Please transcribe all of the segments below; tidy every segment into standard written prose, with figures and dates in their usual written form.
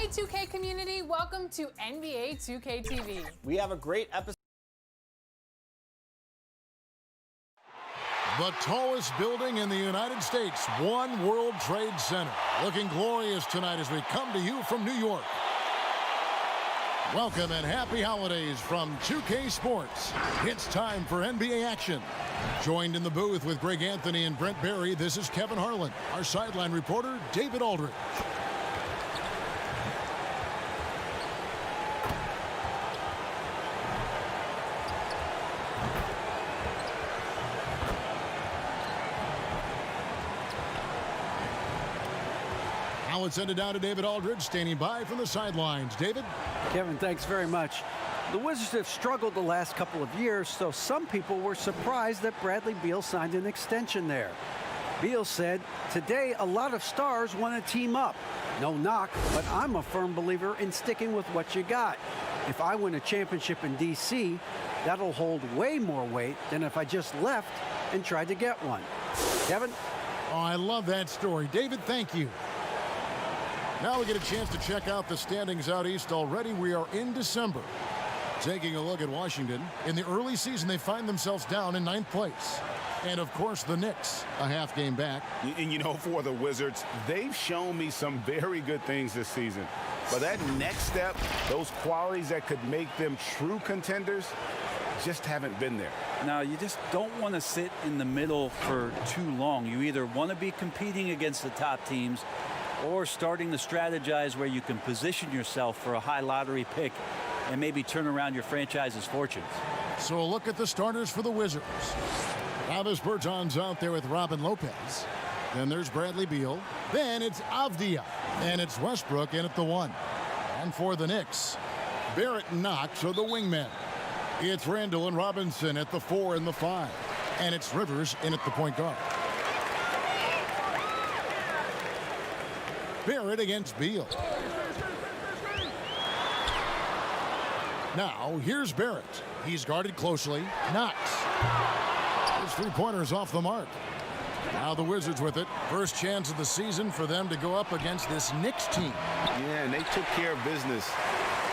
Hey 2K community, welcome to NBA 2K TV. We have a great episode. The tallest building in the United States, One World Trade Center. Looking glorious tonight as we come to you from New York. Welcome and happy holidays from 2K Sports. It's time for NBA action. Joined in the booth with Greg Anthony and Brent Barry, this is Kevin Harlan. Our sideline reporter, David Aldridge. Now let's send it down to David Aldridge, standing by from the sidelines. David? Kevin, thanks very much. The Wizards have struggled the last couple of years, so some people were surprised that Bradley Beal signed an extension there. Beal said, "Today, a lot of stars want to team up. No knock, but I'm a firm believer in sticking with what you got. If I win a championship in D.C., that'll hold way more weight than if I just left and tried to get one." Kevin? Oh, I love that story. David, thank you. Now we get a chance to check out the standings out east already. We are in December. Taking a look at Washington. In the early season, they find themselves down in 9th place. And, of course, the Knicks, a half game back. And, you know, for the Wizards, they've shown me some very good things this season. But that next step, those qualities that could make them true contenders, just haven't been there. Now, you just don't want to sit in the middle for too long. You either want to be competing against the top teams or starting to strategize where you can position yourself for a high lottery pick and maybe turn around your franchise's fortunes. So a look at the starters for the Wizards. Travis Berton's out there with Robin Lopez. Then there's Bradley Beal. Then it's Avdia. And it's Westbrook in at the 1. And for the Knicks, Barrett and Knox are the wingmen. It's Randall and Robinson at the 4 and the 5. And it's Rivers in at the point guard. Barrett against Beal. Now, here's Barrett. He's guarded closely. Knox. His three-pointer's off the mark. Now the Wizards with it. First chance of the season for them to go up against this Knicks team. Yeah, and they took care of business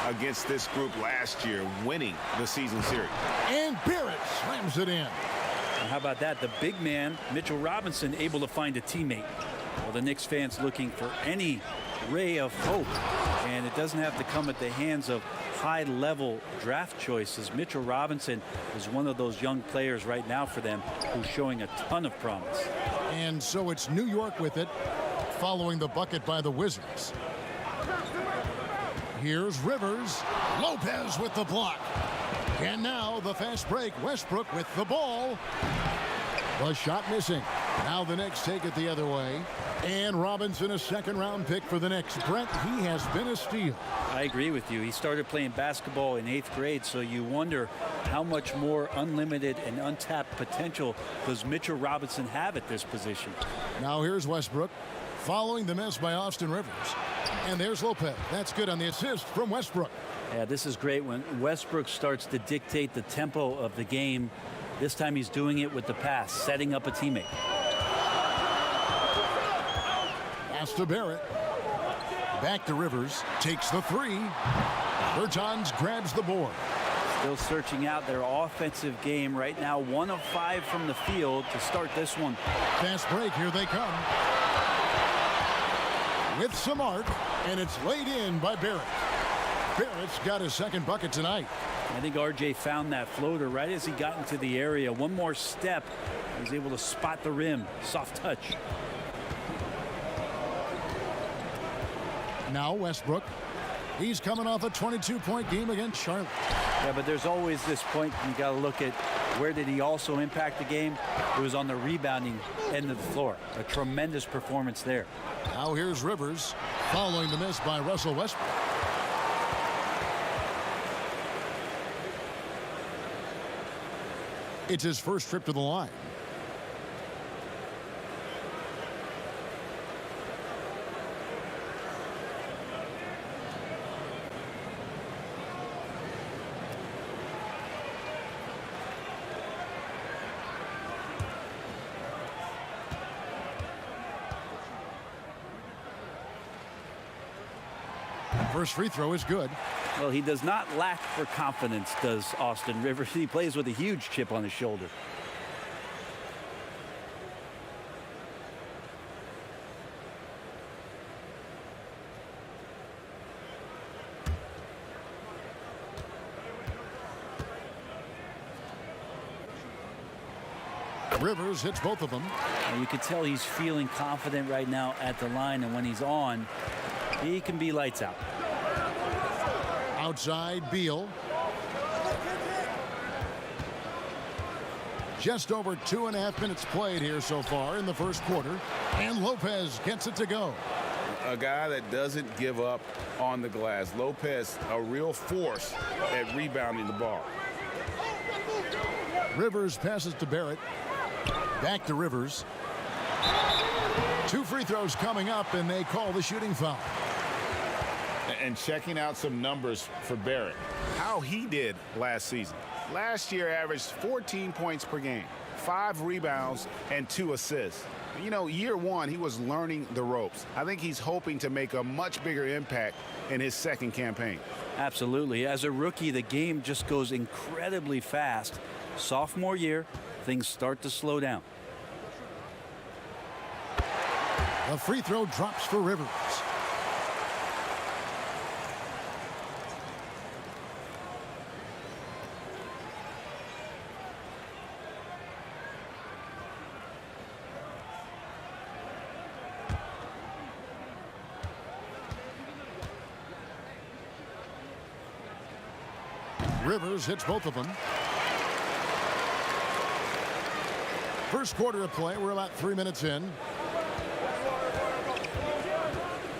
against this group last year, winning the season series. And Barrett slams it in. And how about that? The big man, Mitchell Robinson, able to find a teammate. Well, the Knicks fans looking for any ray of hope, and it doesn't have to come at the hands of high-level draft choices. Mitchell Robinson is one of those young players right now for them who's showing a ton of promise. And so it's New York with it, following the bucket by the Wizards. Here's Rivers. Lopez with the block. And now the fast break. Westbrook with the ball. The shot missing. Now the Knicks take it the other way. And Robinson, a second-round pick for the Knicks. Brent, he has been a steal. I agree with you. He started playing basketball in 8th grade, so you wonder how much more unlimited and untapped potential does Mitchell Robinson have at this position. Now here's Westbrook, following the miss by Austin Rivers. And there's Lopez. That's good on the assist from Westbrook. Yeah, this is great when Westbrook starts to dictate the tempo of the game. This time he's doing it with the pass, setting up a teammate. Pass to Barrett. Back to Rivers. Takes the 3. Bertans grabs the board. Still searching out their offensive game right now. 1 of 5 from the field to start this one. Fast break. Here they come. With some arc, and it's laid in by Barrett. Barrett's got his second bucket tonight. I think RJ found that floater right as he got into the area. One more step. He's able to spot the rim. Soft touch. Now Westbrook. He's coming off a 22-point game against Charlotte. Yeah, but there's always this point you got to look at where did he also impact the game. It was on the rebounding end of the floor. A tremendous performance there. Now here's Rivers following the miss by Russell Westbrook. It's his first trip to the line. First free throw is good. Well, he does not lack for confidence, does Austin Rivers. He plays with a huge chip on his shoulder. Rivers hits both of them. And you can tell he's feeling confident right now at the line, and when he's on, he can be lights out. Outside, Beal. Just over 2.5 minutes played here so far in the first quarter, and Lopez gets it to go. A guy that doesn't give up on the glass. Lopez, a real force at rebounding the ball. Rivers passes to Barrett. Back to Rivers. 2 free throws coming up, and they call the shooting foul. And checking out some numbers for Barrett. How he did last season. Last year averaged 14 points per game, 5 rebounds, and 2 assists. You know, year one, he was learning the ropes. I think he's hoping to make a much bigger impact in his second campaign. Absolutely. As a rookie, the game just goes incredibly fast. Sophomore year, things start to slow down. A free throw drops for Rivers. Rivers hits both of them. First quarter of play, we're about 3 minutes in.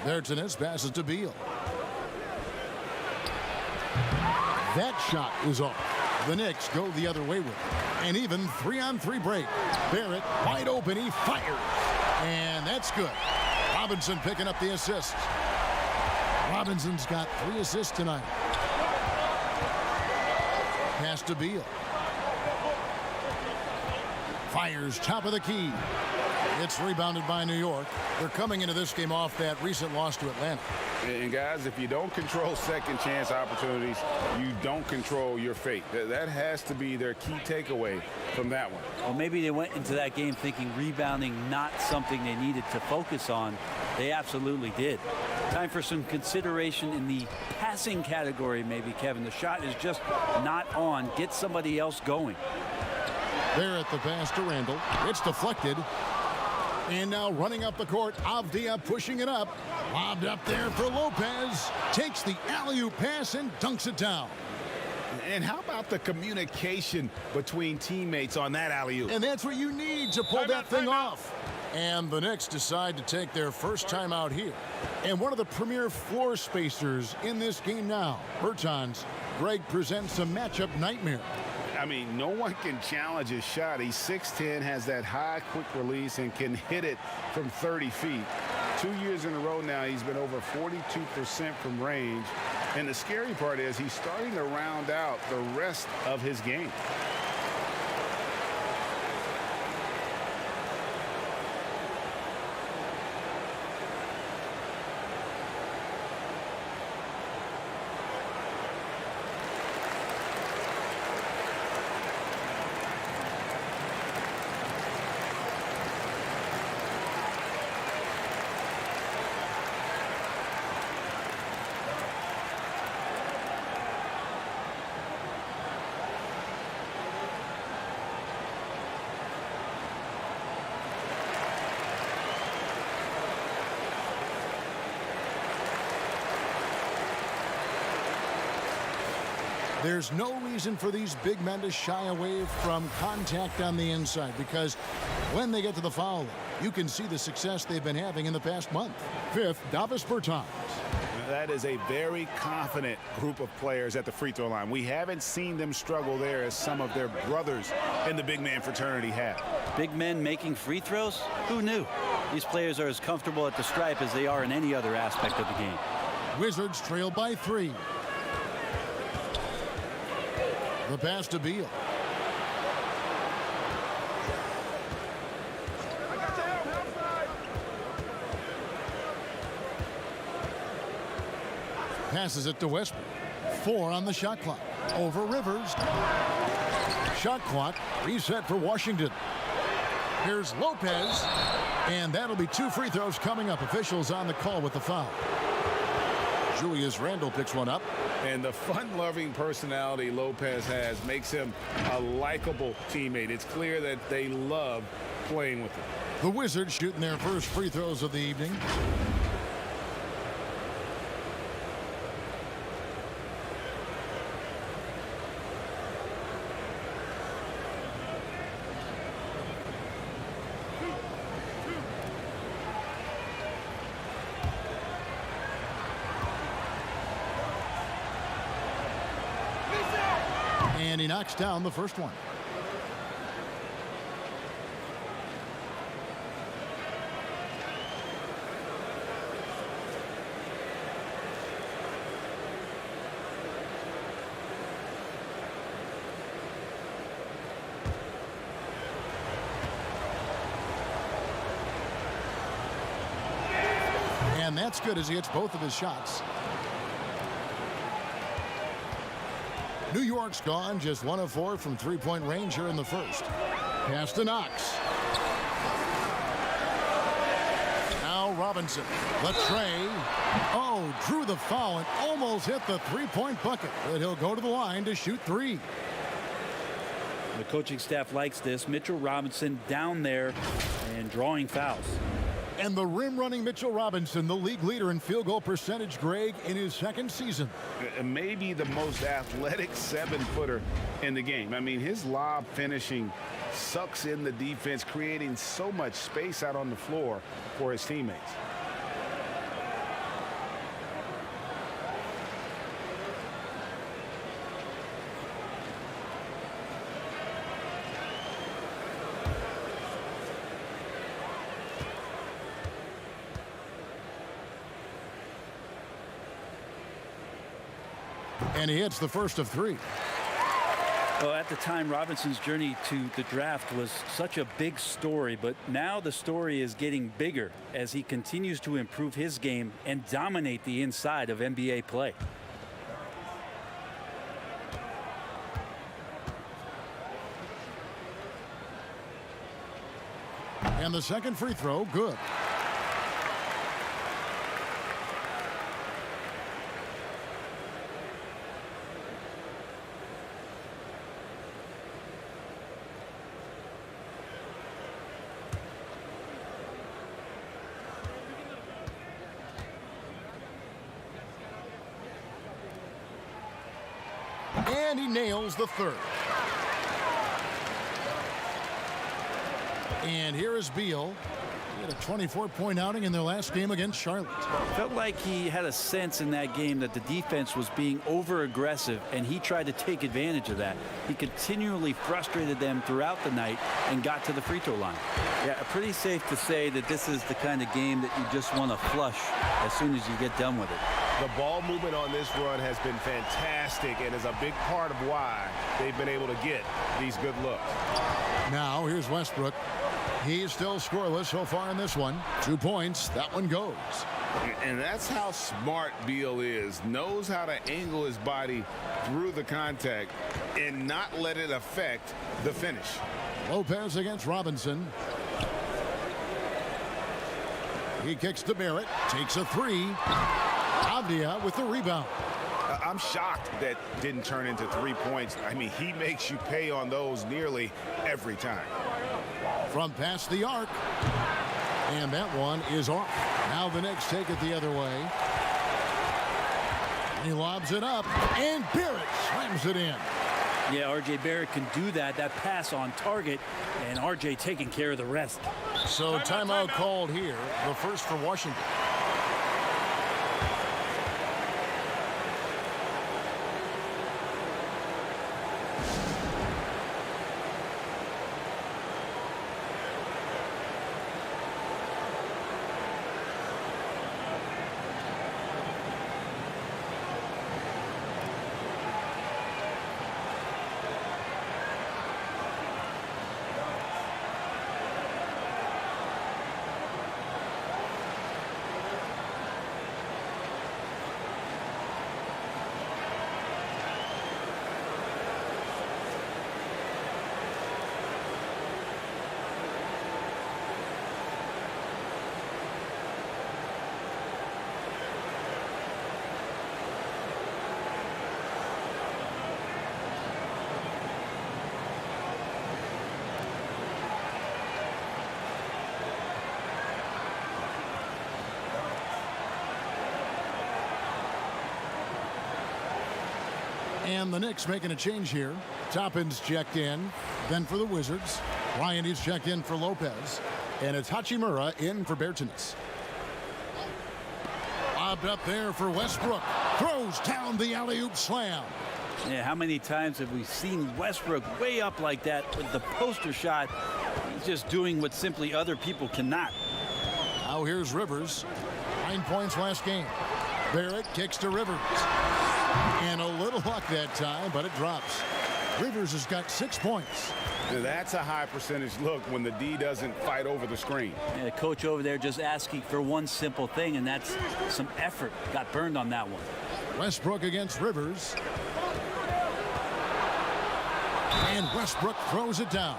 Bertans passes to Beal. That shot is off. The Knicks go the other way with it. And even 3-on-3 break. Barrett wide open, he fires. And that's good. Robinson picking up the assist. Robinson's got 3 assists tonight. Pass to Beal. Fires top of the key. It's rebounded by New York. They're coming into this game off that recent loss to Atlanta. And guys, if you don't control second chance opportunities, you don't control your fate. That has to be their key takeaway from that one. Well, maybe they went into that game thinking rebounding not something they needed to focus on. They absolutely did. Time for some consideration in the passing category, maybe, Kevin. The shot is just not on. Get somebody else going. Barrett the pass to Randall. It's deflected. And now running up the court, Avdia pushing it up. Lobbed up there for Lopez. Takes the alley-oop pass and dunks it down. And how about the communication between teammates on that alley-oop? And that's what you need to pull that thing off. And the Knicks decide to take their first time out here. And one of the premier floor spacers in this game now, Bertans. Greg presents a matchup nightmare. I mean, no one can challenge his shot. He's 6'10", has that high quick release, and can hit it from 30 feet. 2 years in a row now, he's been over 42% from range. And the scary part is he's starting to round out the rest of his game. There's no reason for these big men to shy away from contact on the inside, because when they get to the foul line, you can see the success they've been having in the past month. Fifth, Davis Bertans. That is a very confident group of players at the free throw line. We haven't seen them struggle there as some of their brothers in the big man fraternity have. Big men making free throws? Who knew? These players are as comfortable at the stripe as they are in any other aspect of the game. Wizards trail by 3. The pass to Beal. Passes it to Westbrook. 4 on the shot clock. Over Rivers. Shot clock reset for Washington. Here's Lopez. And that'll be 2 free throws coming up. Officials on the call with the foul. Julius Randle picks one up. And the fun-loving personality Lopez has makes him a likable teammate. It's clear that they love playing with him. The Wizards shooting their first free throws of the evening. And he knocks down the first one. And that's good as he hits both of his shots. New York's gone just 1 of 4 from three-point range here in the first. Pass to Knox. Now Robinson. Latrey. Oh, drew the foul and almost hit the three-point bucket. But he'll go to the line to shoot 3. The coaching staff likes this. Mitchell Robinson down there and drawing fouls. And the rim-running Mitchell Robinson, the league leader in field goal percentage, Greg, in his second season. Maybe the most athletic 7-footer in the game. I mean, his lob finishing sucks in the defense, creating so much space out on the floor for his teammates. And he hits the first of 3. Well, at the time, Robinson's journey to the draft was such a big story, but now the story is getting bigger as he continues to improve his game and dominate the inside of NBA play. And the second free throw, good. And he nails the third. And here is Beal. He had a 24-point outing in their last game against Charlotte. Felt like he had a sense in that game that the defense was being over-aggressive, and he tried to take advantage of that. He continually frustrated them throughout the night and got to the free throw line. Yeah, pretty safe to say that this is the kind of game that you just want to flush as soon as you get done with it. The ball movement on this run has been fantastic and is a big part of why they've been able to get these good looks. Now here's Westbrook. He's still scoreless so far in this one. 2 points. That one goes. And that's how smart Beal is. Knows how to angle his body through the contact and not let it affect the finish. Lopez against Robinson. He kicks to Barrett. Takes a 3. Avdia with the rebound. I'm shocked that didn't turn into 3 points. I mean, he makes you pay on those nearly every time. From past the arc. And that one is off. Now the Knicks take it the other way. He lobs it up. And Barrett slams it in. Yeah, R.J. Barrett can do that. That pass on target. And R.J. taking care of the rest. So timeout called here. The first for Washington. And the Knicks making a change here. Toppin's checked in. Then for the Wizards, Bryant is checked in for Lopez. And it's Hachimura in for Bertans. Lobbed up there for Westbrook. Throws down the alley-oop slam. Yeah, how many times have we seen Westbrook way up like that with the poster shot? He's just doing what simply other people cannot. Now here's Rivers. 9 points last game. Barrett kicks to Rivers. And a little luck that time, but it drops. Rivers has got 6 points. That's a high percentage look when the D doesn't fight over the screen. Yeah, the coach over there just asking for one simple thing, and that's some effort. Got burned on that one. Westbrook against Rivers. And Westbrook throws it down.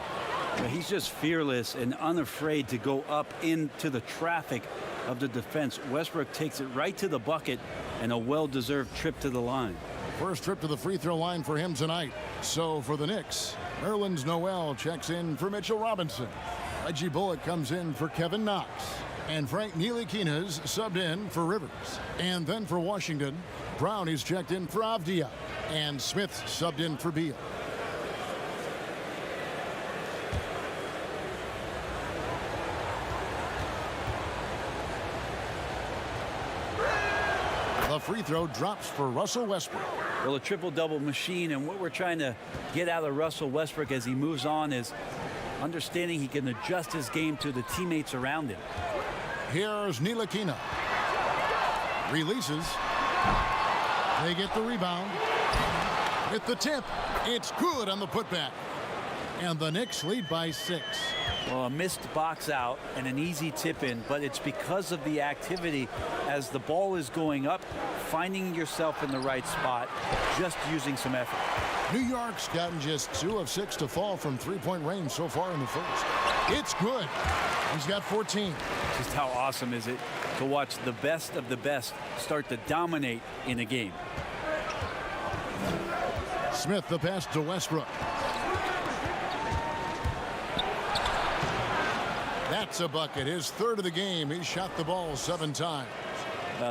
But he's just fearless and unafraid to go up into the traffic of the defense. Westbrook takes it right to the bucket, and a well-deserved trip to the line. First trip to the free throw line for him tonight. So for the Knicks, Nerlens Noel checks in for Mitchell Robinson. Reggie Bullock comes in for Kevin Knox. And Frank Ntilikina's subbed in for Rivers. And then for Washington, Brown is checked in for Avdia. And Smith subbed in for Beal. The free throw drops for Russell Westbrook. Well, a triple-double machine, and what we're trying to get out of Russell Westbrook as he moves on is understanding he can adjust his game to the teammates around him. Here's Ntilikina. Releases. They get the rebound. With the tip, it's good on the putback. And the Knicks lead by 6. Well, a missed box out and an easy tip in, but it's because of the activity as the ball is going up, finding yourself in the right spot, just using some effort. New York's gotten just 2 of 6 to fall from three-point range so far in the first. It's good. He's got 14. Just how awesome is it to watch the best of the best start to dominate in a game. Smith the pass to Westbrook. That's a bucket. His third of the game. He shot the ball 7 times.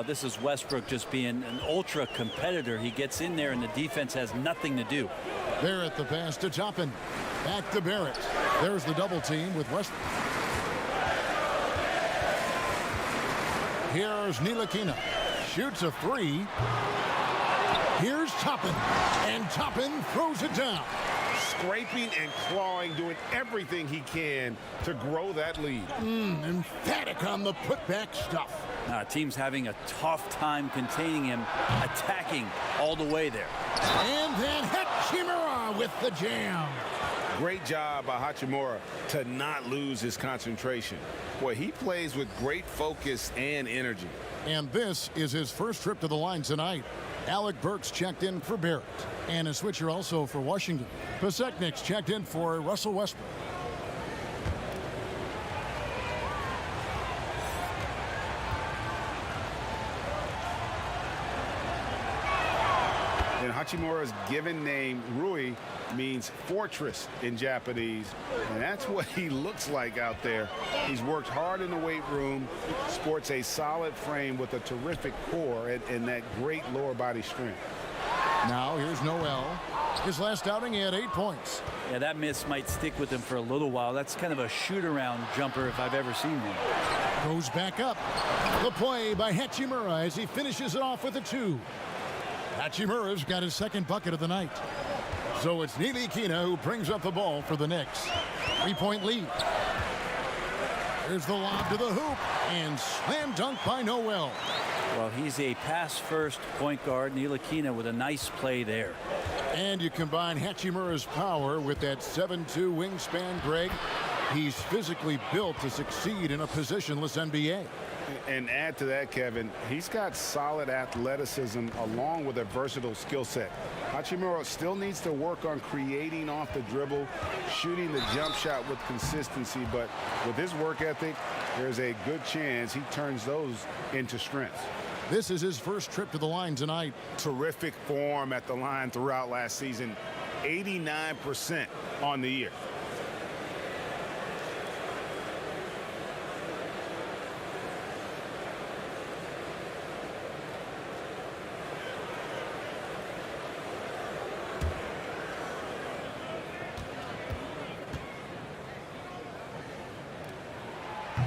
This is Westbrook just being an ultra competitor. He gets in there and the defense has nothing to do. Barrett the pass to Toppin. Back to Barrett. There's the double team with Westbrook. Here's Ntilikina. Shoots a 3. Here's Toppin. And Toppin throws it down. Scraping and clawing, doing everything he can to grow that lead. Emphatic on the putback stuff. Team's having a tough time containing him, attacking all the way there. And then Hachimura with the jam. Great job by Hachimura to not lose his concentration. Boy, he plays with great focus and energy. And this is his first trip to the line tonight. Alec Burks checked in for Barrett. And a switcher also for Washington. Paseknik's checked in for Russell Westbrook. And Hachimura's given name, Rui, means fortress in Japanese. And that's what he looks like out there. He's worked hard in the weight room, sports a solid frame with a terrific core and that great lower body strength. Now here's Noel. His last outing, he had 8 points. Yeah, that miss might stick with him for a little while. That's kind of a shoot-around jumper if I've ever seen one. Goes back up. The play by Hachimura as he finishes it off with a 2. Hachimura's got his second bucket of the night. So it's Ntilikina who brings up the ball for the Knicks. 3-point lead. Here's the lob to the hoop and slam dunk by Noel. Well, he's a pass-first point guard. Ntilikina with a nice play there. And you combine Hachimura's power with that 7'2" wingspan, Greg. He's physically built to succeed in a positionless NBA. And add to that, Kevin, he's got solid athleticism along with a versatile skill set. Hachimura still needs to work on creating off the dribble, shooting the jump shot with consistency, but with his work ethic, there's a good chance he turns those into strengths. This is his first trip to the line tonight. Terrific form at the line throughout last season, 89% on the year.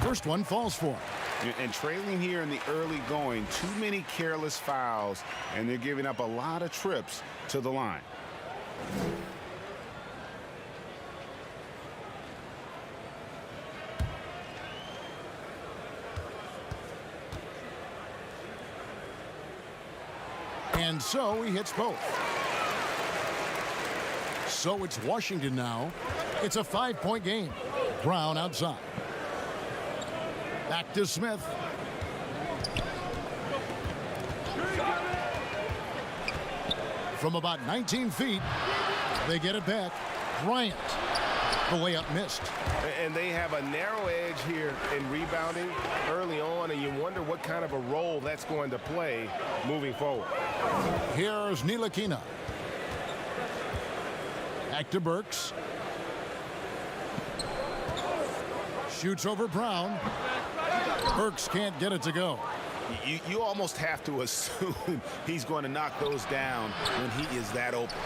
First one falls for him. And trailing here in the early going, too many careless fouls, and they're giving up a lot of trips to the line. And so he hits both. So it's Washington now. It's a 5-point game. Brown outside. Back to Smith. From about 19 feet, they get it back. Bryant. The layup missed. And they have a narrow edge here in rebounding early on, and you wonder what kind of a role that's going to play moving forward. Here's Ntilikina. Back to Burks. Shoots over Brown. Burks can't get it to go. You almost have to assume he's going to knock those down when he is that open.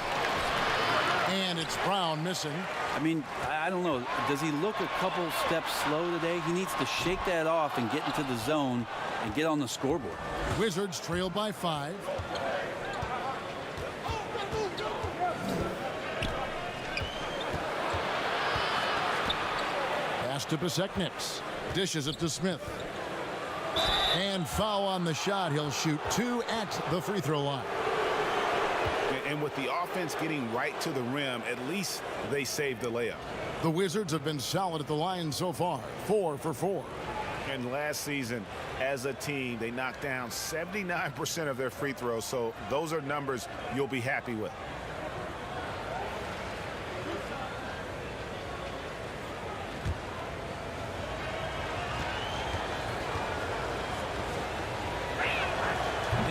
And it's Brown missing. I mean, I don't know. Does he look a couple steps slow today? He needs to shake that off and get into the zone and get on the scoreboard. Wizards trail by 5. Pass to Pasechniks. Dishes it to Smith. And foul on the shot. He'll shoot 2 at the free throw line. And with the offense getting right to the rim, at least they saved the layup. The Wizards have been solid at the line so far. 4 for 4. And last season, as a team, they knocked down 79% of their free throws. So those are numbers you'll be happy with.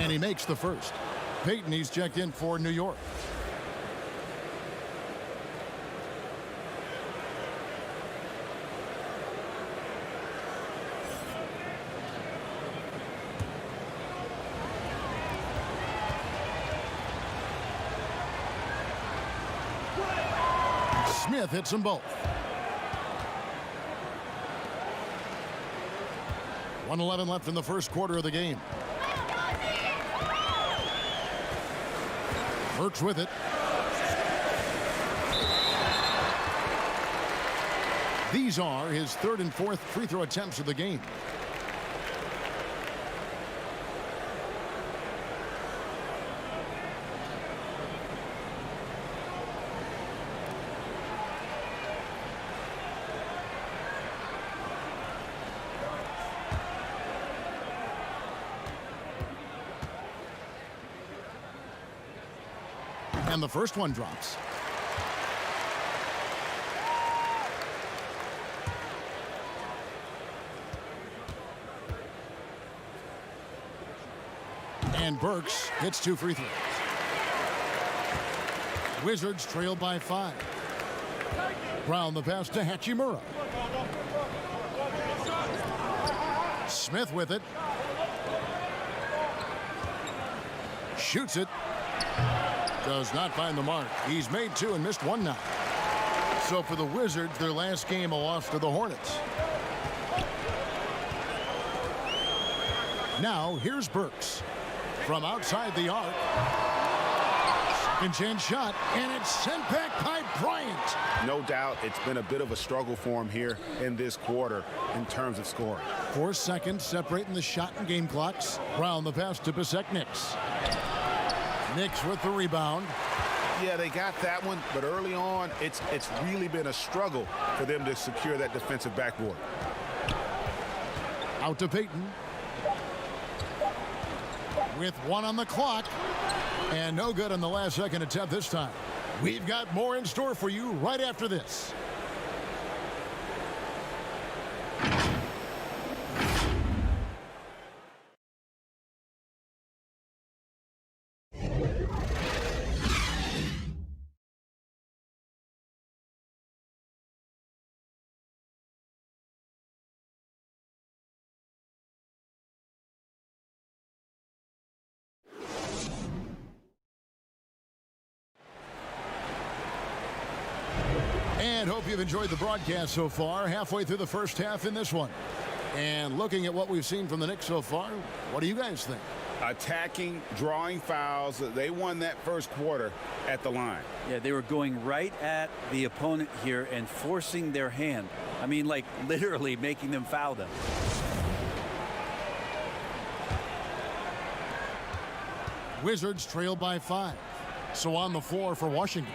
And he makes the first. Payton, he's checked in for New York. Smith hits them both. 1:11 left in the first quarter of the game. Burks with it. These are his 3rd and 4th free throw attempts of the game. And the first one drops. And Burks hits 2 free throws. Wizards trail by 5. Brown the pass to Hachimura. Smith with it. Shoots it. Does not find the mark. He's made 2 and missed 1 now. So for the Wizards, their last game, a loss to the Hornets. Now here's Burks from outside the arc. Second chance shot, and it's sent back by Bryant. No doubt it's been a bit of a struggle for him here in this quarter in terms of scoring. 4 seconds separating the shot and game clocks. Brown the pass to Pasechniks. Knicks with the rebound. Yeah, they got that one, but early on, it's really been a struggle for them to secure that defensive backboard. Out to Payton. With 1 on the clock. And no good on the last second attempt this time. We've got more in store for you right after this. And hope you've enjoyed the broadcast so far. Halfway through the first half in this one. And looking at what we've seen from the Knicks so far, what do you guys think? Attacking, drawing fouls. They won that first quarter at the line. Yeah, they were going right at the opponent here and forcing their hand. I mean, like literally making them foul them. Wizards trail by 5. So on the floor for Washington,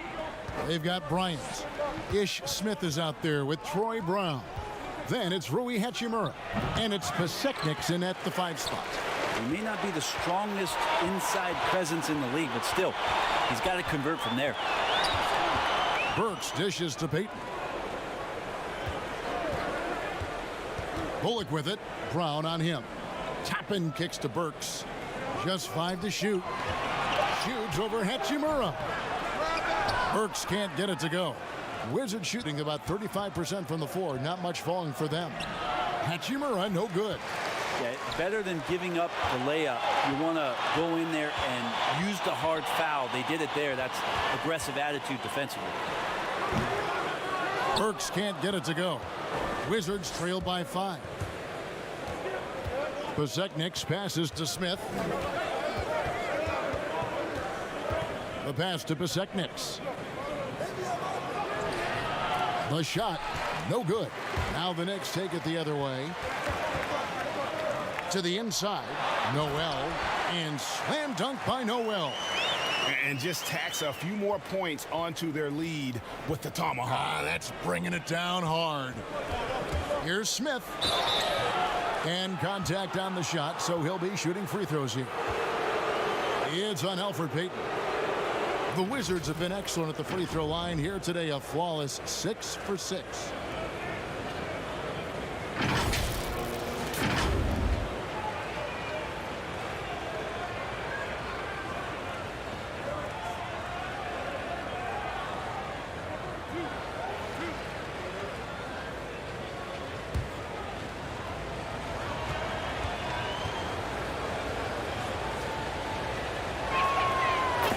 they've got Bryant. Ish Smith is out there with Troy Brown. Then it's Rui Hachimura. And it's Pasechniks in at the 5 spot. He may not be the strongest inside presence in the league, but still, he's got to convert from there. Burks dishes to Payton. Bullock with it. Brown on him. Toppin kicks to Burks. Just 5 to shoot. Shoots over Hachimura. Burks can't get it to go. Wizards shooting about 35% from the floor. Not much falling for them. Hachimura, no good. Yeah, better than giving up the layup. You want to go in there and use the hard foul. They did it there. That's aggressive attitude defensively. Burks can't get it to go. Wizards trail by 5. Pasechniks passes to Smith. The pass to Pasechniks. The shot, no good. Now the Knicks take it the other way. To the inside, Noel, and slam dunk by Noel. And just tacks a few more points onto their lead with the tomahawk. That's bringing it down hard. Here's Smith. And contact on the shot, so he'll be shooting free throws here. It's on Elfrid Payton. The Wizards have been excellent at the free throw line here today, a flawless 6 for 6.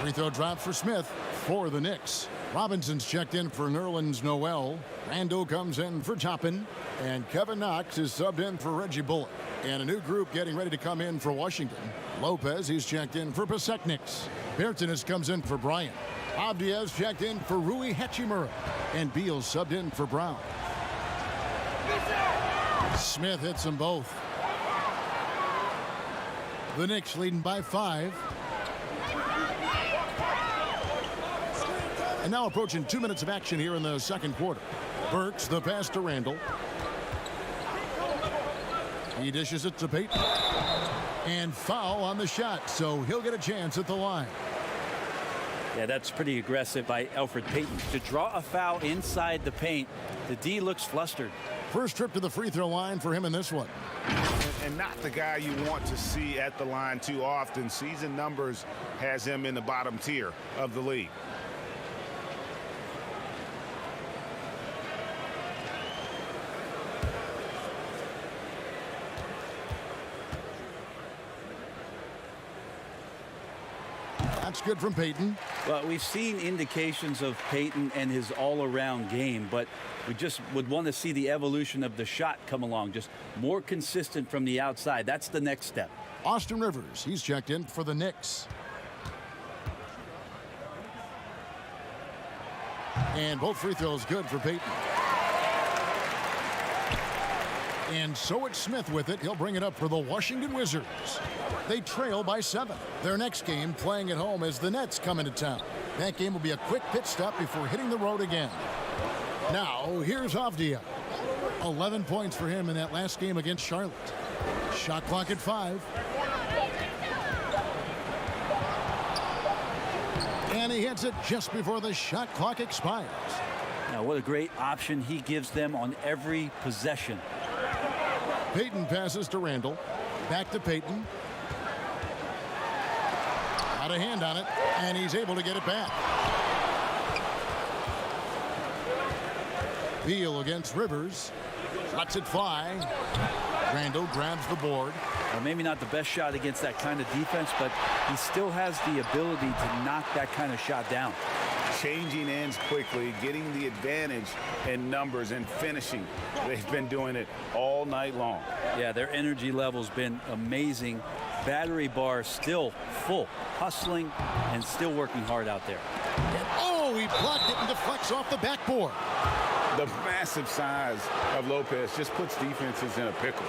Free throw drop for Smith for the Knicks. Robinson's checked in for Nerlens Noel. Randall comes in for Toppin. And Kevin Knox is subbed in for Reggie Bullock. And a new group getting ready to come in for Washington. Lopez, he's checked in for Pasechniks. Bertanis comes in for Bryant. Abdia's checked in for Rui Hachimura. And Beal subbed in for Brown. Smith hits them both. The Knicks leading by 5. And now approaching 2 minutes of action here in the second quarter. Burks, the pass to Randall. He dishes it to Payton. And foul on the shot, so he'll get a chance at the line. Yeah, that's pretty aggressive by Elfrid Payton. To draw a foul inside the paint, the D looks flustered. First trip to the free throw line for him in this one. And not the guy you want to see at the line too often. Season numbers has him in the bottom tier of the league. That's good from Payton. Well, we've seen indications of Payton and his all-around game, but we just would want to see the evolution of the shot come along, just more consistent from the outside. That's the next step. Austin Rivers, he's checked in for the Knicks. And both free throws good for Payton. And so it's Smith with it. He'll bring it up for the Washington Wizards. They trail by 7. Their next game playing at home as the Nets come into town. That game will be a quick pit stop before hitting the road again. Now, here's Avdia. 11 points for him in that last game against Charlotte. Shot clock at 5. And he hits it just before the shot clock expires. Now, what a great option he gives them on every possession. Payton passes to Randall. Back to Payton. Got a hand on it, and he's able to get it back. Beal against Rivers. Lets it fly. Randall grabs the board. Well, maybe not the best shot against that kind of defense, but he still has the ability to knock that kind of shot down. changing ends quickly, getting the advantage in numbers and finishing. They've been doing it all night long. Yeah, their energy level's been amazing. Battery bar still full, hustling and still working hard out there. Oh, he blocked it and deflects off the backboard. The massive size of Lopez just puts defenses in a pickle.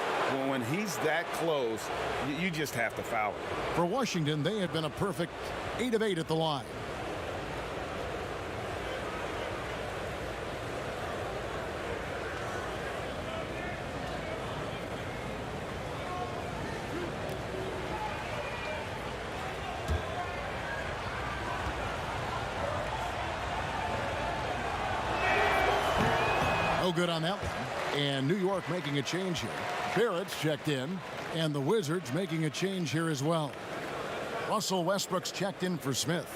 When he's that close, you just have to foul it. For Washington, they have been a perfect 8 of 8 at the line. No good on that one. And New York making a change here. Barrett's checked in, and the Wizards making a change here as well. Russell Westbrook's checked in for Smith.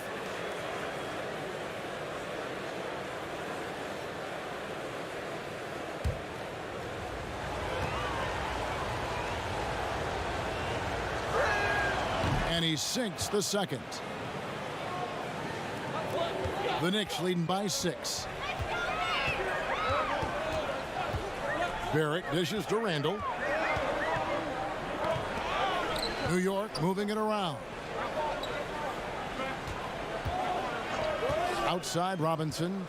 And he sinks the second. The Knicks leading by 6. Barrett dishes to Randall. New York moving it around. Outside Robinson.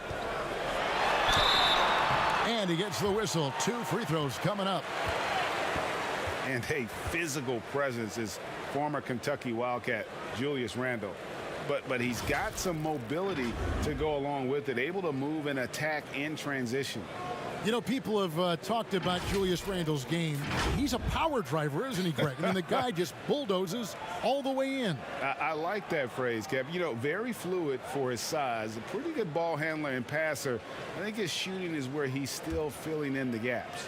And he gets the whistle. 2 free throws coming up. And a physical presence is former Kentucky Wildcat Julius Randle. But he's got some mobility to go along with it, able to move and attack in transition. You know, people have talked about Julius Randle's game. He's a power driver, isn't he, Greg? I mean, the guy just bulldozes all the way in. I like that phrase, Kev. You know, very fluid for his size. A pretty good ball handler and passer. I think his shooting is where he's still filling in the gaps.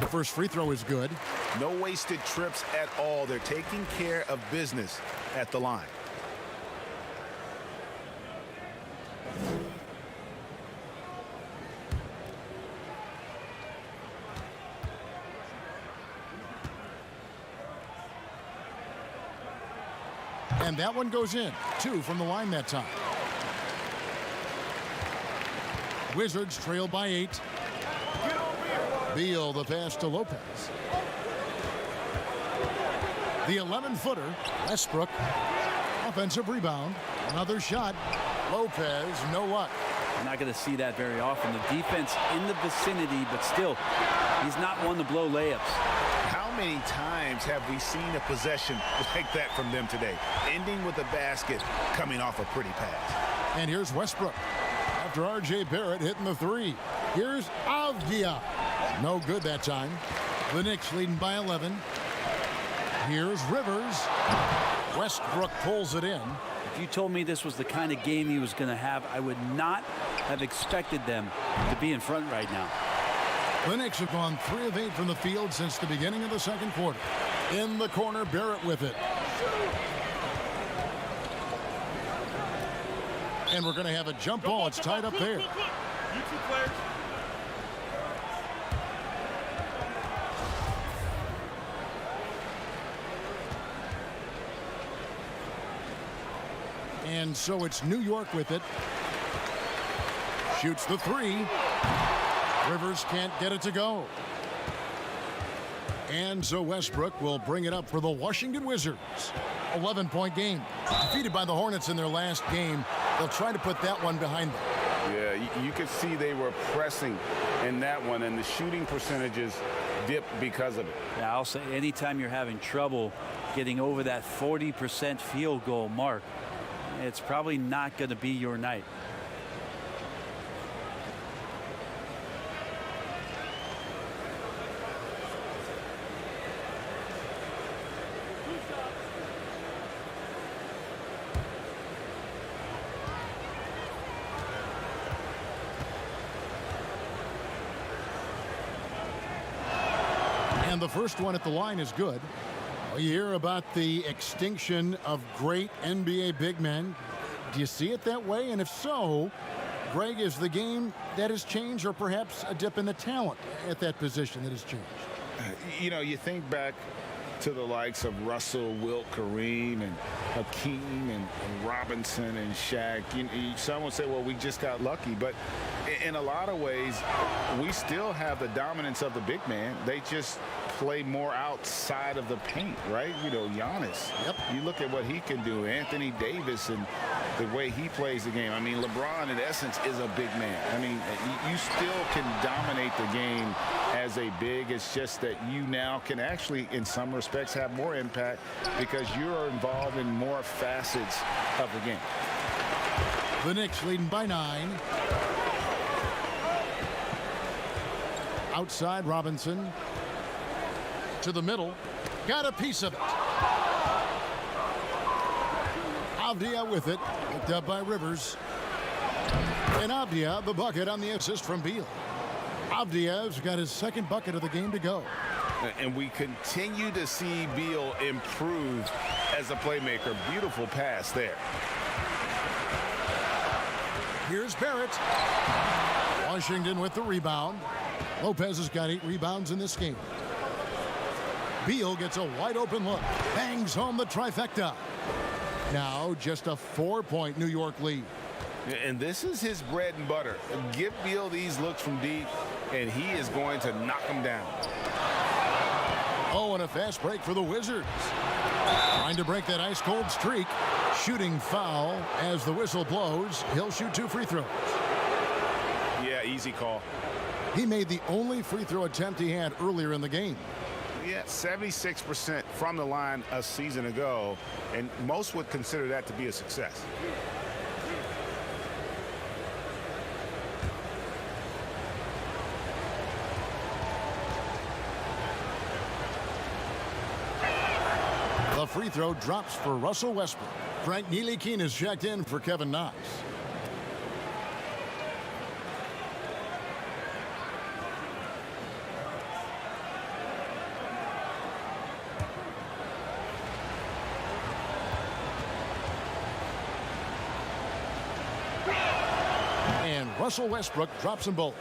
The first free throw is good. No wasted trips at all. They're taking care of business at the line. And that one goes in. 2 from the line that time. Wizards trail by 8. Beal the pass to Lopez. The 11-footer, Westbrook. Offensive rebound. Another shot. Lopez, no luck. I'm not going to see that very often. The defense in the vicinity, but still, he's not one to blow layups. How many times have we seen a possession like that from them today? Ending with a basket, coming off a pretty pass. And here's Westbrook. After R.J. Barrett hitting the 3. Here's Avdia. No good that time. The Knicks leading by 11. Here's Rivers. Westbrook pulls it in. If you told me this was the kind of game he was going to have, I would not have expected them to be in front right now. The Knicks have gone 3 of 8 from the field since the beginning of the second quarter. In the corner, Barrett with it. And we're going to have a jump ball. It's tied up there. You two players. And so it's New York with it. Shoots the 3. Rivers can't get it to go. And so Westbrook will bring it up for the Washington Wizards. 11-point game. Defeated by the Hornets in their last game. They'll try to put that one behind them. Yeah, you could see they were pressing in that one, and the shooting percentages dipped because of it. Yeah, I'll say anytime you're having trouble getting over that 40% field goal mark, it's probably not going to be your night. And the first one at the line is good. You hear about the extinction of great NBA big men. Do you see it that way? And if so, Greg, is the game that has changed, or perhaps a dip in the talent at that position that has changed? You know, you think back to the likes of Russell, Wilt, Kareem, and Hakeem, and Robinson, and Shaq. Some would say, well, we just got lucky. But in a lot of ways, we still have the dominance of the big man. They just play more outside of the paint, right? Giannis. Yep. You look at what he can do. Anthony Davis and the way he plays the game. I mean, LeBron, in essence, is a big man. I mean, you still can dominate the game as a big. It's just that you now can actually, in some respects, have more impact because you're involved in more facets of the game. The Knicks leading by 9. Outside, Robinson. To the middle. Got a piece of it. Avdia with it. Picked up by Rivers. And Avdia, the bucket on the assist from Beal. Avdia's got his second bucket of the game to go. And we continue to see Beal improve as a playmaker. Beautiful pass there. Here's Barrett. Washington with the rebound. Lopez has got 8 rebounds in this game. Beal gets a wide open look. Bangs home the trifecta. Now just a 4-point New York lead. And this is his bread and butter. Give Beal these looks from deep, and he is going to knock them down. Oh, and a fast break for the Wizards. Trying to break that ice-cold streak. Shooting foul as the whistle blows. He'll shoot 2 free throws. Yeah, easy call. He made the only free throw attempt he had earlier in the game. Yeah, 76% from the line a season ago, and most would consider that to be a success. The free throw drops for Russell Westbrook. Frank Ntilikina is checked in for Kevin Knox. And Russell Westbrook drops them both.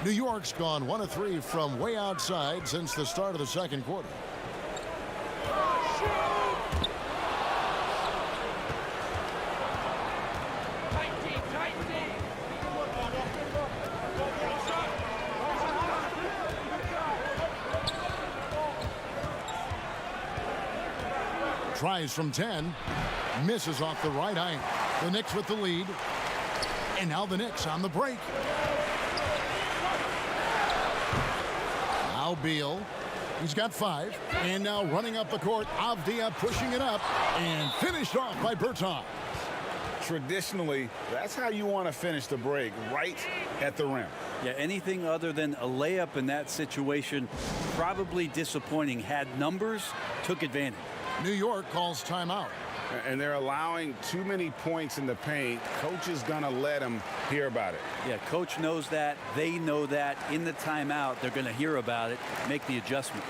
New York's gone 1 of 3 from way outside since the start of the second quarter. Tries from 10. Misses off the right eye. The Knicks with the lead. And now the Knicks on the break. Now Beal. He's got 5. And now running up the court. Avdia pushing it up. And finished off by Bertans. Traditionally, that's how you want to finish the break, right at the rim. Yeah, anything other than a layup in that situation, probably disappointing. Had numbers, took advantage. New York calls timeout. And they're allowing too many points in the paint. Coach is going to let them hear about it. Yeah, coach knows that. They know that. In the timeout, they're going to hear about it, make the adjustment.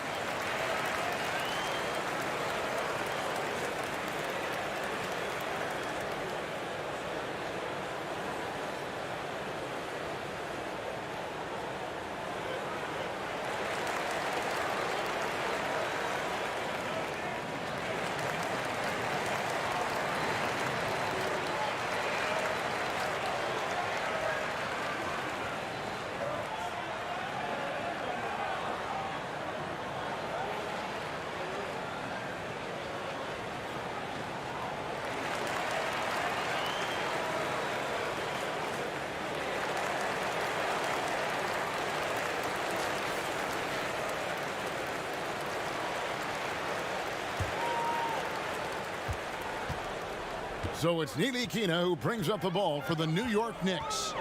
So it's Ntilikina who brings up the ball for the New York Knicks.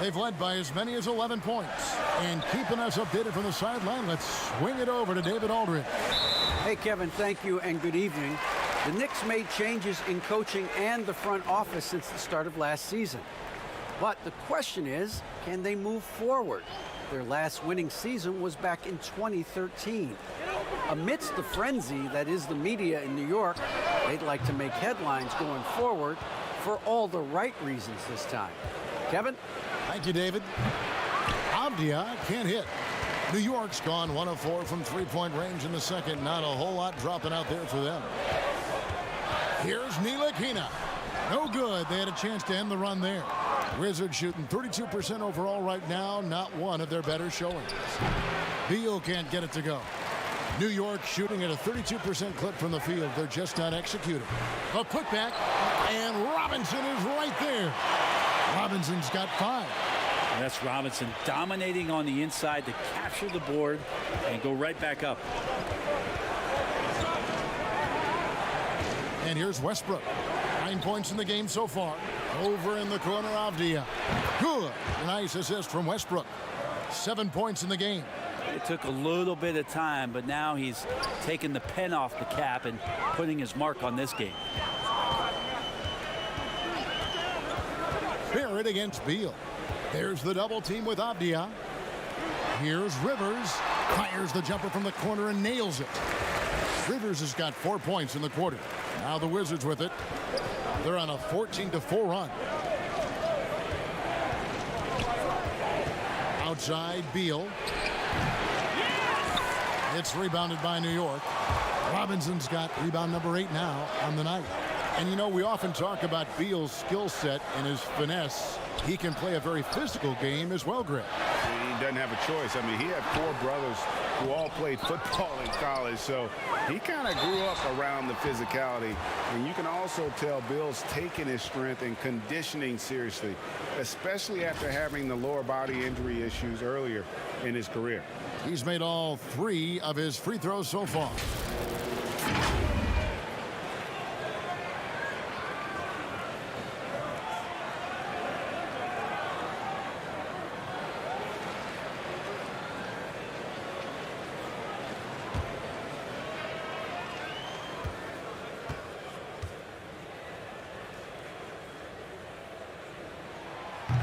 They've led by as many as 11 points. And keeping us updated from the sideline, let's swing it over to David Aldridge. Hey, Kevin, thank you and good evening. The Knicks made changes in coaching and the front office since the start of last season. But the question is, can they move forward? Their last winning season was back in 2013. Amidst the frenzy that is the media in New York, they'd like to make headlines going forward for all the right reasons this time. Kevin? Thank you, David. Avdia can't hit. New York's gone 1 of 4 from three-point range in the second. Not a whole lot dropping out there for them. Here's Ntilikina. No good. They had a chance to end the run there. Wizards shooting 32% overall right now. Not one of their better showings. Beal can't get it to go. New York shooting at a 32% clip from the field. They're just not executing. A putback, and Robinson is right there. Robinson's got 5. And that's Robinson dominating on the inside to capture the board and go right back up. And here's Westbrook. 9 points in the game so far. Over in the corner, Avdia. Good. Nice assist from Westbrook. 7 points in the game. It took a little bit of time, but now he's taking the pen off the cap and putting his mark on this game. Barrett against Beal. There's the double team with Avdia. Here's Rivers. Fires the jumper from the corner and nails it. Rivers has got 4 points in the quarter. Now the Wizards with it. They're on a 14-4 run. Outside, Beal. It's rebounded by New York. Robinson's got rebound number 8 now on the night. And you know, we often talk about Beal's skill set and his finesse. He can play a very physical game as well, Greg. He doesn't have a choice. I mean, he had 4 brothers who all played football in college, so he kind of grew up around the physicality. And you can also tell Bill's taking his strength and conditioning seriously, especially after having the lower body injury issues earlier in his career. He's made all 3 of his free throws so far.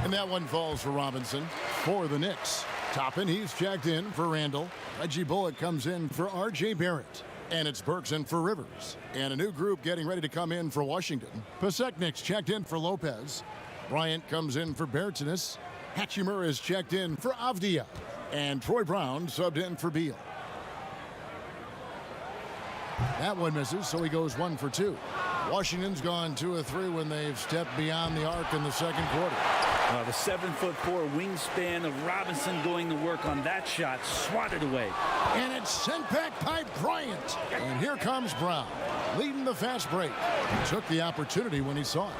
And that one falls for Robinson. For the Knicks. Toppin, he's checked in for Randall. Reggie Bullock comes in for R.J. Barrett. And it's Burks in for Rivers. And a new group getting ready to come in for Washington. Paseknik's checked in for Lopez. Bryant comes in for Bertans. Hachimura is checked in for Avdia. And Troy Brown subbed in for Beal. That one misses, so he goes 1 for 2. Washington's gone 2 of 3 when they've stepped beyond the arc in the second quarter. The 7'4" wingspan of Robinson going to work on that shot, swatted away. And it's sent back by Bryant. And here comes Brown, leading the fast break. He took the opportunity when he saw it.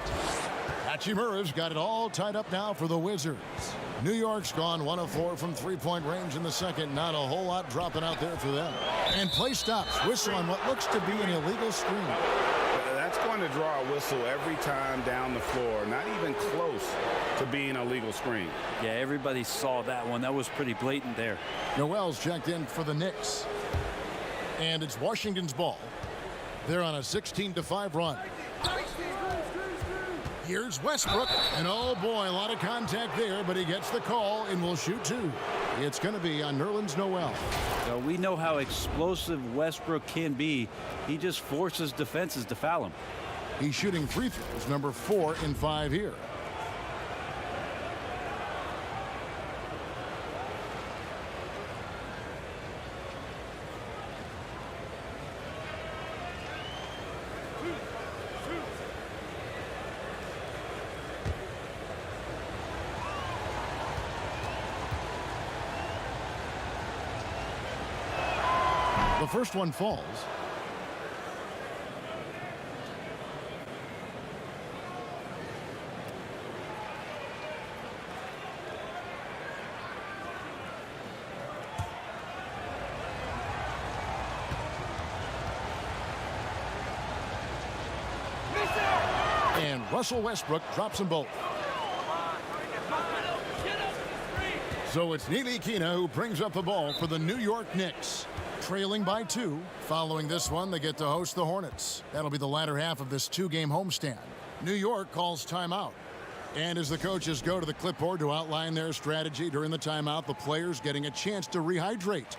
Hachimura's got it all tied up now for the Wizards. New York's gone 1 of 4 from three-point range in the second. Not a whole lot dropping out there for them. And play stops. Whistle on what looks to be an illegal screen. That's going to draw a whistle every time down the floor. Not even close to being a legal screen. Yeah, everybody saw that one. That was pretty blatant there. Noel's checked in for the Knicks. And it's Washington's ball. They're on a 16-5 run. Here's Westbrook. And oh boy, a lot of contact there, but he gets the call and will shoot 2. It's going to be on Nerlens Noel. So we know how explosive Westbrook can be. He just forces defenses to foul him. He's shooting free throws, number 4 in 5 here. The first one falls. And Russell Westbrook drops them both. So it's Ntilikina who brings up the ball for the New York Knicks. Trailing by 2. Following this one, they get to host the Hornets. That'll be the latter half of this 2-game homestand. New York calls timeout. And as the coaches go to the clipboard to outline their strategy during the timeout, the players getting a chance to rehydrate.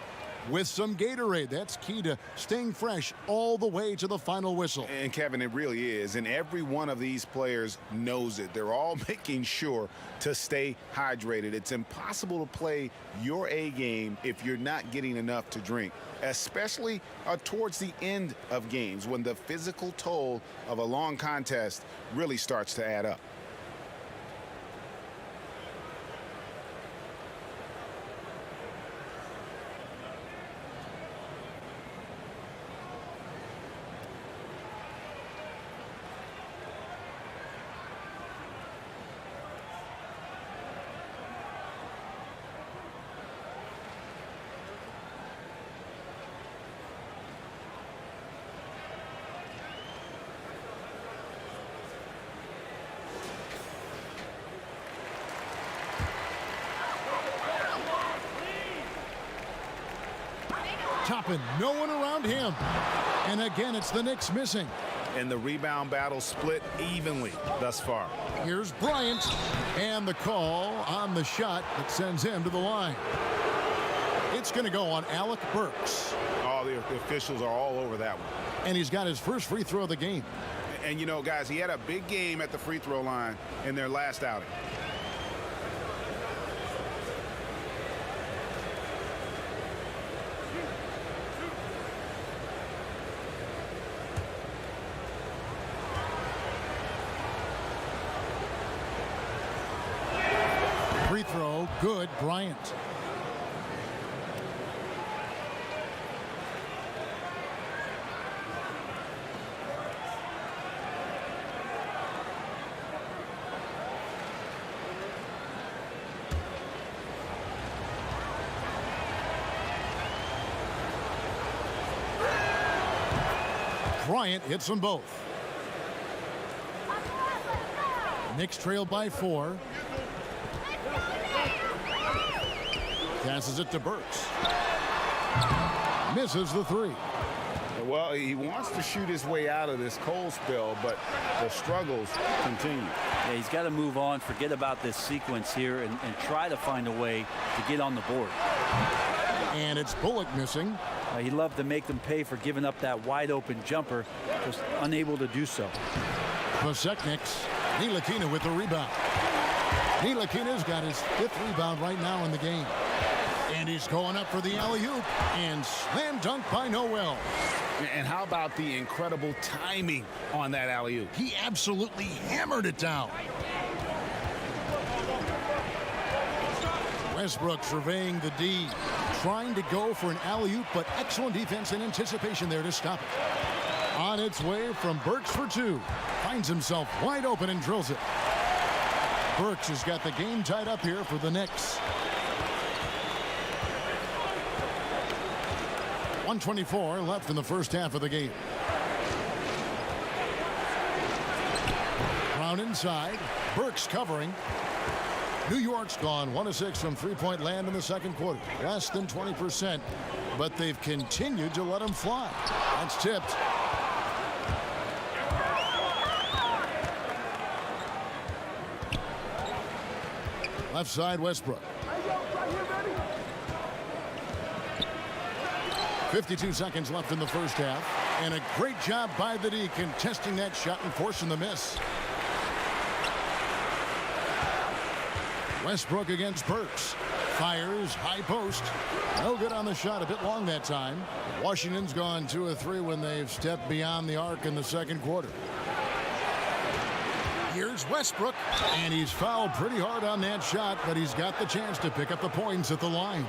with some Gatorade. That's key to staying fresh all the way to the final whistle. And Kevin, it really is. And every one of these players knows it. They're all making sure to stay hydrated. It's impossible to play your A game if you're not getting enough to drink, especially towards the end of games when the physical toll of a long contest really starts to add up. Toppin, no one around him. And again, it's the Knicks missing. And the rebound battle split evenly thus far. Here's Bryant, and the call on the shot that sends him to the line. It's going to go on Alec Burks. Oh, the officials are all over that one. And he's got his first free throw of the game. And, you know, guys, he had a big game at the free throw line in their last outing. Free throw, good, Bryant. Bryant hits them both. Knicks trail by 4. Passes it to Burks. Misses the 3. Well, he wants to shoot his way out of this cold spell, but the struggles continue. Yeah, he's got to move on, forget about this sequence here, and try to find a way to get on the board. And it's Bullock missing. He'd love to make them pay for giving up that wide-open jumper, just unable to do so. Kosekniks, Ntilikina with the rebound. Ntilikina's got his 5th rebound right now in the game. And he's going up for the alley-oop, and slam dunk by Noel. And how about the incredible timing on that alley-oop? He absolutely hammered it down. Westbrook surveying the D, trying to go for an alley-oop, but excellent defense and anticipation there to stop it. On its way from Burks for 2. Finds himself wide open and drills it. Burks has got the game tied up here for the Knicks. 1:24 left in the first half of the game. Brown inside. Burks covering. New York's gone 1 of 6 from three-point land in the second quarter. Less than 20%, but they've continued to let them fly. That's tipped. Left side, Westbrook. 52 seconds left in the first half. And a great job by the D contesting that shot and forcing the miss. Westbrook against Burks. Fires, high post. No good on the shot, a bit long that time. Washington's gone 2 of 3 when they've stepped beyond the arc in the second quarter. Here's Westbrook, and he's fouled pretty hard on that shot, but he's got the chance to pick up the points at the line.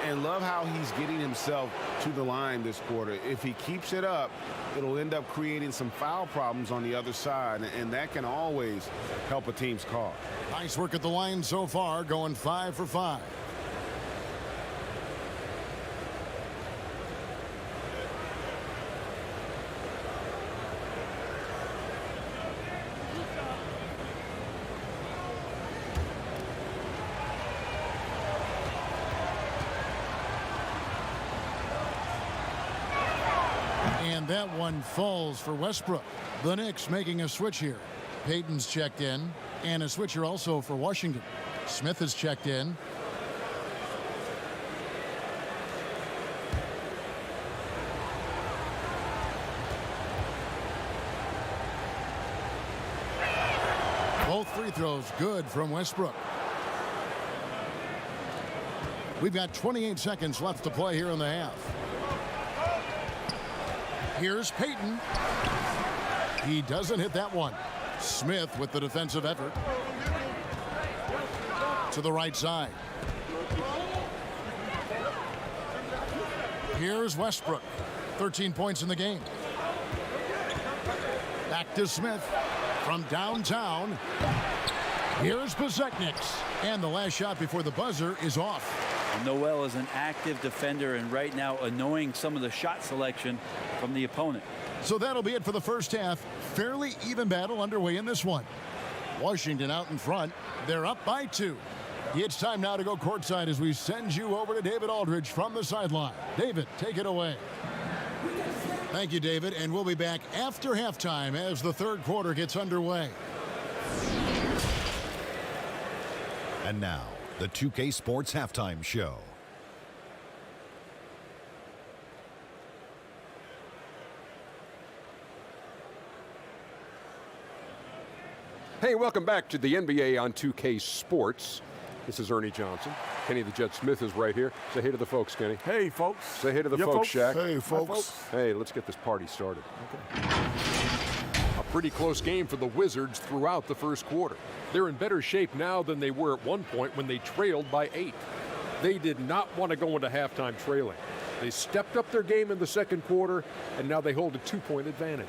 And love how he's getting himself to the line this quarter. If he keeps it up, it'll end up creating some foul problems on the other side, and that can always help a team's cause. Nice work at the line so far, going 5 for 5. And that one falls for Westbrook. The Knicks making a switch here. Payton's checked in, and a switcher also for Washington. Smith has checked in. Both free throws good from Westbrook. We've got 28 seconds left to play here in the half. Here's Payton. He doesn't hit that one. Smith with the defensive effort. To the right side. Here's Westbrook. 13 points in the game. Back to Smith from downtown. Here's Bezetniks. And the last shot before the buzzer is off. Noel is an active defender and right now annoying some of the shot selection from the opponent. So that'll be it for the first half. Fairly even battle underway in this one. Washington out in front. They're up by 2. It's time now to go courtside as we send you over to David Aldridge from the sideline. David, take it away. Thank you, David, and we'll be back after halftime as the third quarter gets underway. And now, the 2K Sports Halftime Show. Hey, welcome back to the NBA on 2K Sports. This is Ernie Johnson. Kenny the Jet Smith is right here. Say hey to the folks, Kenny. Hey, folks. Say hey to the folks, Shaq. Hey, folks. Hey, let's get this party started. Okay. A pretty close game for the Wizards throughout the first quarter. They're in better shape now than they were at one point when they trailed by 8. They did not want to go into halftime trailing. They stepped up their game in the second quarter, and now they hold a 2-point advantage.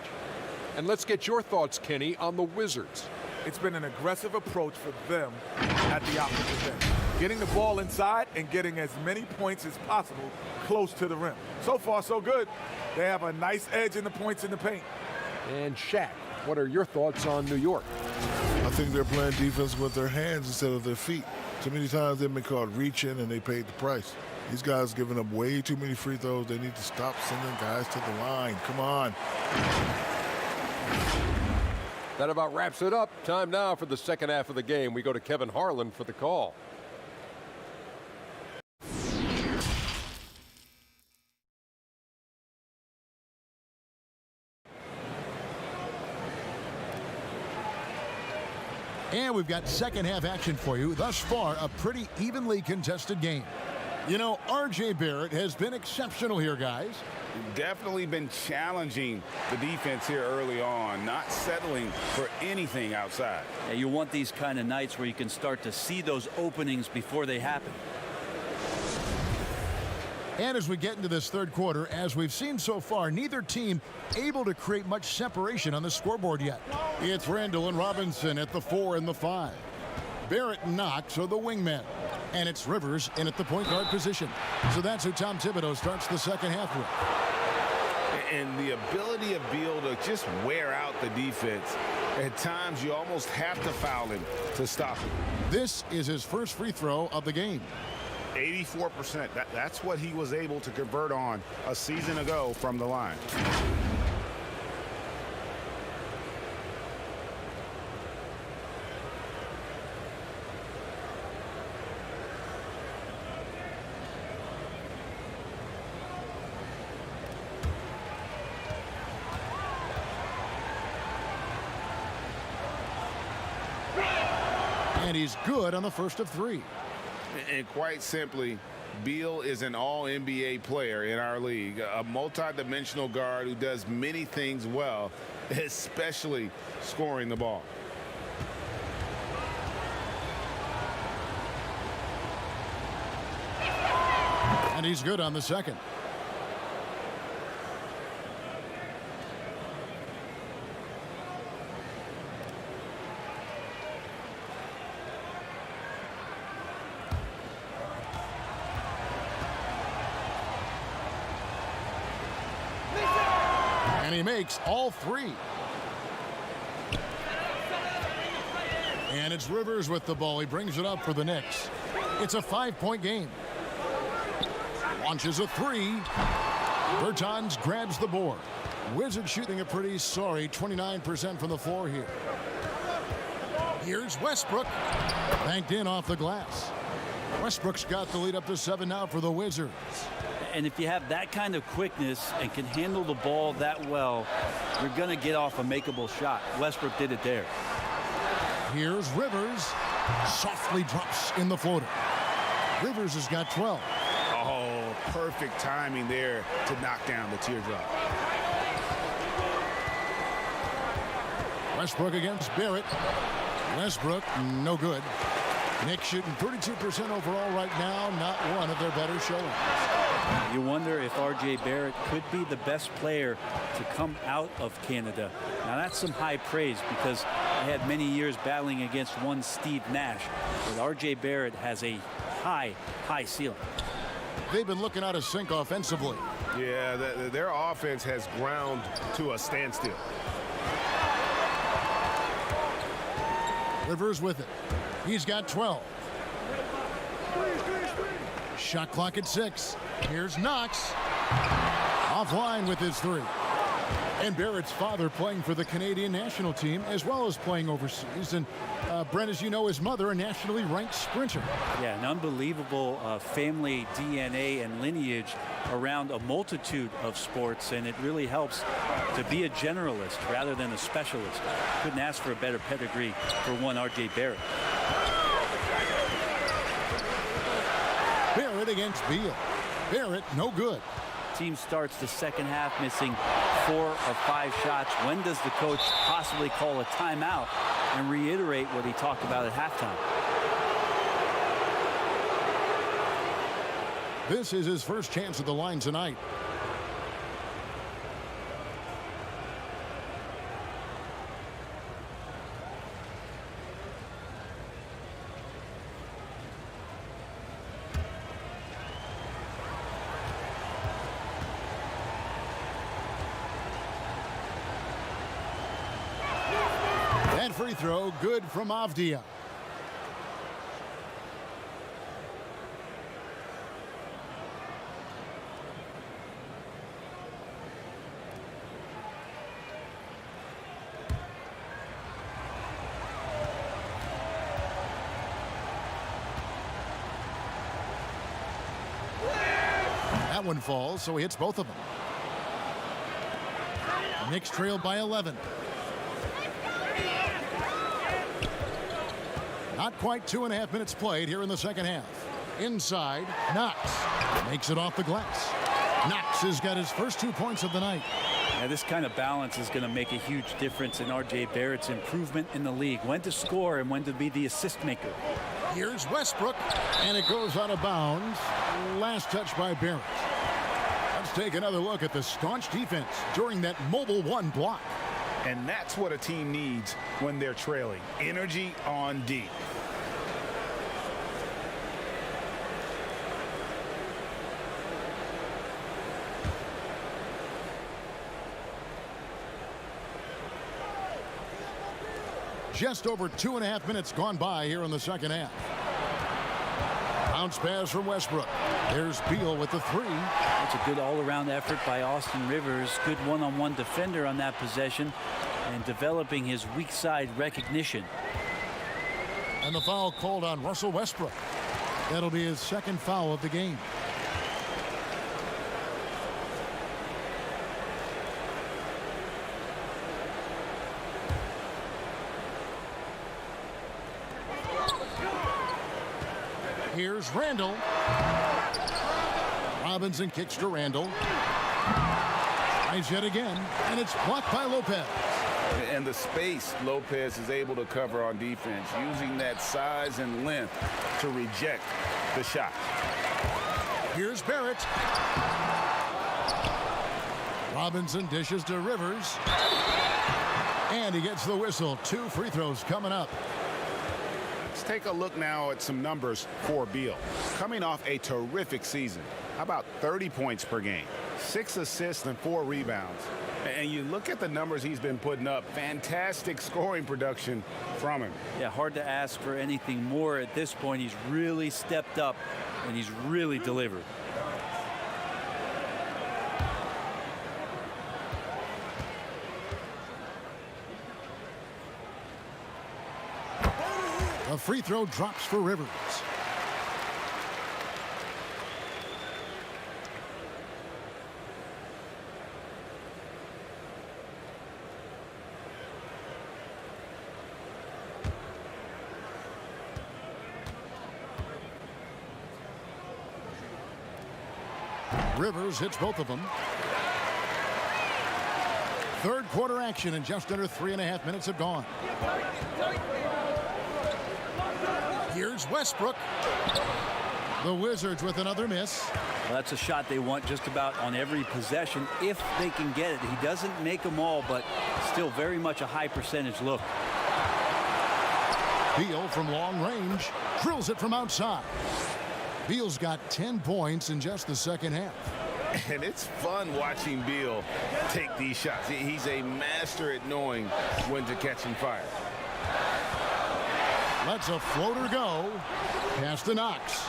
And let's get your thoughts, Kenny, on the Wizards. It's been an aggressive approach for them at the opposite end. Getting the ball inside and getting as many points as possible close to the rim. So far, so good. They have a nice edge in the points in the paint. And Shaq, what are your thoughts on New York? I think they're playing defense with their hands instead of their feet. Too many times they've been called reaching and they paid the price. These guys giving up way too many free throws. They need to stop sending guys to the line. Come on. That about wraps it up. Time now for the second half of the game. We go to Kevin Harlan for the call. And we've got second half action for you. Thus far, a pretty evenly contested game. You know, R.J. Barrett has been exceptional here, guys. Definitely been challenging the defense here early on, not settling for anything outside. Yeah, you want these kind of nights where you can start to see those openings before they happen. And as we get into this third quarter, as we've seen so far, neither team able to create much separation on the scoreboard yet. It's Randall and Robinson at the 4 and the 5. Barrett and Knox are the wingmen. And it's Rivers in at the point guard position. So that's who Tom Thibodeau starts the second half with. And the ability of Beal to just wear out the defense. At times, you almost have to foul him to stop him. This is his first free throw of the game. 84%. That's what he was able to convert on a season ago from the line. And he's good on the first of 3. And quite simply, Beal is an all-NBA player in our league, a multi-dimensional guard who does many things well, especially scoring the ball. And he's good on the second. And he makes all 3. And it's Rivers with the ball. He brings it up for the Knicks. It's a 5-point game. Launches a 3. Bertans grabs the board. Wizards shooting a pretty sorry 29% from the floor here. Here's Westbrook. Banked in off the glass. Westbrook's got the lead up to 7 now for the Wizards. And if you have that kind of quickness and can handle the ball that well, you're going to get off a makeable shot. Westbrook did it there. Here's Rivers. Softly drops in the floater. Rivers has got 12. Oh, perfect timing there to knock down the teardrop. Westbrook against Barrett. Westbrook, no good. Knicks shooting 32% overall right now, not one of their better showings. You wonder if R.J. Barrett could be the best player to come out of Canada. Now that's some high praise because I had many years battling against one Steve Nash. But R.J. Barrett has a high ceiling. They've been looking out of sync offensively. Yeah, their offense has ground to a standstill. Rivers with it. He's got 12. Shot clock at 6. Here's Knox. Offline with his 3. And Barrett's father playing for the Canadian national team as well as playing overseas. And Brent, as you know, his mother, a nationally ranked sprinter. Yeah, an unbelievable family DNA and lineage around a multitude of sports, and it really helps to be a generalist rather than a specialist. Couldn't ask for a better pedigree for one R.J. Barrett. Barrett against Beal. Barrett, no good. Team starts the second half missing 4 of 5 shots. When does the coach possibly call a timeout and reiterate what he talked about at halftime? This is his first chance at the line tonight. That free throw good from Avdia. That one falls, so he hits both of them. Knicks trail by 11. Not quite 2.5 minutes played here in the second half. Inside, Knox makes it off the glass. Knox has got his first 2 points of the night. Now, this kind of balance is going to make a huge difference in R.J. Barrett's improvement in the league. When to score and when to be the assist maker. Here's Westbrook, and it goes out of bounds. Last touch by Barrett. Let's take another look at the staunch defense during that mobile 1 block. And that's what a team needs when they're trailing. Energy on D. Just over 2.5 minutes gone by here in the second half. Bounce pass from Westbrook. There's Beal with the 3. That's a good all-around effort by Austin Rivers. Good one-on-one defender on that possession and developing his weak side recognition. And the foul called on Russell Westbrook. That'll be his second foul of the game. Here's Randall. Robinson kicks to Randall. Tries yet again, and it's blocked by Lopez. And the space Lopez is able to cover on defense, using that size and length to reject the shot. Here's Barrett. Robinson dishes to Rivers. And he gets the whistle. 2 free throws coming up. Let's take a look now at some numbers for Beal. Coming off a terrific season. How about 30 points per game, 6 assists and 4 rebounds. And you look at the numbers he's been putting up. Fantastic scoring production from him. Yeah, hard to ask for anything more at this point. He's really stepped up and he's really delivered. A free throw drops for Rivers. Rivers hits both of them. Third quarter action, and just under 3.5 minutes have gone. Here's Westbrook. The Wizards with another miss. Well, that's a shot they want just about on every possession if they can get it. He doesn't make them all, but still very much a high percentage look. Beal from long range drills it from outside. Beal's got 10 points in just the second half. And it's fun watching Beal take these shots. He's a master at knowing when to catch and fire. Lets a floater go. Pass to Knox.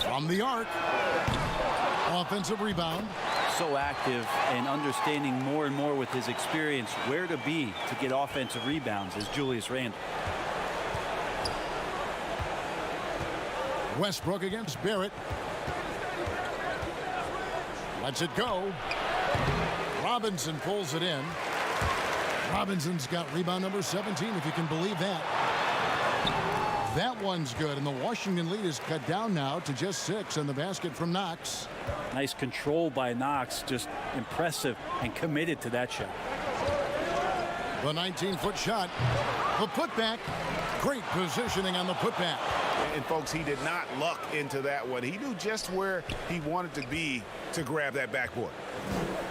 From the arc. Offensive rebound. So active and understanding more and more with his experience where to be to get offensive rebounds is Julius Randle. Westbrook against Barrett. Lets it go. Robinson pulls it in. Robinson's got rebound number 17, if you can believe that. That one's good, and the Washington lead is cut down now to just 6 on the basket from Knox. Nice control by Knox, just impressive and committed to that shot. The 19-foot shot. The putback. Great positioning on the putback. And folks, he did not luck into that one. He knew just where he wanted to be to grab that backboard.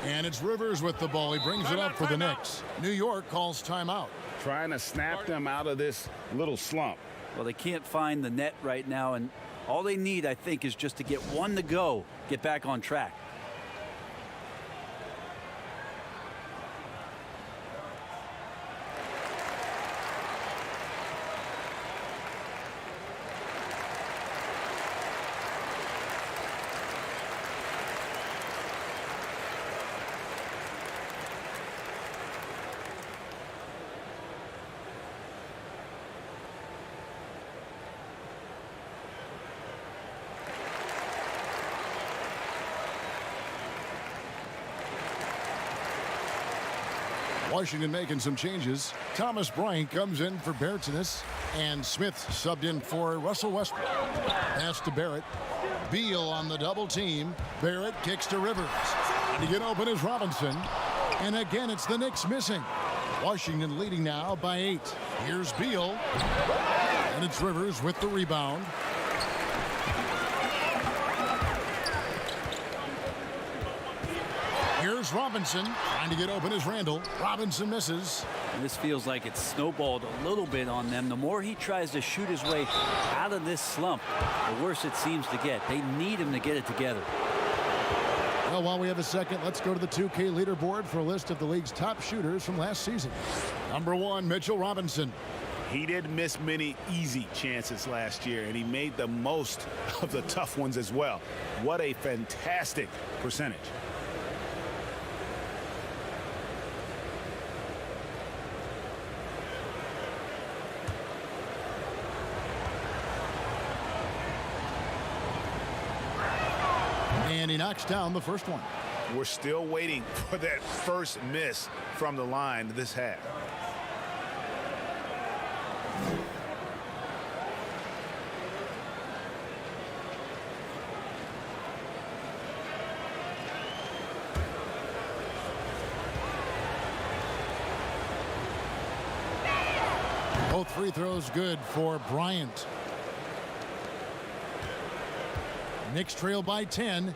And it's Rivers with the ball. He brings it up for the Knicks. New York calls timeout. Trying to snap them out of this little slump. Well, they can't find the net right now, and all they need, I think, is just to get one to go, get back on track. Washington making some changes. Thomas Bryant comes in for Bertans, and Smith subbed in for Russell Westbrook. Pass to Barrett. Beal on the double team. Barrett kicks to Rivers. To get open is Robinson. And again, it's the Knicks missing. Washington leading now by 8. Here's Beal. And it's Rivers with the rebound. Here's Robinson. Trying to get open is Randle. Robinson misses. And this feels like it's snowballed a little bit on them. The more he tries to shoot his way out of this slump, the worse it seems to get. They need him to get it together. Well, while we have a second, let's go to the 2K leaderboard for a list of the league's top shooters from last season. Number 1, Mitchell Robinson. He did miss many easy chances last year, and he made the most of the tough ones as well. What a fantastic percentage. And he knocks down the first one. We're still waiting for that first miss from the line this half. Both free throws good for Bryant. Knicks trail by 10.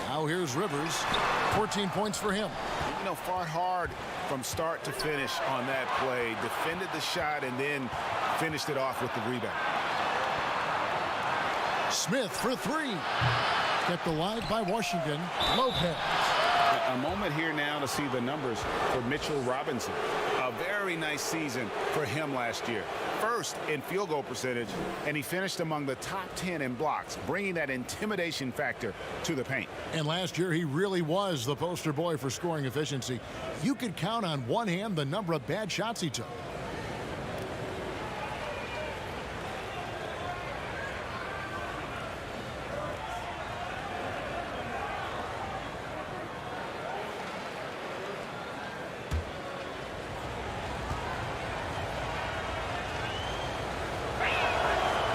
Now here's Rivers. 14 points for him. You know, fought hard from start to finish on that play. Defended the shot and then finished it off with the rebound. Smith for 3. Kept alive by Washington. Lopez. A moment here now to see the numbers for Mitchell Robinson. A very nice season for him last year. First in field goal percentage, and he finished among the top 10 in blocks, bringing that intimidation factor to the paint. And last year, he really was the poster boy for scoring efficiency. You could count on one hand the number of bad shots he took.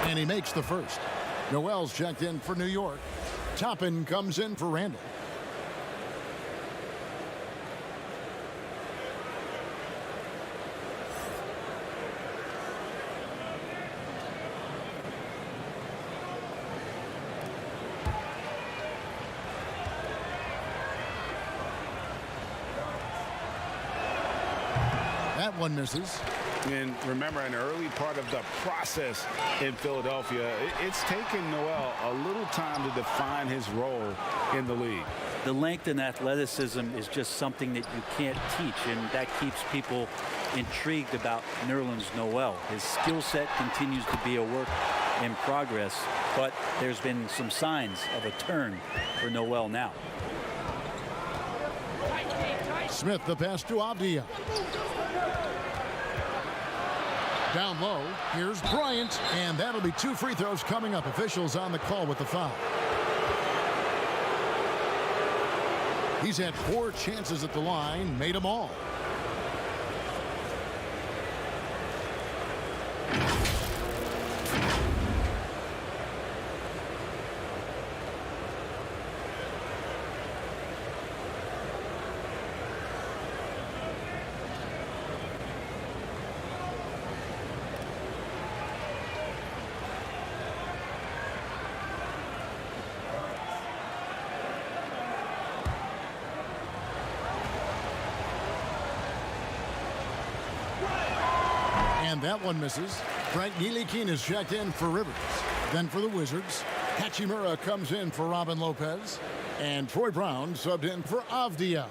And he makes the first. Noel's checked in for New York. Toppin comes in for Randall. That one misses. And remember, an early part of the process in Philadelphia, it's taken Noel a little time to define his role in the league. The length and athleticism is just something that you can't teach, and that keeps people intrigued about Nerlens Noel. His skill set continues to be a work in progress, but there's been some signs of a turn for Noel now. Smith the pass to Avdia. Down low, here's Bryant, and that'll be 2 free throws coming up. Officials on the call with the foul. He's had 4 chances at the line, made them all. And that one misses. Frank Ntilikina is checked in for Rivers. Then for the Wizards, Hachimura comes in for Robin Lopez. And Troy Brown subbed in for Avdia.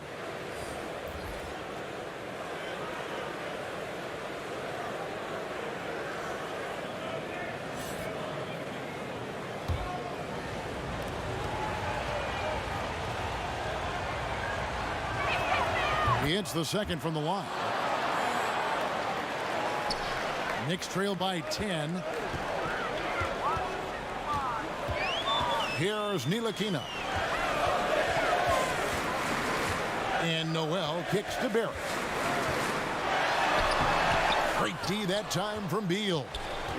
He hits the second from the line. Knicks trail by 10. Here's Ntilikina. And Noel kicks to Barrett. Great D that time from Beal.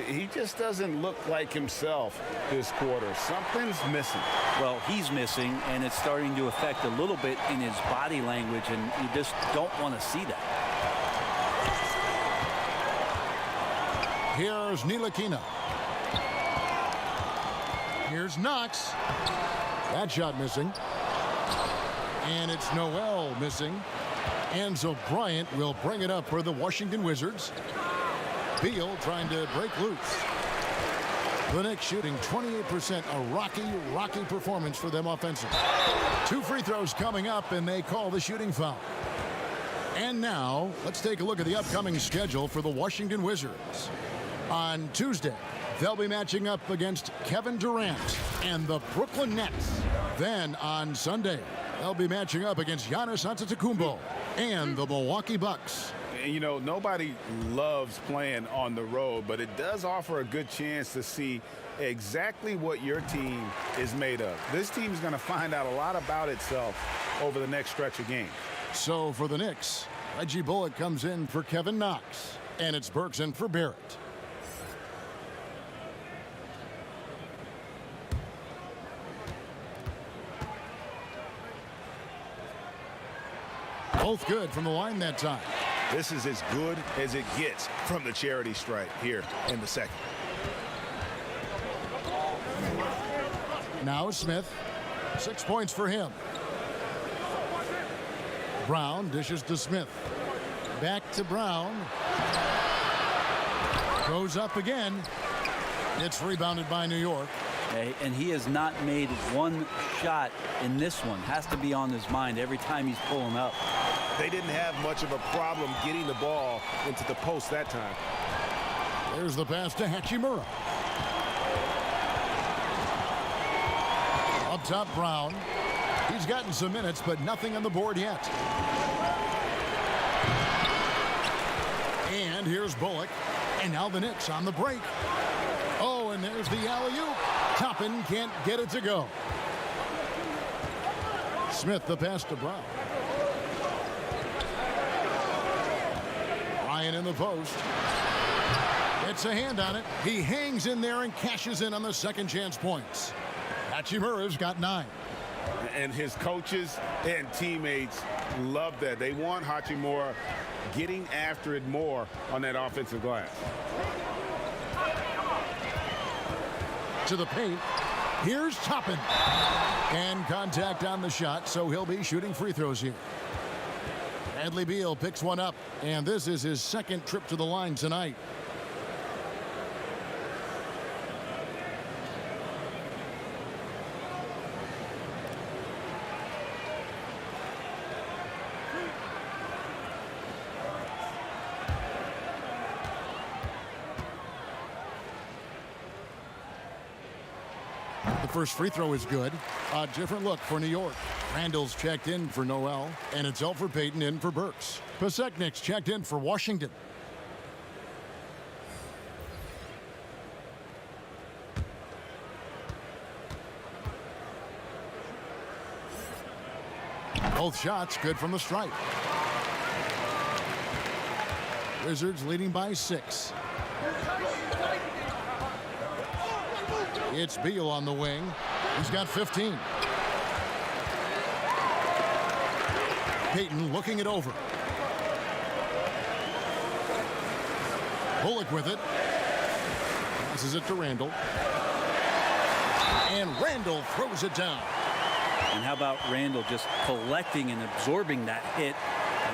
He just doesn't look like himself this quarter. Something's missing. Well, he's missing, and it's starting to affect a little bit in his body language, and you just don't want to see that. Here's Ntilikina. Here's Knox. That shot missing. And it's Noel missing. And so Bryant will bring it up for the Washington Wizards. Beal trying to break loose. The Knicks shooting 28%. A rocky performance for them offensively. 2 free throws coming up, and they call the shooting foul. And now, let's take a look at the upcoming schedule for the Washington Wizards. On Tuesday, they'll be matching up against Kevin Durant and the Brooklyn Nets. Then on Sunday, they'll be matching up against Giannis Antetokounmpo and the Milwaukee Bucks. And, you know, nobody loves playing on the road, but it does offer a good chance to see exactly what your team is made of. This team is going to find out a lot about itself over the next stretch of games. So for the Knicks, Reggie Bullock comes in for Kevin Knox, and it's Burks in for Barrett. Both good from the line that time. This is as good as it gets from the charity stripe here in the second. Now Smith. 6 points for him. Brown dishes to Smith. Back to Brown. Goes up again. It's rebounded by New York. And he has not made one shot in this one. Has to be on his mind every time he's pulling up. They didn't have much of a problem getting the ball into the post that time. There's the pass to Hachimura. Up top, Brown. He's gotten some minutes, but nothing on the board yet. And here's Bullock. And now the Knicks on the break. Oh, and there's the alley-oop. Toppin can't get it to go. Smith the pass to Brown. Ryan in the post. It's gets a hand on it. He hangs in there and cashes in on the second chance points. Hachimura's got 9. And his coaches and teammates love that. They want Hachimura getting after it more on that offensive glass. To the paint. Here's Toppin. And contact on the shot, so he'll be shooting free throws here. Bradley Beal picks one up, and this is his second trip to the line tonight. The first free throw is good. A different look for New York. Randall's checked in for Noel, and it's Elfrid Payton in for Burks. Paseknik's checked in for Washington. Both shots good from the stripe. Wizards leading by 6. It's Beal on the wing. He's got 15. Payton looking it over. Bullock with it. Passes it to Randall. And Randall throws it down. And how about Randall just collecting and absorbing that hit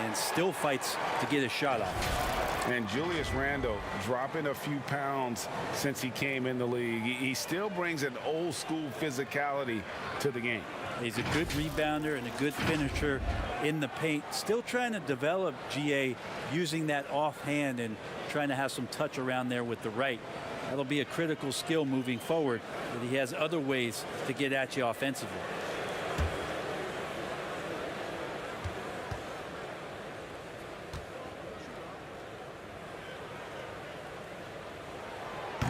and still fights to get a shot off. And Julius Randle dropping a few pounds since he came in the league. He still brings an old school physicality to the game. He's a good rebounder and a good finisher in the paint. Still trying to develop GA using that offhand and trying to have some touch around there with the right. That'll be a critical skill moving forward, but he has other ways to get at you offensively.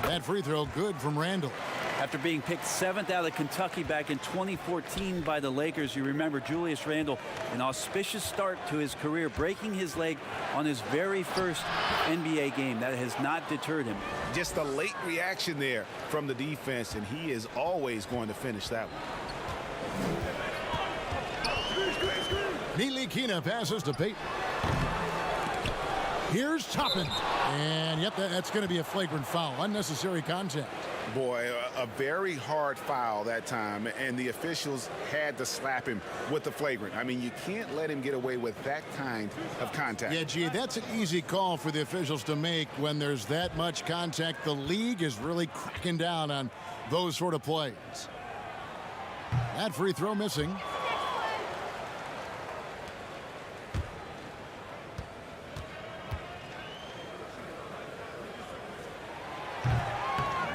That free throw good from Randall. After being picked 7th out of Kentucky back in 2014 by the Lakers, you remember Julius Randle, an auspicious start to his career, breaking his leg on his very first NBA game. That has not deterred him. Just a late reaction there from the defense, and he is always going to finish that one. Ntilikina passes to Payton. Here's Toppin. And yep, that's going to be a flagrant foul. Unnecessary contact. Boy, a very hard foul that time, and the officials had to slap him with the flagrant. I mean, you can't let him get away with that kind of contact. Yeah, gee, that's an easy call for the officials to make when there's that much contact. The league is really cracking down on those sort of plays. That free throw missing.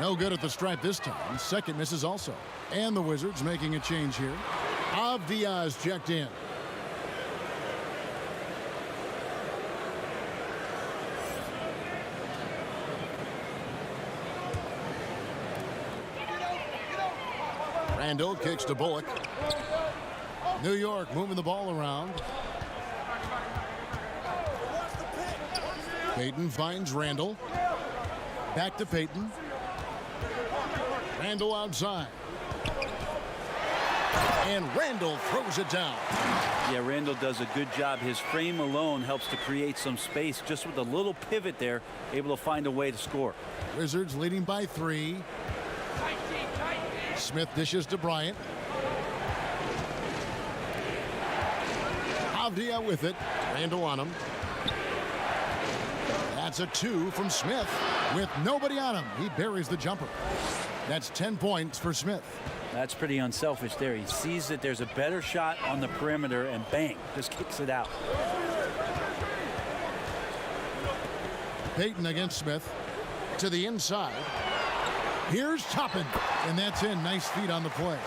No good at the stripe this time. Second misses also. And the Wizards making a change here. Avdia's checked in. Randall kicks to Bullock. New York moving the ball around. Payton finds Randall. Back to Payton. Randall outside. And Randall throws it down. Yeah, Randall does a good job. His frame alone helps to create some space. Just with a little pivot there, able to find a way to score. Wizards leading by 3. Smith dishes to Bryant. Avdia with it. Randall on him. That's a 2 from Smith with nobody on him. He buries the jumper. That's 10 points for Smith. That's pretty unselfish there. He sees that there's a better shot on the perimeter and bang, just kicks it out. Payton against Smith to the inside. Here's Toppin, and that's in. Nice feet on the play.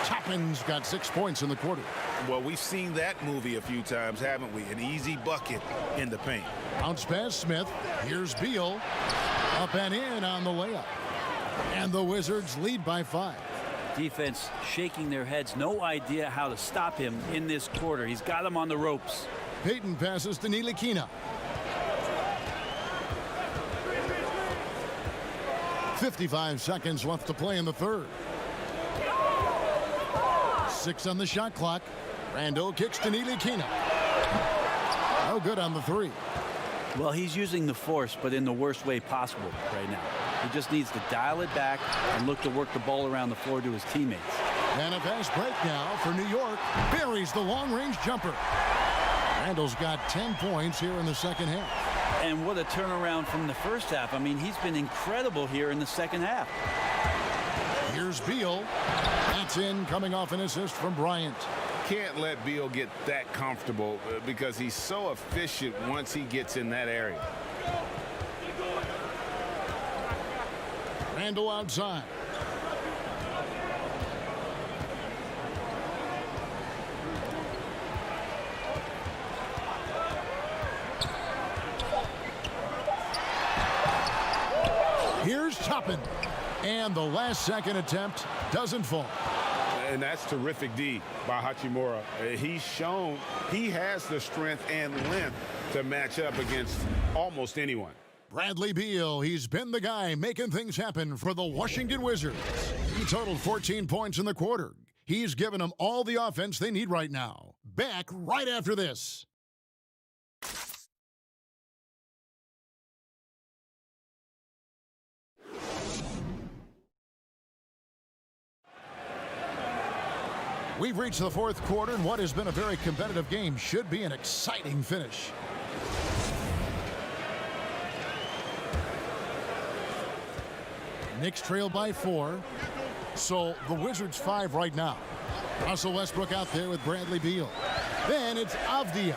Toppin's got 6 points in the quarter. Well, we've seen that movie a few times, haven't we? An easy bucket in the paint. Bounce pass Smith. Here's Beal. Up and in on the layup. And the Wizards lead by 5. Defense shaking their heads. No idea how to stop him in this quarter. He's got him on the ropes. Payton passes to Ntilikina. 55 seconds left to play in the third. 6 on the shot clock. Randall kicks to Nilikina. No good on the three. Well, he's using the force, but in the worst way possible right now. He just needs to dial it back and look to work the ball around the floor to his teammates. And a fast break now for New York. Buries the long-range jumper. Randall's got 10 points here in the second half. And what a turnaround from the first half. I mean, he's been incredible here in the second half. Here's Beal. That's in, coming off an assist from Bryant. Can't let Beal get that comfortable because he's so efficient once he gets in that area. Randall outside. Here's Toppin. And the last second attempt doesn't fall. And that's terrific D by Hachimura. He's shown he has the strength and length to match up against almost anyone. Bradley Beal, he's been the guy making things happen for the Washington Wizards. He totaled 14 points in the quarter. He's given them all the offense they need right now. Back right after this. We've reached the fourth quarter, and what has been a very competitive game should be an exciting finish. Knicks trail by 4. So the Wizards 5 right now. Russell Westbrook out there with Bradley Beal. Then it's Avdia.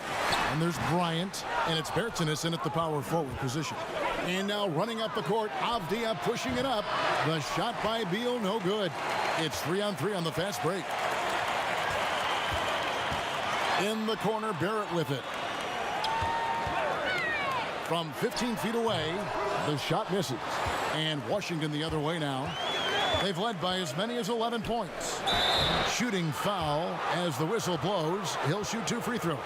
And there's Bryant. And it's Bertina's in at the power forward position. And now running up the court, Avdia pushing it up. The shot by Beal, no good. It's 3-on-3 on the fast break. In the corner, Barrett with it. From 15 feet away, the shot misses. And Washington the other way now. They've led by as many as 11 points. Shooting foul as the whistle blows. He'll shoot 2 free throws.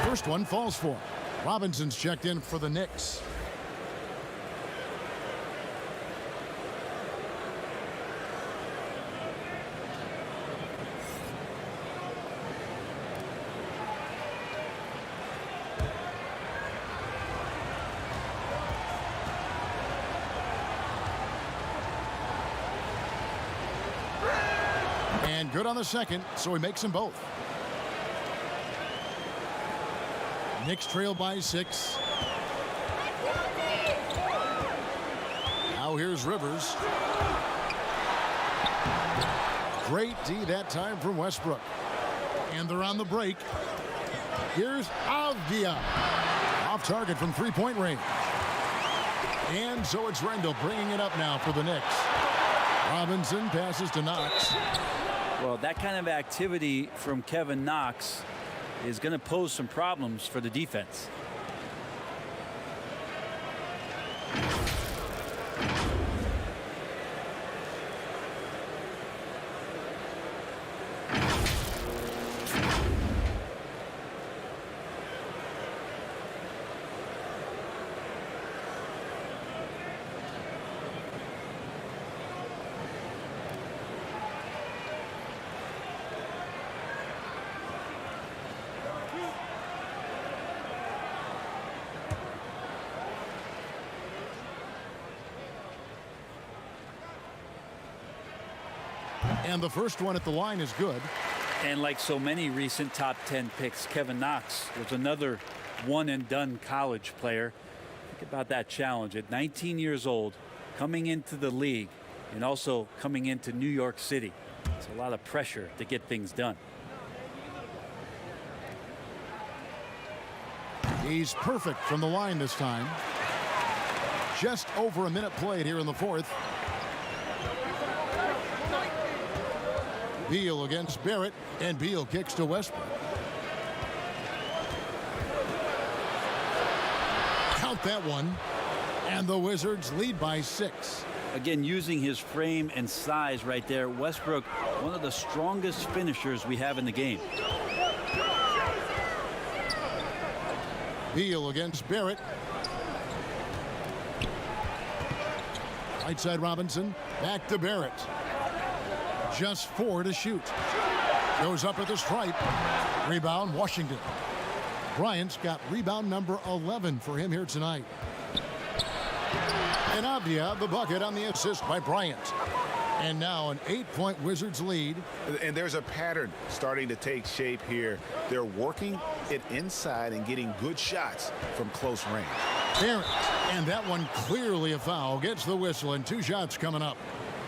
First one falls for him. Robinson's checked in for the Knicks. And good on the second, so he makes them both. Knicks trail by 6. Now here's Rivers. Great D that time from Westbrook. And they're on the break. Here's Avdia. Off target from three-point range. And so it's Randall bringing it up now for the Knicks. Robinson passes to Knox. Well, that kind of activity from Kevin Knox is going to pose some problems for the defense. And the first one at the line is good. And like so many recent top 10 picks, Kevin Knox was another one-and-done college player. Think about that challenge at 19 years old, coming into the league and also coming into New York City. It's a lot of pressure to get things done. He's perfect from the line this time. Just over a minute played here in the fourth. Beal against Barrett, and Beal kicks to Westbrook. Count that one. And the Wizards lead by 6. Again, using his frame and size right there, Westbrook, one of the strongest finishers we have in the game. Beal against Barrett. Right side Robinson. Back to Barrett. Just 4 to shoot. Goes up at the stripe. Rebound Washington. Bryant's got rebound number 11 for him here tonight. And Avdia the bucket on the assist by Bryant. And now an 8-point Wizards lead. And there's a pattern starting to take shape here. They're working it inside and getting good shots from close range. Barrett, and that one clearly a foul. Gets the whistle, and 2 shots coming up.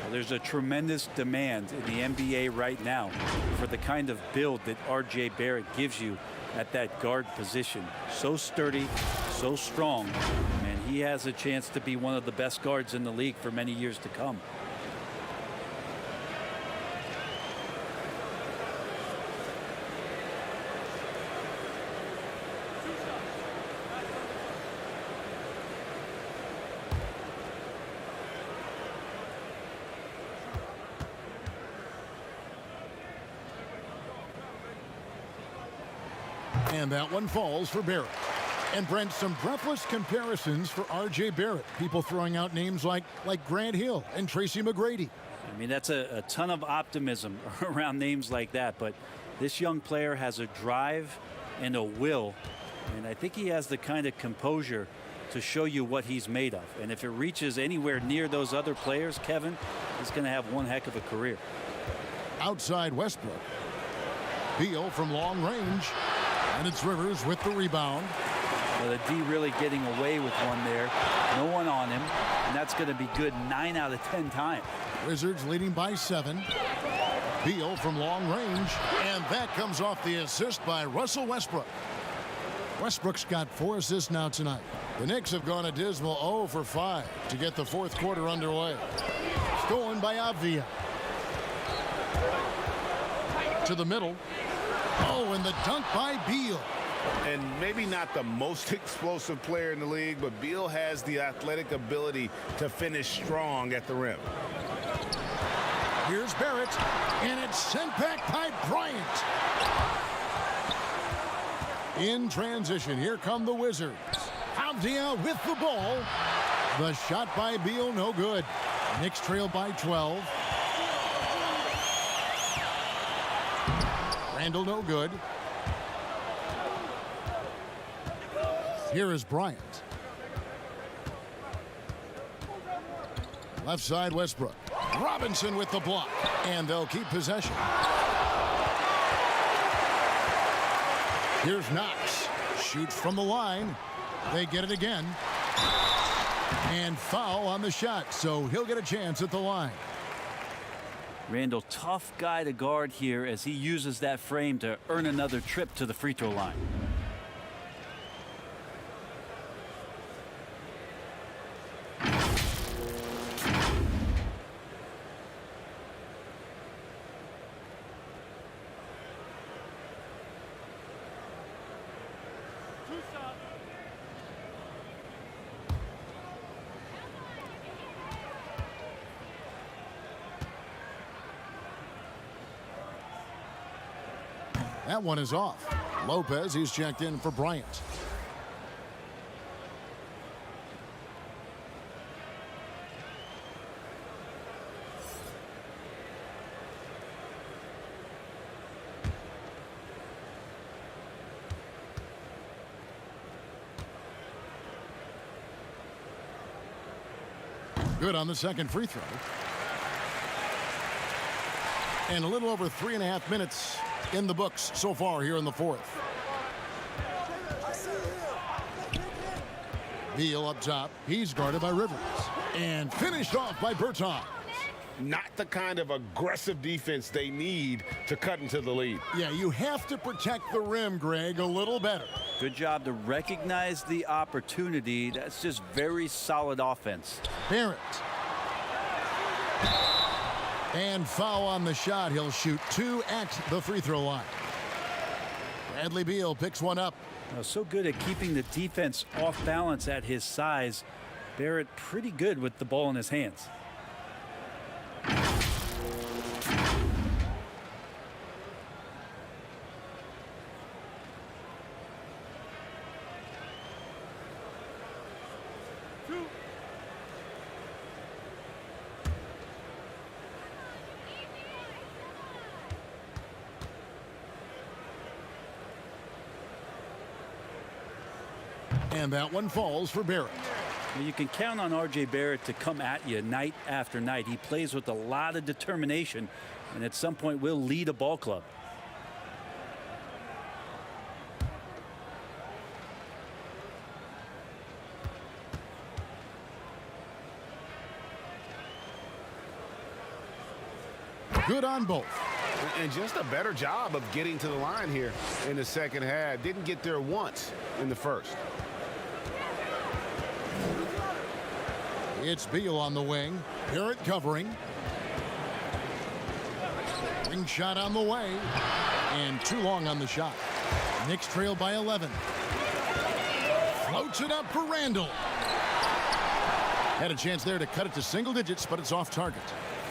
Well, there's a tremendous demand in the NBA right now for the kind of build that R.J. Barrett gives you at that guard position. So sturdy, so strong, and he has a chance to be one of the best guards in the league for many years to come. And that one falls for Barrett. And Brent, some breathless comparisons for R.J. Barrett. People throwing out names like Grant Hill and Tracy McGrady. I mean, that's a ton of optimism around names like that. But this young player has a drive and a will. And I think he has the kind of composure to show you what he's made of. And if it reaches anywhere near those other players, Kevin, he's going to have one heck of a career. Outside Westbrook. Beal from long range. And it's Rivers with the rebound. Well, the D really getting away with one there. No one on him. And that's going to be good 9 out of 10 times. Wizards leading by 7. Beal from long range. And that comes off the assist by Russell Westbrook. Westbrook's got 4 assists now tonight. The Knicks have gone a dismal 0 for 5 to get the fourth quarter underway. Stolen by Avdia. To the middle. Oh, and the dunk by Beal. And maybe not the most explosive player in the league, but Beal has the athletic ability to finish strong at the rim. Here's Barrett, and it's sent back by Bryant. In transition, here come the Wizards. Avdia with the ball. The shot by Beal, no good. Knicks trail by 12. Randall, no good. Here is Bryant. Left side, Westbrook. Robinson with the block, and they'll keep possession. Here's Knox. Shoots from the line. They get it again. And foul on the shot, so he'll get a chance at the line. Randall, tough guy to guard here as he uses that frame to earn another trip to the free throw line. That one is off. Lopez, he's checked in for Bryant. Good on the second free throw. And a little over 3.5 minutes in the books so far here in the fourth. Beal up top. He's guarded by Rivers. And finished off by Bertans. not the kind of aggressive defense they need to cut into the lead. Yeah, you have to protect the rim, Greg, a little better. Good job to recognize the opportunity. That's just very solid offense. Barrett. And foul on the shot. He'll shoot 2 at the free throw line. Bradley Beal picks one up. So good at keeping the defense off balance at his size. Barrett pretty good with the ball in his hands. And that one falls for Barrett. Well, you can count on R.J. Barrett to come at you night after night. He plays with a lot of determination, and at some point will lead a ball club. Good on both. And just a better job of getting to the line here in the second half. Didn't get there once in the first. It's Beal on the wing. Barrett covering. Ring shot on the way. And too long on the shot. Knicks trail by 11. Floats it up for Randall. Had a chance there to cut it to single digits, but it's off target.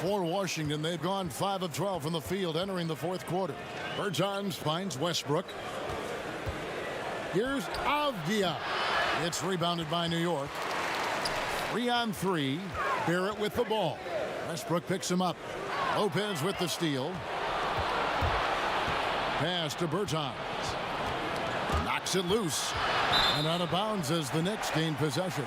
For Washington, they've gone 5 of 12 from the field entering the fourth quarter. Bertans finds Westbrook. Here's Avdia. It's rebounded by New York. 3-on-3. Barrett with the ball. Westbrook picks him up. Lopez with the steal. Pass to Bertans. Knocks it loose. And out of bounds as the Knicks gain possession.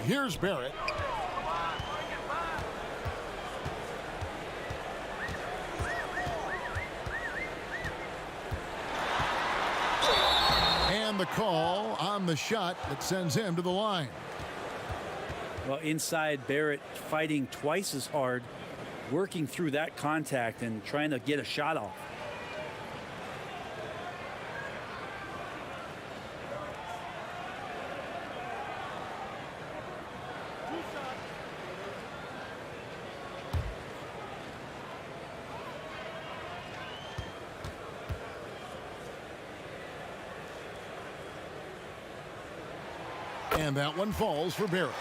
Here's Barrett. And the call on the shot that sends him to the line. Well, inside, Barrett fighting twice as hard, working through that contact and trying to get a shot off. And that one falls for Barrett.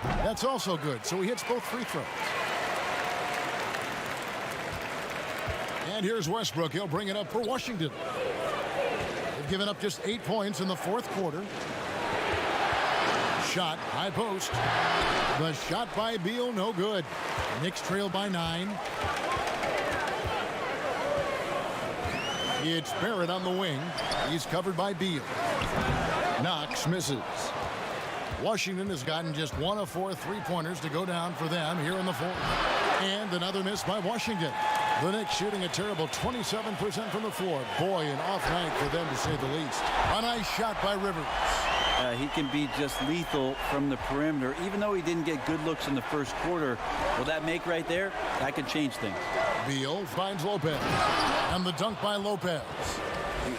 That's also good, so he hits both free throws. And here's Westbrook. He'll bring it up for Washington. They've given up just 8 points in the fourth quarter. Shot, high post. The shot by Beal, no good. Knicks trail by 9. It's Barrett on the wing. He's covered by Beal. Knox misses. Washington has gotten just 1 of 4 three-pointers to go down for them here in the fourth. And another miss by Washington. The Knicks shooting a terrible 27% from the floor. Boy, an off night for them to say the least. A nice shot by Rivers. He can be just lethal from the perimeter. Even though he didn't get good looks in the first quarter, will that make right there? That could change things. Beal finds Lopez. And the dunk by Lopez.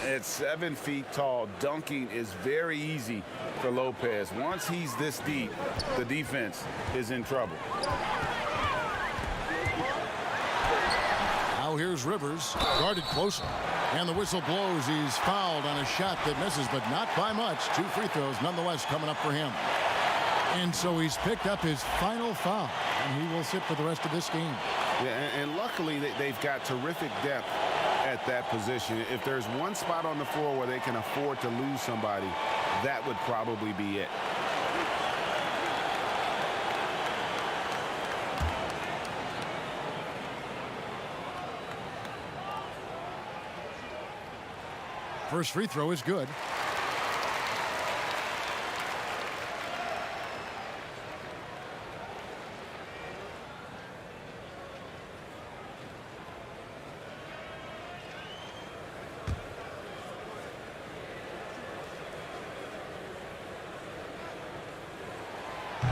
At 7 feet tall, dunking is very easy for Lopez. Once he's this deep, the defense is in trouble. Now here's Rivers, guarded closer. And the whistle blows. He's fouled on a shot that misses, but not by much. 2 free throws nonetheless coming up for him. And so he's picked up his final foul, and he will sit for the rest of this game. Yeah, and luckily they've got terrific depth at that position. If there's one spot on the floor where they can afford to lose somebody, that would probably be it. First free throw is good.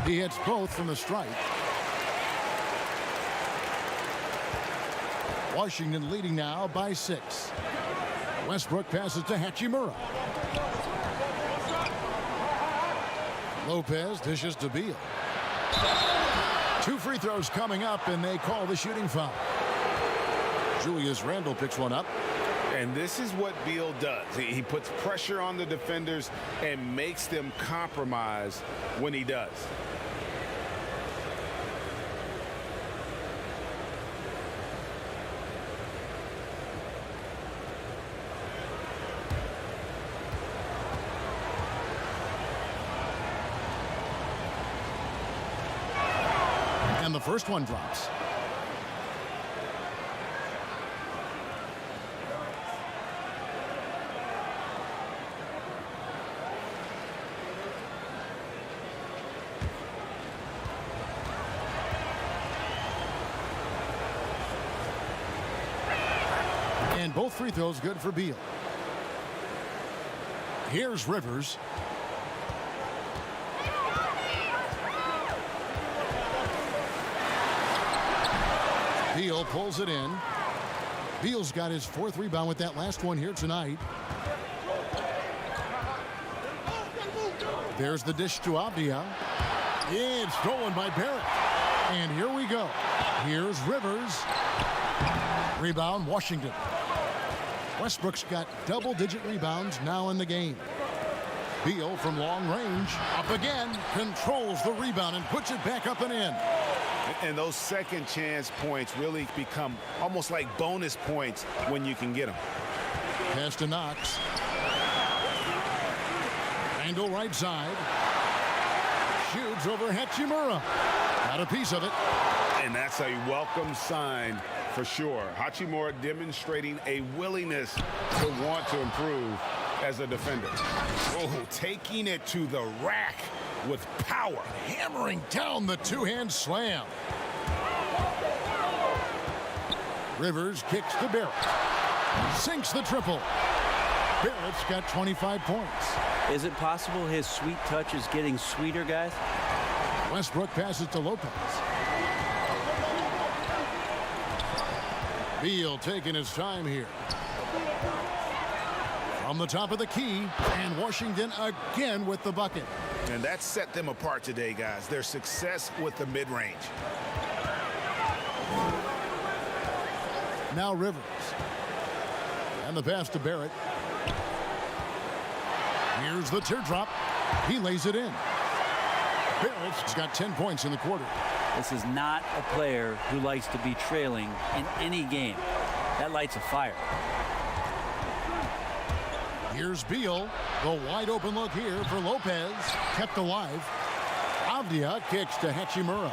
He hits both from the stripe. Washington leading now by 6. Westbrook passes to Hachimura. Lopez dishes to Beal. 2 free throws coming up, and they call the shooting foul. Julius Randle picks one up. And this is what Beal does. He puts pressure on the defenders and makes them compromise when he does. And the first one drops. And both free throws good for Beal. Here's Rivers. Beal pulls it in. Beal's got his 4th rebound with that last one here tonight. There's the dish to Avdia. It's stolen by Barrett. And here we go. Here's Rivers. Rebound, Washington. Westbrook's got double-digit rebounds now in the game. Beal from long range. Up again. Controls the rebound and puts it back up and in. And those second chance points really become almost like bonus points when you can get them. Pass to Knox. Angle right side. Shoots over Hachimura. Got a piece of it. And that's a welcome sign for sure. Hachimura demonstrating a willingness to want to improve as a defender. Oh, taking it to the rack with power. Hammering down the 2-hand slam. Rivers kicks to Barrett. Sinks the triple. Barrett's got 25 points. Is it possible his sweet touch is getting sweeter, guys? Westbrook passes to Lopez. Beal taking his time here. From the top of the key, and Washington again with the bucket. And that set them apart today, guys. Their success with the mid-range. Now Rivers. And the pass to Barrett. Here's the teardrop. He lays it in. Barrett's got 10 points in the quarter. This is not a player who likes to be trailing in any game. That lights a fire. Here's Beal. The wide open look here for Lopez. Kept alive. Avdia kicks to Hachimura.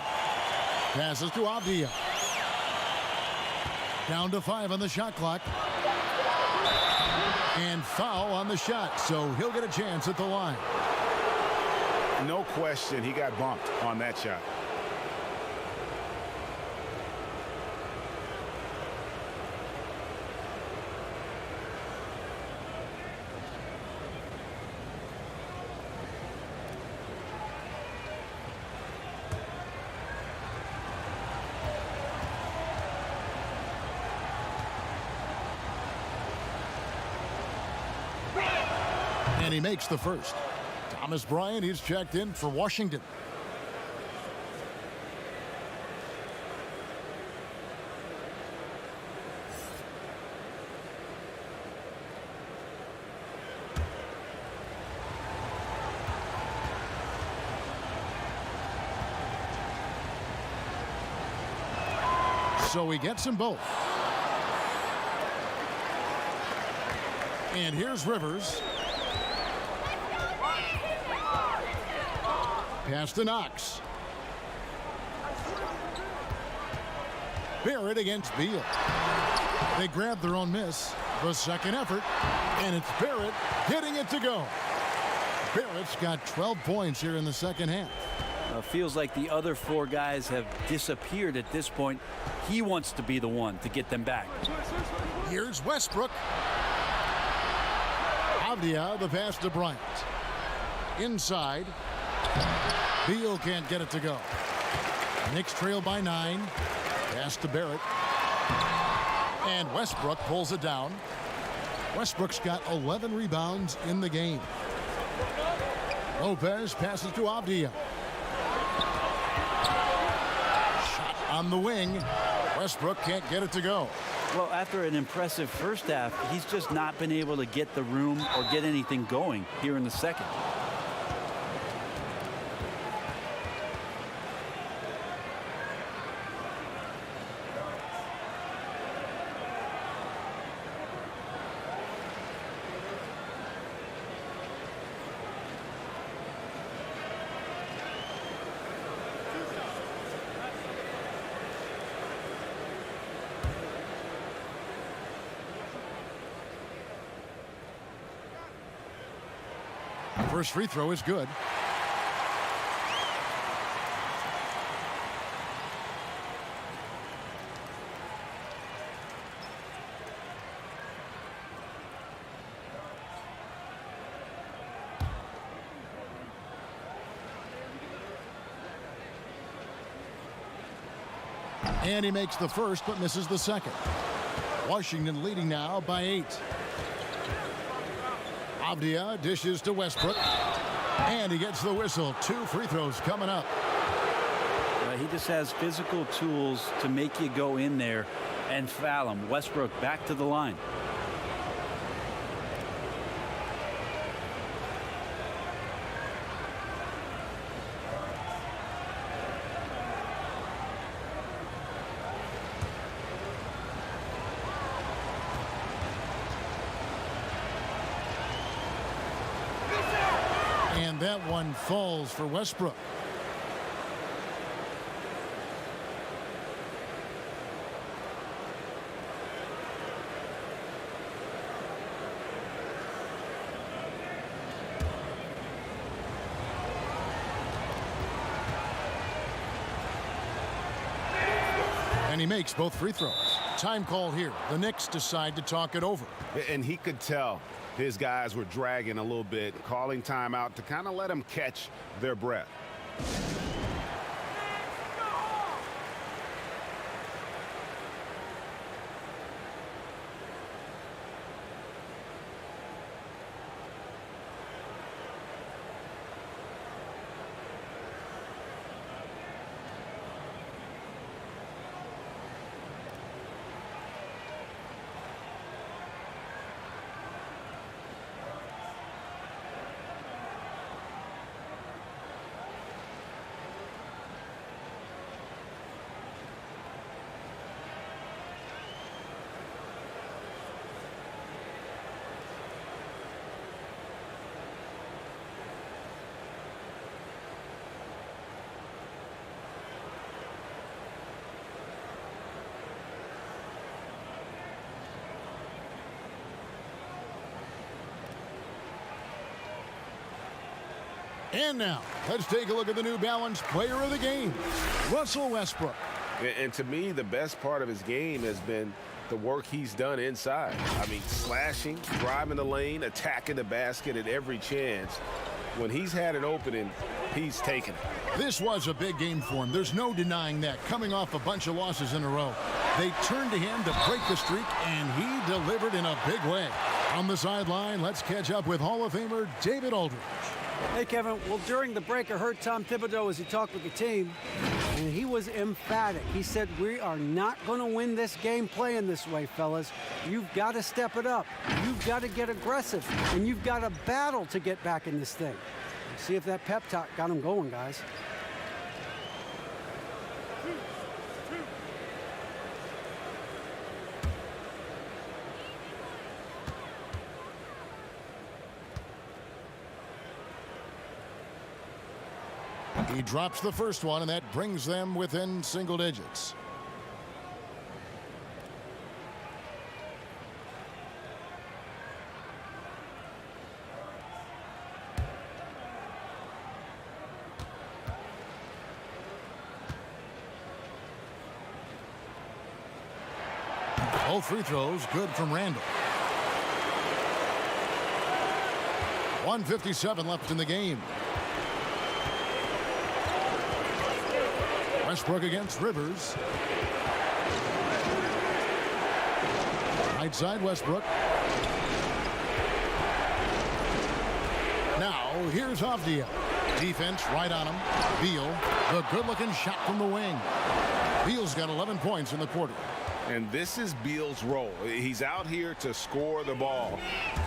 Passes to Avdia. Down to 5 on the shot clock. And foul on the shot, so he'll get a chance at the line. No question, he got bumped on that shot. And he makes the first. Thomas Bryant, he's checked in for Washington. So he gets them both. And here's Rivers. Pass to Knox. Barrett against Beal. They grab their own miss. The second effort, and it's Barrett getting it to go. Barrett's got 12 points here in the second half. Feels like the other 4 guys have disappeared at this point. He wants to be the one to get them back. Here's Westbrook. Avdia, the pass to Bryant. Inside. Beal can't get it to go. Knicks trail by 9. Pass to Barrett. And Westbrook pulls it down. Westbrook's got 11 rebounds in the game. Lopez passes to Avdia. Shot on the wing. Westbrook can't get it to go. Well, after an impressive first half, he's just not been able to get the room or get anything going here in the second. First free throw is good. And he makes the first but misses the second. Washington leading now by 8. Avdia dishes to Westbrook, and he gets the whistle. 2 free throws coming up. He just has physical tools to make you go in there and foul him. Westbrook back to the line. That one falls for Westbrook. And he makes both free throws. Time call here. The Knicks decide to talk it over. And he could tell his guys were dragging a little bit, calling timeout to kind of let them catch their breath. And now, let's take a look at the New Balance Player of the Game, Russell Westbrook. And to me, the best part of his game has been the work he's done inside. I mean, slashing, driving the lane, attacking the basket at every chance. When he's had an opening, he's taken it. This was a big game for him. There's no denying that. Coming off a bunch of losses in a row, they turned to him to break the streak, and he delivered in a big way. On the sideline, let's catch up with Hall of Famer David Aldridge. Hey, Kevin. Well, during the break, I heard Tom Thibodeau as he talked with the team, and he was emphatic. He said, we are not going to win this game playing this way, fellas. You've got to step it up. You've got to get aggressive, and you've got to battle to get back in this thing. See if that pep talk got him going, guys. He drops the first one, and that brings them within single digits. Both free throws good from Randall. 1:57 left in the game. Westbrook against Rivers. Right side Westbrook. Now here's Avdia. Defense right on him. Beal, the good-looking shot from the wing. Beal's got 11 points in the quarter. And this is Beal's role. He's out here to score the ball,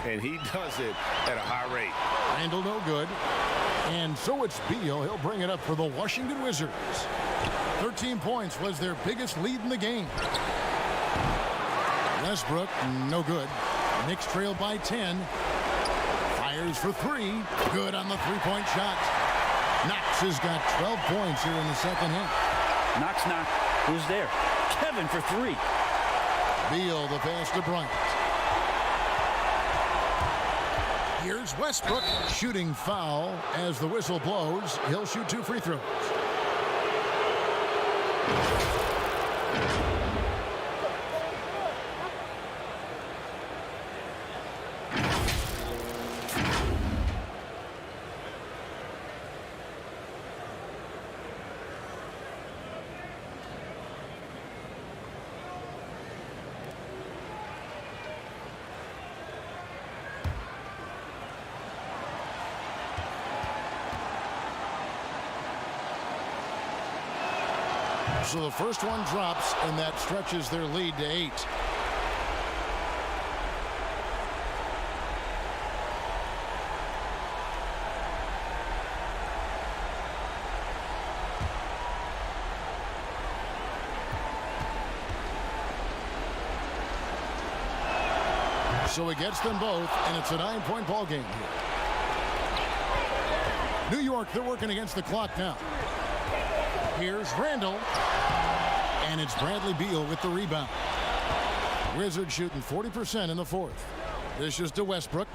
and he does it at a high rate. Randall no good. And so it's Beal. He'll bring it up for the Washington Wizards. 13 points was their biggest lead in the game. Westbrook, no good. Knicks trail by 10. Fires for three. Good on the three-point shot. Knox has got 12 points here in the second half. Knox. Who's there? Kevin for three. Beal, the pass to Bryant. Here's Westbrook. Shooting foul as the whistle blows. He'll shoot 2 free throws. So the first one drops, and that stretches their lead to 8. So he gets them both, and it's a 9-point ball game here. New York, they're working against the clock now. Here's Randall. And it's Bradley Beal with the rebound. Wizards shooting 40% in the fourth. This is to Westbrook.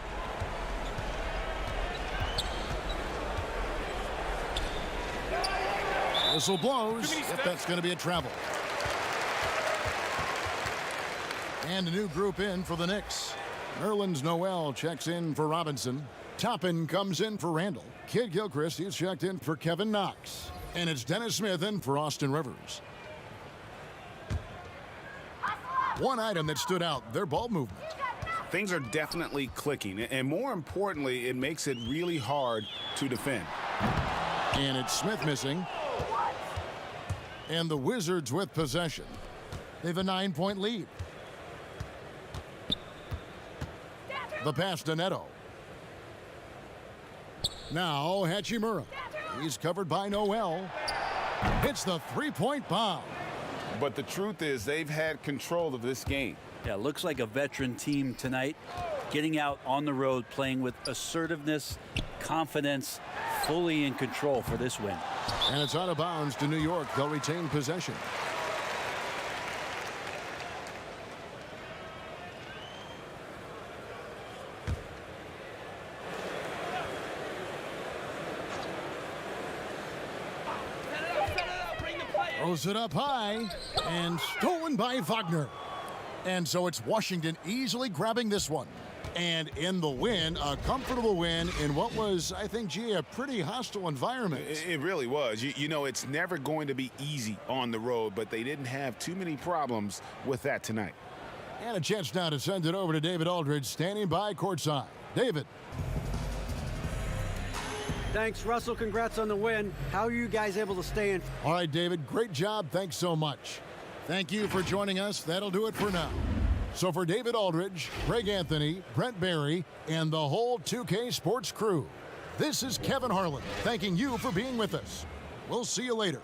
Whistle blows. If that's going to be a travel. And a new group in for the Knicks. Nerlens Noel checks in for Robinson. Toppin comes in for Randall. Kid Gilchrist, he's checked in for Kevin Knox. And it's Dennis Smith in for Austin Rivers. One item that stood out, their ball movement. Things are definitely clicking, and more importantly, it makes it really hard to defend. And it's Smith missing. And the Wizards with possession. They have a 9-point lead. The pass to Neto. Now Hachimura. He's covered by Noel. Hits the three-point bomb. But the truth is they've had control of this game. Yeah, looks like a veteran team tonight, getting out on the road, playing with assertiveness, confidence, fully in control for this win. And it's out of bounds to New York. They'll retain possession. Throws it up high and stolen by Wagner. And so it's Washington easily grabbing this one. And in the win, a comfortable win in what was, I think, G, a pretty hostile environment. It really was. You know, it's never going to be easy on the road, but they didn't have too many problems with that tonight. And a chance now to send it over to David Aldridge, standing by courtside. David. Thanks, Russell. Congrats on the win. How are you guys able to stay in? All right, David, great job. Thanks so much. Thank you for joining us. That'll do it for now. So for David Aldridge, Greg Anthony, Brent Barry, and the whole 2K Sports crew, this is Kevin Harlan thanking you for being with us. We'll see you later.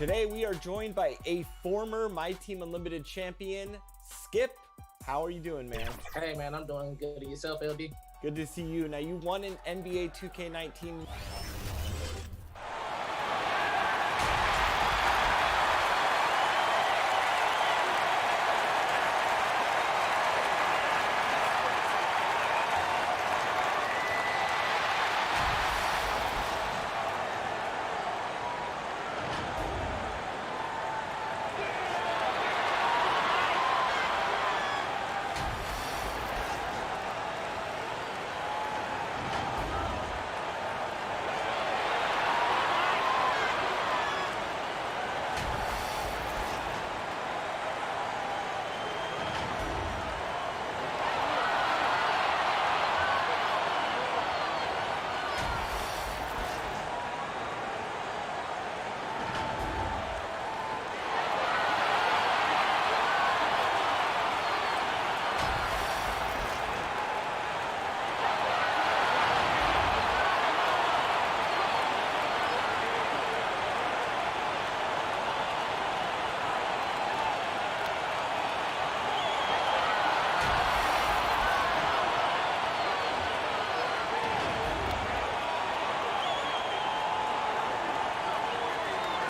Today we are joined by a former My Team Unlimited champion, Skip. How are you doing, man? Hey, man, I'm doing good. Yourself, LD? Good to see you. Now, you won an NBA 2K19.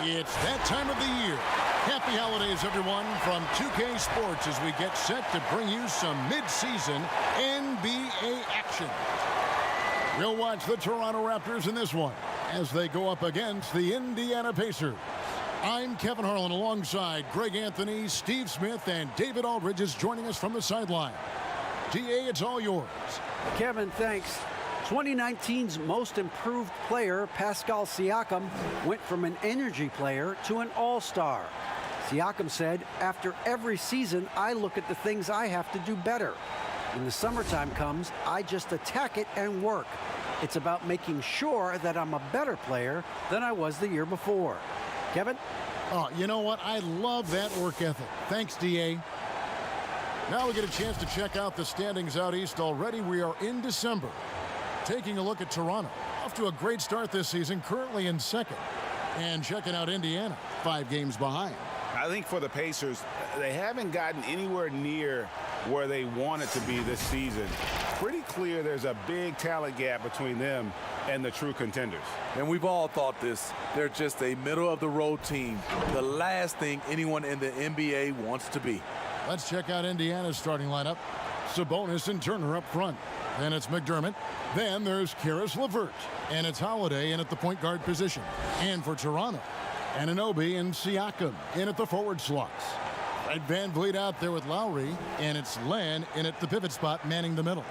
It's that time of the year. Happy holidays, everyone, from 2K Sports as we get set to bring you some mid-season NBA action. We'll watch the Toronto Raptors in this one as they go up against the Indiana Pacers. I'm Kevin Harlan alongside Greg Anthony, Steve Smith, and David Aldridge is joining us from the sideline. DA, it's all yours. Kevin, thanks. 2019's most improved player, Pascal Siakam, went from an energy player to an all-star. Siakam said, after every season, I look at the things I have to do better. When the summertime comes, I just attack it and work. It's about making sure that I'm a better player than I was the year before. Kevin? Oh, you know what? I love that work ethic. Thanks, DA. Now we get a chance to check out the standings out east already. We are in December. Taking a look at Toronto, off to a great start this season, currently in second. And checking out Indiana, 5 games behind. I think for the Pacers, they haven't gotten anywhere near where they wanted to be this season. Pretty clear there's a big talent gap between them and the true contenders. And we've all thought this. They're just a middle-of-the-road team. The last thing anyone in the NBA wants to be. Let's check out Indiana's starting lineup. Sabonis and Turner up front. Then it's McDermott. Then there's Karis LeVert. And it's Holiday in at the point guard position. And for Toronto, Anunoby and Siakam in at the forward slots. Fred VanVleet out there with Lowry. And it's Len in at the pivot spot manning the middle.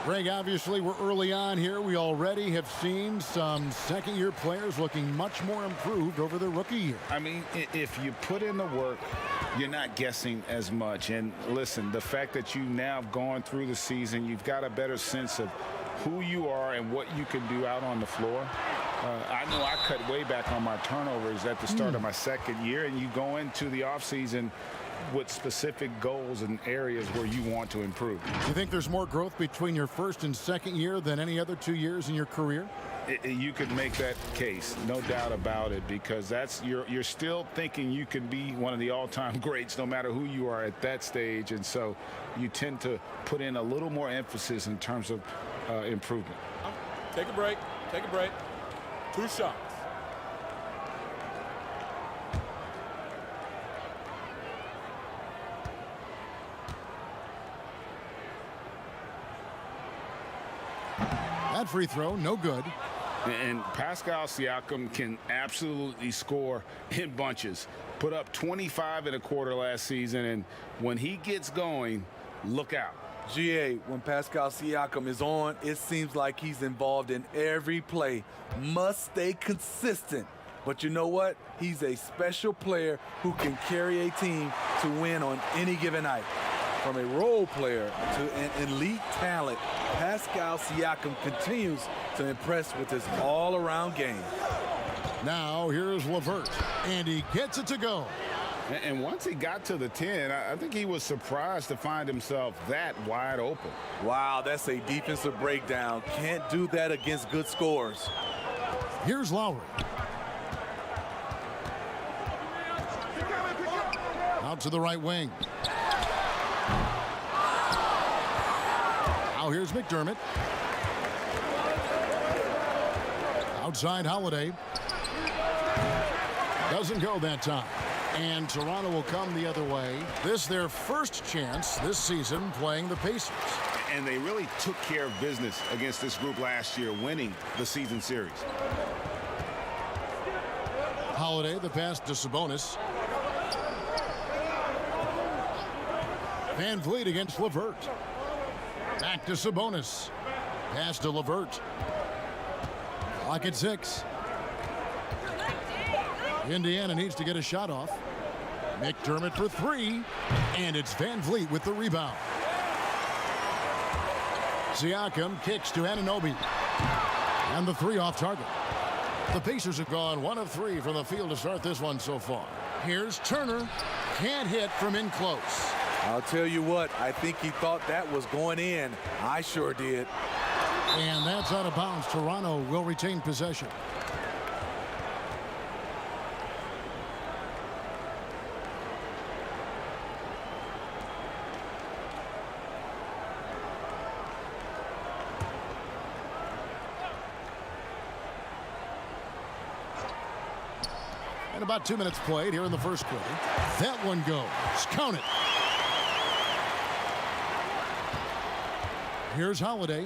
Greg, obviously we're early on here. We already have seen some second-year players looking much more improved over their rookie year. I mean, if you put in the work, you're not guessing as much. And listen, the fact that you now have gone through the season, you've got a better sense of who you are and what you can do out on the floor. I know I cut way back on my turnovers at the start of my second year, and you go into the offseason with specific goals and areas where you want to improve. You think there's more growth between your first and second year than any other 2 years in your career? You could make that case, no doubt about it, because you're still thinking you can be one of the all-time greats no matter who you are at that stage, and so you tend to put in a little more emphasis in terms of improvement. Take a break. Take a break. 2 shots. That free throw, no good. And Pascal Siakam can absolutely score in bunches. Put up 25 in a quarter last season, and when he gets going, look out. GA, when Pascal Siakam is on, it seems like he's involved in every play. Must stay consistent. But you know what? He's a special player who can carry a team to win on any given night. From a role player to an elite talent, Pascal Siakam continues to impress with his all-around game. Now here's LeVert, and he gets it to go. And once he got to the 10, I think he was surprised to find himself that wide open. Wow, that's a defensive breakdown. Can't do that against good scores. Here's Lowry. Out to the right wing. Now here's McDermott. Outside Holiday. Doesn't go that time. And Toronto will come the other way. This their first chance this season playing the Pacers. And they really took care of business against this group last year, winning the season series. Holiday, the pass to Sabonis. Van Vliet against LeVert. Back to Sabonis. Pass to LeVert. Clock at 6. Indiana needs to get a shot off. McDermott for 3. And it's Van Vliet with the rebound. Siakam kicks to Anunoby. And the 3 off target. The Pacers have gone 1 of 3 from the field to start this one so far. Here's Turner. Can't hit from in close. I'll tell you what, I think he thought that was going in. I sure did. And that's out of bounds. Toronto will retain possession. And about 2 minutes played here in the first quarter. That one goes. Count it. Here's Holiday.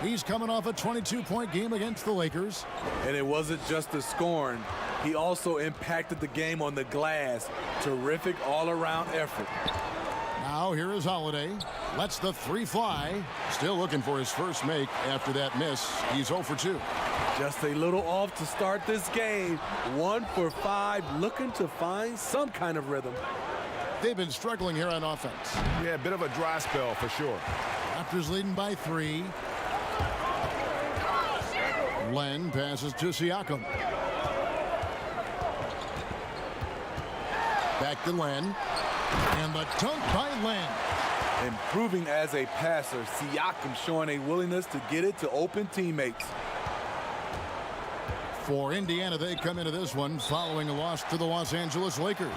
He's coming off a 22-point game against the Lakers. And it wasn't just the scoring. He also impacted the game on the glass. Terrific all-around effort. Now here is Holiday. Lets the 3 fly. Still looking for his first make after that miss. He's 0 for 2. Just a little off to start this game. 1 for 5, looking to find some kind of rhythm. They've been struggling here on offense. Yeah, a bit of a dry spell for sure. Raptors leading by 3. Len passes to Siakam. Back to Len. And the dunk by Len. Improving as a passer, Siakam showing a willingness to get it to open teammates. For Indiana, they come into this one following a loss to the Los Angeles Lakers.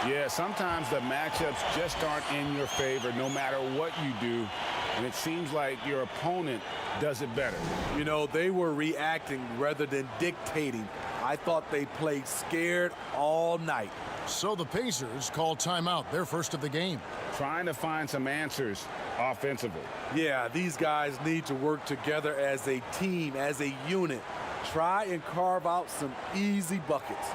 Yeah, sometimes the matchups just aren't in your favor no matter what you do. And it seems like your opponent does it better. You know, they were reacting rather than dictating. I thought they played scared all night. So the Pacers call timeout, their first of the game. Trying to find some answers offensively. Yeah, these guys need to work together as a team, as a unit. Try and carve out some easy buckets.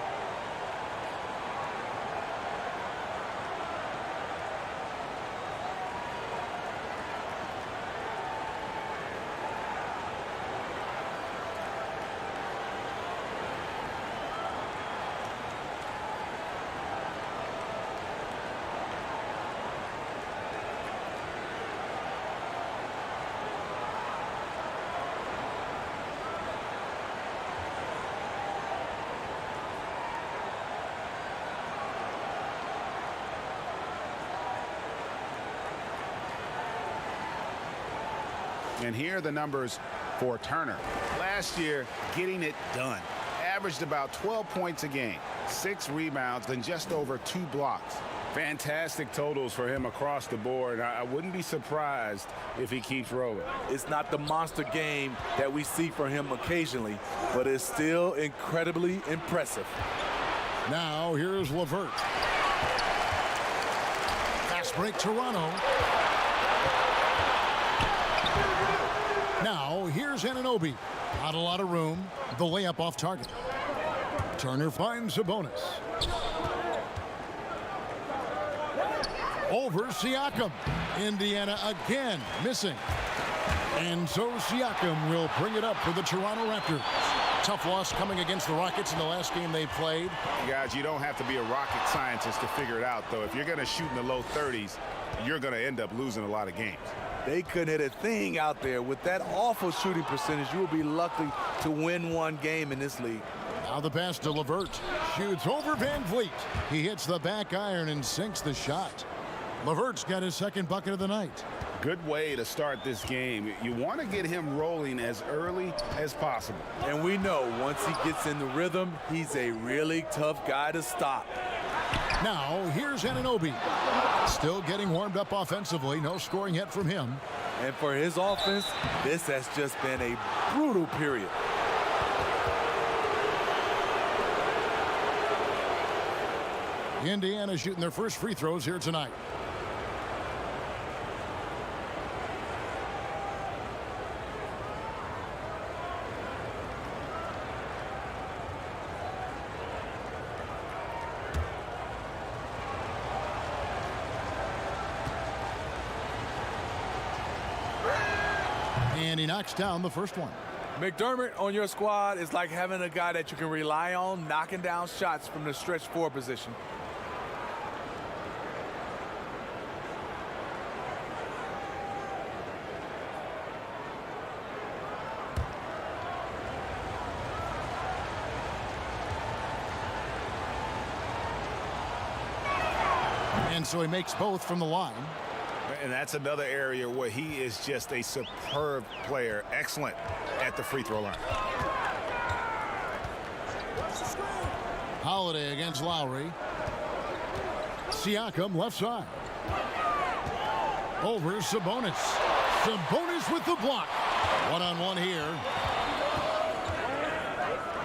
And here are the numbers for Turner. Last year, getting it done. Averaged about 12 points a game, 6 rebounds, and just over 2 blocks. Fantastic totals for him across the board. I wouldn't be surprised if he keeps rolling. It's not the monster game that we see from him occasionally, but it's still incredibly impressive. Now here's LeVert. Fast break Toronto. Now here's Anunoby. Not a lot of room. The layup off target. Turner finds Sabonis. Over Siakam. Indiana again missing. And so Siakam will bring it up for the Toronto Raptors. Tough loss coming against the Rockets in the last game they played. Guys, you don't have to be a rocket scientist to figure it out, though. If you're going to shoot in the low 30s, you're going to end up losing a lot of games. They couldn't hit a thing out there. With that awful shooting percentage, you will be lucky to win one game in this league. Now the pass to LeVert. Shoots over Van Vliet. He hits the back iron and sinks the shot. LeVert's got his second bucket of the night. Good way to start this game. You want to get him rolling as early as possible. And we know once he gets in the rhythm, he's a really tough guy to stop. Now, here's Anunoby. Still getting warmed up offensively. No scoring yet from him. And for his offense, this has just been a brutal period. Indiana shooting their first free throws here tonight. And he knocks down the first one. McDermott on your squad is like having a guy that you can rely on knocking down shots from the stretch four position. And so he makes both from the line. And that's another area where he is just a superb player. Excellent at the free throw line. Holiday against Lowry. Siakam left side. Over Sabonis. Sabonis with the block. One-on-one here.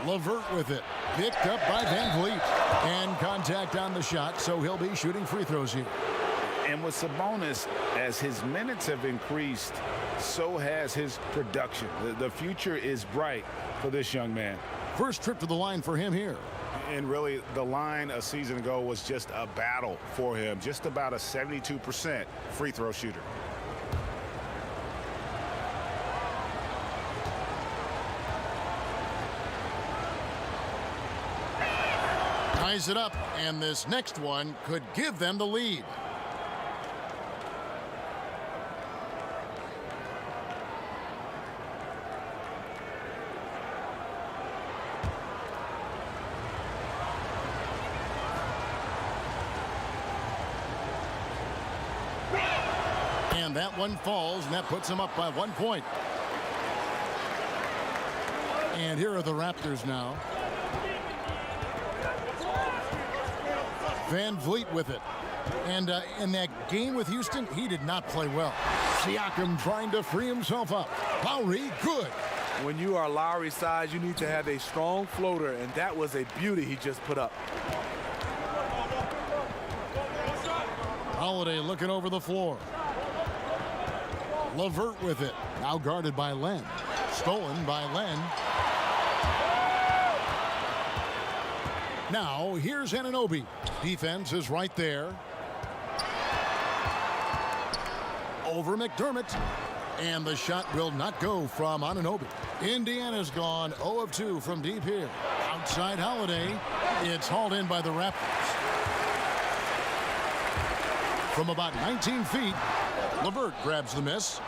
LeVert with it. Picked up by Van Vliet. And contact on the shot, so he'll be shooting free throws here. And with Sabonis, as his minutes have increased, so has his production. The future is bright for this young man. First trip to the line for him here. And really, the line a season ago was just a battle for him. Just about a 72% free throw shooter. Ties it up, and this next one could give them the lead. And that one falls, and that puts them up by 1 point. And here are the Raptors now. Van Vliet with it. And in that game with Houston, he did not play well. Siakam trying to free himself up. Lowry, good. When you are Lowry's size, you need to have a strong floater, and that was a beauty he just put up. Holiday looking over the floor. LeVert with it. Now guarded by Len. Stolen by Len. Now, here's Anunoby. Defense is right there. Over McDermott. And the shot will not go from Anunoby. Indiana's gone 0 of 2 from deep here. Outside Holiday. It's hauled in by the Raptors. From about 19 feet, LeVert grabs the miss.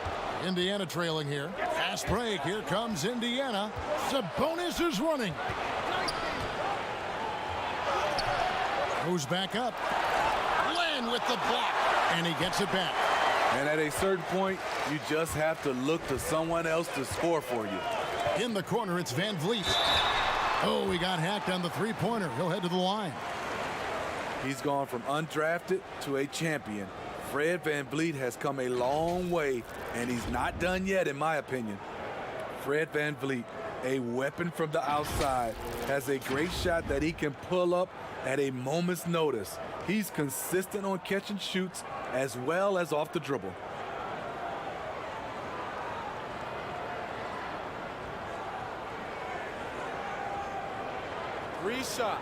Indiana trailing here. Fast break. Here comes Indiana. Sabonis is running. Goes back up. Len with the block. And he gets it back. And at a certain point, you just have to look to someone else to score for you. In the corner, it's Van Vliet. Oh, he got hacked on the three-pointer. He'll head to the line. He's gone from undrafted to a champion. Fred Van Vliet has come a long way, and he's not done yet, in my opinion. Fred Van Vliet, a weapon from the outside, has a great shot that he can pull up at a moment's notice. He's consistent on catch and shoots as well as off the dribble. Three shots.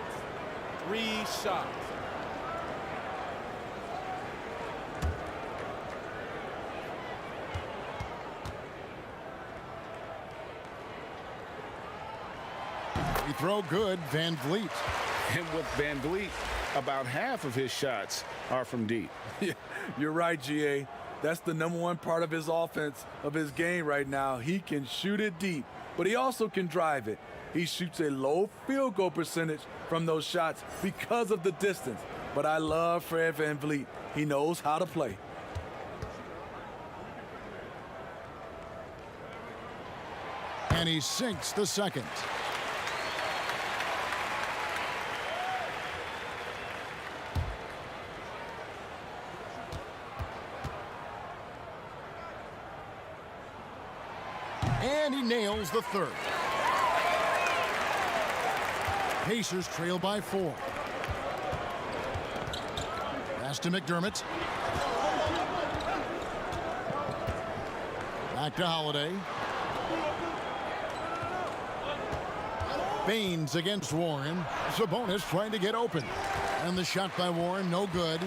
He throw good, Van Vliet. And with Van Vliet, about half of his shots are from deep. Yeah, you're right, GA. That's the #1 part of his offense, of his game right now. He can shoot it deep, but he also can drive it. He shoots a low field goal percentage from those shots because of the distance. But I love Fred Van Vliet. He knows how to play. And he sinks the second. And he nails the third. Pacers trail by 4. Pass to McDermott. Back to Holiday. Baines against Warren. Sabonis trying to get open. And the shot by Warren, no good.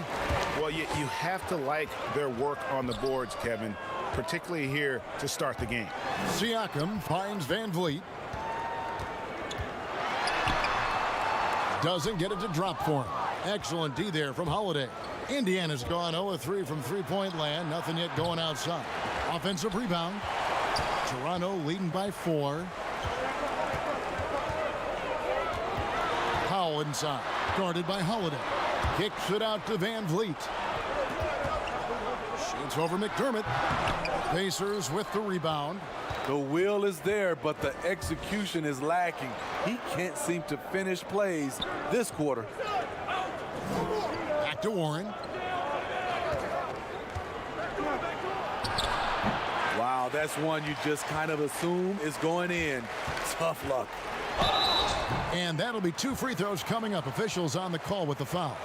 Well, you have to like their work on the boards, Kevin, particularly here to start the game. Siakam finds Van Vliet. Doesn't get it to drop for him. Excellent D there from Holiday. Indiana's gone 0-3 from three-point land. Nothing yet going outside. Offensive rebound. Toronto leading by 4. Powell inside. Guarded by Holiday. Kicks it out to Van Vliet. Shoots over McDermott. Pacers with the rebound. The will is there, but the execution is lacking. He can't seem to finish plays this quarter. Back to Warren. Wow, that's one you just kind of assume is going in. Tough luck. And that'll be 2 free throws coming up. Officials on the call with the foul.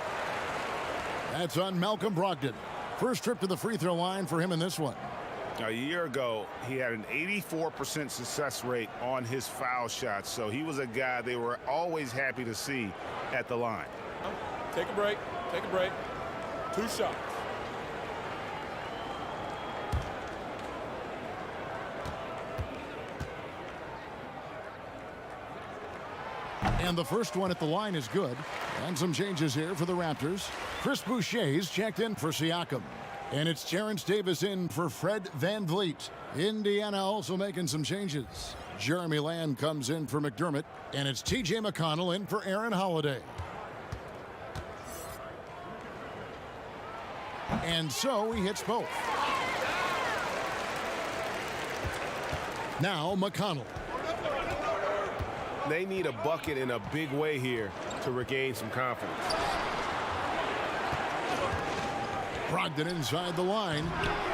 That's on Malcolm Brogdon. First trip to the free throw line for him in this one. A year ago, he had an 84% success rate on his foul shots, so he was a guy they were always happy to see at the line. Take a break. Take a break. 2 shots. And the first one at the line is good. And some changes here for the Raptors. Chris Boucher's checked in for Siakam. And it's Terrence Davis in for Fred Van Vliet. Indiana also making some changes. Jeremy Lamb comes in for McDermott. And it's T.J. McConnell in for Aaron Holiday. And so he hits both. Now McConnell. They need a bucket in a big way here to regain some confidence. Brogdon inside the line.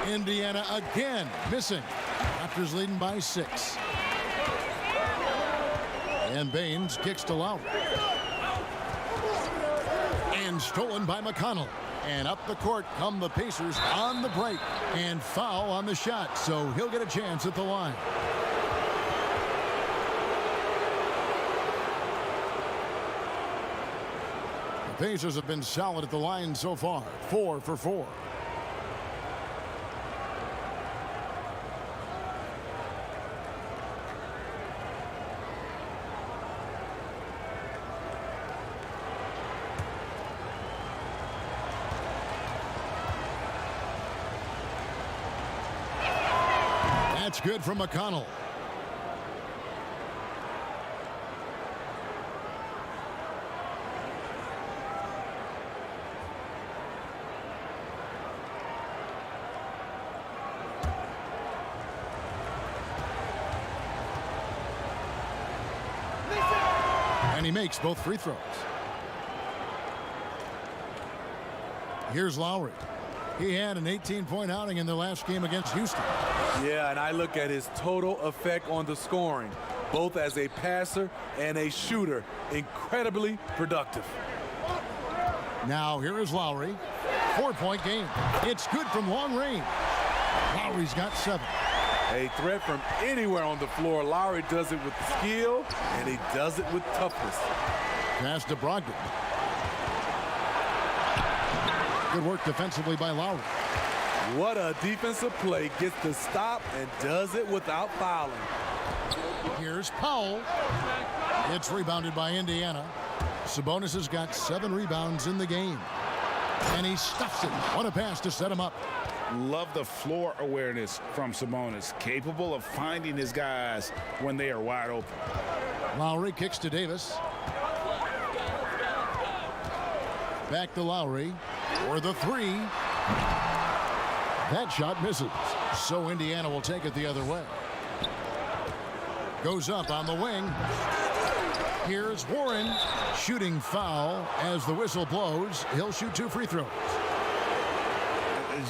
Indiana again missing. Raptors leading by 6. And Baines kicks to Lowry. And stolen by McConnell. And up the court come the Pacers on the break. And foul on the shot, so he'll get a chance at the line. The Pacers have been solid at the line so far. 4 for 4. That's good from McConnell. And he makes both free throws. Here's Lowry. He had an 18-point outing in their last game against Houston. Yeah, and I look at his total effect on the scoring, both as a passer and a shooter. Incredibly productive. Now here is Lowry. 4-point game. It's good from long range. Lowry's got 7. A threat from anywhere on the floor. Lowry does it with skill, and he does it with toughness. Pass to Brogdon. Good work defensively by Lowry. What a defensive play. Gets the stop and does it without fouling. Here's Powell. It's rebounded by Indiana. Sabonis has got 7 rebounds in the game. And he stuffs it. What a pass to set him up. Love the floor awareness from Sabonis, capable of finding his guys when they are wide open. Lowry kicks to Davis. Back to Lowry for the 3. That shot misses. So Indiana will take it the other way. Goes up on the wing. Here's Warren. Shooting foul as the whistle blows. He'll shoot 2 free throws.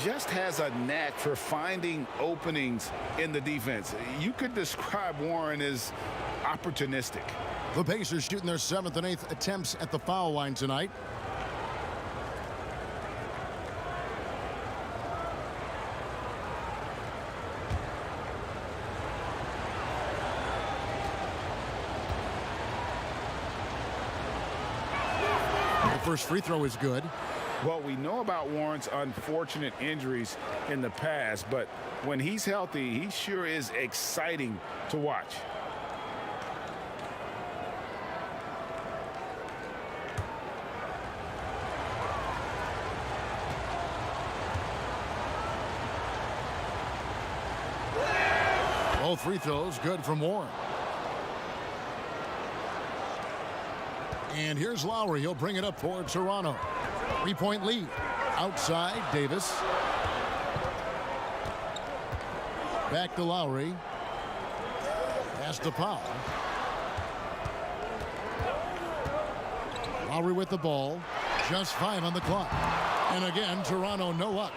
just has a knack for finding openings in the defense. You could describe Warren as opportunistic. The Pacers shooting their 7th and 8th attempts at the foul line tonight. The first free throw is good. Well, we know about Warren's unfortunate injuries in the past, but when he's healthy, he sure is exciting to watch. Both free throws good from Warren. And here's Lowry. He'll bring it up for Toronto. 3-point lead. Outside, Davis. Back to Lowry. Pass to Powell. Lowry with the ball. Just 5 on the clock. And again, Toronto no luck.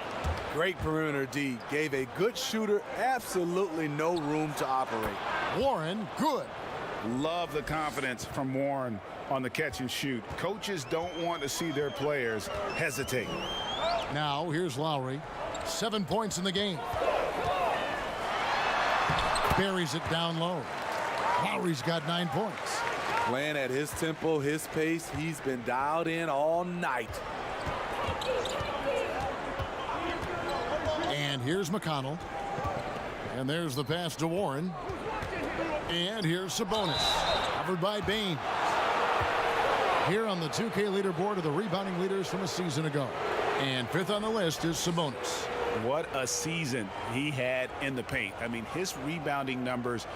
Great perimeter D. Gave a good shooter absolutely no room to operate. Warren, good. Love the confidence from Warren on the catch and shoot. Coaches don't want to see their players hesitate. Now, here's Lowry. 7 points in the game. Buries it down low. Lowry's got 9 points. Playing at his tempo, his pace. He's been dialed in all night. And here's McConnell. And there's the pass to Warren. And here's Sabonis. Covered by Bain. Here on the 2K leaderboard are the rebounding leaders from a season ago. And 5th on the list is Sabonis. What a season he had in the paint. I mean, his rebounding numbers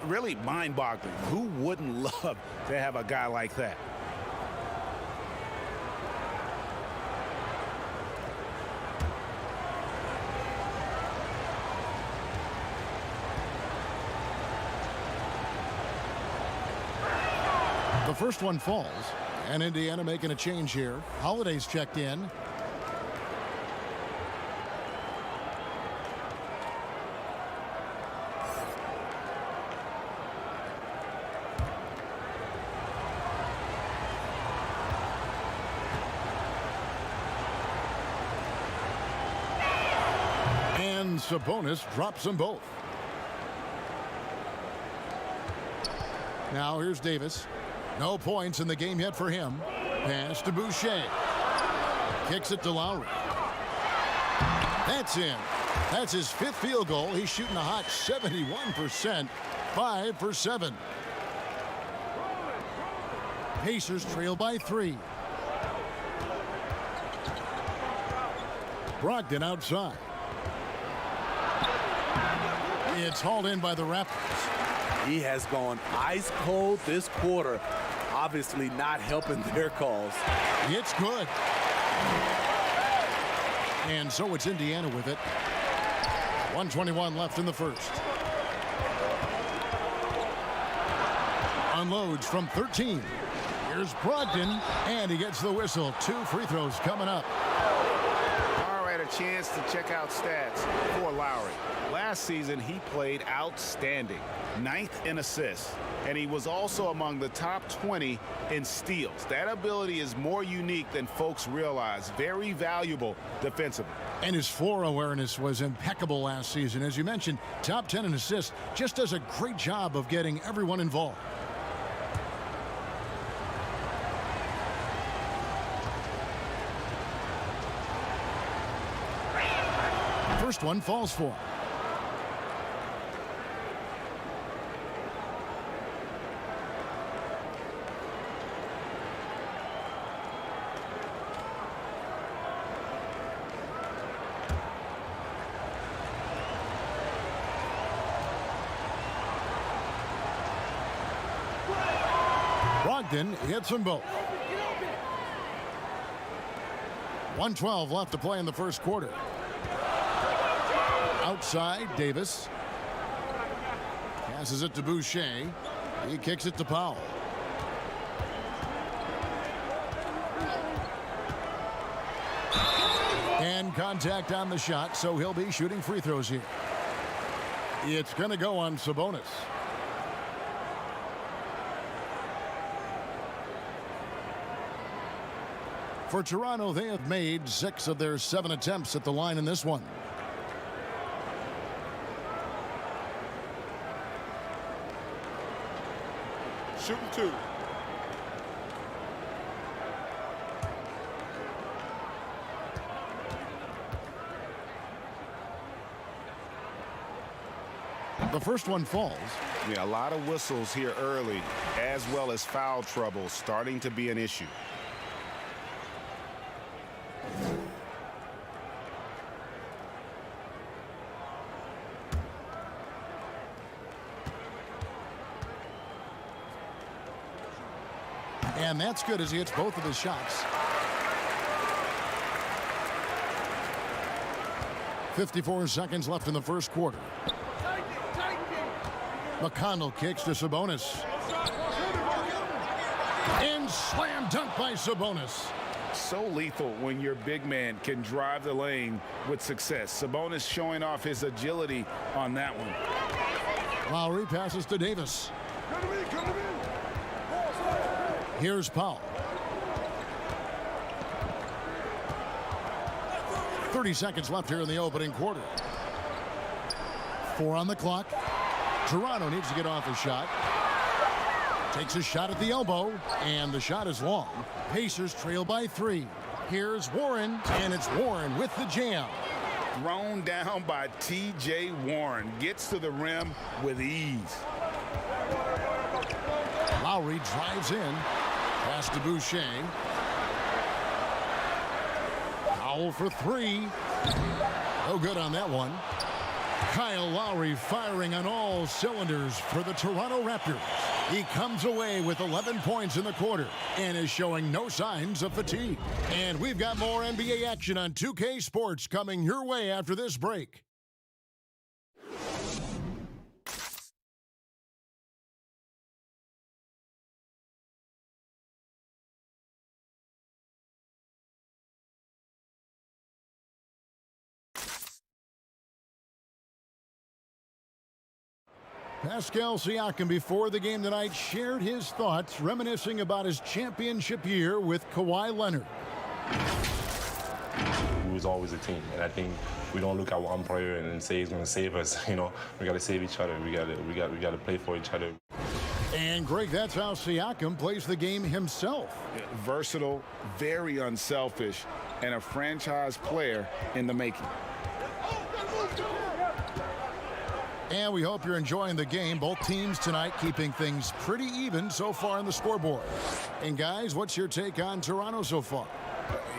really mind-boggling. Who wouldn't love to have a guy like that? The first one falls, and Indiana making a change here. Holiday's checked in. And Sabonis drops them both. Now here's Davis. No points in the game yet for him. Pass to Boucher. Kicks it to Lowry. That's in. That's his 5th field goal. He's shooting a hot 71%. 5 for 7. Pacers trail by 3. Brogdon outside. It's hauled in by the Raptors. He has gone ice cold this quarter. Obviously not helping their cause. It's good. And so it's Indiana with it. 1:21 left in the first. Unloads from 13. Here's Brogdon, and he gets the whistle. 2 free throws coming up. All right, a chance to check out stats for Lowry. Last season, he played outstanding. 9th in assists, and he was also among the top 20 in steals. That ability is more unique than folks realize. Very valuable defensively. And his floor awareness was impeccable last season. As you mentioned, top 10 in assists. Just does a great job of getting everyone involved. First one falls for him. Brogdon hits them both. 1:12 left to play in the first quarter. Outside, Davis. Passes it to Boucher. He kicks it to Powell. And No contact on the shot, so he'll be shooting free throws here. It's going to go on Sabonis. For Toronto, they have made 6 of their 7 attempts at the line in this one. Shooting 2. The first one falls. Yeah, a lot of whistles here early, as well as foul trouble starting to be an issue. And that's good as he hits both of his shots. 54 seconds left in the first quarter. McConnell kicks to Sabonis. And slam dunk by Sabonis. So lethal when your big man can drive the lane with success. Sabonis showing off his agility on that one. Lowry passes to Davis. Here's Powell. 30 seconds left here in the opening quarter. 4 on the clock. Toronto needs to get off a shot. Takes a shot at the elbow, and the shot is long. Pacers trail by 3. Here's Warren, and it's Warren with the jam. Thrown down by T.J. Warren. Gets to the rim with ease. Lowry drives in. Pass to Boucher. Powell for 3. No good on that one. Kyle Lowry firing on all cylinders for the Toronto Raptors. He comes away with 11 points in the quarter and is showing no signs of fatigue. And we've got more NBA action on 2K Sports coming your way after this break. Pascal Siakam, before the game tonight, shared his thoughts, reminiscing about his championship year with Kawhi Leonard. We was always a team, and I think we don't look at one player and say he's going to save us. You know, we got to save each other. We got to play for each other. And Greg, that's how Siakam plays the game himself. Versatile, very unselfish, and a franchise player in the making. And we hope you're enjoying the game. Both teams tonight keeping things pretty even so far on the scoreboard. And guys, what's your take on Toronto so far?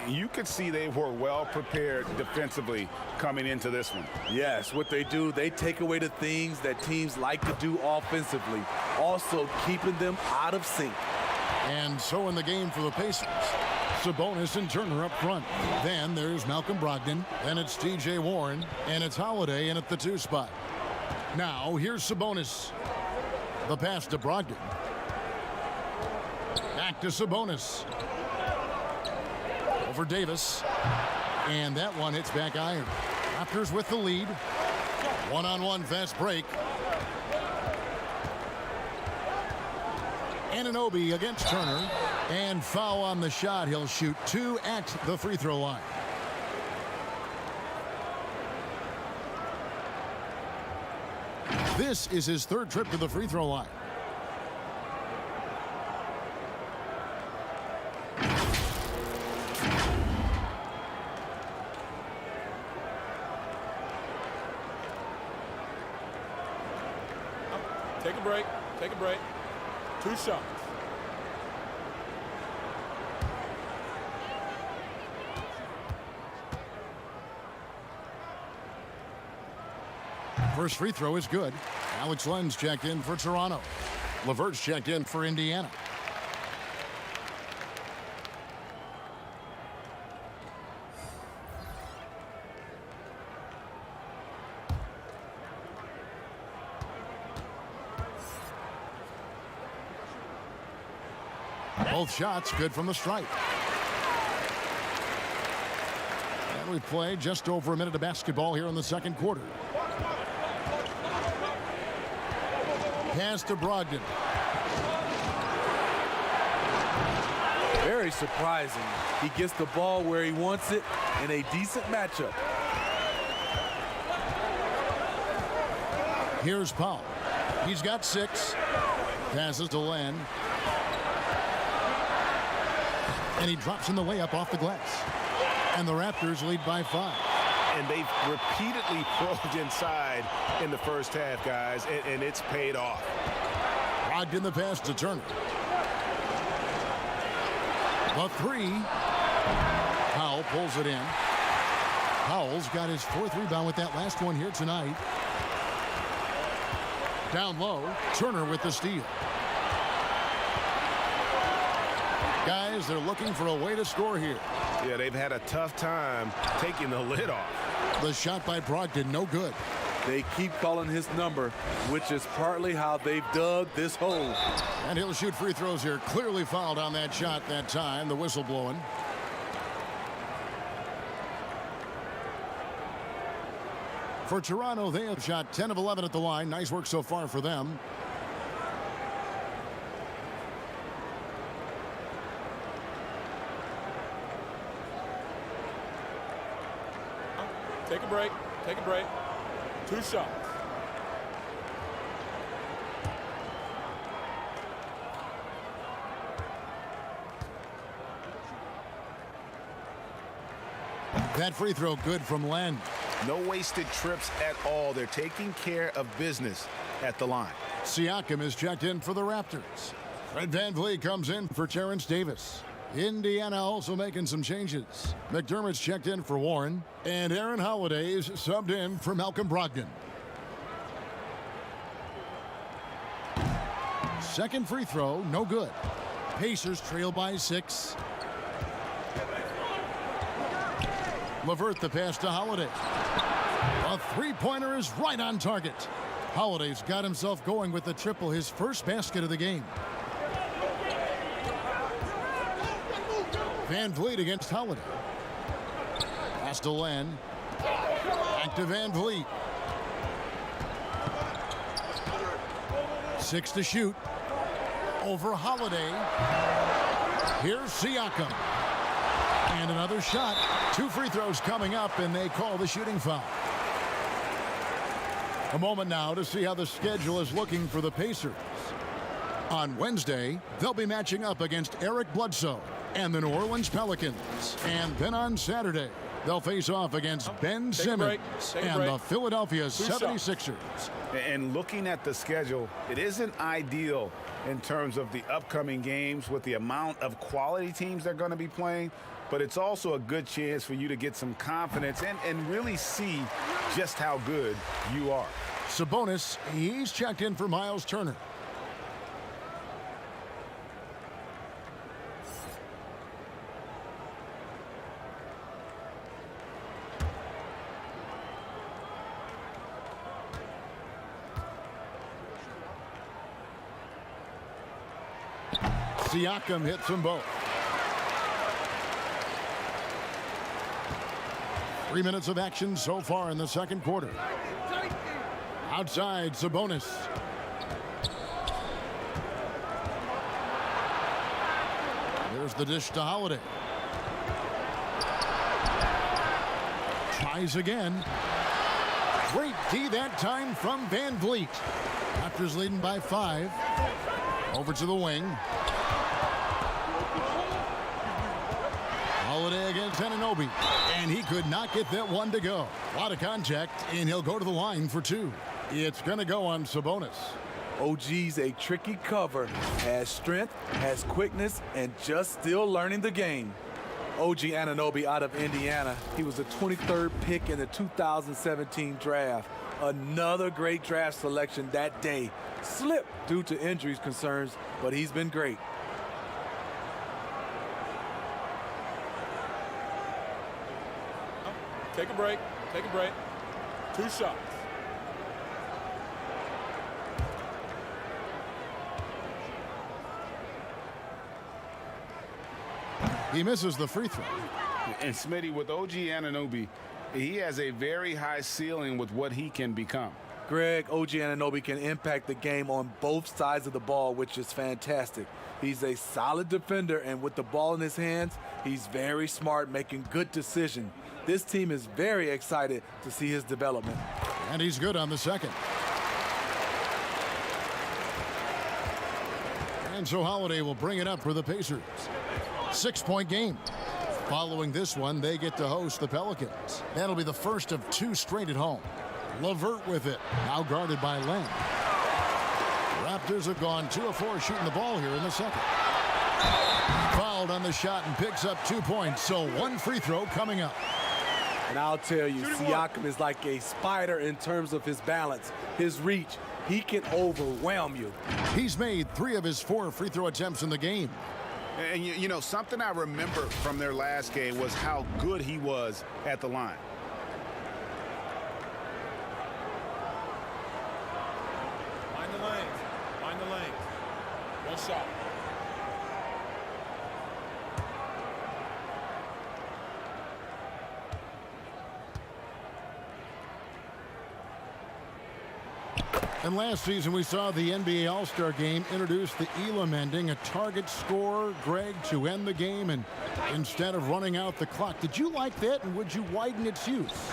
You could see they were well prepared defensively coming into this one. Yes, what they do, they take away the things that teams like to do offensively, also keeping them out of sync. And so in the game for the Pacers, Sabonis and Turner up front. Then there's Malcolm Brogdon. Then it's T.J. Warren. And it's Holiday in at the 2 spot. Now, here's Sabonis. The pass to Brogdon. Back to Sabonis. Over Davis. And that one hits back iron. Raptors with the lead. One-on-one fast break. Anunoby against Turner. And foul on the shot. He'll shoot 2 at the free throw line. This is his 3rd trip to the free throw line. Take a break. Take a break. 2 shots. First free throw is good. Alex Len's checked in for Toronto. LeVert's checked in for Indiana. Both shots good from the stripe. And we've played just over a minute of basketball here in the second quarter. Pass to Brogdon. Very surprising. He gets the ball where he wants it in a decent matchup. Here's Powell. He's got 6. Passes to Len. And he drops in the layup off the glass. And the Raptors lead by 5. And they've repeatedly probed inside in the first half, guys, and it's paid off. Brogdon the pass to Turner. The 3. Powell pulls it in. Powell's got his 4th rebound with that last one here tonight. Down low, Turner with the steal. Guys, they're looking for a way to score here. Yeah, they've had a tough time taking the lid off. The shot by Brogdon, no good. They keep calling his number, which is partly how they've dug this hole. And he'll shoot free throws here. Clearly fouled on that shot that time. The whistle blowing. For Toronto, they have shot 10 of 11 at the line. Nice work so far for them. Take a break. Take a break. 2 shots. That free throw good from Len. No wasted trips at all. They're taking care of business at the line. Siakam is checked in for the Raptors. Fred VanVleet comes in for Terrence Davis. Indiana also making some changes. McDermott's checked in for Warren. And Aaron Holiday's subbed in for Malcolm Brogdon. Second free throw, no good. Pacers trail by 6. LeVert the pass to Holiday. A three-pointer is right on target. Holiday's got himself going with the triple, his first basket of the game. VanVleet against Holiday. Pass to Len. Back to VanVleet. 6 to shoot. Over Holiday. Here's Siakam. And another shot. 2 free throws coming up, and they call the shooting foul. A moment now to see how the schedule is looking for the Pacers. On Wednesday, they'll be matching up against Eric Bledsoe and the New Orleans Pelicans. And then on Saturday, they'll face off against Ben Simmons and the Philadelphia 76ers. And looking at the schedule, it isn't ideal in terms of the upcoming games with the amount of quality teams they're going to be playing, but it's also a good chance for you to get some confidence and really see just how good you are. Sabonis, he's checked in for Miles Turner. Siakam hits them both. 3 minutes of action so far in the second quarter. Outside, Sabonis. There's the dish to Holiday. Tries again. Great D that time from VanVleet. Raptors leading by 5. Over to the wing. Holiday against Anunoby, and he could not get that one to go. A lot of contact, and he'll go to the line for 2. It's going to go on Sabonis. OG's a tricky cover, has strength, has quickness, and just still learning the game. OG Anunoby out of Indiana. He was the 23rd pick in the 2017 draft. Another great draft selection that day. Slipped due to injuries concerns, but he's been great. Take a break. Take a break. 2 shots. He misses the free throw. And Smitty, with OG Anunoby, he has a very high ceiling with what he can become. Greg, OG Anunoby can impact the game on both sides of the ball, which is fantastic. He's a solid defender, and with the ball in his hands, he's very smart, making good decisions. This team is very excited to see his development. And he's good on the second. And so Holiday will bring it up for the Pacers. 6-point game. Following this one, they get to host the Pelicans. That'll be the first of 2 straight at home. LeVert with it, now guarded by Len. Raptors have gone 2 of 4 shooting the ball here in the second. Fouled on the shot and picks up 2 points, so 1 free throw coming up. And I'll tell you, Siakam is like a spider in terms of his balance, his reach. He can overwhelm you. He's made 3 of his 4 free throw attempts in the game. And, you know, something I remember from their last game was how good he was at the line. Find the lanes. Find the lanes. One shot. And last season, we saw the NBA All-Star Game introduce the Elam ending, a target score, Greg, to end the game, and instead of running out the clock. Did you like that, and would you widen its use?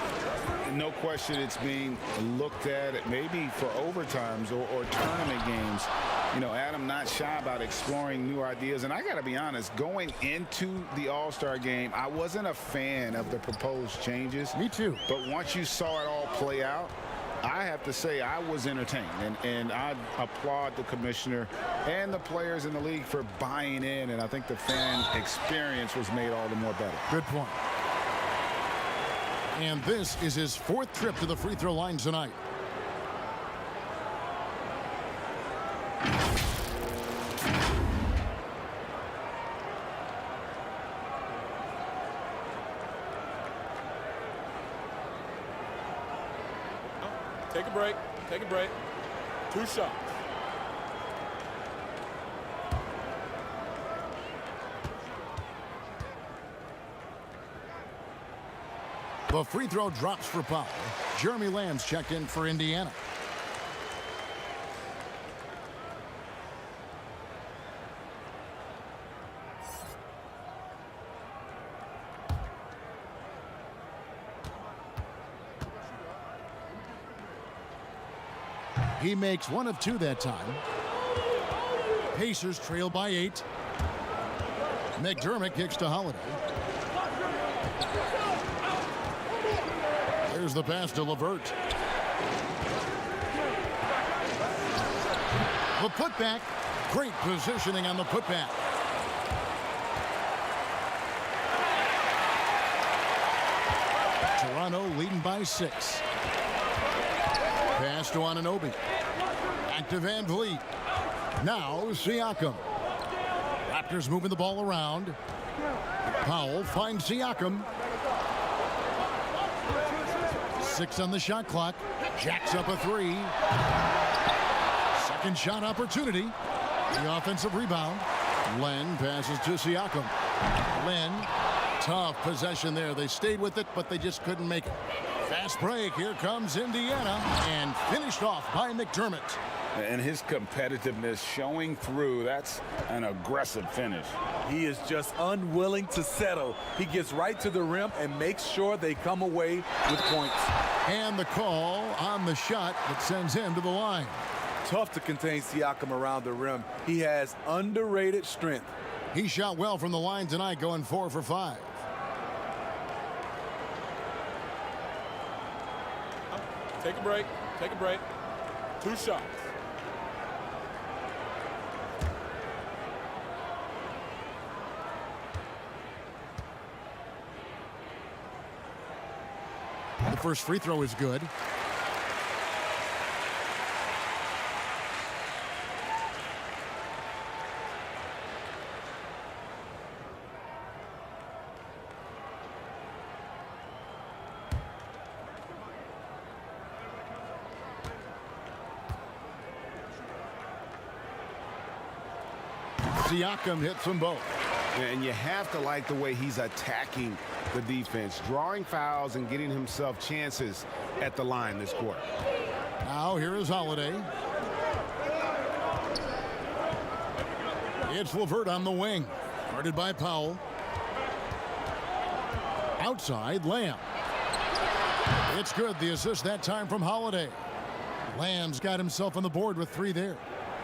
No question it's being looked at maybe for overtimes or tournament games. You know, Adam not shy about exploring new ideas. And I got to be honest, going into the All-Star game, I wasn't a fan of the proposed changes. Me too. But once you saw it all play out, I have to say I was entertained, and I applaud the commissioner and the players in the league for buying in, and I think the fan experience was made all the more better. Good point. And this is his 4th trip to the free throw line tonight. Take a break. Take a break. 2 shots. The free throw drops for Powell. Jeremy Lamb's checked in for Indiana. He makes 1 of 2 that time. Pacers trail by 8. McDermott kicks to Holiday. There's the pass to LeVert. The putback. Great positioning on the putback. Toronto leading by 6. Pass to Anunoby. Back to Van Vliet. Now Siakam. Raptors moving the ball around. Powell finds Siakam. 6 on the shot clock. Jacks up a 3. Second shot opportunity. The offensive rebound. Len passes to Siakam. Len, tough possession there. They stayed with it, but they just couldn't make it. Fast break. Here comes Indiana, and finished off by McDermott. And his competitiveness showing through. That's an aggressive finish. He is just unwilling to settle. He gets right to the rim and makes sure they come away with points. And the call on the shot that sends him to the line. Tough to contain Siakam around the rim. He has underrated strength. He shot well from the line tonight, going 4 for 5. Take a break. Take a break. 2 shots. The first free throw is good. Siakam hits them both. And you have to like the way he's attacking the defense, drawing fouls and getting himself chances at the line this quarter. Now here is Holiday. It's LeVert on the wing. Guarded by Powell. Outside, Lamb. It's good. The assist that time from Holiday. Lamb's got himself on the board with 3 there.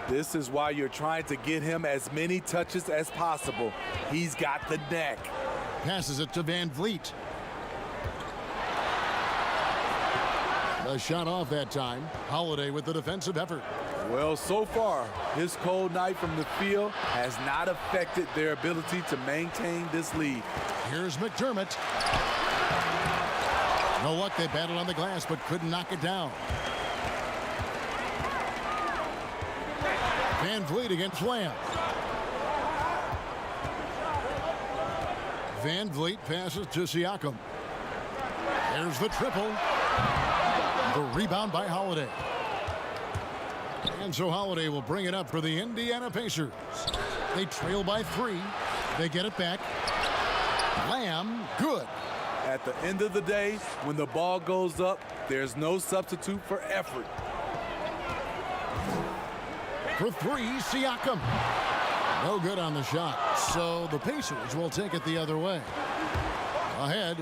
This is why you're trying to get him as many touches as possible. He's got the knack. Passes it to Van Vliet. A shot off that time. Holiday with the defensive effort. Well, so far, his cold night from the field has not affected their ability to maintain this lead. Here's McDermott. No luck. They battled on the glass but couldn't knock it down. Van Vliet against Lamb. Van Vliet passes to Siakam. There's the triple. The rebound by Holiday. And so Holiday will bring it up for the Indiana Pacers. They trail by 3. They get it back. Lamb, good. At the end of the day, when the ball goes up, there's no substitute for effort. For 3, Siakam. No good on the shot. So the Pacers will take it the other way. Ahead.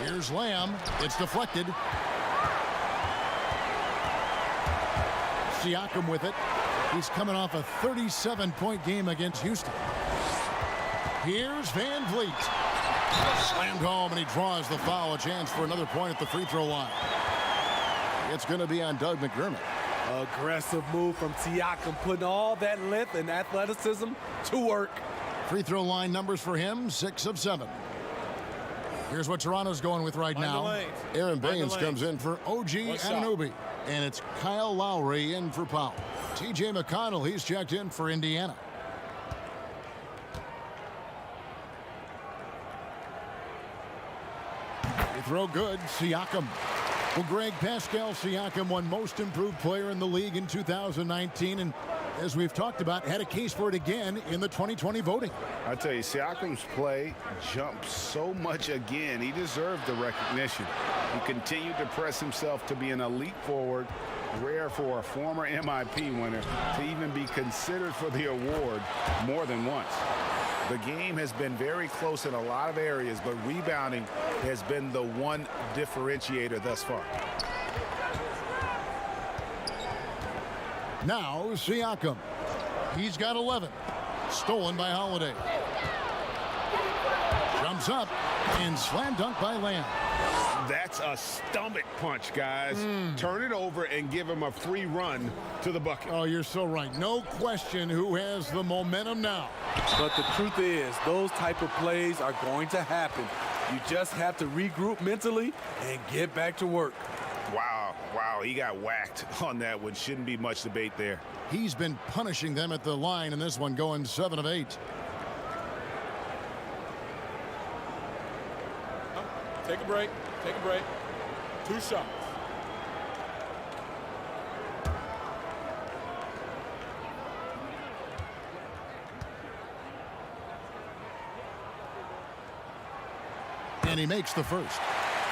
Here's Lamb. It's deflected. Siakam with it. He's coming off a 37-point game against Houston. Here's Van Vliet. Slammed home, and he draws the foul. A chance for another point at the free throw line. It's going to be on Doug McDermott. Aggressive move from Siakam, putting all that length and athleticism to work. Free throw line numbers for him, 6 of 7. Here's what Toronto's going with right now. Aaron Baines comes in for OG Anunoby. And it's Kyle Lowry in for Powell. TJ McConnell, he's checked in for Indiana. They throw good. Siakam. Well, Greg, Pascal Siakam won most improved player in the league in 2019. And as we've talked about, had a case for it again in the 2020 voting. I tell you, Siakam's play jumped so much again. He deserved the recognition. He continued to press himself to be an elite forward. Rare for a former MIP winner to even be considered for the award more than once. The game has been very close in a lot of areas, but rebounding has been the one differentiator thus far. Now Siakam. He's got 11. Stolen by Holiday. Jumps up and slam dunk by Lamb. That's a stomach punch, guys. Turn it over and give him a free run to the bucket. Oh, you're so right. No question who has the momentum now. But the truth is, those type of plays are going to happen. You just have to regroup mentally and get back to work. Wow, he got whacked on that one. Shouldn't be much debate there. He's been punishing them at the line in this one, going 7 of 8. Take a break. Take a break. 2 shots. And he makes the first.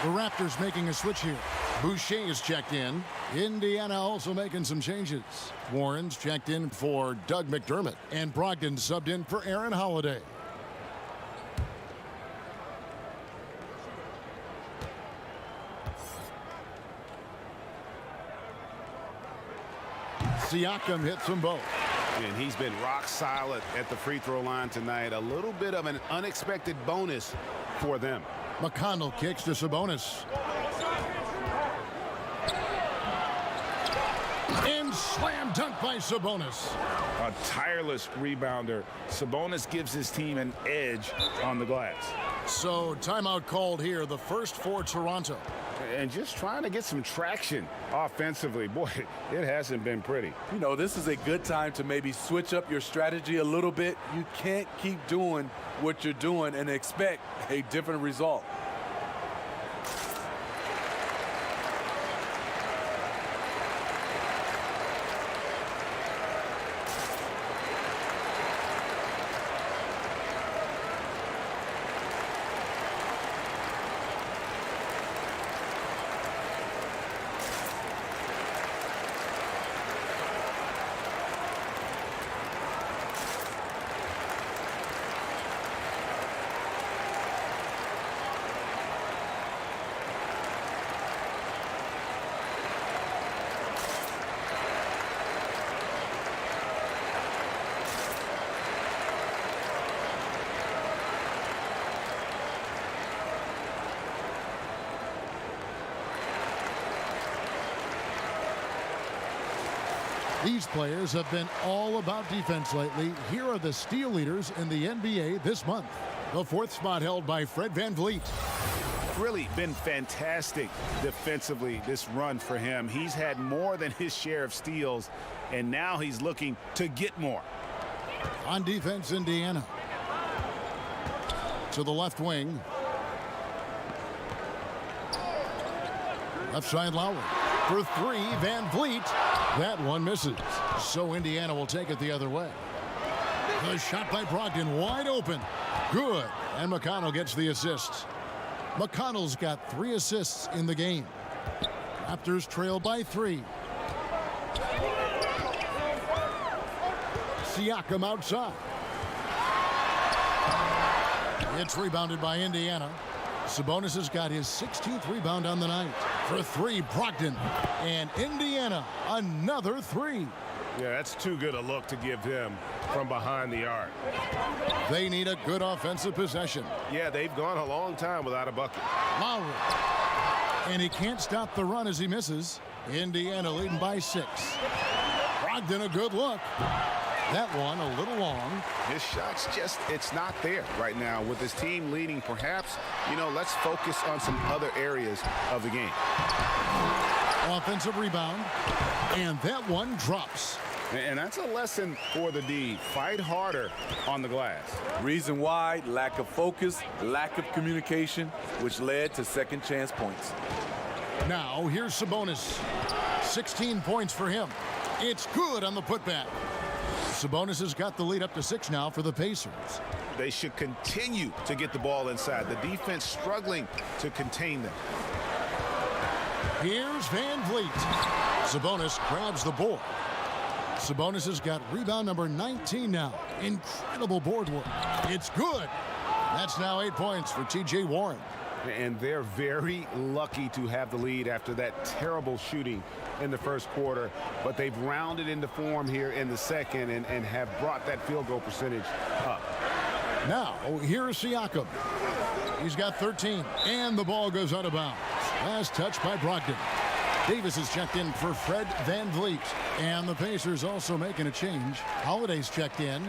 The Raptors making a switch here. Boucher is checked in. Indiana also making some changes. Warren's checked in for Doug McDermott. And Brogdon subbed in for Aaron Holiday. Siakam hits them both. And he's been rock solid at the free throw line tonight. A little bit of an unexpected bonus for them. McConnell kicks to Sabonis. And slam dunk by Sabonis. A tireless rebounder. Sabonis gives his team an edge on the glass. So timeout called here, the first for Toronto. And just trying to get some traction offensively. Boy, it hasn't been pretty. You know, this is a good time to maybe switch up your strategy a little bit. You can't keep doing what you're doing and expect a different result. These players have been all about defense lately. Here are the steal leaders in the NBA this month. The 4th spot held by Fred VanVleet. Really been fantastic defensively this run for him. He's had more than his share of steals, and now he's looking to get more. On defense, Indiana. To the left wing. Left side, Lowry. For 3, VanVleet. That one misses. So Indiana will take it the other way. The shot by Brogdon, wide open. Good. And McConnell gets the assist. McConnell's got 3 assists in the game. Raptors trail by 3. Siakam outside. It's rebounded by Indiana. Sabonis has got his 16th rebound on the night. For 3, Brogdon. And Indiana, another 3. Yeah, that's too good a look to give him from behind the arc. They need a good offensive possession. Yeah, they've gone a long time without a bucket. Lowry. And he can't stop the run as he misses. Indiana leading by 6. Brogdon, a good look. That one a little long. His shot's just, it's not there right now. With his team leading, perhaps, let's focus on some other areas of the game. Offensive rebound. And that one drops. And that's a lesson for the D. Fight harder on the glass. Reason why: lack of focus, lack of communication, which led to second chance points. Now here's Sabonis. 16 points for him. It's good on the putback. Sabonis has got the lead up to 6 now for the Pacers. They should continue to get the ball inside. The defense struggling to contain them. Here's VanVleet. Sabonis grabs the board. Sabonis has got rebound number 19 now. Incredible board work. It's good. That's now 8 points for T.J. Warren. And they're very lucky to have the lead after that terrible shooting in the first quarter. But they've rounded into form here in the second and have brought that field goal percentage up. Now, here's Siakam. He's got 13, and the ball goes out of bounds. Last touch by Brogdon. Davis is checked in for Fred VanVleet. And the Pacers also making a change. Holiday's checked in.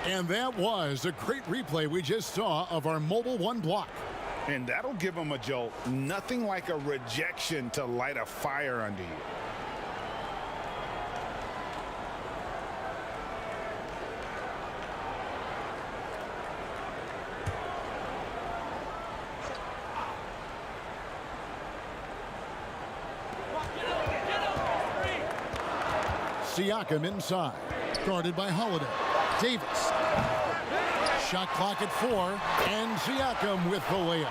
And that was a great replay we just saw of our Mobile 1 block. And that'll give them a jolt. Nothing like a rejection to light a fire under you. Siakam inside. Guarded by Holiday. Davis. Shot clock at 4. And Siakam with the layup.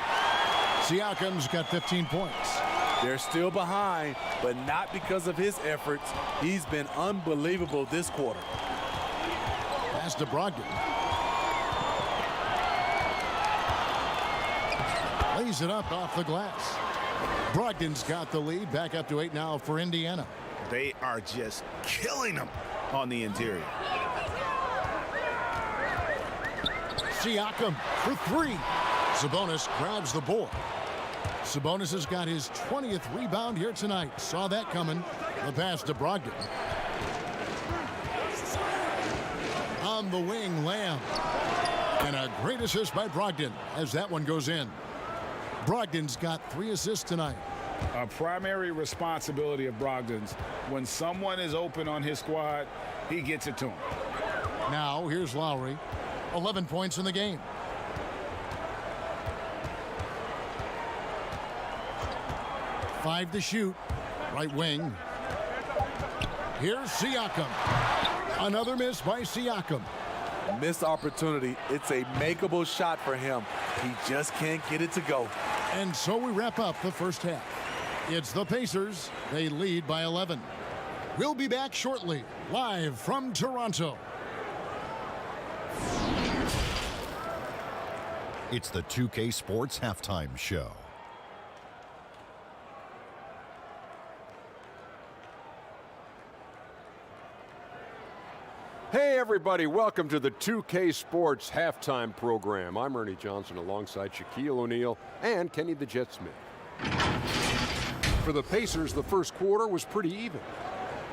Siakam's got 15 points. They're still behind, but not because of his efforts. He's been unbelievable this quarter. Pass to Brogdon. Lays it up off the glass. Brogdon's got the lead. Back up to 8 now for Indiana. They are just killing them on the interior. Siakam for 3. Sabonis grabs the board. Sabonis has got his 20th rebound here tonight. Saw that coming. The pass to Brogdon. On the wing, Lamb. And a great assist by Brogdon as that one goes in. Brogdon's got 3 assists tonight. A primary responsibility of Brogdon's. When someone is open on his squad, he gets it to him. Now, here's Lowry. 11 points in the game. Five to shoot. Right wing. Here's Siakam. Another miss by Siakam. Missed opportunity. It's a makeable shot for him. He just can't get it to go. And so we wrap up the first half. It's the Pacers. They lead by 11. We'll be back shortly, live from Toronto. It's the 2K Sports Halftime Show. Hey everybody, welcome to the 2K Sports Halftime Program. I'm Ernie Johnson alongside Shaquille O'Neal and Kenny the Jet Smith. For the Pacers, the first quarter was pretty even.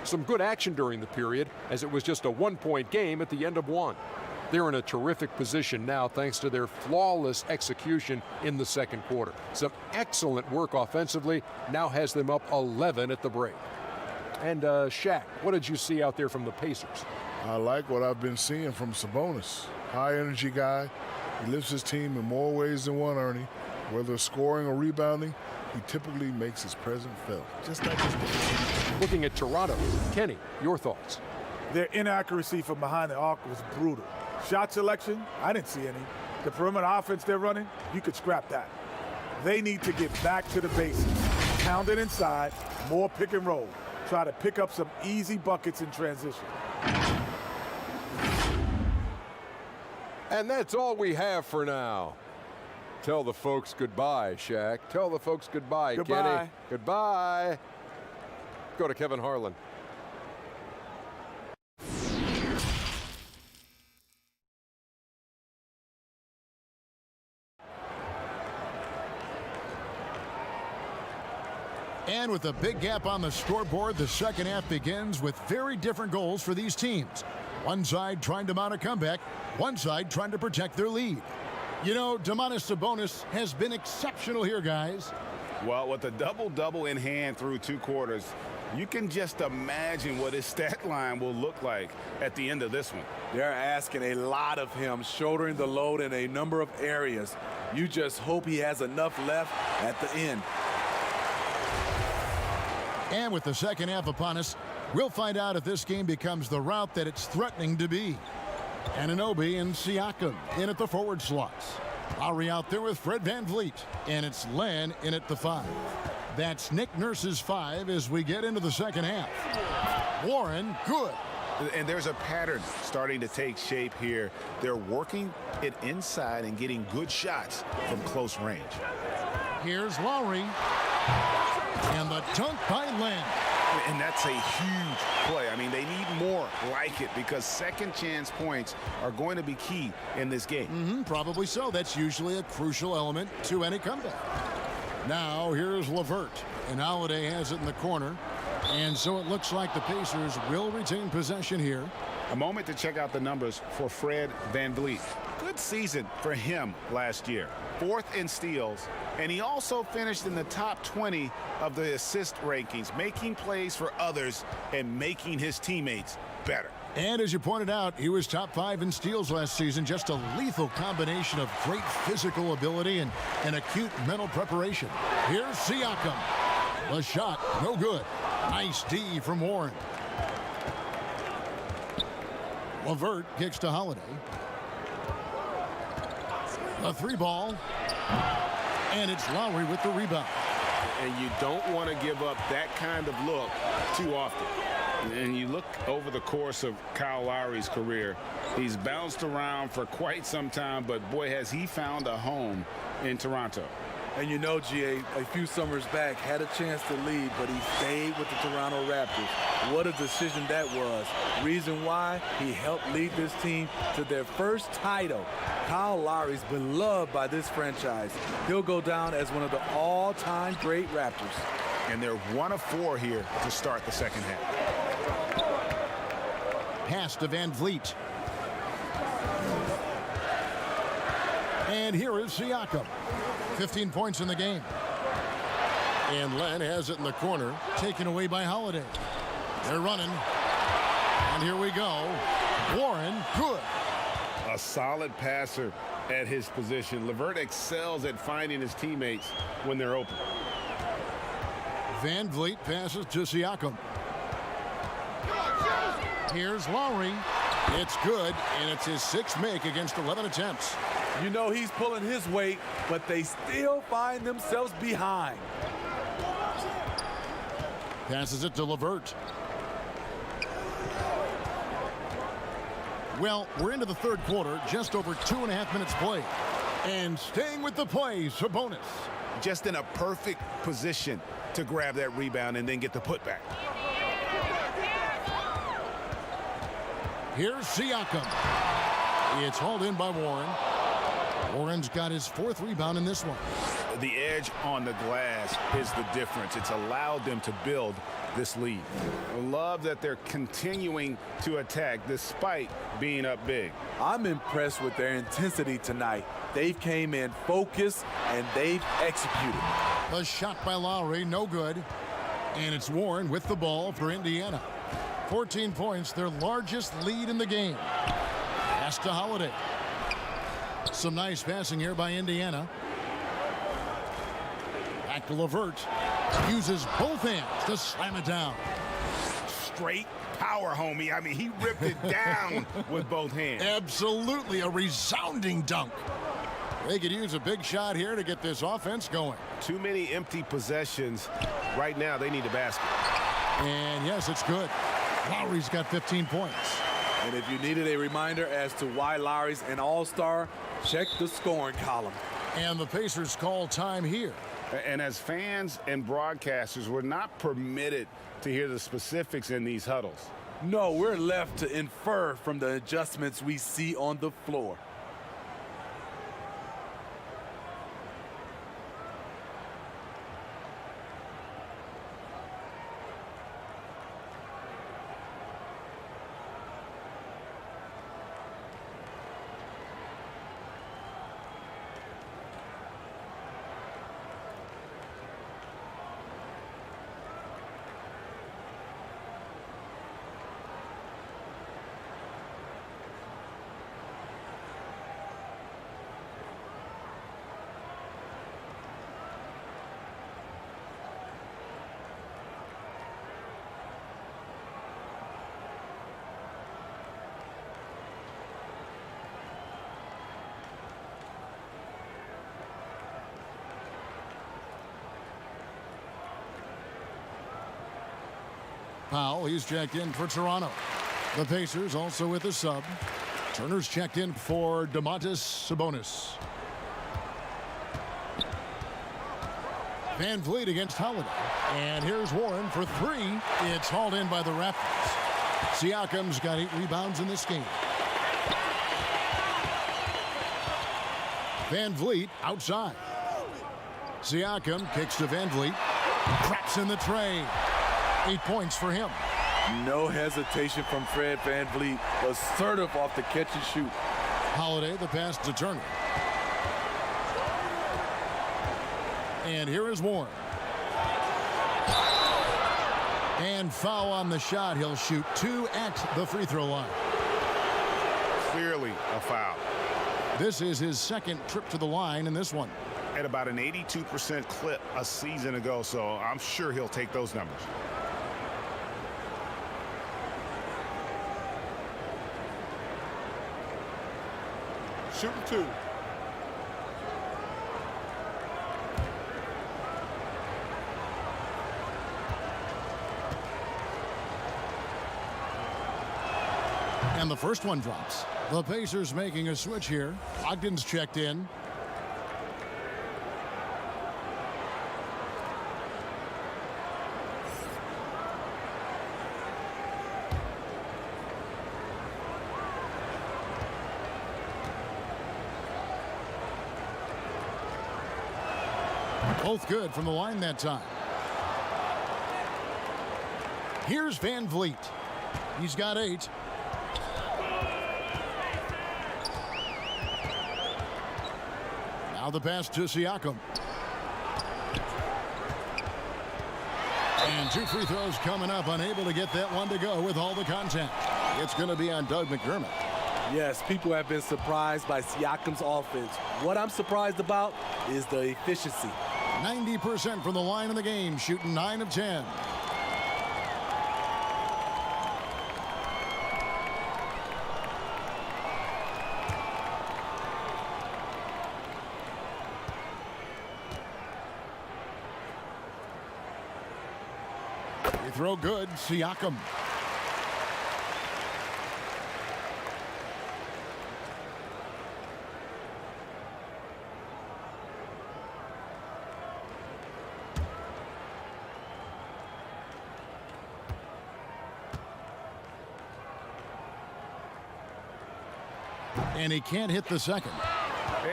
Some good action during the period, as it was just a one-point game at the end of one. They're in a terrific position now thanks to their flawless execution in the second quarter. Some excellent work offensively now has them up 11 at the break. And Shaq, what did you see out there from the Pacers? I like what I've been seeing from Sabonis. High energy guy. He lifts his team in more ways than one, Ernie. Whether scoring or rebounding, he typically makes his presence felt. Just like his game. Looking at Toronto, Kenny, your thoughts? Their inaccuracy from behind the arc was brutal. Shot selection, I didn't see any. The perimeter offense they're running, you could scrap that. They need to get back to the basics. Pound it inside, more pick and roll. Try to pick up some easy buckets in transition. And that's all we have for now. Tell the folks goodbye, Shaq. Tell the folks goodbye, Goodbye. Kenny. Goodbye. Go to Kevin Harlan. And with a big gap on the scoreboard, the second half begins with very different goals for these teams. One side trying to mount a comeback, one side trying to protect their lead. You know, Domantas Sabonis has been exceptional here, guys. Well, with a double-double in hand through 2 quarters, you can just imagine what his stat line will look like at the end of this one. They're asking a lot of him, shouldering the load in a number of areas. You just hope he has enough left at the end. And with the second half upon us, we'll find out if this game becomes the route that it's threatening to be. Anunoby and Siakam in at the forward slots. Lowry out there with Fred VanVleet. And it's Len in at the 5. That's Nick Nurse's 5 as we get into the second half. Warren, good. And there's a pattern starting to take shape here. They're working it inside and getting good shots from close range. Here's Lowry. And the dunk by Len. And that's a huge play. I mean, they need more like it because second chance points are going to be key in this game. Probably so. That's usually a crucial element to any comeback. Now here's LeVert. And Holiday has it in the corner. And so it looks like the Pacers will retain possession here. A moment to check out the numbers for Fred VanVleet. Good season for him last year. 4th in steals, and he also finished in the top 20 of the assist rankings, making plays for others and making his teammates better. And as you pointed out, he was top 5 in steals last season. Just a lethal combination of great physical ability and acute mental preparation. Here's Siakam. The shot, no good. Nice D from Warren. LeVert kicks to Holiday. The 3-ball. And it's Lowry with the rebound. And you don't want to give up that kind of look too often. And you look over the course of Kyle Lowry's career, he's bounced around for quite some time, but boy, has he found a home in Toronto. And you know, GA, a few summers back, had a chance to leave, but he stayed with the Toronto Raptors. What a decision that was. Reason why? He helped lead this team to their first title. Kyle Lowry's beloved by this franchise. He'll go down as one of the all-time great Raptors. And they're 1 of 4 here to start the second half. Pass to VanVleet. And here is Siakam. 15 points in the game. And Len has it in the corner, taken away by Holiday. They're running. And here we go. Warren, good. A solid passer at his position. LeVert excels at finding his teammates when they're open. VanVleet passes to Siakam. Here's Lowry. It's good, and it's his 6th make against 11 attempts. You know he's pulling his weight, but they still find themselves behind. Passes it to LeVert. Well, we're into the 3rd quarter, just over 2.5 minutes played. And staying with the play, Sabonis. Just in a perfect position to grab that rebound and then get the putback. Here's Siakam. It's hauled in by Warren. Warren's got his 4th rebound in this one. The edge on the glass is the difference. It's allowed them to build this lead. I love that they're continuing to attack despite being up big. I'm impressed with their intensity tonight. They've came in focused and they've executed. The shot by Lowry, no good. And it's Warren with the ball for Indiana. 14 points, their largest lead in the game. Pass to Holiday. Some nice passing here by Indiana. Back to LeVert. Uses both hands to slam it down. Straight power, homie. I mean, he ripped it down with both hands. Absolutely a resounding dunk. They could use a big shot here to get this offense going. Too many empty possessions. Right now, they need a basket. And yes, it's good. Lowry's got 15 points. And if you needed a reminder as to why Lowry's an all-star, check the scoring column. And the Pacers call time here. And as fans and broadcasters, we're not permitted to hear the specifics in these huddles. No, we're left to infer from the adjustments we see on the floor. Powell, he's checked in for Toronto. The Pacers also with a sub. Turner's checked in for Domantas Sabonis. Van Vliet against Holiday. And here's Warren for three. It's hauled in by the Raptors. Siakam's got 8 rebounds in this game. Van Vliet outside. Siakam kicks to Van Vliet. Traps in the tray. 8 points for him. No hesitation from Fred Van Vliet. Assertive off the catch and shoot. Holiday, the pass to Turner. And here is Warren. And foul on the shot. He'll shoot 2 at the free throw line. Clearly a foul. This is his second trip to the line in this one. At about an 82% clip a season ago, so I'm sure he'll take those numbers. Shooting 2. And the first one drops. The Pacers making a switch here. Ogden's checked in. Both good from the line that time. Here's Van Vliet. He's got 8. Now the pass to Siakam. And 2 free throws coming up. Unable to get that one to go with all the contact. It's going to be on Doug McDermott. Yes, people have been surprised by Siakam's offense. What I'm surprised about is the efficiency. 90% from the line in the game, shooting 9 of 10. Free throw good, Siakam. And he can't hit the second.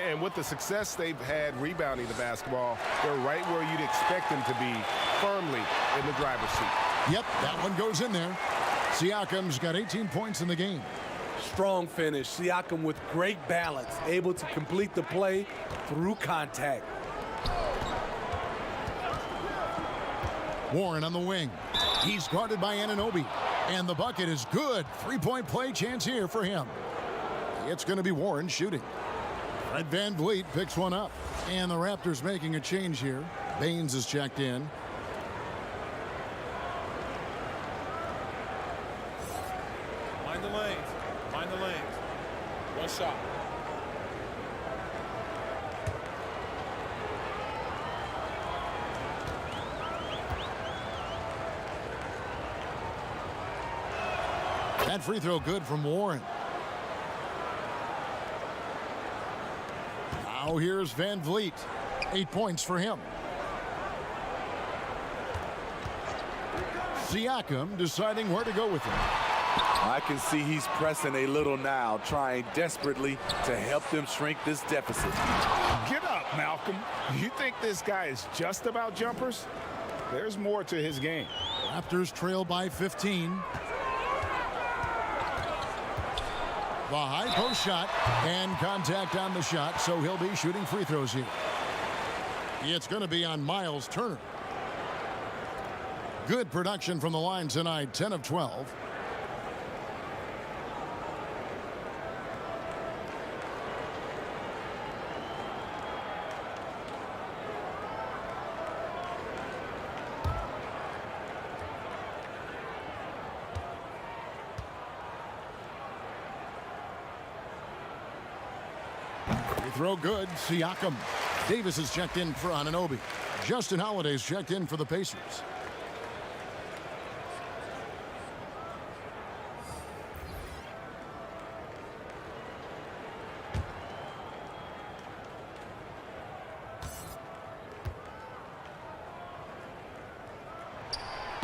And with the success they've had rebounding the basketball, they're right where you'd expect them to be, firmly in the driver's seat. Yep, that one goes in there. Siakam's got 18 points in the game. Strong finish. Siakam with great balance, able to complete the play through contact. Warren on the wing. He's guarded by Anunoby. And the bucket is good. Three-point play chance here for him. It's going to be Warren shooting. Fred VanVleet picks one up. And the Raptors making a change here. Baines is checked in. Mind the lanes. Mind the lanes. One shot. That free throw good from Warren. Now here's VanVleet. 8 points for him. Siakam deciding where to go with him. I can see he's pressing a little now, trying desperately to help them shrink this deficit. Get up, Malcolm. You think this guy is just about jumpers? There's more to his game. Raptors trail by 15. The high post shot and contact on the shot, so he'll be shooting free throws here. It's going to be on Miles Turner. Good production from the line tonight, 10 of 12. Throw good. Siakam. Davis is checked in for Anunoby. Justin Holiday's checked in for the Pacers.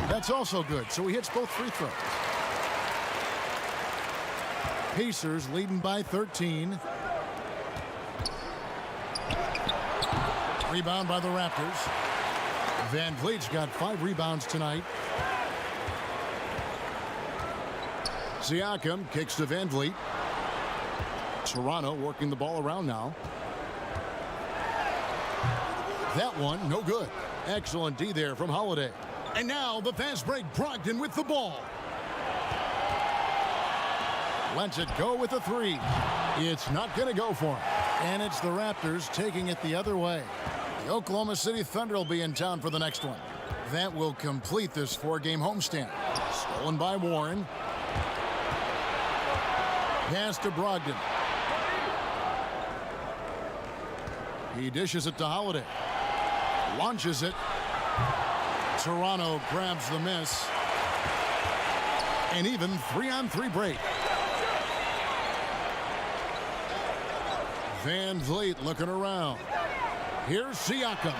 That's also good, so he hits both free throws. Pacers leading by 13. Rebound by the Raptors. VanVleet's got 5 rebounds tonight. Siakam kicks to VanVleet. Toronto working the ball around now. That one, no good. Excellent D there from Holiday. And now the fast break. Brogdon with the ball. Lets it go with a 3. It's not going to go for him. And it's the Raptors taking it the other way. The Oklahoma City Thunder will be in town for the next one. That will complete this 4-game homestand. Stolen by Warren. Pass to Brogdon. He dishes it to Holiday. Launches it. Toronto grabs the miss. An even 3-on-3 break. VanVleet looking around. Here's Siakam.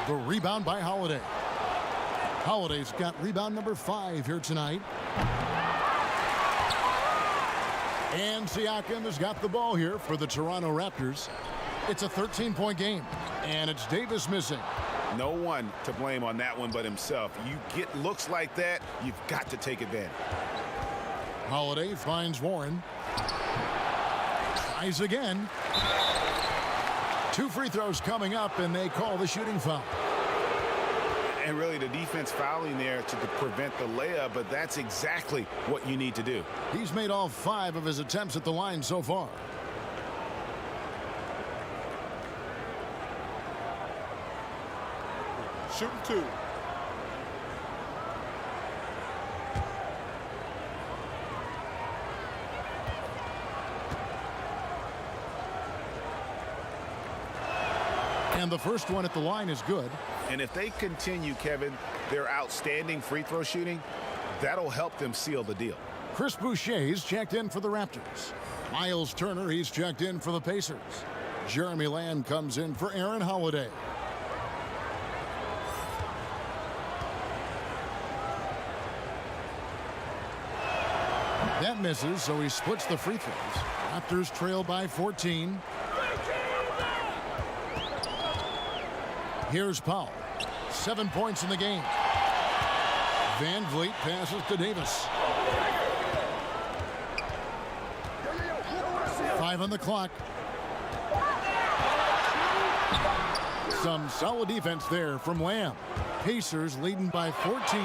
The rebound by Holiday. Holiday's got rebound number 5 here tonight. And Siakam has got the ball here for the Toronto Raptors. It's a 13-point game, and it's Davis missing. No one to blame on that one but himself. You get looks like that, you've got to take advantage. Holiday finds Warren. Tries again. 2 free throws coming up, and they call the shooting foul. And really the defense fouling there to prevent the layup, but that's exactly what you need to do. He's made all 5 of his attempts at the line so far. Shooting 2. And the first one at the line is good. And if they continue, Kevin, their outstanding free throw shooting, that'll help them seal the deal. Chris Boucher's checked in for the Raptors. Miles Turner, he's checked in for the Pacers. Jeremy Lamb comes in for Aaron Holiday. That misses, so he splits the free throws. Raptors trail by 14. Here's Powell. 7 points in the game. Van Vliet passes to Davis. 5 on the clock. Some solid defense there from Lamb. Pacers leading by 14.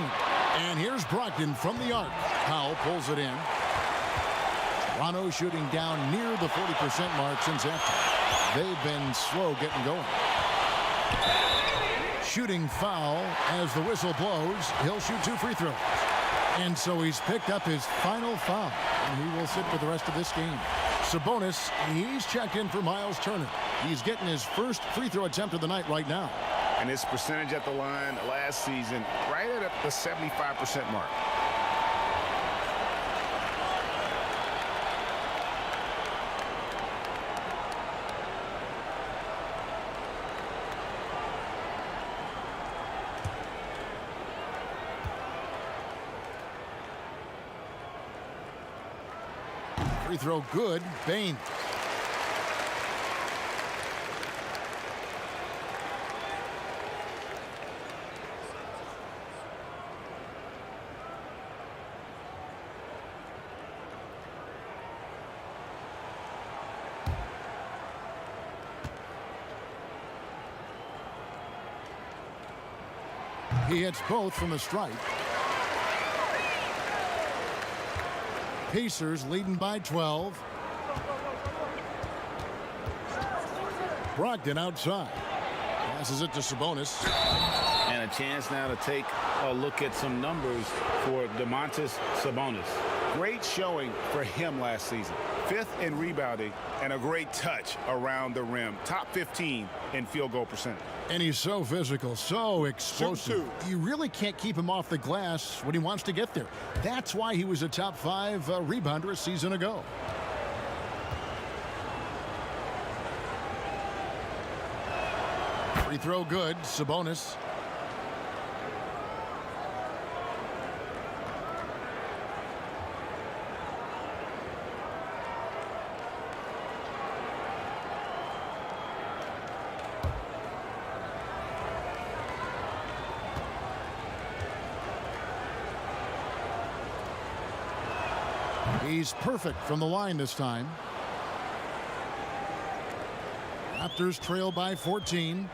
And here's Brogdon from the arc. Powell pulls it in. Toronto shooting down near the 40% mark since halftime. They've been slow getting going. Shooting foul as the whistle blows. He'll shoot 2 free throws. And so he's picked up his final foul. And he will sit for the rest of this game. Sabonis, he's checked in for Miles Turner. He's getting his first free throw attempt of the night right now. And his percentage at the line last season, right at the 75% mark. Free throw good. Bain. He hits both from the stripe. Pacers leading by 12. Brogdon outside. Passes it to Sabonis. And a chance now to take a look at some numbers for Domantas Sabonis. Great showing for him last season. 5th in rebounding and a great touch around the rim. Top 15 in field goal percentage. And he's so physical, so explosive. You really can't keep him off the glass when he wants to get there. That's why he was a top 5 rebounder a season ago. Free throw good. Sabonis. He's perfect from the line this time. Raptors trail by 14.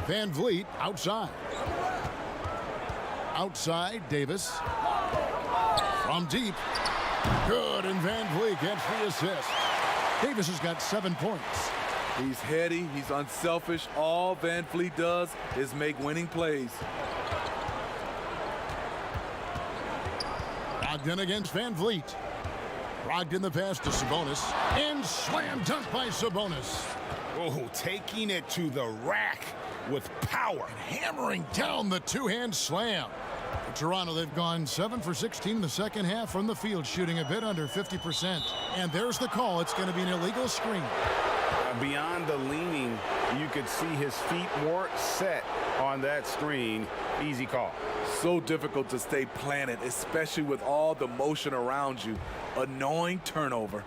Van Vliet outside. Outside, Davis. From deep. Good, and Van Vliet gets the assist. Davis has got 7 points. He's heady, he's unselfish. All Van Vliet does is make winning plays. Brogdon against Van Vliet. Brogdon the pass to Sabonis. And slam dunk by Sabonis. Oh, taking it to the rack with power. Hammering down the two-hand slam. For Toronto, they've gone 7 for 16 in the second half from the field, shooting a bit under 50%. And there's the call. It's going to be an illegal screen. Beyond the leaning, you could see his feet more set on that screen. Easy call. So difficult to stay planted, especially with all the motion around you. Annoying turnover.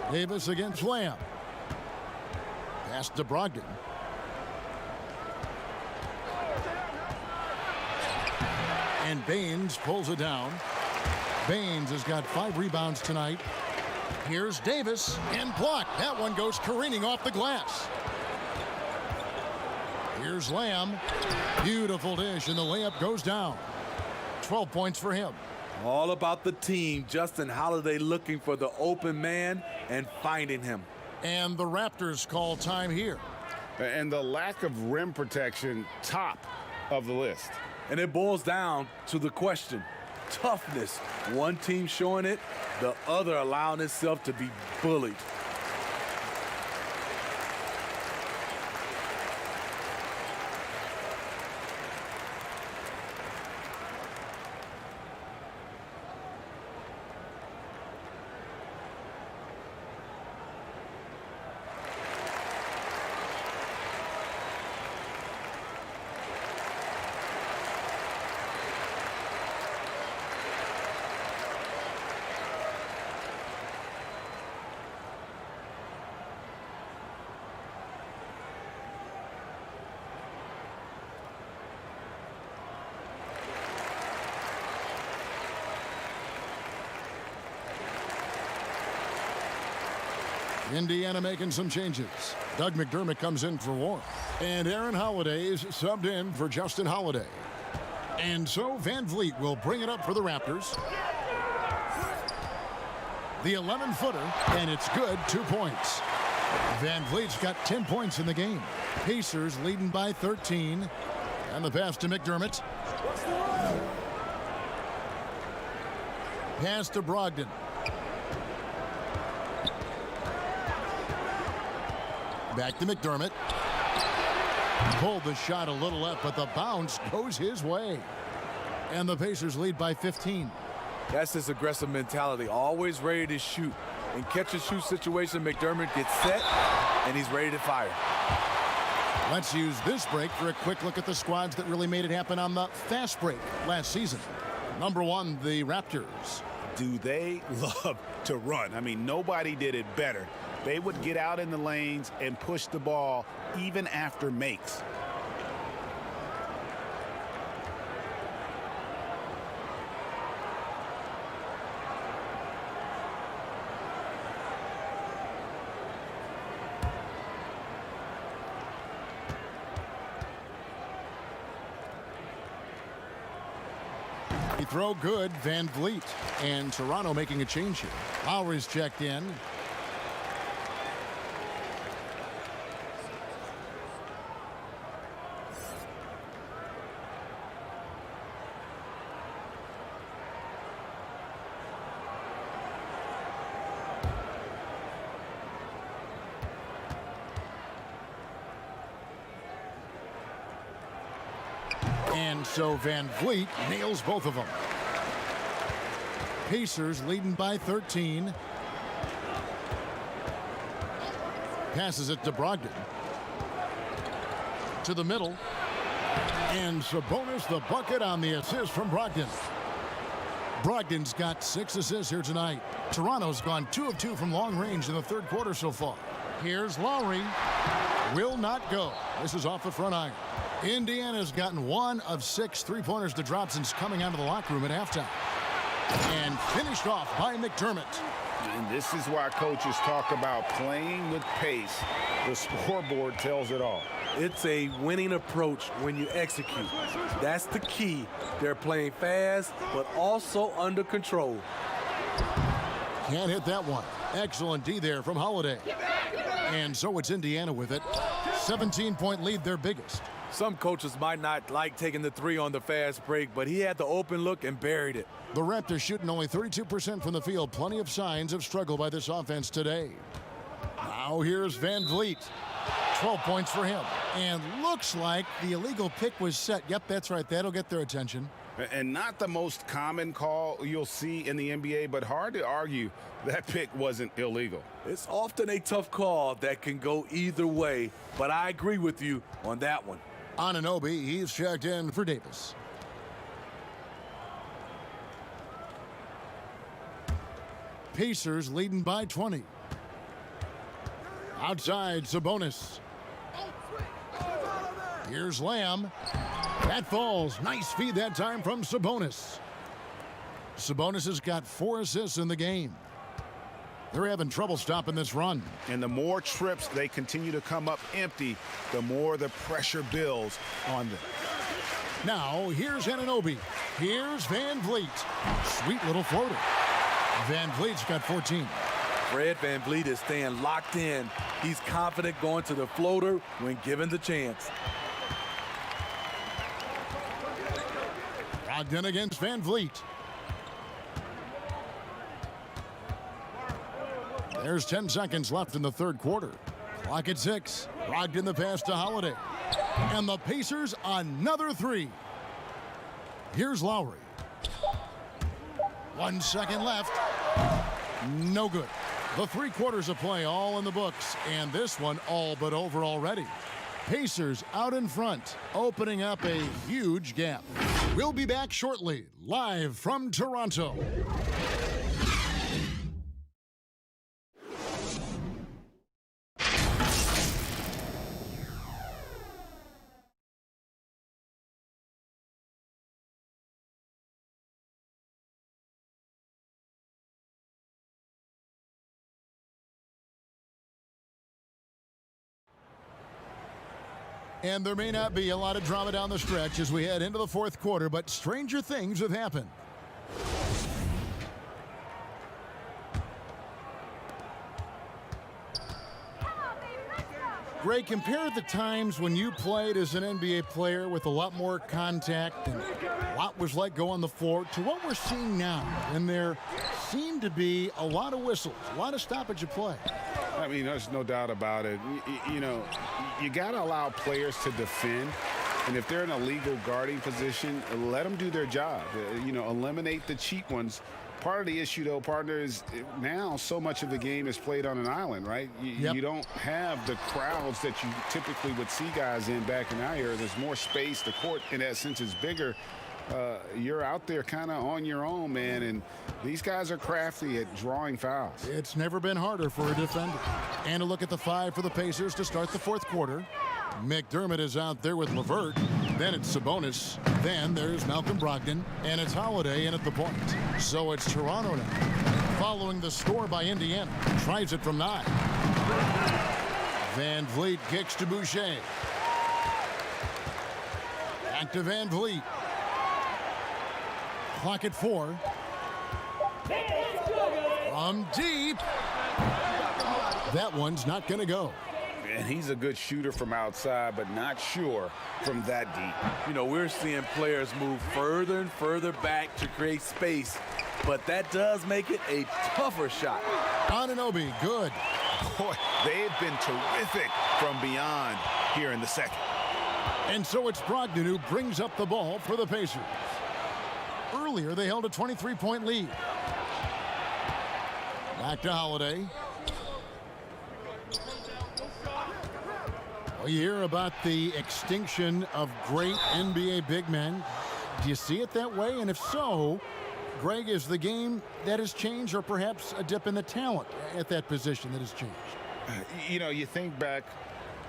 Davis against Lamb. Pass to Brogdon. And Baines pulls it down. Baines has got 5 rebounds tonight. Here's Davis and blocked. That one goes careening off the glass. Here's Lamb. Beautiful dish, and the layup goes down. 12 points for him. All about the team. Justin Holiday looking for the open man and finding him. And the Raptors call time here. And the lack of rim protection, top of the list. And it boils down to the question. Toughness. One team showing it, the other allowing itself to be bullied. Indiana making some changes. Doug McDermott comes in for Warren. And Aaron Holiday's subbed in for Justin Holiday. And so Van Vliet will bring it up for the Raptors. The 11-footer, and it's good, 2 points. Van Vliet's got 10 points in the game. Pacers leading by 13. And the pass to McDermott. Pass to Brogdon. Back to McDermott. Pulled the shot a little left, but the bounce goes his way. And the Pacers lead by 15. That's his aggressive mentality, always ready to shoot. In catch-and-shoot situation, McDermott gets set, and he's ready to fire. Let's use this break for a quick look at the squads that really made it happen on the fast break last season. Number 1, the Raptors. Do they love to run? I mean, nobody did it better. They would get out in the lanes and push the ball even after makes. He throw good, Van Vliet. And Toronto making a change here. Lowry's checked in. And so Van Vliet nails both of them. Pacers leading by 13. Passes it to Brogdon. To the middle. And Sabonis the bucket on the assist from Brogdon. Brogdon's got 6 assists here tonight. Toronto's gone 2 of 2 from long range in the third quarter so far. Here's Lowry. Will not go. This is off the front iron. Indiana's gotten 1 of 6 three-pointers to drop since coming out of the locker room at halftime. And finished off by McDermott. And this is why coaches talk about playing with pace. The scoreboard tells it all. It's a winning approach when you execute. That's the key. They're playing fast, but also under control. Can't hit that one. Excellent D there from Holiday. And so it's Indiana with it. 17-point lead, their biggest. Some coaches might not like taking the 3 on the fast break, but he had the open look and buried it. The Raptors shooting only 32% from the field. Plenty of signs of struggle by this offense today. Now here's Van Vliet. 12 points for him. And looks like the illegal pick was set. Yep, that's right. That'll get their attention. And not the most common call you'll see in the NBA, but hard to argue that pick wasn't illegal. It's often a tough call that can go either way, but I agree with you on that one. Anunoby, he's checked in for Davis. Pacers leading by 20. Outside, Sabonis. Here's Lamb. That falls. Nice feed that time from Sabonis. Sabonis has got 4 assists in the game. They're having trouble stopping this run. And the more trips they continue to come up empty, the more the pressure builds on them. Now, here's Anunoby. Here's Van Vliet. Sweet little floater. Van Vliet's got 14. Fred Van Vliet is staying locked in. He's confident going to the floater when given the chance. Brogdon against Van Vliet. There's 10 seconds left in the third quarter. Clock at 6. Brogdon the pass to Holiday. And the Pacers another 3. Here's Lowry. 1 second left. No good. The 3 quarters of play all in the books, and this one all but over already. Pacers out in front, opening up a huge gap. We'll be back shortly, live from Toronto. And there may not be a lot of drama down the stretch as we head into the fourth quarter, but stranger things have happened. Greg, compare the times when you played as an NBA player with a lot more contact and a lot was let go on the floor to what we're seeing now. And there seem to be a lot of whistles, a lot of stoppage of play. I mean, there's no doubt about it. You know, you got to allow players to defend. And if they're in a legal guarding position, let them do their job. You know, eliminate the cheap ones. Part of the issue, though, partner, is now so much of the game is played on an island, right? You don't have the crowds that you typically would see guys in back in our era. There's more space. The court, in that sense, is bigger. You're out there kind of on your own, man, and these guys are crafty at drawing fouls. It's never been harder for a defender. And a look at the 5 for the Pacers to start the fourth quarter. McDermott is out there with LeVert. Then it's Sabonis. Then there's Malcolm Brogdon. And it's Holiday in at the point. So it's Toronto now, following the score by Indiana. Tries it from 9. Van Vliet kicks to Boucher. Back to Van Vliet. Clock at 4. From deep. That one's not going to go. And he's a good shooter from outside, but not sure from that deep. You know, we're seeing players move further and further back to create space, but that does make it a tougher shot. Anunoby, good. Boy, they've been terrific from beyond here in the second. And so it's Brogdon who brings up the ball for the Pacers. Earlier, they held a 23-point lead. Back to Holiday. Well, you hear about the extinction of great NBA big men. Do you see it that way? And if so, Greg, is the game that has changed or perhaps a dip in the talent at that position that has changed? You know, you think back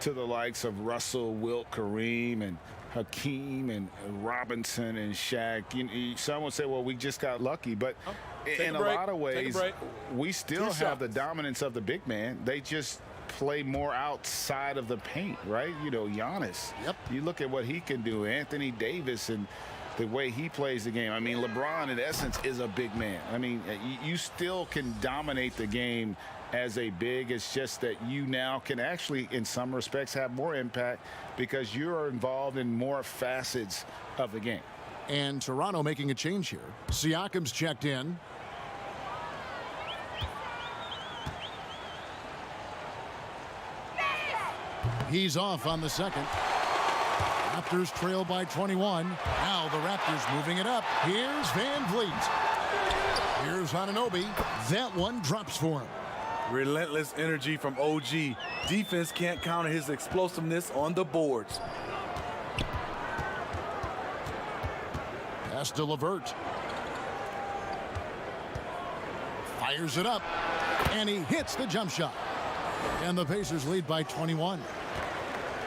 to the likes of Russell, Wilt, Kareem, and Hakeem, and Robinson, and Shaq. Some would say, well, we just got lucky. But in a lot of ways, we still have the dominance of the big man. They just play more outside of the paint, right? You know, Giannis. Yep. You look at what he can do. Anthony Davis and the way he plays the game. I mean, LeBron, in essence, is a big man. I mean, you still can dominate the game as a big. It's just that you now can actually, in some respects, have more impact because you're involved in more facets of the game. And Toronto making a change here. Siakam's checked in. He's off on the second. Raptors trail by 21. Now the Raptors moving it up. Here's Van Vliet. Here's Anunoby. That one drops for him. Relentless energy from OG. Defense can't counter his explosiveness on the boards. Pass to LeVert. Fires it up. And he hits the jump shot. And the Pacers lead by 21.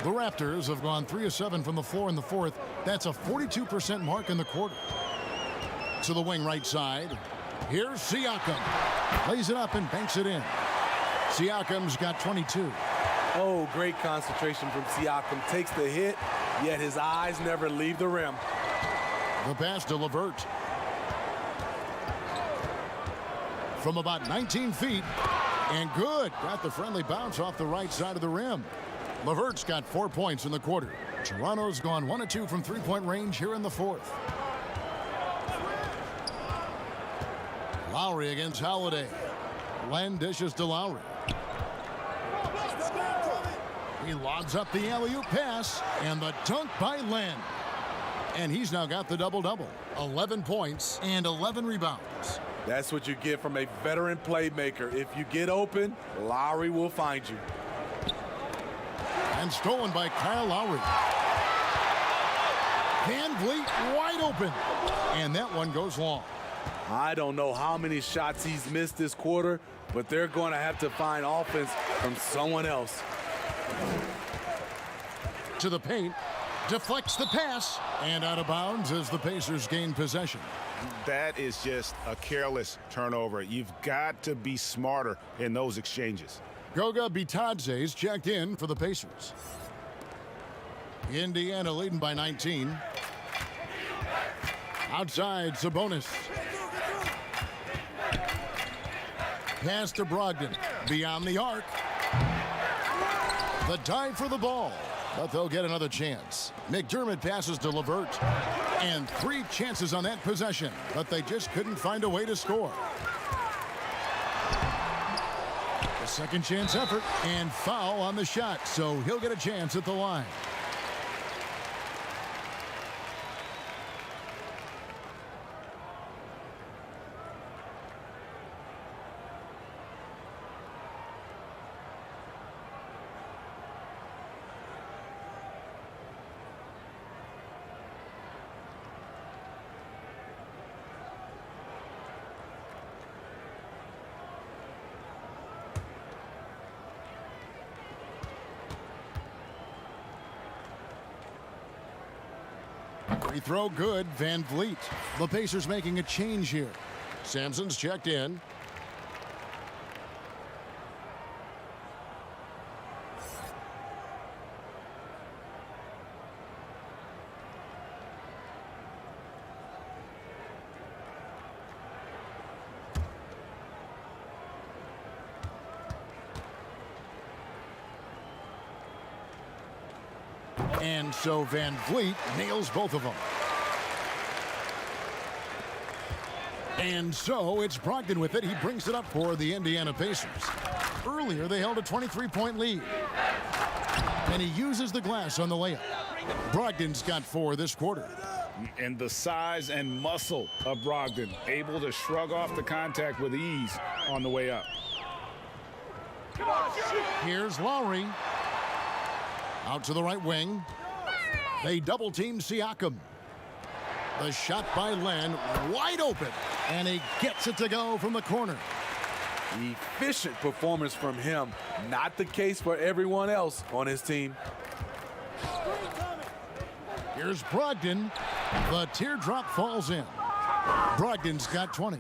The Raptors have gone 3 of 7 from the floor in the fourth. That's a 42% mark in the quarter. To the wing right side. Here's Siakam. Lays it up and banks it in. Siakam's got 22. Oh, great concentration from Siakam. Takes the hit, yet his eyes never leave the rim. The pass to LeVert. From about 19 feet. And good. Got the friendly bounce off the right side of the rim. LeVert's got 4 points in the quarter. Toronto's gone 1 of 2 from three-point range here in the fourth. Lowry against Holiday. Len dishes to Lowry. He logs up the alley-oop pass, and the dunk by Len. And he's now got the double-double. 11 points and 11 rebounds. That's what you get from a veteran playmaker. If you get open, Lowry will find you. And stolen by Kyle Lowry. Van Vliet wide open. And that one goes long. I don't know how many shots he's missed this quarter, but they're going to have to find offense from someone else. To the paint. Deflects the pass. And out of bounds as the Pacers gain possession. That is just a careless turnover. You've got to be smarter in those exchanges. Goga Bitadze's checked in for the Pacers. Indiana leading by 19. Outside, Sabonis. Pass to Brogdon. Beyond the arc. The dive for the ball. But they'll get another chance. McDermott passes to LeVert. And 3 chances on that possession. But they just couldn't find a way to score. A second chance effort. And foul on the shot. So he'll get a chance at the line. Free throw good, Van Vliet. The Pacers making a change here. Sampson's checked in. And so Van Vliet nails both of them. And so it's Brogdon with it. He brings it up for the Indiana Pacers. Earlier, they held a 23-point lead. And he uses the glass on the layup. Brogdon's got 4 this quarter. And the size and muscle of Brogdon, able to shrug off the contact with ease on the way up. Here's Lowry. Out to the right wing. They double-team Siakam. The shot by Len, wide open. And he gets it to go from the corner. Efficient performance from him. Not the case for everyone else on his team. Here's Brogdon. The teardrop falls in. Brogdon's got 20.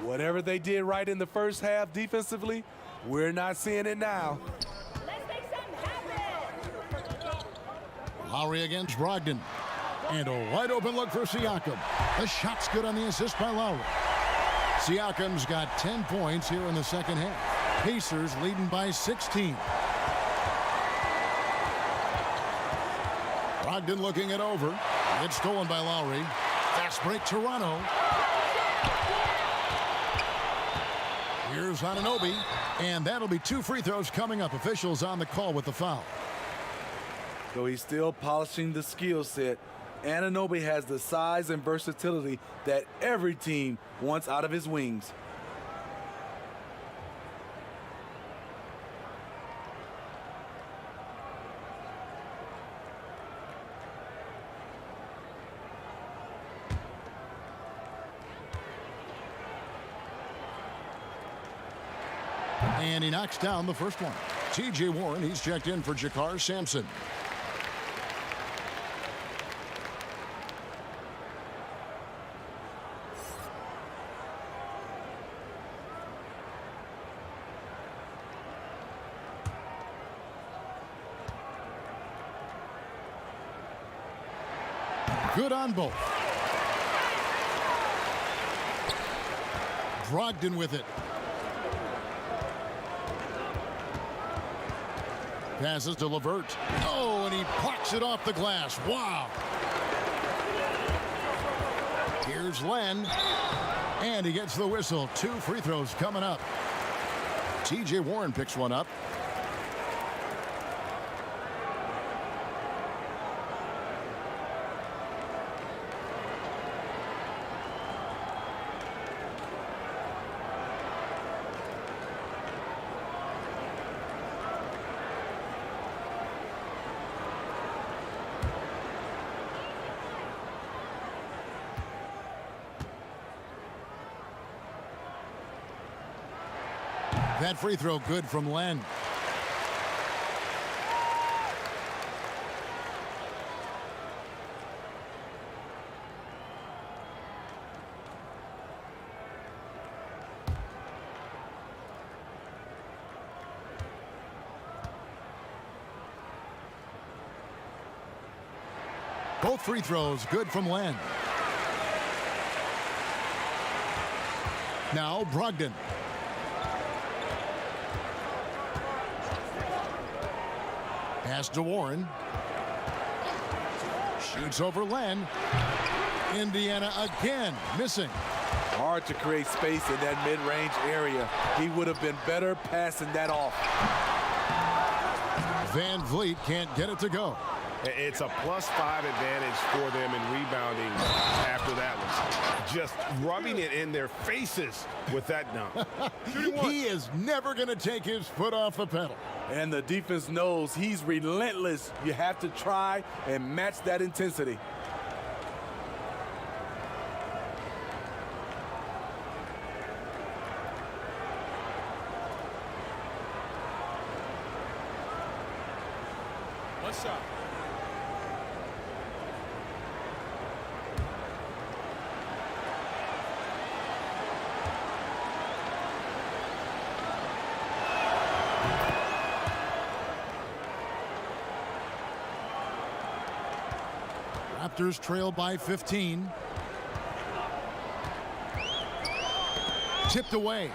Whatever they did right in the first half defensively, we're not seeing it now. Lowry against Brogdon. And a wide open look for Siakam. The shot's good on the assist by Lowry. Siakam's got 10 points here in the second half. Pacers leading by 16. Brogdon looking it over. It's stolen by Lowry. Fast break Toronto. Here's Anunoby. And that'll be 2 free throws coming up. Officials on the call with the foul. Though he's still polishing the skill set, Anunoby has the size and versatility that every team wants out of his wings. And he knocks down the first one. T.J. Warren, he's checked in for Jakar Sampson. Good on both. Brogdon with it. Passes to LeVert. Oh, and he plucks it off the glass. Wow. Here's Len. And he gets the whistle. 2 free throws coming up. T.J. Warren picks one up. That free throw good from Len. Both free throws good from Len. Now Brogdon. Pass to Warren. Shoots over Len. Indiana again missing. Hard to create space in that mid-range area. He would have been better passing that off. Van Vliet can't get it to go. It's a +5 advantage for them in rebounding after that one. Just rubbing it in their faces with that dunk. He is never going to take his foot off the pedal. And the defense knows he's relentless. You have to try and match that intensity. One shot. Raptors trail by 15. Tipped away.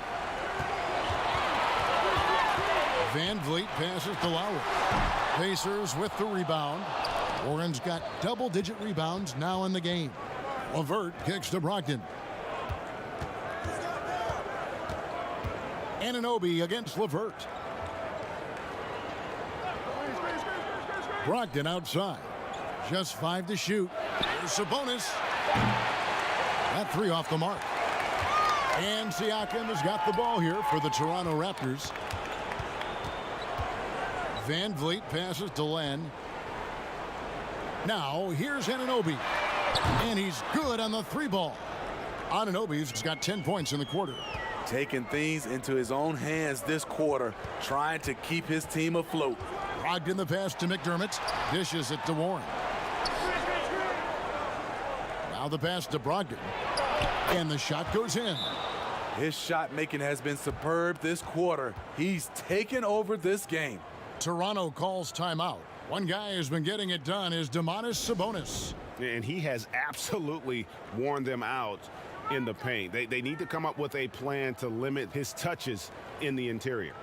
Van Vliet passes to Lowry. Pacers with the rebound. Warren's got double-digit rebounds now in the game. LeVert kicks to Brogdon. Anunoby against LeVert. Brogdon outside. Just 5 to shoot. Here's Sabonis. That 3 off the mark. And Siakam has got the ball here for the Toronto Raptors. Van Vliet passes to Len. Now here's Anunoby. And he's good on the 3 ball. Anunoby's got 10 points in the quarter. Taking things into his own hands this quarter, trying to keep his team afloat. Brogdon the pass to McDermott. Dishes it to Warren. Now the pass to Brogdon. And the shot goes in. His shot making has been superb this quarter. He's taken over this game. Toronto calls timeout. One guy who's been getting it done is Domantas Sabonis. And he has absolutely worn them out in the paint. They need to come up with a plan to limit his touches in the interior.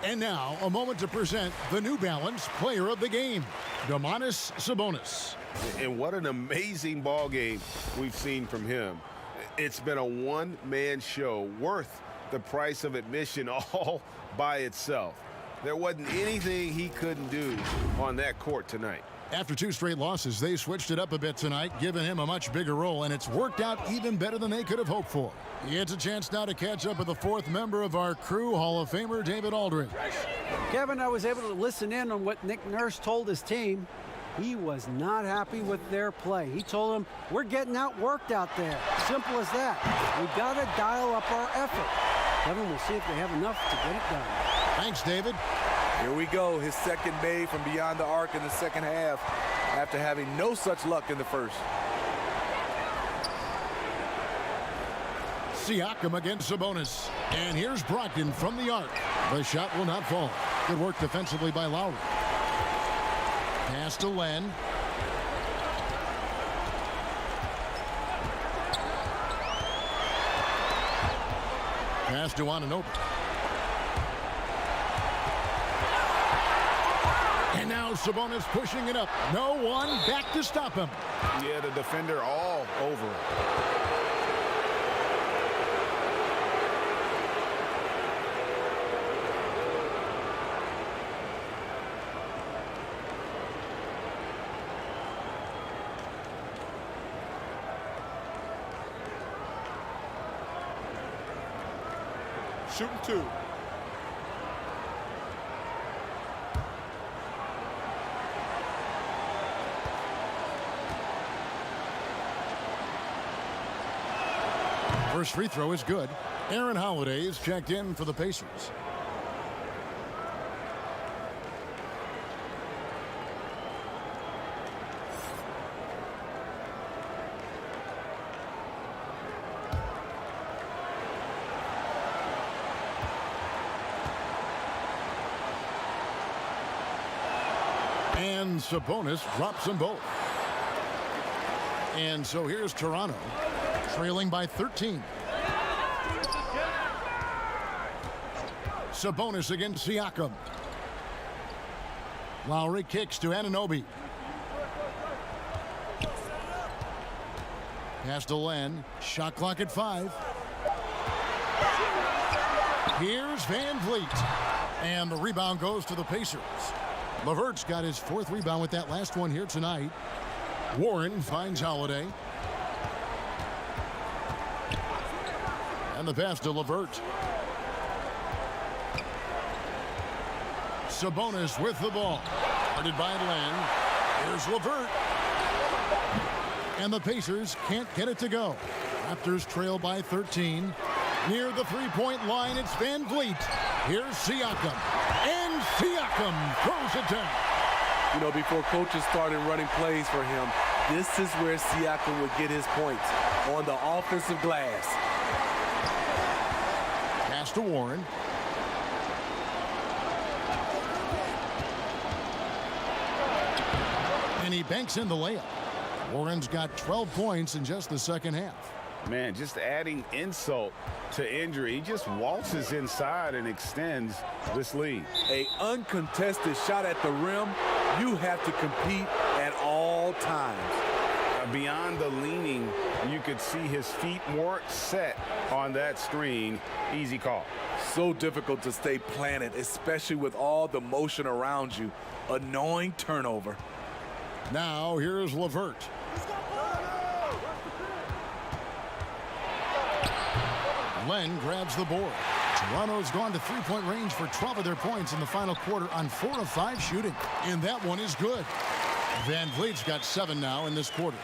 And now, a moment to present the New Balance Player of the Game, Domantas Sabonis. And what an amazing ball game we've seen from him. It's been a one-man show worth the price of admission all by itself. There wasn't anything he couldn't do on that court tonight. After 2 straight losses, they switched it up a bit tonight, giving him a much bigger role, and it's worked out even better than they could have hoped for. He gets a chance now to catch up with the 4th member of our crew, Hall of Famer David Aldridge. Kevin, I was able to listen in on what Nick Nurse told his team. He was not happy with their play. He told them, we're getting outworked out there. Simple as that. We got to dial up our effort. Kevin, we'll see if they have enough to get it done. Thanks, David. Here we go, his second made from beyond the arc in the second half after having no such luck in the first. Siakam against Sabonis. And here's Brogdon from the arc. The shot will not fall. Good work defensively by Lowry. Pass to Len. Pass to Anunoby. And now Sabonis pushing it up. No one back to stop him. Yeah, the defender all over it. Shooting 2. First free throw is good. Aaron Holiday is checked in for the Pacers. And Sabonis drops them both. And so here's Toronto, trailing by 13. Sabonis against Siakam. Lowry kicks to Anunoby. Pass to Len. Shot clock at 5. Here's Van Vliet. And the rebound goes to the Pacers. LeVert's got his 4th rebound with that last one here tonight. Warren finds Holiday. And the pass to LeVert. Sabonis with the ball. Guarded by Len. Here's LeVert. And the Pacers can't get it to go. Raptors trail by 13. Near the three-point line, it's Van Vliet. Here's Siakam. And Siakam throws it down. You know, before coaches started running plays for him, this is where Siakam would get his points, on the offensive glass. Pass to Warren. And he banks in the layup. Warren's got 12 points in just the second half. Man, just adding insult to injury. He just waltzes inside and extends this lead. A uncontested shot at the rim, you have to compete at all times. Beyond the leaning, you could see his feet more set on that screen. Easy call. So difficult to stay planted, especially with all the motion around you. Annoying turnover. Now here's LeVert. Len grabs the board. Toronto's gone to three-point range for 12 of their points in the final quarter on 4 of 5 shooting. And that one is good. Van Vliet's got 7 now in this quarter.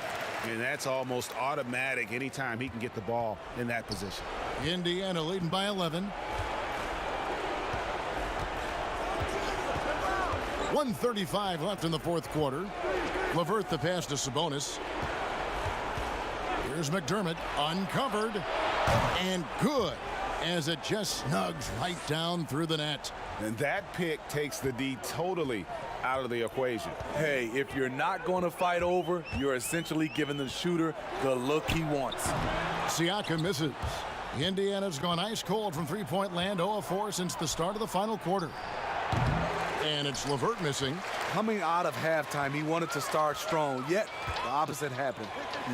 And that's almost automatic anytime he can get the ball in that position. Indiana leading by 11. 1:35 left in the fourth quarter. LeVert the pass to Sabonis. Here's McDermott, uncovered, and good, as it just snugs right down through the net. And that pick takes the D totally out of the equation. Hey, if you're not going to fight over, you're essentially giving the shooter the look he wants. Siakam misses. Indiana's gone ice cold from three-point land, 0 of 4 since the start of the final quarter. And it's LeVert missing. Coming out of halftime, he wanted to start strong, yet the opposite happened.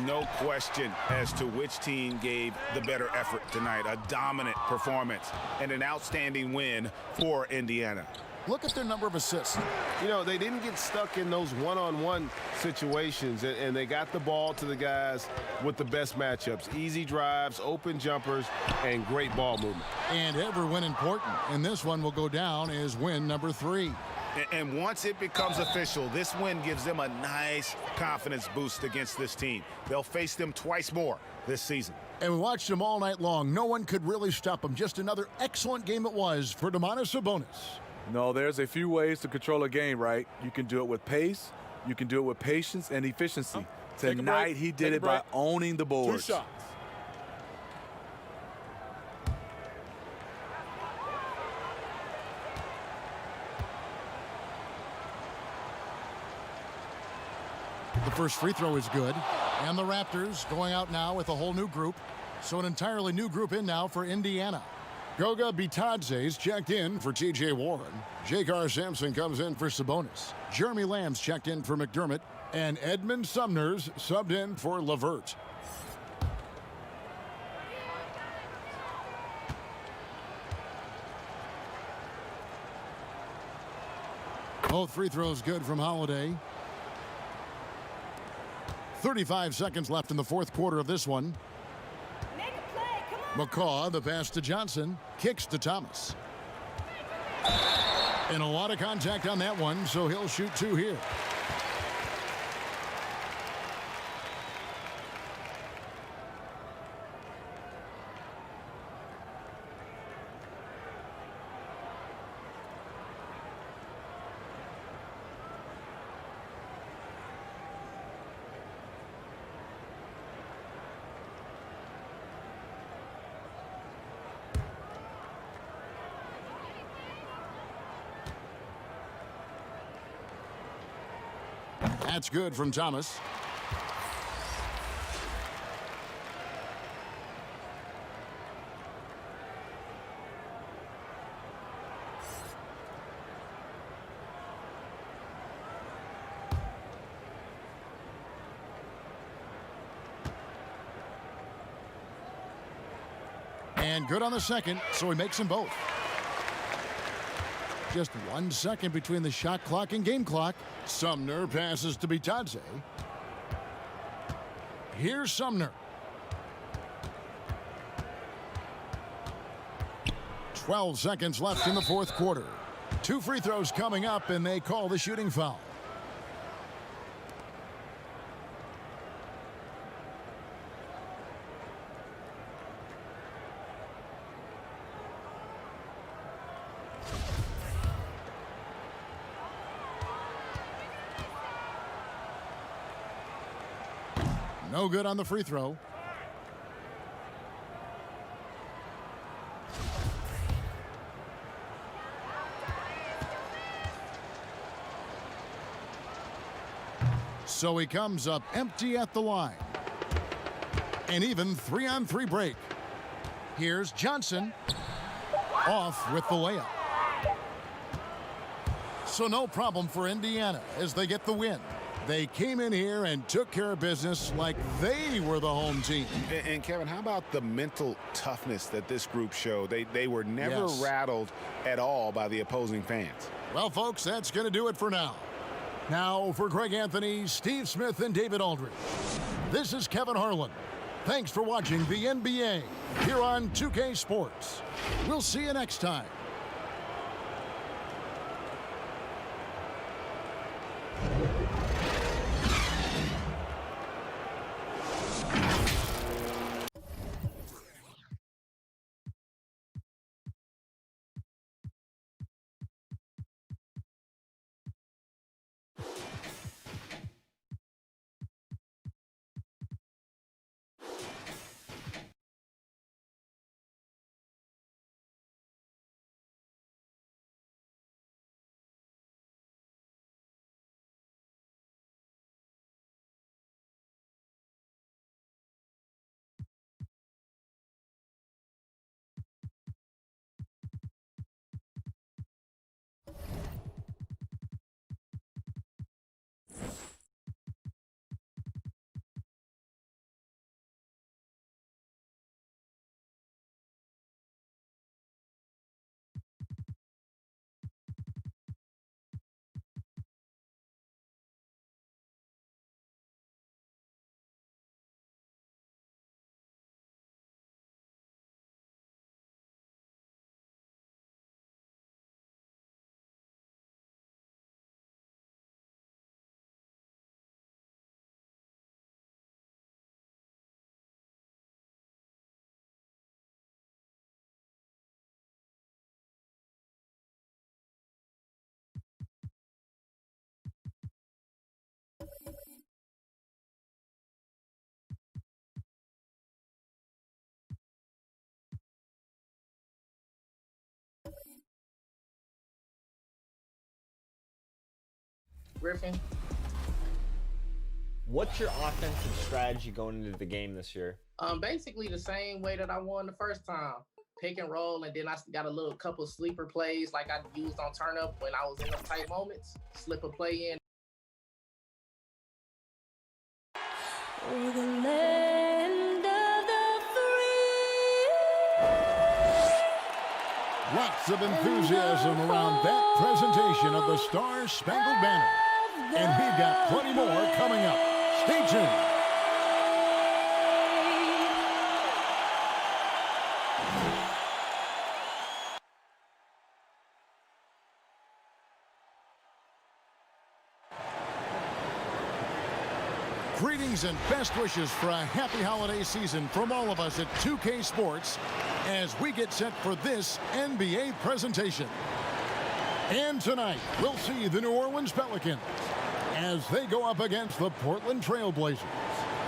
No question as to which team gave the better effort tonight. A dominant performance and an outstanding win for Indiana. Look at their number of assists. You know, they didn't get stuck in those one-on-one situations, and they got the ball to the guys with the best matchups. Easy drives, open jumpers, and great ball movement. And every win important. And this one will go down as win number 3. And once it becomes official, this win gives them a nice confidence boost against this team. They'll face them twice more this season. And we watched them all night long. No one could really stop them. Just another excellent game it was for Domantas Sabonis. No, there's a few ways to control a game, right? You can do it with pace, you can do it with patience and efficiency. Tonight, he did it by owning the boards. 2 shots. The first free throw is good. And the Raptors going out now with a whole new group. So an entirely new group in now for Indiana. Goga Bitadze's checked in for T.J. Warren. J.K. Sampson comes in for Sabonis. Jeremy Lamb's checked in for McDermott. And Edmund Sumner's subbed in for LeVert. Both free throws good from Holiday. 35 seconds left in the fourth quarter of this one. McCaw, the pass to Johnson, kicks to Thomas. And a lot of contact on that one, so he'll shoot 2 here. That's good from Thomas. And good on the second, so he makes them both. Just 1 second between the shot clock and game clock. Sumner passes to Bitadze. Here's Sumner. 12 seconds left in the fourth quarter. 2 free throws coming up, and they call the shooting foul. No good on the free throw. So he comes up empty at the line. An even 3-on-3 break. Here's Johnson. Off with the layup. So no problem for Indiana as they get the win. They came in here and took care of business like they were the home team. And Kevin, how about the mental toughness that this group showed? They were never rattled at all by the opposing fans. Well, folks, that's going to do it for now. Now, for Greg Anthony, Steve Smith, and David Aldridge, this is Kevin Harlan. Thanks for watching the NBA here on 2K Sports. We'll see you next time. Griffin. What's your offensive strategy going into the game this year? Basically the same way that I won the first time. Pick and roll, and then I got a little couple sleeper plays like I used on turn up when I was in the tight moments. Slip a play in. For the land of the free. Lots of enthusiasm around that presentation of the Star-Spangled Banner. And we've got plenty more coming up. Stay tuned. Greetings and best wishes for a happy holiday season from all of us at 2K Sports as we get set for this NBA presentation. And tonight, we'll see the New Orleans Pelicans as they go up against the Portland Trail Blazers.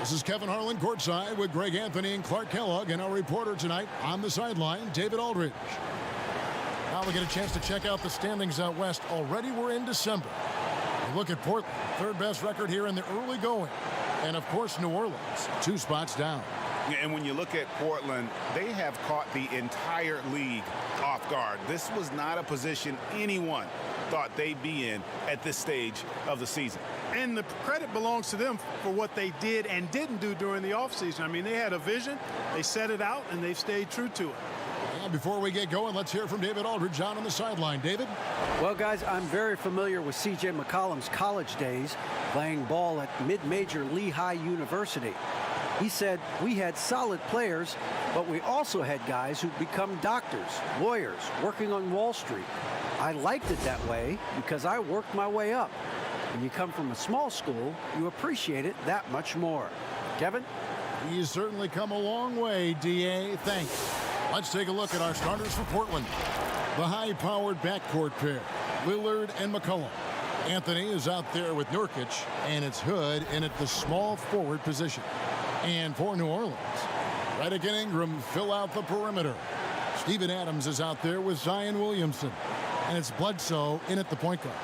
This is Kevin Harlan courtside with Greg Anthony and Clark Kellogg, and our reporter tonight on the sideline, David Aldridge. Now we get a chance to check out the standings out west. Already we're in December. You look at Portland, third best record here in the early going. And of course, New Orleans, 2 spots down. And when you look at Portland, they have caught the entire league off guard. This was not a position anyone thought they'd be in at this stage of the season. And the credit belongs to them for what they did and didn't do during the offseason. I mean, they had a vision, they set it out, and they've stayed true to it. And before we get going, let's hear from David Aldridge on the sideline. David? Well, guys, I'm very familiar with C.J. McCollum's college days, playing ball at mid-major Lehigh University. He said, we had solid players, but we also had guys who'd become doctors, lawyers, working on Wall Street. I liked it that way because I worked my way up. When you come from a small school, you appreciate it that much more. Kevin? He's certainly come a long way, D.A. Thanks. Let's take a look at our starters for Portland. The high-powered backcourt pair, Lillard and McCollum. Anthony is out there with Nurkic, and it's Hood in at the small forward position. And for New Orleans, Redick and Ingram fill out the perimeter. Steven Adams is out there with Zion Williamson, and it's Bledsoe in at the point guard.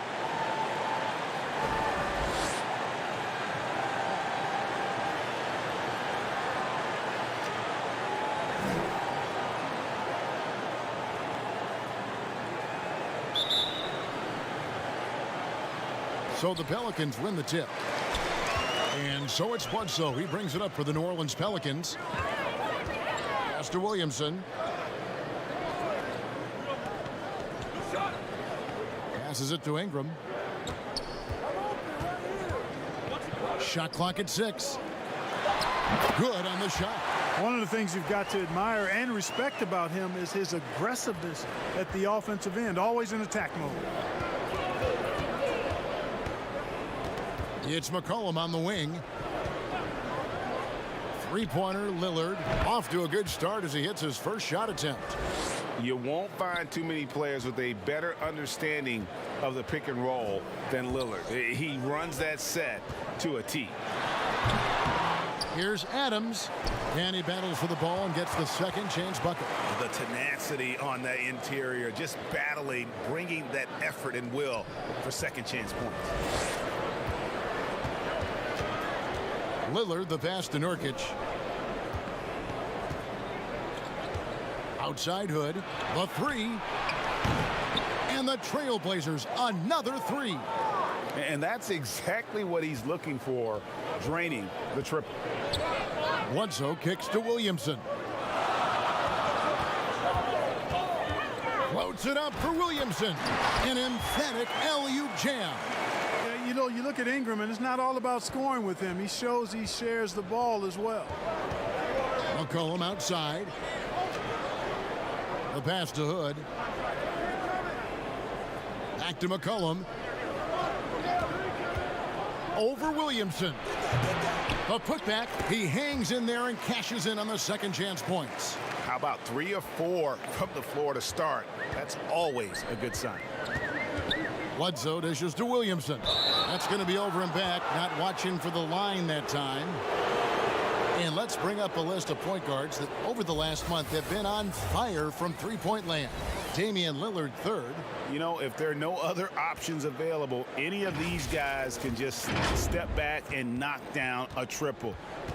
So the Pelicans win the tip. And so it's Bledsoe. He brings it up for the New Orleans Pelicans. Pass to Williamson. Passes it to Ingram. Shot clock at 6. Good on the shot. One of the things you've got to admire and respect about him is his aggressiveness at the offensive end, always in attack mode. It's McCollum on the wing. Three-pointer, Lillard. Off to a good start as he hits his first shot attempt. You won't find too many players with a better understanding of the pick and roll than Lillard. He runs that set to a T. Here's Adams. And he battles for the ball and gets the second chance bucket. The tenacity on that interior, just battling, bringing that effort and will for second chance points. Lillard, the pass to Nurkic. Outside Hood, the 3. And the Trailblazers, another 3. And that's exactly what he's looking for, draining the triple. Bledsoe kicks to Williamson. Floats it up for Williamson. An emphatic alley-oop jam. You know, you look at Ingram, and it's not all about scoring with him. He shows he shares the ball as well. McCollum outside. The pass to Hood. Back to McCollum. Over Williamson. The putback. He hangs in there and cashes in on the second chance points. How about 3 or 4 from the floor to start? That's always a good sign. Bledsoe dishes to Williamson. That's going to be over and back. Not watching for the line that time. And let's bring up a list of point guards that over the last month have been on fire from three-point land. Damian Lillard, third. You know, if there are no other options available, any of these guys can just step back and knock down a triple.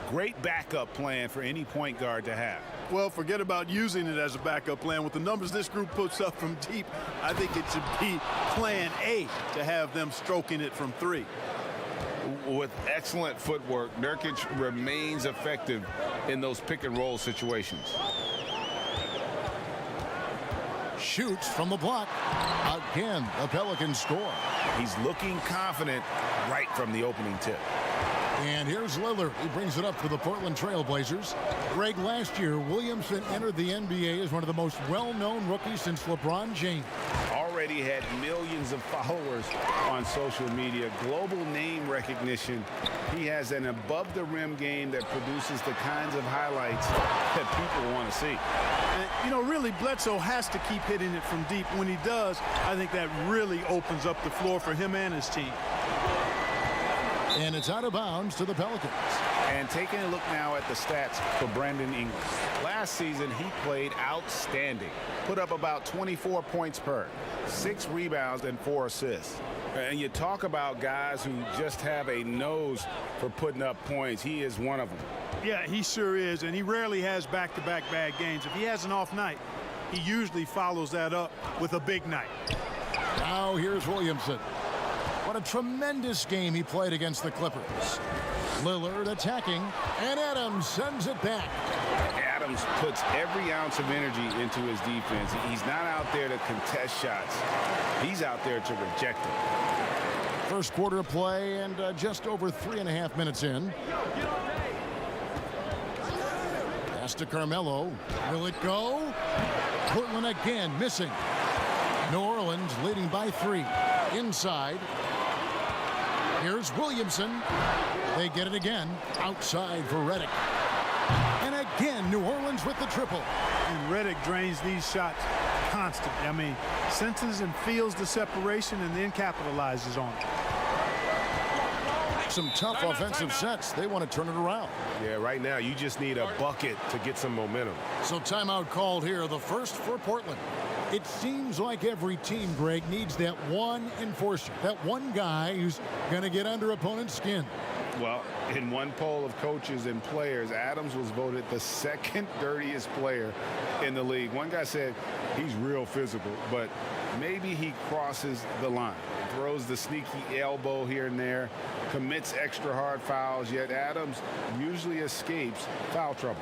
Great backup plan for any point guard to have. Well, forget about using it as a backup plan. With the numbers this group puts up from deep, I think it should be plan A to have them stroking it from 3. With excellent footwork, Nurkic remains effective in those pick and roll situations. Shoots from the block. Again, the Pelicans score. He's looking confident right from the opening tip. And here's Lillard. He brings it up for the Portland Trail Blazers. Greg, last year, Williamson entered the NBA as one of the most well-known rookies since LeBron James. Already already had millions of followers on social media, global name recognition. He has an above-the-rim game that produces the kinds of highlights that people want to see. And, you know, really, Bledsoe has to keep hitting it from deep. When he does, I think that really opens up the floor for him and his team. And it's out of bounds to the Pelicans. And taking a look now at the stats for Brandon Ingram. Last season, he played outstanding. Put up about 24 points per, 6 rebounds, and 4 assists. And you talk about guys who just have a nose for putting up points. He is one of them. Yeah, he sure is, and he rarely has back-to-back bad games. If he has an off night, he usually follows that up with a big night. Now here's Williamson. What a tremendous game he played against the Clippers. Lillard attacking, and Adams sends it back. Adams puts every ounce of energy into his defense. He's not out there to contest shots. He's out there to reject them. First quarter of play and just over 3.5 minutes in. Pass to Carmelo. Will it go? Portland again missing. New Orleans leading by 3. Inside. Here's Williamson. They get it again. Outside for Redick. And again, New Orleans with the triple. And Redick drains these shots constantly. I mean, senses and feels the separation and then capitalizes on it. Some tough offensive sets. They want to turn it around. Yeah, right now you just need a bucket to get some momentum. So timeout called here, the first for Portland. It seems like every team, Greg, needs that one enforcer, that one guy who's going to get under opponent's skin. Well, in one poll of coaches and players, Adams was voted the second dirtiest player in the league. One guy said he's real physical, but maybe he crosses the line. Throws the sneaky elbow here and there, commits extra hard fouls, yet Adams usually escapes foul trouble.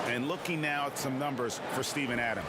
And looking now at some numbers for Steven Adams.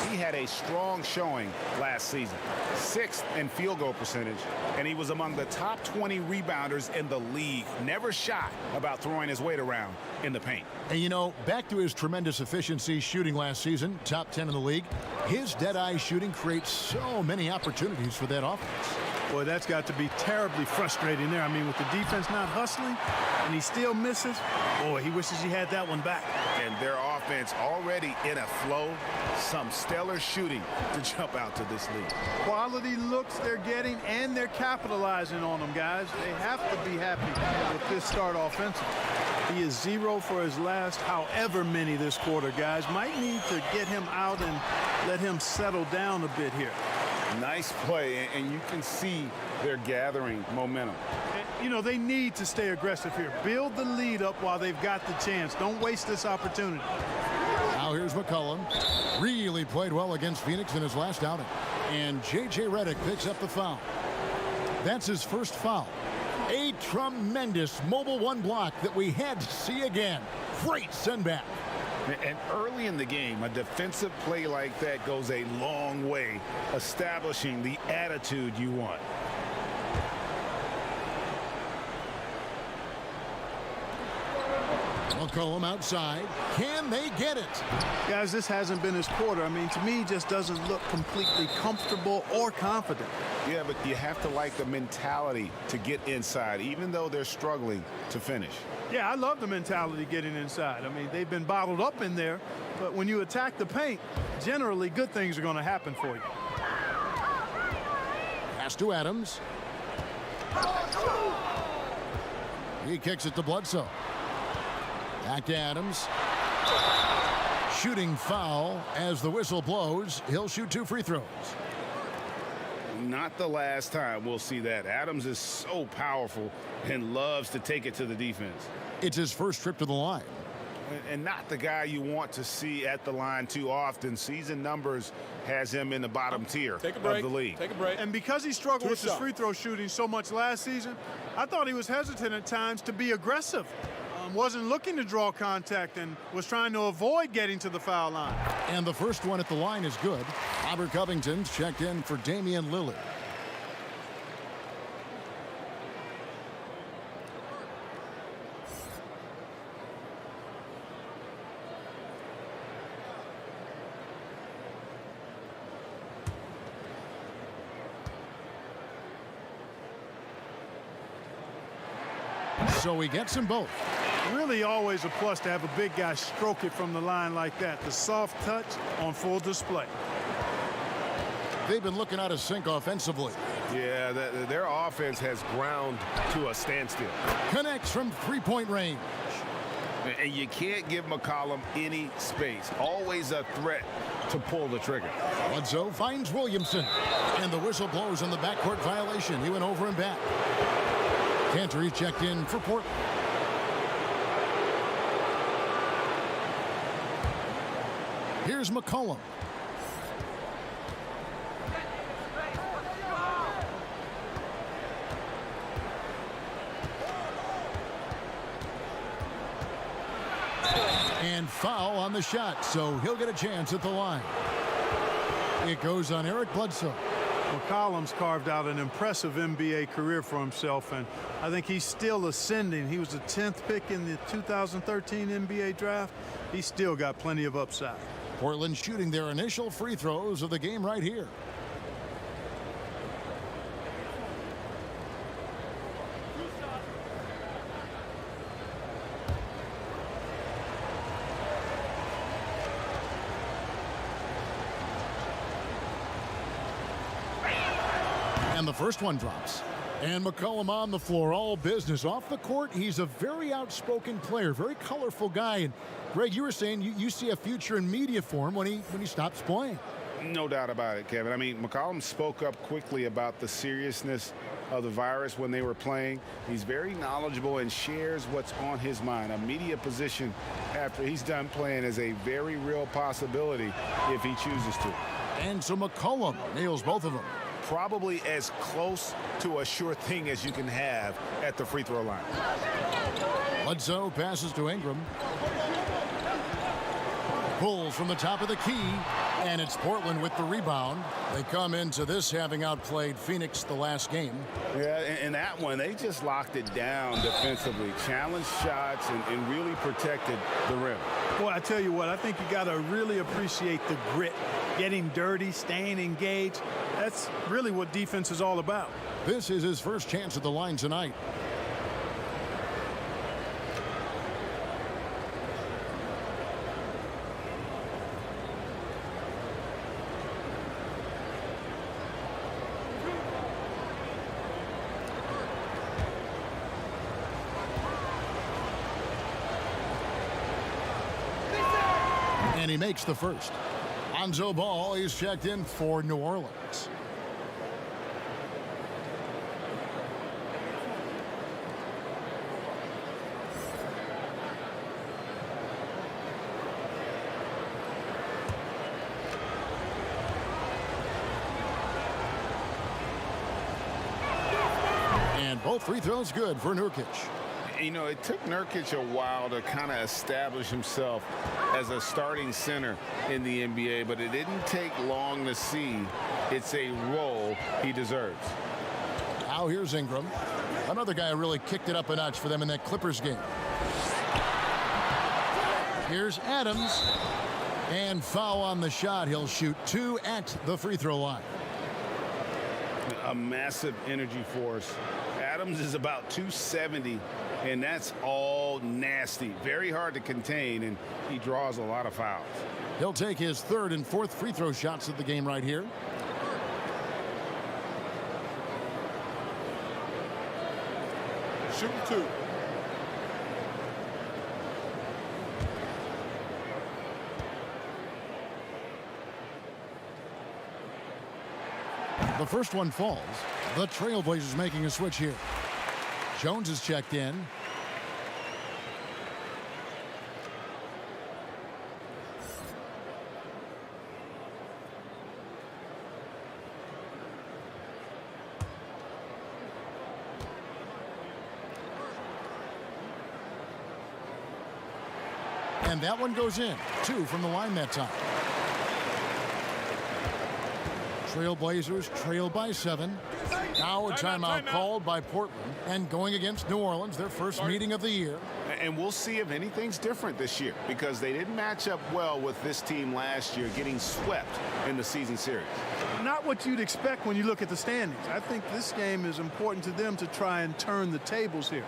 He had a strong showing last season. 6th in field goal percentage, and he was among the top 20 rebounders in the league. Never shy about throwing his weight around in the paint. And you know, back to his tremendous efficiency shooting last season, top 10 in the league, his dead-eye shooting creates so many opportunities for that offense. Boy, that's got to be terribly frustrating there. I mean, with the defense not hustling and he still misses, boy, he wishes he had that one back. And their offense already in a flow. Some stellar shooting to jump out to this league. Quality looks they're getting, and they're capitalizing on them, guys. They have to be happy with this start offensively. He is 0 for his last however many this quarter, guys. Might need to get him out and let him settle down a bit here. Nice play, and you can see they're gathering momentum. And, you know, they need to stay aggressive here. Build the lead up while they've got the chance. Don't waste this opportunity. Now here's McCollum. Really played well against Phoenix in his last outing. And J.J. Redick picks up the foul. That's his first foul. A tremendous mobile one block that we had to see again. Great send back. And early in the game, a defensive play like that goes a long way, establishing the attitude you want. McCollum outside. Can they get it? Guys, this hasn't been his quarter. I mean, to me, he just doesn't look completely comfortable or confident. Yeah, but you have to like the mentality to get inside, even though they're struggling to finish. Yeah, I love the mentality getting inside. I mean, they've been bottled up in there, but when you attack the paint, generally good things are going to happen for you. Pass to Adams. He kicks it to Bledsoe. Back to Adams. Shooting foul as the whistle blows. He'll shoot 2 free throws. Not the last time we'll see that. Adams is so powerful and loves to take it to the defense. It's his first trip to the line. and not the guy you want to see at the line too often. Season numbers has him in the bottom tier of the league. Take a break. And because he struggled with his free throw shooting so much last season, I thought he was hesitant at times to be aggressive. Wasn't looking to draw contact and was trying to avoid getting to the foul line. And the first one at the line is good. Robert Covington's checked in for Damian Lillard. So he gets them both. Really always a plus to have a big guy stroke it from the line like that. The soft touch on full display. They've been looking out of sync offensively. Yeah, their offense has ground to a standstill. Connects from three-point range. And you can't give McCollum any space. Always a threat to pull the trigger. Bledsoe finds Williamson. And the whistle blows on the backcourt violation. He went over and back. Cantor checked in for Portland. Here's McCollum. And foul on the shot, so he'll get a chance at the line. It goes on Eric Bledsoe. McCollum's carved out an impressive NBA career for himself, and I think he's still ascending. He was the 10th pick in the 2013 NBA draft. He's still got plenty of upside. Portland shooting their initial free throws of the game right here. And the first one drops. And McCollum on the floor, all business. Off the court, he's a very outspoken player, very colorful guy. And Greg, you were saying you see a future in media for him when he stops playing. No doubt about it, Kevin. I mean, McCollum spoke up quickly about the seriousness of the virus when they were playing. He's very knowledgeable and shares what's on his mind. A media position after he's done playing is a very real possibility if he chooses to. And so McCollum nails both of them. Probably as close to a sure thing as you can have at the free throw line. Bledsoe passes to Ingram. Pulls from the top of the key, and it's Portland with the rebound. They come into this having outplayed Phoenix the last game. Yeah, and that one, they just locked it down defensively. Challenged shots and really protected the rim. Boy, I tell you what, I think you got to really appreciate the grit. Getting dirty, staying engaged. That's really what defense is all about. This is his first chance at the line tonight. And he makes the first. Lonzo Ball is checked in for New Orleans. And both free throws good for Nurkic. You know, it took Nurkic a while to kind of establish himself as a starting center in the NBA, but it didn't take long to see it's a role he deserves. Now here's Ingram. Another guy who really kicked it up a notch for them in that Clippers game. Here's Adams. And foul on the shot. He'll shoot 2 at the free throw line. A massive energy force. Adams is about 270, and that's all nasty. Very hard to contain, and he draws a lot of fouls. He'll take his third and fourth free throw shots of the game right here. Shoot 2. The first one falls. The Trailblazers making a switch here. Jones is checked in. And that one goes in. 2 from the line that time. Trailblazers trail by 7. Now a timeout called by Portland. And going against New Orleans, their first meeting of the year. And we'll see if anything's different this year, because they didn't match up well with this team last year, getting swept in the season series. Not what you'd expect when you look at the standings. I think this game is important to them to try and turn the tables here.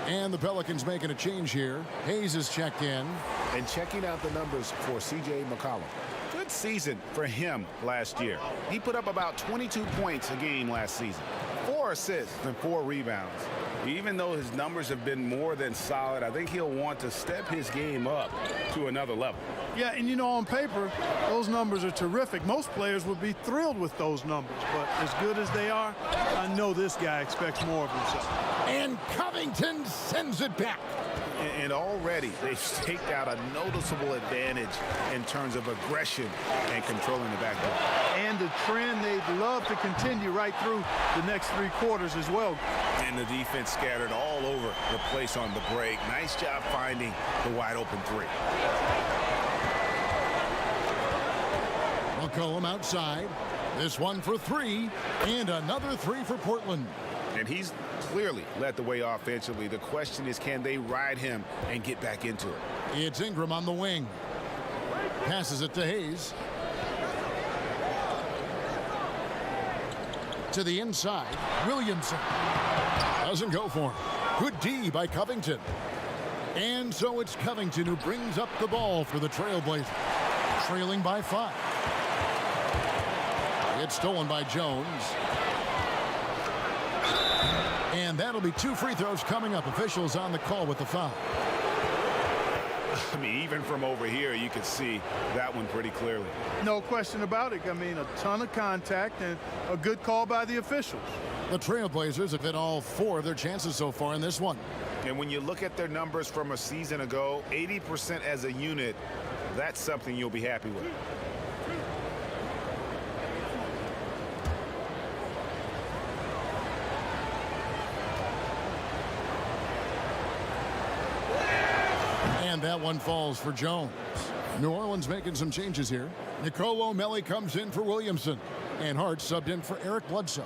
And the Pelicans making a change here. Hayes is checked in. And checking out the numbers for C.J. McCollum. Good season for him last year. He put up about 22 points a game last season. 4 assists and 4 rebounds. Even though his numbers have been more than solid, I think he'll want to step his game up to another level. Yeah, and you know, on paper, those numbers are terrific. Most players would be thrilled with those numbers, but as good as they are, I know this guy expects more of himself. And Covington sends it back. And already they've staked out a noticeable advantage in terms of aggression and controlling the backcourt. And the trend they'd love to continue right through the next 3 quarters as well. And the defense scattered all over the place on the break. Nice job finding the wide open 3. McCollum outside. This one for 3. And another 3 for Portland. And he's clearly led the way offensively. The question is, can they ride him and get back into it? It's Ingram on the wing. Passes it to Hayes. To the inside. Williamson. Doesn't go for him. Good D by Covington. And so it's Covington who brings up the ball for the Trailblazers. Trailing by 5. It's stolen by Jones. And that'll be 2 free throws coming up. Officials on the call with the foul. I mean, even from over here, you could see that one pretty clearly. No question about it. I mean, a ton of contact and a good call by the officials. The Trailblazers have hit all 4 of their chances so far in this one. And when you look at their numbers from a season ago, 80% as a unit, that's something you'll be happy with. And that one falls for Jones. New Orleans making some changes here. Nicole O'Malley comes in for Williamson. And Hart subbed in for Eric Bledsoe.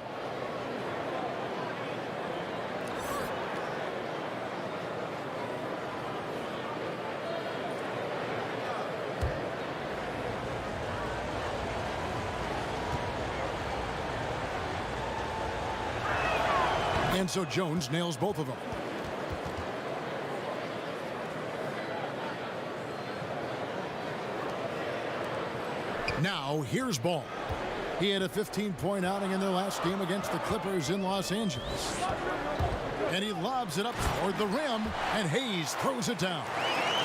And so Jones nails both of them. Now, here's Ball. He had a 15-point outing in their last game against the Clippers in Los Angeles. And he lobs it up toward the rim, and Hayes throws it down.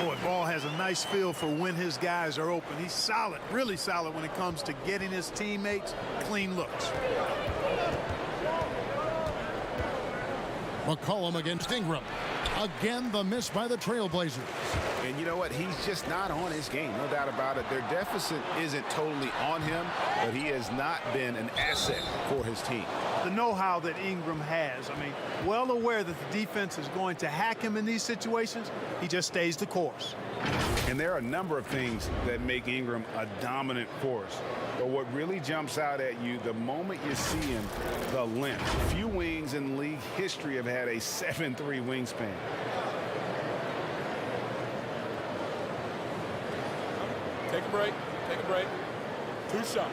Boy, Ball has a nice feel for when his guys are open. He's solid, really solid when it comes to getting his teammates clean looks. McCollum against Ingram. Again, the miss by the Trailblazers. And you know what? He's just not on his game, no doubt about it. Their deficit isn't totally on him, but he has not been an asset for his team. The know-how that Ingram has, I mean, well aware that the defense is going to hack him in these situations, he just stays the course. And there are a number of things that make Ingram a dominant force. But what really jumps out at you, the moment you see him, the length. Few wings in league history have had a 7'3" wingspan. Take a break. Take a break. 2 shots.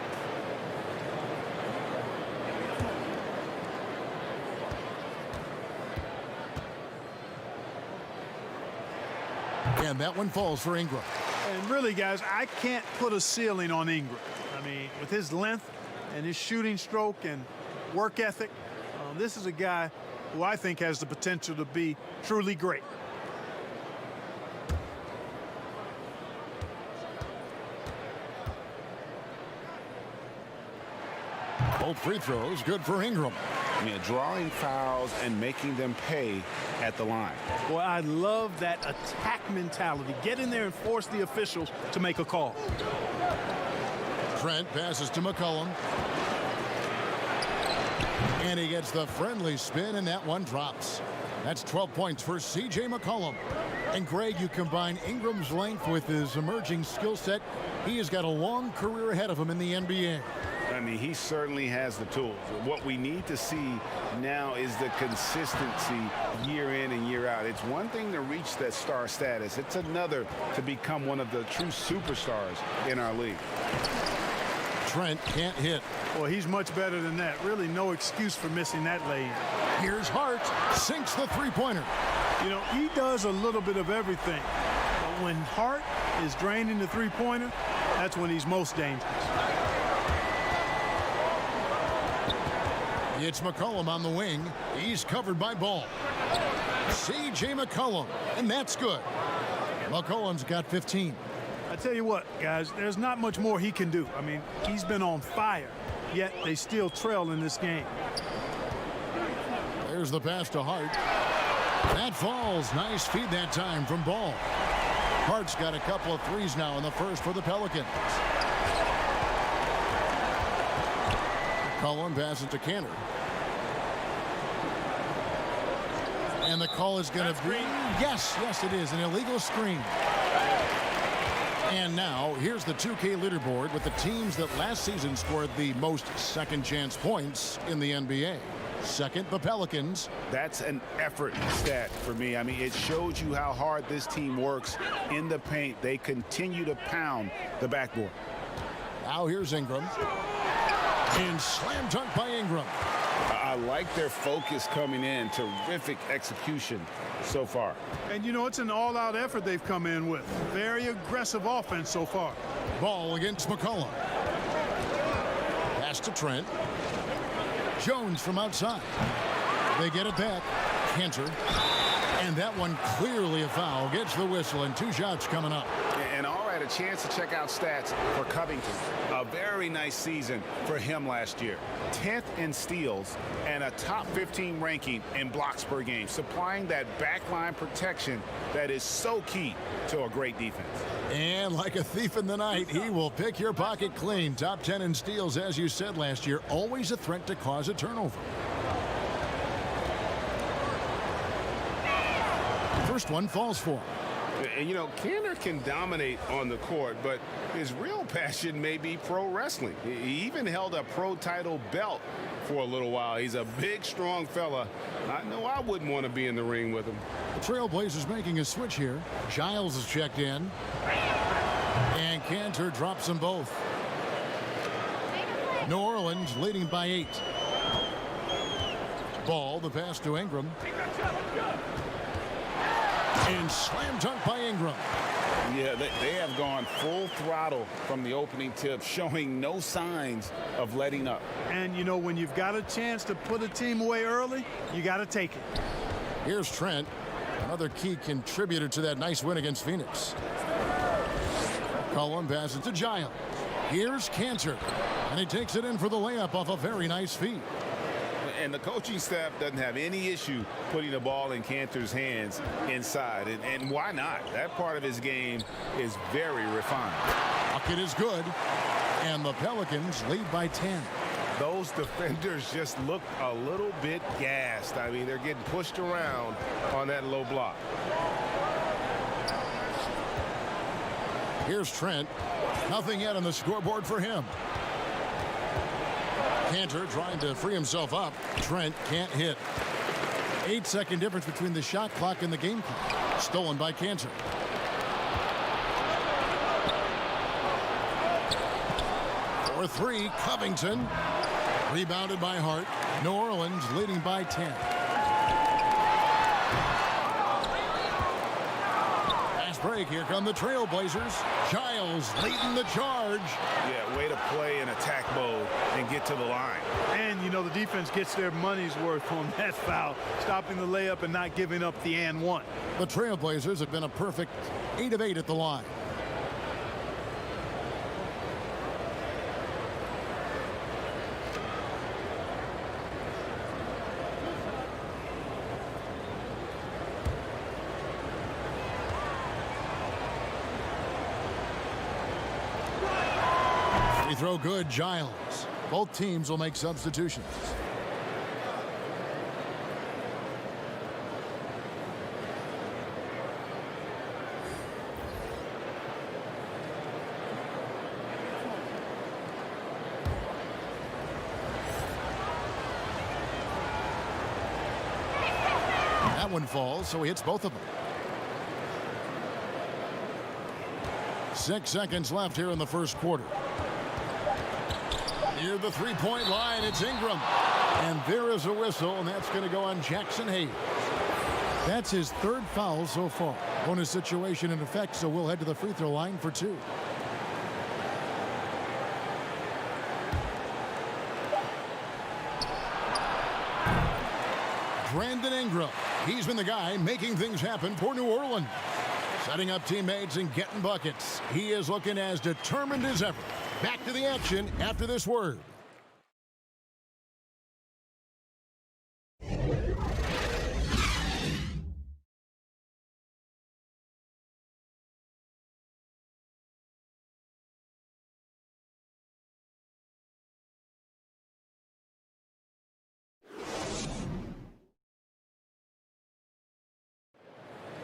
And that one falls for Ingram. And really, guys, I can't put a ceiling on Ingram. I mean, with his length and his shooting stroke and work ethic, this is a guy who I think has the potential to be truly great. Both free throws good for Ingram. Yeah, drawing fouls and making them pay at the line. Boy, I love that attack mentality. Get in there and force the officials to make a call. Trent passes to McCollum. And he gets the friendly spin, and that one drops. That's 12 points for C.J. McCollum. And, Greg, you combine Ingram's length with his emerging skill set. He has got a long career ahead of him in the NBA. I mean, he certainly has the tools. What we need to see now is the consistency year in and year out. It's one thing to reach that star status. It's another to become one of the true superstars in our league. Trent can't hit. Well, he's much better than that. Really no excuse for missing that lay-in. Here's Hart. Sinks the three-pointer. You know, he does a little bit of everything. But when Hart is draining the three-pointer, that's when he's most dangerous. It's McCollum on the wing. He's covered by Ball. C.J. McCollum, and that's good. McCollum's got 15. I tell you what, guys, there's not much more he can do. I mean, he's been on fire, yet they still trail in this game. There's the pass to Hart. That falls. Nice feed that time from Ball. Hart's got a couple of threes now in the first for the Pelicans. McCollum passes to Cantor. And the call is going to be, yes, it is, an illegal screen. And now, here's the 2K leaderboard with the teams that last season scored the most second-chance points in the NBA. Second, the Pelicans. That's an effort stat for me. I mean, it shows you how hard this team works in the paint. They continue to pound the backboard. Now here's Ingram. And slam dunk by Ingram. I like their focus coming in. Terrific execution so far. And, you know, it's an all-out effort they've come in with. Very aggressive offense so far. Ball against McCollum. Pass to Trent. Jones from outside. They get it back. Cantor. And that one clearly a foul. Gets the whistle, and 2 shots coming up. And all right, a chance to check out stats for Covington. A very nice season for him last year. 10th in steals and a top 15 ranking in blocks per game, supplying that backline protection that is so key to a great defense. And like a thief in the night, he will pick your pocket clean. Top 10 in steals, as you said last year, always a threat to cause a turnover. First one falls for him. And, you know, Cantor can dominate on the court, but his real passion may be pro wrestling. He even held a pro title belt for a little while. He's a big, strong fella. I know I wouldn't want to be in the ring with him. The Trailblazers making a switch here. Giles is checked in. And Cantor drops them both. New Orleans leading by 8. Ball, the pass to Ingram. And slam dunk by Ingram. Yeah, they have gone full throttle from the opening tip, showing no signs of letting up. And, you know, when you've got a chance to put a team away early, you got to take it. Here's Trent, another key contributor to that nice win against Phoenix. Cullen passes to Giles. Here's Cantor, and he takes it in for the layup off a very nice feed. And the coaching staff doesn't have any issue putting the ball in Cantor's hands inside. And why not? That part of his game is very refined. Bucket is good. And the Pelicans lead by 10. Those defenders just look a little bit gassed. I mean, they're getting pushed around on that low block. Here's Trent. Nothing yet on the scoreboard for him. Cantor trying to free himself up. Trent can't hit. 8-second difference between the shot clock and the game clock. Stolen by Cantor. For 3, Covington. Rebounded by Hart. New Orleans leading by 10. Pass break, here come the Trailblazers. Giles leading the charge. Yeah, way to play in attack mode and get to the line. And, you know, the defense gets their money's worth on that foul, stopping the layup and not giving up the and one. The Trailblazers have been a perfect 8 of 8 at the line. Free throw good, Giles. Both teams will make substitutions. That one falls, so he hits both of them. 6 seconds left here in the first quarter. Near the three-point line, it's Ingram. And there is a whistle, and that's going to go on Jackson Hayes. That's his third foul so far. Bonus situation in effect, so we'll head to the free throw line for 2. Brandon Ingram. He's been the guy making things happen for New Orleans. Setting up teammates and getting buckets. He is looking as determined as ever. Back to the action after this word.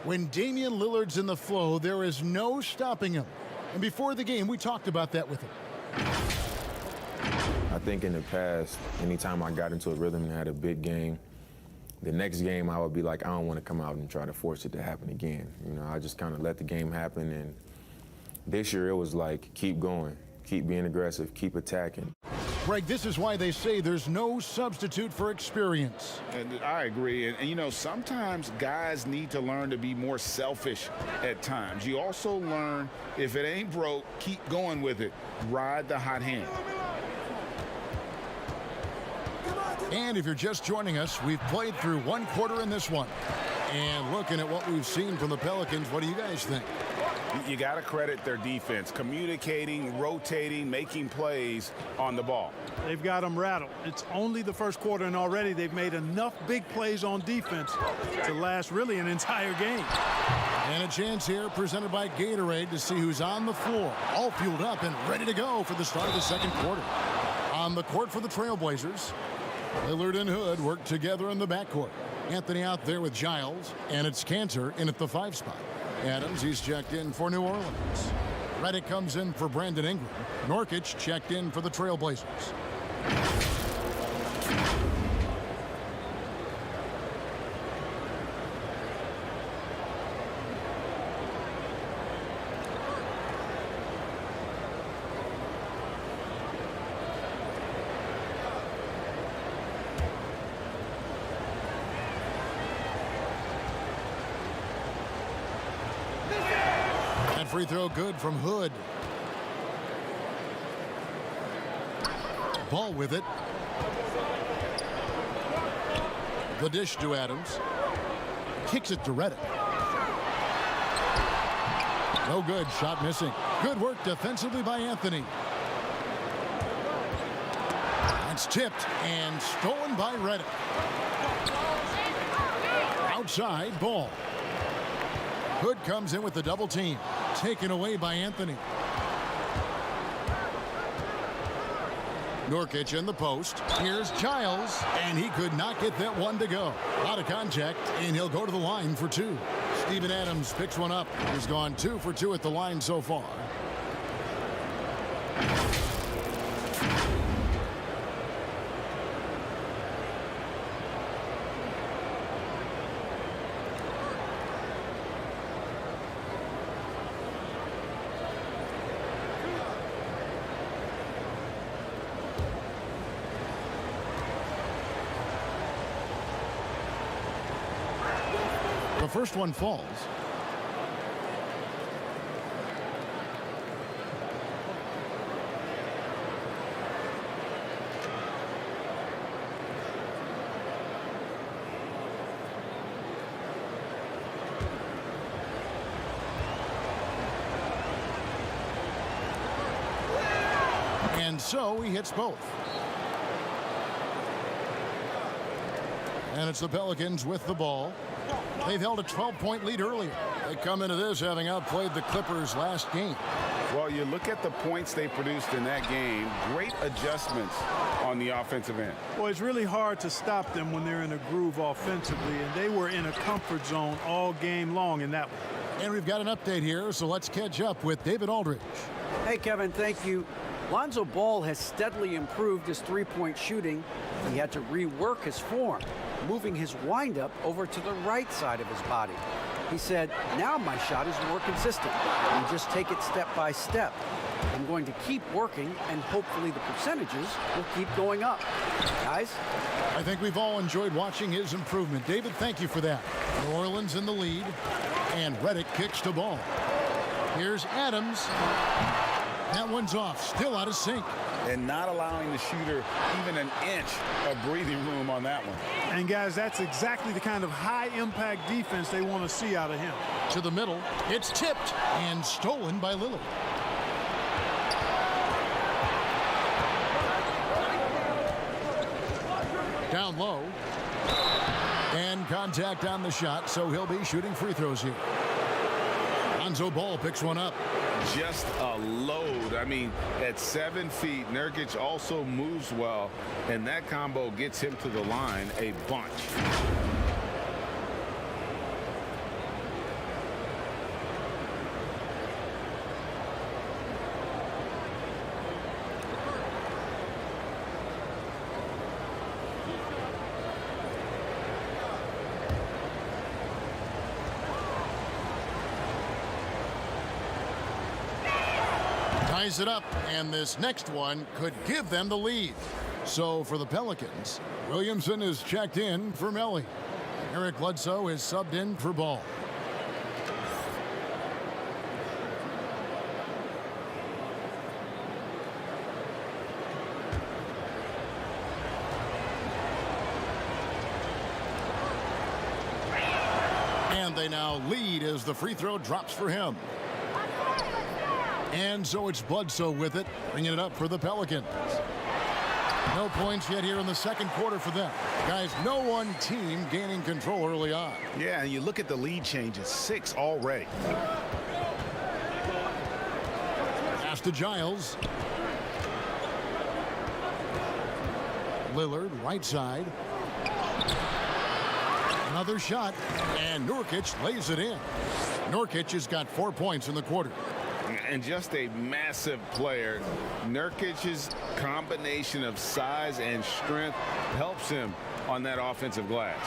When Damian Lillard's in the flow, there is no stopping him. And before the game, we talked about that with him. I think in the past, anytime I got into a rhythm and had a big game, the next game I would be like, I don't want to come out and try to force it to happen again. You know, I just kind of let the game happen. And this year it was like, keep going, keep being aggressive, keep attacking. Greg, this is why they say there's no substitute for experience. And I agree. And, you know, sometimes guys need to learn to be more selfish at times. You also learn, if it ain't broke, keep going with it. Ride the hot hand. And if you're just joining us, we've played through one quarter in this one. And looking at what we've seen from the Pelicans, what do you guys think? You got to credit their defense, communicating, rotating, making plays on the ball. They've got them rattled. It's only the first quarter, and already they've made enough big plays on defense to last really an entire game. And a chance here presented by Gatorade to see who's on the floor, all fueled up and ready to go for the start of the second quarter. On the court for the Trailblazers, Lillard and Hood work together in the backcourt. Anthony out there with Giles, and it's Cantor in at the 5 spot. Adams, he's checked in for New Orleans. Reddick comes in for Brandon Ingram. Norkic checked in for the Trailblazers. Free throw good from Hood. Ball with it. The dish to Adams. Kicks it to Reddick. No good. Shot missing. Good work defensively by Anthony. It's tipped and stolen by Reddick. Outside ball. Hood comes in with the double team. Taken away by Anthony. Norkic in the post. Here's Giles, and he could not get that one to go. Out of contact, and he'll go to the line for 2. Steven Adams picks one up. He's gone 2 for 2 at the line so far. The first one falls. And so he hits both. And it's the Pelicans with the ball. They've held a 12-point lead earlier. They come into this having outplayed the Clippers last game. Well, you look at the points they produced in that game, great adjustments on the offensive end. Well, it's really hard to stop them when they're in a groove offensively, and they were in a comfort zone all game long in that one. And we've got an update here, so let's catch up with David Aldridge. Hey, Kevin, thank you. Lonzo Ball has steadily improved his three-point shooting. He had to rework his form, moving his windup over to the right side of his body. He said, now my shot is more consistent. You just take it step by step. I'm going to keep working, and hopefully the percentages will keep going up. Guys? I think we've all enjoyed watching his improvement. David, thank you for that. New Orleans in the lead, and Redick kicks the ball. Here's Adams. That one's off, still out of sync. And not allowing the shooter even an inch of breathing room on that one. And guys, that's exactly the kind of high-impact defense they want to see out of him. To the middle, it's tipped and stolen by Lillard. Down low. And contact on the shot, so he'll be shooting free throws here. Lonzo Ball picks one up. Just a load. I mean, at 7 feet, Nurkic also moves well, and that combo gets him to the line a bunch. Ties it up, and this next one could give them the lead. So for the Pelicans, Williamson is checked in for Melly. Eric Bledsoe is subbed in for Ball. And they now lead as the free throw drops for him. And so it's Bledsoe with it, bringing it up for the Pelicans. No points yet here in the second quarter for them. Guys, no one team gaining control early on. Yeah, and you look at the lead changes, 6 already. Pass to Giles. Lillard, right side. Another shot, and Nurkic lays it in. Nurkic has got 4 points in the quarter. And just a massive player. Nurkic's combination of size and strength helps him on that offensive glass.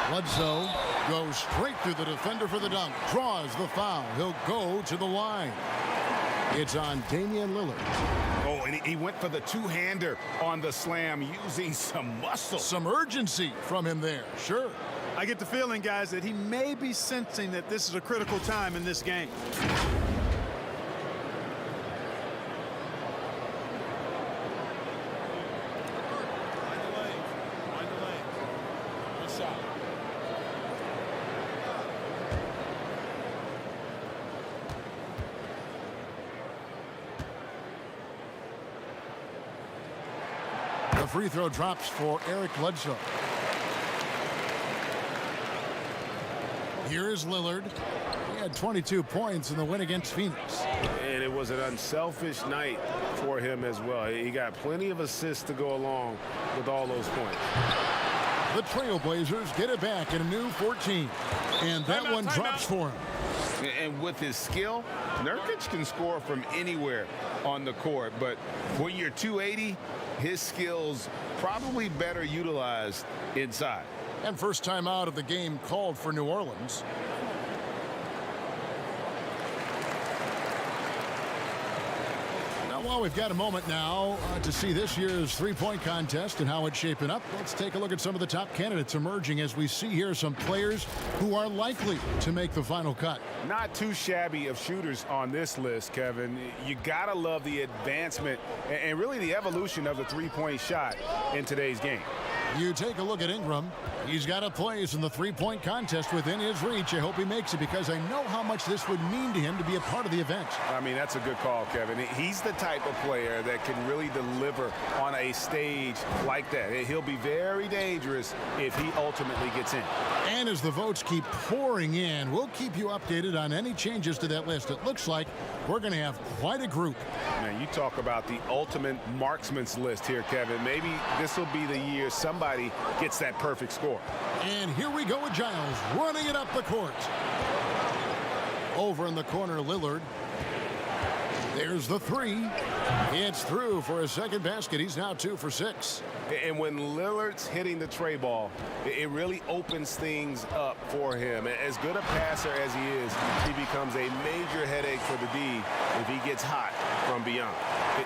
Bledsoe goes straight through the defender for the dunk. Draws the foul. He'll go to the line. It's on Damian Lillard. Oh, and he went for the two-hander on the slam using some muscle. Some urgency from him there. Sure. I get the feeling, guys, that he may be sensing that this is a critical time in this game. The free throw drops for Eric Bledsoe. Here is Lillard. He had 22 points in the win against Phoenix. And it was an unselfish night for him as well. He got plenty of assists to go along with all those points. The Trailblazers get it back in a new 14. And that one drops for him. And with his skill, Nurkic can score from anywhere on the court. But when you're 280, his skills probably better utilized inside. And first time out of the game called for New Orleans. Now, while we've got a moment now to see this year's three-point contest and how it's shaping up, let's take a look at some of the top candidates emerging as we see here some players who are likely to make the final cut. Not too shabby of shooters on this list, Kevin. You gotta love the advancement and really the evolution of the three-point shot in today's game. You take a look at Ingram. He's got a place in the three-point contest within his reach. I hope he makes it because I know how much this would mean to him to be a part of the event. I mean, that's a good call, Kevin. He's the type of player that can really deliver on a stage like that. He'll be very dangerous if he ultimately gets in. And as the votes keep pouring in, we'll keep you updated on any changes to that list. It looks like we're going to have quite a group. Man, you talk about the ultimate marksman's list here, Kevin. Maybe this will be the year somebody gets that perfect score. And here we go with Giles running it up the court. Over in the corner, Lillard. There's the three. It's through for a second basket. He's now 2 for 6. And when Lillard's hitting the tray ball, it really opens things up for him. As good a passer as he is, he becomes a major headache for the D if he gets hot from beyond.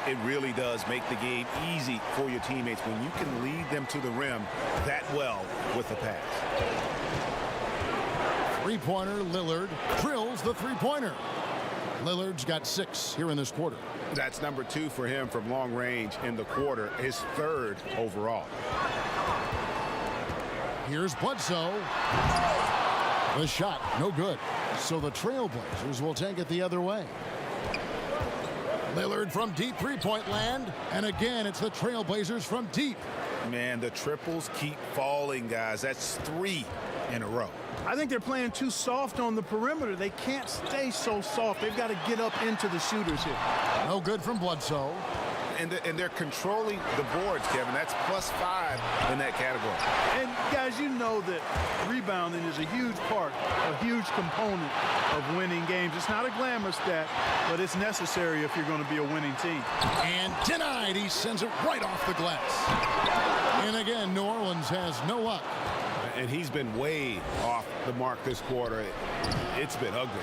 It really does make the game easy for your teammates when you can lead them to the rim that well with the pass. Three-pointer, Lillard drills the three-pointer. Lillard's got 6 here in this quarter. That's number 2 for him from long range in the quarter, his 3rd overall. Here's Bledsoe. The shot, no good. So the Trailblazers will take it the other way. Lillard from deep three-point land. And again, it's the Trailblazers from deep. Man, the triples keep falling, guys. That's 3 in a row. I think they're playing too soft on the perimeter. They can't stay so soft. They've got to get up into the shooters here. No good from Bledsoe. And they're controlling the boards, Kevin. That's +5 in that category. And, guys, you know that rebounding is a huge part, a huge component of winning games. It's not a glamour stat, but it's necessary if you're going to be a winning team. And denied. He sends it right off the glass. And again, New Orleans has no luck. And he's been way off the mark this quarter. It's been ugly.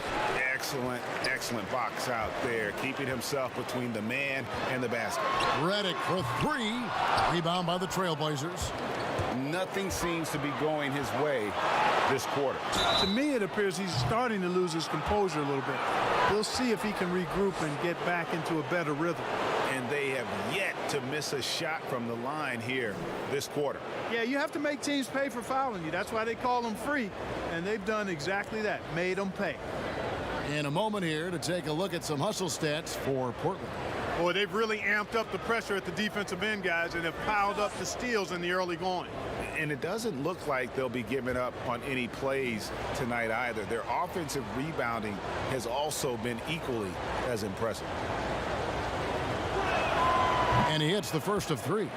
Excellent box out there, keeping himself between the man and the basket. Redick for 3. Rebound by the Trailblazers. Nothing seems to be going his way this quarter. To me, it appears he's starting to lose his composure a little bit. We'll see if he can regroup and get back into a better rhythm. And they have yet to miss a shot from the line here this quarter. Yeah, you have to make teams pay for fouling you. That's why they call them free. And they've done exactly that, made them pay. In a moment here to take a look at some hustle stats for Portland. Boy, they've really amped up the pressure at the defensive end, guys, and have piled up the steals in the early going. And it doesn't look like they'll be giving up on any plays tonight either. Their offensive rebounding has also been equally as impressive. And he hits the first of 3.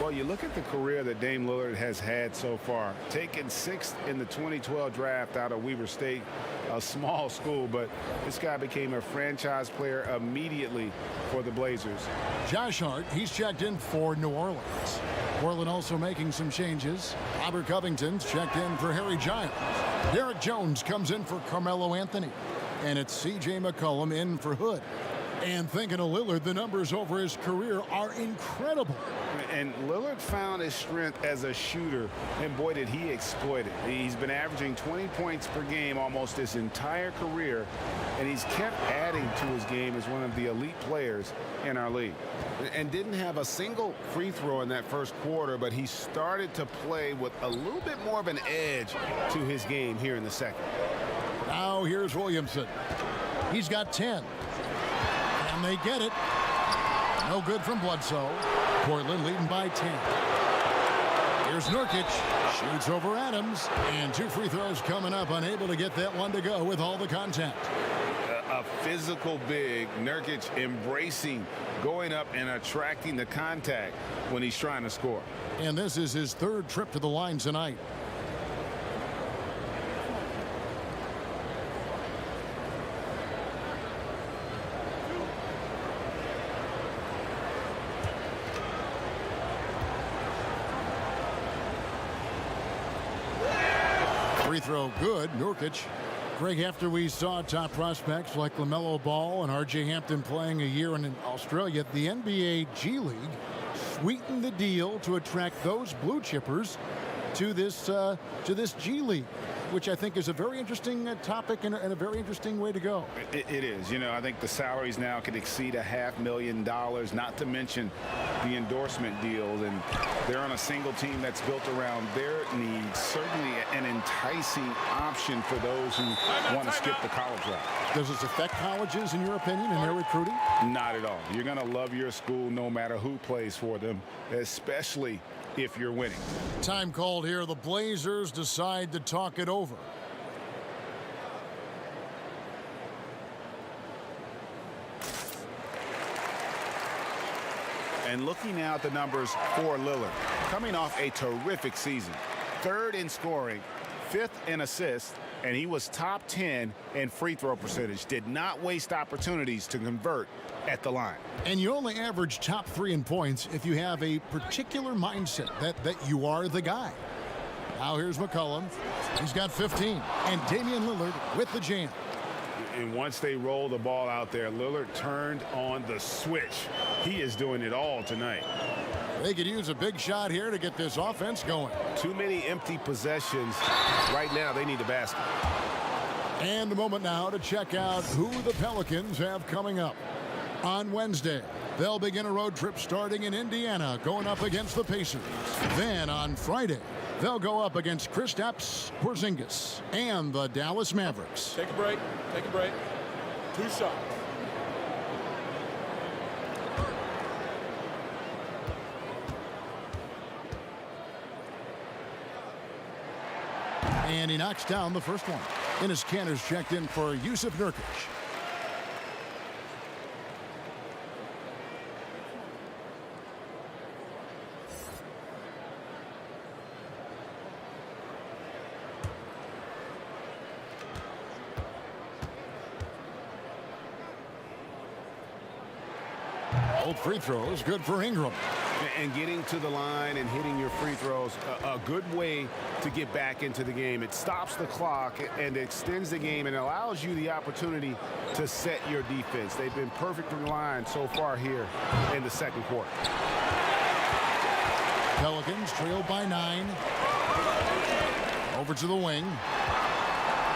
Well, you look at the career that Dame Lillard has had so far. Taken 6th in the 2012 draft out of Weber State, a small school, but this guy became a franchise player immediately for the Blazers. Josh Hart, he's checked in for New Orleans. Portland also making some changes. Robert Covington's checked in for Harry Giles. Derek Jones comes in for Carmelo Anthony. And it's C.J. McCollum in for Hood. And thinking of Lillard, the numbers over his career are incredible. And Lillard found his strength as a shooter, and boy, did he exploit it. He's been averaging 20 points per game almost his entire career, and he's kept adding to his game as one of the elite players in our league. And didn't have a single free throw in that first quarter, but he started to play with a little bit more of an edge to his game here in the second. Now here's Williamson. He's got 10. And they get it. No good from Bledsoe. Portland leading by 10. Here's Nurkic. Shoots over Adams. And 2 free throws coming up. Unable to get that one to go with all the contact. A physical big. Nurkic embracing, going up and attracting the contact when he's trying to score. And this is his 3rd trip to the line tonight. Free throw good. Nurkic. Greg, after we saw top prospects like LaMelo Ball and R.J. Hampton playing a year in Australia, the NBA G League sweetened the deal to attract those blue chippers to this G League. which I think is a very interesting topic and a very interesting way to go. It is. You know, I think the salaries now could exceed $500,000, not to mention the endorsement deals. And they're on a single team that's built around their needs. Certainly an enticing option for those who want to skip the college route. Does this affect colleges, in your opinion, in their recruiting? Not at all. You're going to love your school no matter who plays for them, especially if you're winning. Time called here. The Blazers decide to talk it over. And looking now at the numbers for Lillard, coming off a terrific season. 3rd in scoring, 5th in assists, and he was top 10 in free throw percentage. Did not waste opportunities to convert at the line. And you only average top 3 in points if you have a particular mindset that you are the guy. Now here's McCollum. He's got 15. And Damian Lillard with the jam. And once they roll the ball out there, Lillard turned on the switch. He is doing it all tonight. They could use a big shot here to get this offense going. Too many empty possessions. Right now, they need a basket. And a moment now to check out who the Pelicans have coming up. On Wednesday, they'll begin a road trip starting in Indiana, going up against the Pacers. Then on Friday, they'll go up against Kristaps Porzingis and the Dallas Mavericks. Take a break. Take a break. 2 shots. And he knocks down the first one. Enes Kanter's checked in for Yusuf Nurkic. Both free throws good for Ingram. And getting to the line and hitting your free throws, a good way to get back into the game. It stops the clock and extends the game and allows you the opportunity to set your defense. They've been perfect from the line so far here in the second quarter. Pelicans trailed by 9. Over to the wing.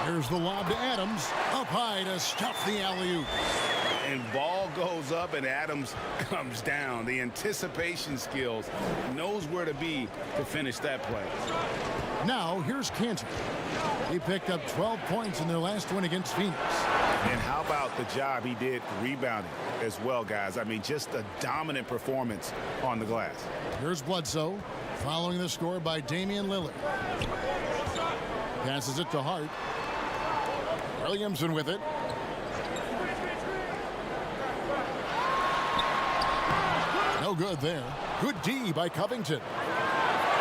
Here's the lob to Adams. Up high to stuff the alley-oop. And ball goes up and Adams comes down. The anticipation skills, knows where to be to finish that play. Now here's Kanter. He picked up 12 points in their last win against Phoenix. And how about the job he did rebounding as well, guys? I mean, just a dominant performance on the glass. Here's Bledsoe following the score by Damian Lillard. Passes it to Hart. Williamson with it. No good there. Good D by Covington.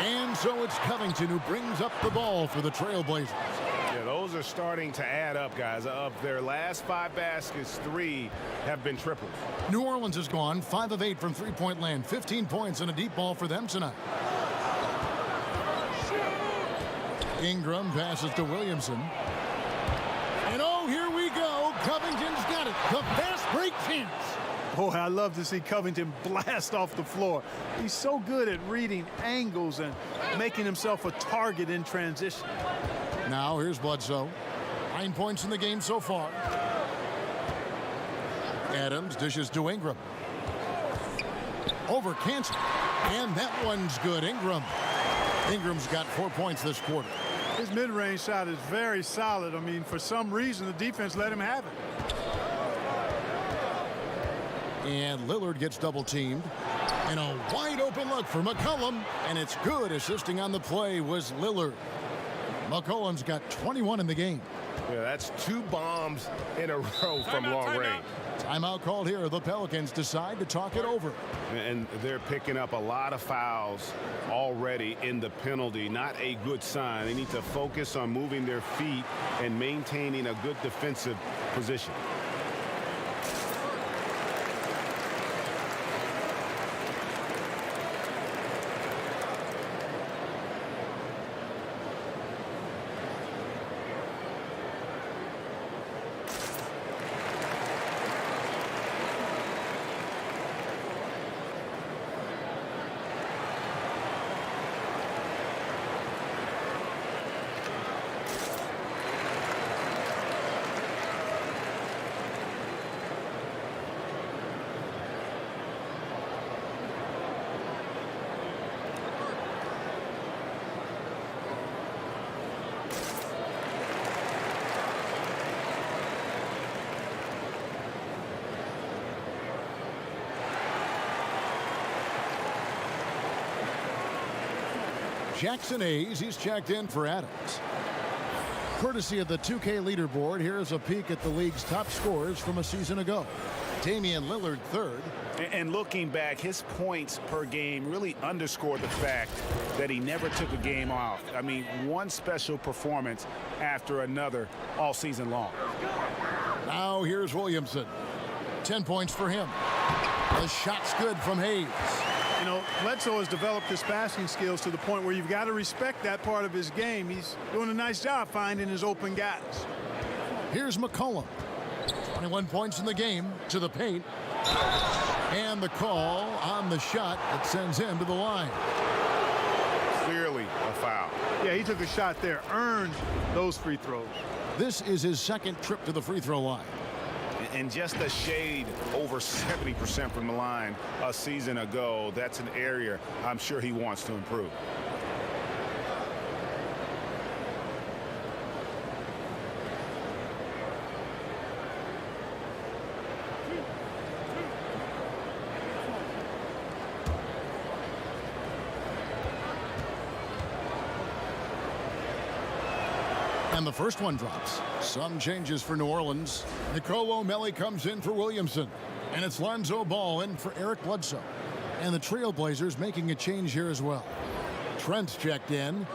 And so it's Covington who brings up the ball for the Trailblazers. Yeah, those are starting to add up, guys. Of their last 5 baskets, 3 have been triples. New Orleans has gone 5 of 8 from three-point land. 15 points and a deep ball for them tonight. Ingram passes to Williamson. And oh, here we go. Covington's got it. The fast break chance. Boy, I love to see Covington blast off the floor. He's so good at reading angles and making himself a target in transition. Now here's Bledsoe. 9 points in the game so far. Adams dishes to Ingram. Over Kanter. And that one's good. Ingram's got 4 points this quarter. His mid-range shot is very solid. I mean, for some reason, the defense let him have it. And Lillard gets double-teamed. And a wide-open look for McCollum. And it's good. Assisting on the play was Lillard. McCollum's got 21 in the game. Yeah, that's 2 bombs in a row from long range. Timeout called here. The Pelicans decide to talk it over. And they're picking up a lot of fouls already in the penalty. Not a good sign. They need to focus on moving their feet and maintaining a good defensive position. Jackson Hayes, he's checked in for Adams. Courtesy of the 2K leaderboard, here's a peek at the league's top scorers from a season ago. Damian Lillard third. And looking back, his points per game really underscored the fact that he never took a game off. I mean, one special performance after another all season long. Now here's Williamson. 10 points for him. The shot's good from Hayes. You know, Bledsoe has developed his passing skills to the point where you've got to respect that part of his game. He's doing a nice job finding his open guys. Here's McCollum. 21 points in the game, to the paint. And the call on the shot that sends him to the line. Clearly a foul. Yeah, he took a shot there, earned those free throws. This is his second trip to the free throw line. And just a shade over 70% from the line a season ago. That's an area I'm sure he wants to improve. And the first one drops. Some changes for New Orleans. Nicole O'Malley comes in for Williamson. And it's Lonzo Ball in for Eric Bledsoe. And the Trailblazers making a change here as well. Trent's checked in.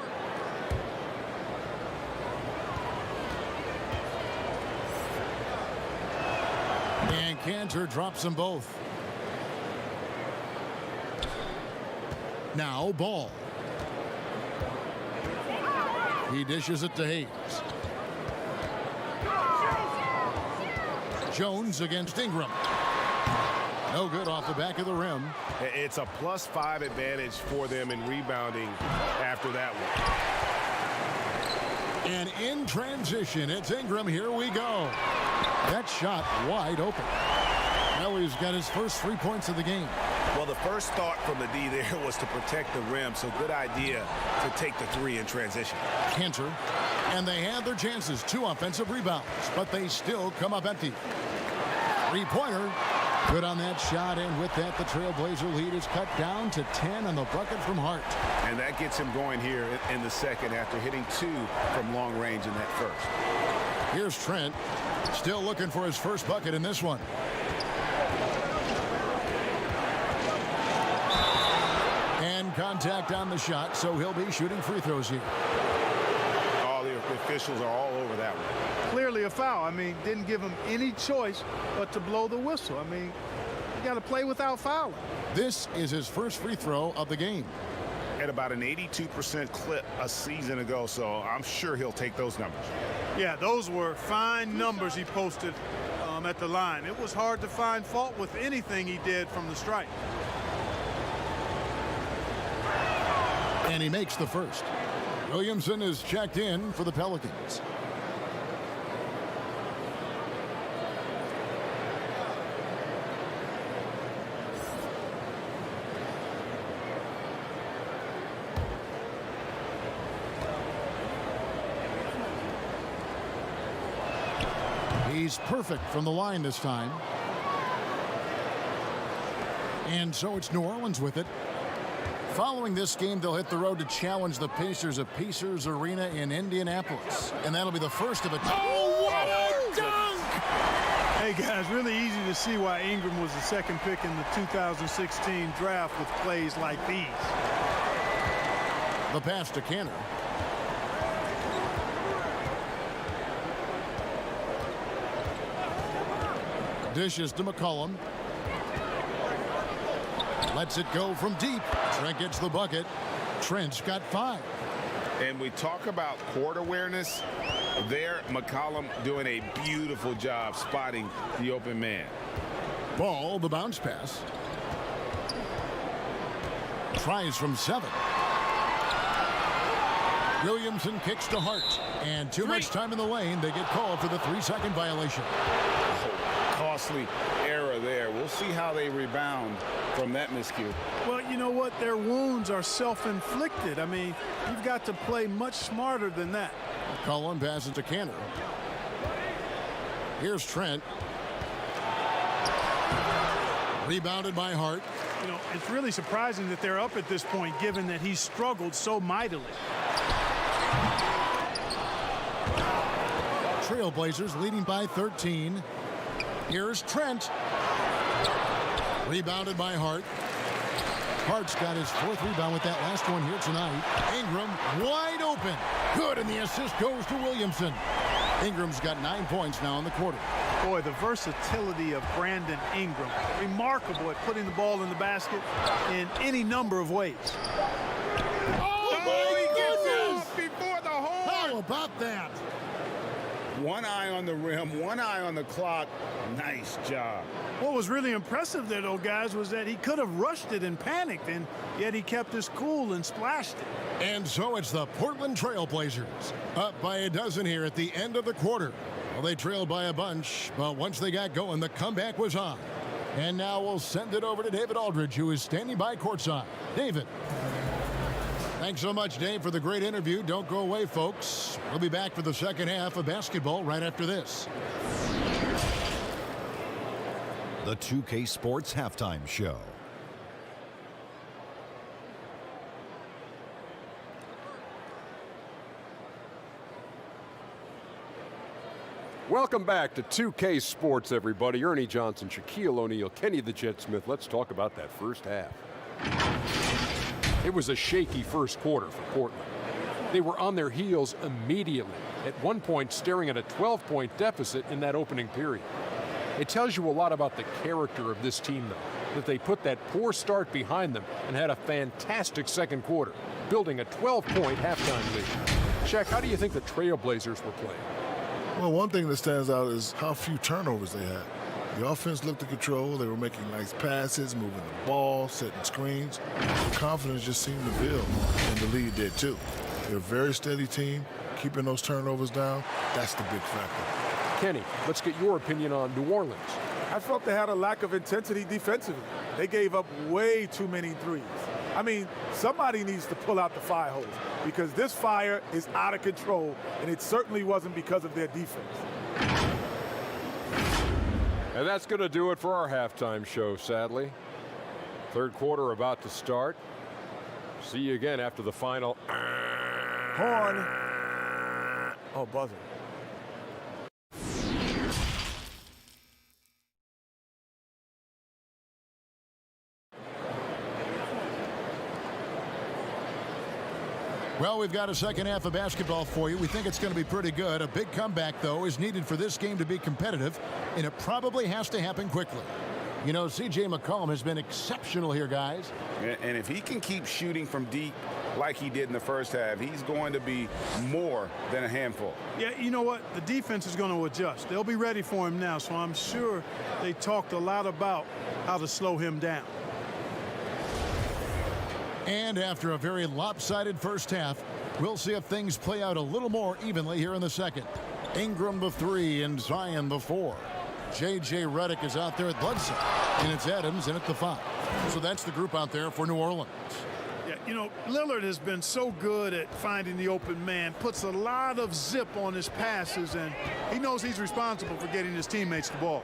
And Cantor drops them both. Now Ball. He dishes it to Hayes. Jones against Ingram. No good off the back of the rim. It's a +5 advantage for them in rebounding after that one. And in transition, it's Ingram. Here we go. That shot wide open. Now he's got his first 3 points of the game. Well, the first thought from the D there was to protect the rim, so good idea to take the three in transition. Cantor, and they had their chances. 2 offensive rebounds, but they still come up empty. 3-pointer. Good on that shot, and with that, the Trailblazer lead is cut down to 10 on the bucket from Hart. And that gets him going here in the second after hitting 2 from long range in that first. Here's Trent, still looking for his first bucket in this one. And contact on the shot, so he'll be shooting free throws here. All the officials are all over that one. Clearly a foul. I mean, didn't give him any choice but to blow the whistle. I mean, you got to play without fouling. This is his first free throw of the game. At about an 82% clip a season ago, so I'm sure he'll take those numbers. Yeah, those were fine numbers he posted at the line. It was hard to find fault with anything he did from the stripe. And he makes the first. Williamson is checked in for the Pelicans. He's perfect from the line this time. And so it's New Orleans with it. Following this game, they'll hit the road to challenge the Pacers at Pacers Arena in Indianapolis. And that'll be the first of a... Oh, what a dunk! Hey, guys, really easy to see why Ingram was the second pick in the 2016 draft with plays like these. The pass to Cantor. Dishes to McCollum. Lets it go from deep. Trent gets the bucket. Trent's got 5. And we talk about court awareness. There, McCollum doing a beautiful job spotting the open man. Ball, the bounce pass. Tries from 7. Williamson kicks to Hart. And too much time in the lane. They get called for the 3-second violation. Costly error there. We'll see how they rebound from that miscue. Well, you know what? Their wounds are self-inflicted. I mean, you've got to play much smarter than that. McCollum passes to Cantor. Here's Trent. Rebounded by Hart. You know, it's really surprising that they're up at this point, given that he's struggled so mightily. Trailblazers leading by 13. Here's Trent. Rebounded by Hart. Hart's got his 4th rebound with that last one here tonight. Ingram wide open. Good, and the assist goes to Williamson. Ingram's got 9 points now in the quarter. Boy, the versatility of Brandon Ingram. Remarkable at putting the ball in the basket in any number of ways. Oh, he gets off before the horn. How about that? One eye on the rim, one eye on the clock. Nice job. What was really impressive there, though, guys, was that he could have rushed it and panicked, and yet he kept his cool and splashed it. And so it's the Portland Trailblazers up by a dozen here at the end of the quarter. Well, they trailed by a bunch, but once they got going, the comeback was on. And now we'll send it over to David Aldridge, who is standing by courtside. David. Thanks so much, Dave, for the great interview. Don't go away, folks. We'll be back for the second half of basketball right after this. The 2K Sports Halftime Show. Welcome back to 2K Sports, everybody. Ernie Johnson, Shaquille O'Neal, Kenny the Jet Smith. Let's talk about that first half. It was a shaky first quarter for Portland. They were on their heels immediately, at one point staring at a 12-point deficit in that opening period. It tells you a lot about the character of this team, though, that they put that poor start behind them and had a fantastic second quarter, building a 12-point halftime lead. Shaq, how do you think the Trailblazers were playing? Well, one thing that stands out is how few turnovers they had. The offense looked in control. They were making nice passes, moving the ball, setting screens. The confidence just seemed to build, and the lead did too. They're a very steady team. Keeping those turnovers down, that's the big factor. Kenny, let's get your opinion on New Orleans. I felt they had a lack of intensity defensively. They gave up way too many threes. I mean, somebody needs to pull out the fire hose because this fire is out of control, and it certainly wasn't because of their defense. And that's going to do it for our halftime show, sadly. Third quarter about to start. See you again after the final. Horn. Oh, buzzer. Well, we've got a second half of basketball for you. We think it's going to be pretty good. A big comeback, though, is needed for this game to be competitive, and it probably has to happen quickly. You know, C.J. McCollum has been exceptional here, guys. And if he can keep shooting from deep like he did in the first half, he's going to be more than a handful. Yeah, you know what? The defense is going to adjust. They'll be ready for him now, so I'm sure they talked a lot about how to slow him down. And after a very lopsided first half, we'll see if things play out a little more evenly here in the second. Ingram the 3 and Zion the 4. J.J. Redick is out there at Bledsoe, and it's Adams in at the 5. So that's the group out there for New Orleans. Yeah, you know, Lillard has been so good at finding the open man, puts a lot of zip on his passes, and he knows he's responsible for getting his teammates the ball.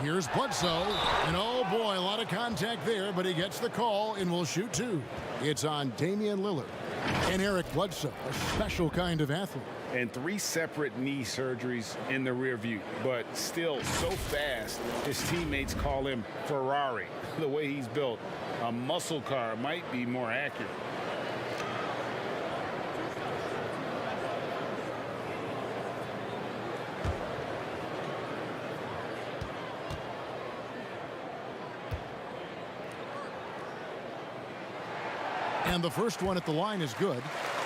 Here's Bledsoe, and oh boy, a lot of contact there, but he gets the call and will shoot 2. It's on Damian Lillard and Eric Bledsoe, a special kind of athlete. And 3 separate knee surgeries in the rear view, but still so fast, his teammates call him Ferrari. The way he's built, a muscle car might be more accurate. And the first one at the line is good.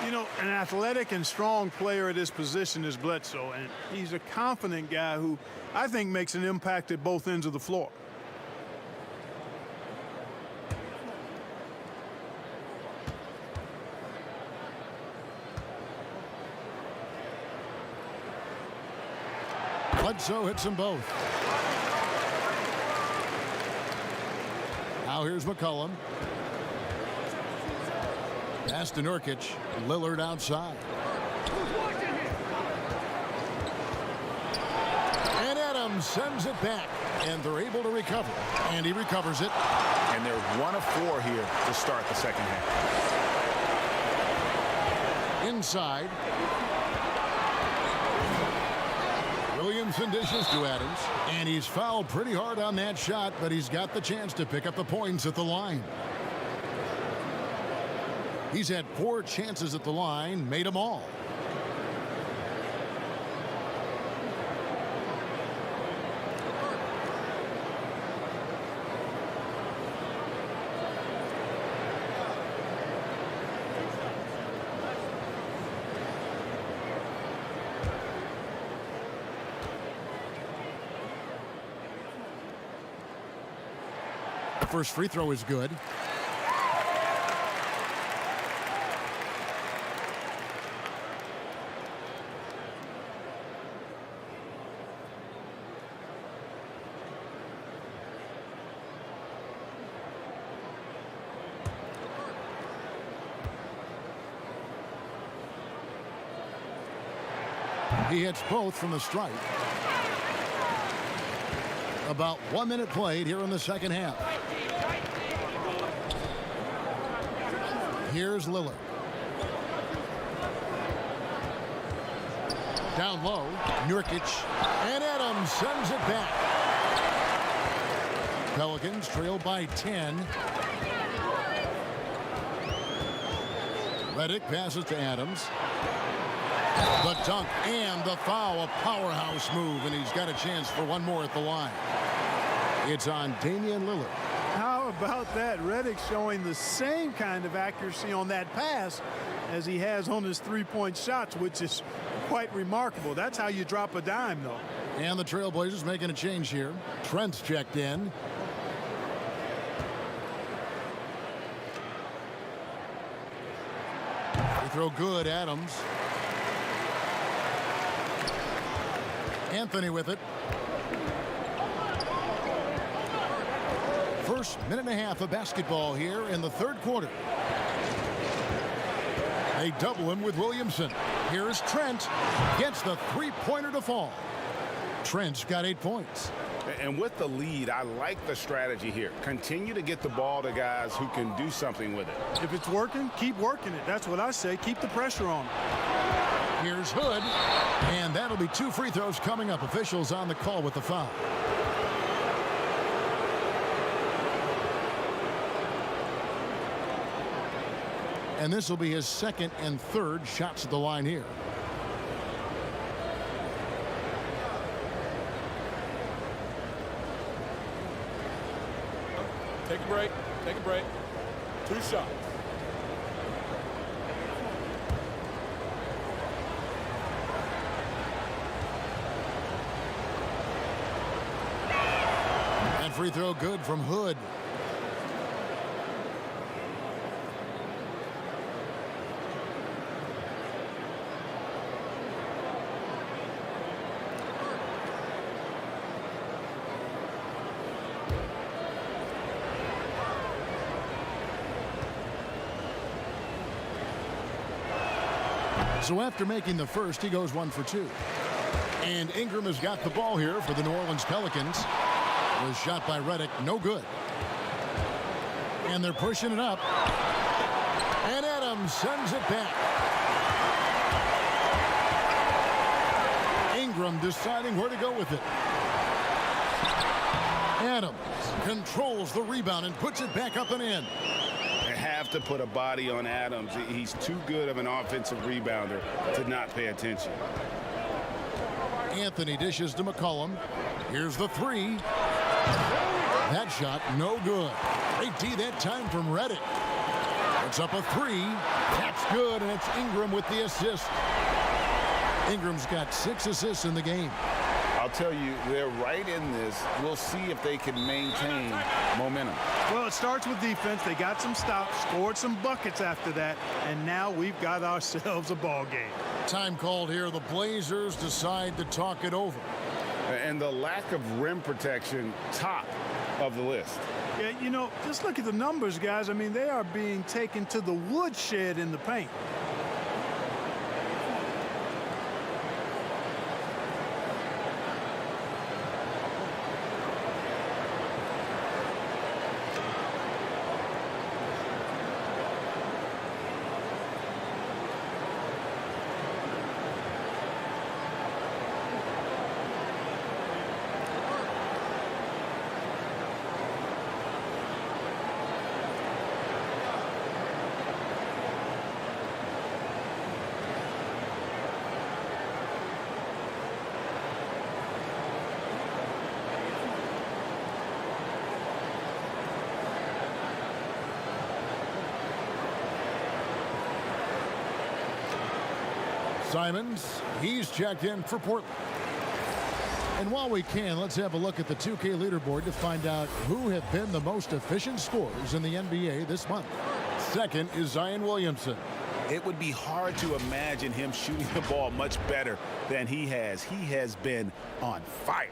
You know, an athletic and strong player at his position is Bledsoe, and he's a confident guy who I think makes an impact at both ends of the floor. Bledsoe hits them both. Now here's McCollum. Pass to Nurkic. Lillard outside. And Adams Adams sends it back, and they're able to recover. And he recovers it. And they're 1 of 4 here to start the second half. Inside. Williamson dishes to Adams, and he's fouled pretty hard on that shot, but he's got the chance to pick up the points at the line. He's had 4 chances at the line, made them all. First free throw is good. He hits both from the stripe. About 1 minute played here in the second half. Here's Lillard. Down low, Nurkic, and Adams sends it back. Pelicans trail by 10. Redick passes to Adams. The dunk and the foul, a powerhouse move, and he's got a chance for one more at the line. It's on Damian Lillard. How about that? Redick showing the same kind of accuracy on that pass as he has on his three-point shots, which is quite remarkable. That's how you drop a dime, though. And the Trailblazers making a change here. Trent's checked in. They throw good, Adams. Anthony with it. First minute and a half of basketball here in the third quarter. They double him with Williamson. Here's Trent. Gets the three-pointer to fall. Trent's got 8 points. And with the lead, I like the strategy here. Continue to get the ball to guys who can do something with it. If it's working, keep working it. That's what I say. Keep the pressure on. Here's Hood. And that'll be 2 free throws coming up. Officials on the call with the foul. And this will be his second and third shots at the line here. Take a break. Take a break. 2 shots. And free throw good from Hood. So after making the first, he goes 1 for 2. And Ingram has got the ball here for the New Orleans Pelicans. Was shot by Redick, no good. And they're pushing it up. And Adams sends it back. Ingram deciding where to go with it. Adams controls the rebound and puts it back up and in. Have to put a body on Adams. He's too good of an offensive rebounder to not pay attention. Anthony dishes to McCollum. Here's the 3. That shot no good. Great D that time from Redick. It's up a 3. That's good, and it's Ingram with the assist. Ingram's got 6 assists in the game. I'll tell you, they're right in this. We'll see if they can maintain momentum. Well, it starts with defense. They got some stops, scored some buckets after that, and now we've got ourselves a ball game. Time called here. The Blazers decide to talk it over. And the lack of rim protection, top of the list. Yeah, you know, just look at the numbers, guys. I mean, they are being taken to the woodshed in the paint. Simons, he's checked in for Portland. And while we can, let's have a look at the 2K leaderboard to find out who have been the most efficient scorers in the NBA this month. Second is Zion Williamson. It would be hard to imagine him shooting the ball much better than he has. He has been on fire.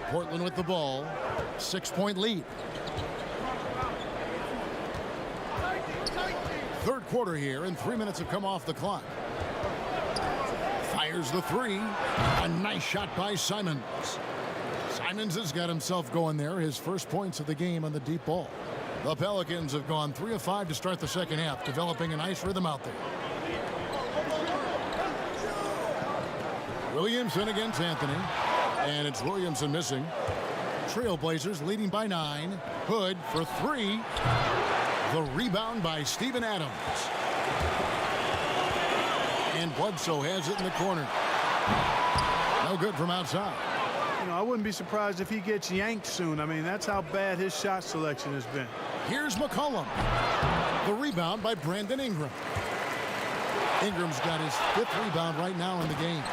Portland with the ball, 6-point lead. Third quarter here, and 3 minutes have come off the clock. Fires the three. A nice shot by Simons. Simons has got himself going there. His first points of the game on the deep ball. The Pelicans have gone 3 of 5 to start the second half, developing a nice rhythm out there. Williamson against Anthony. And it's Williamson missing. Trailblazers leading by 9. Hood for 3. The rebound by Steven Adams. And Bledsoe has it in the corner. No good from outside. You know, I wouldn't be surprised if he gets yanked soon. I mean, that's how bad his shot selection has been. Here's McCollum. The rebound by Brandon Ingram. Ingram's got his 5th rebound right now in the game.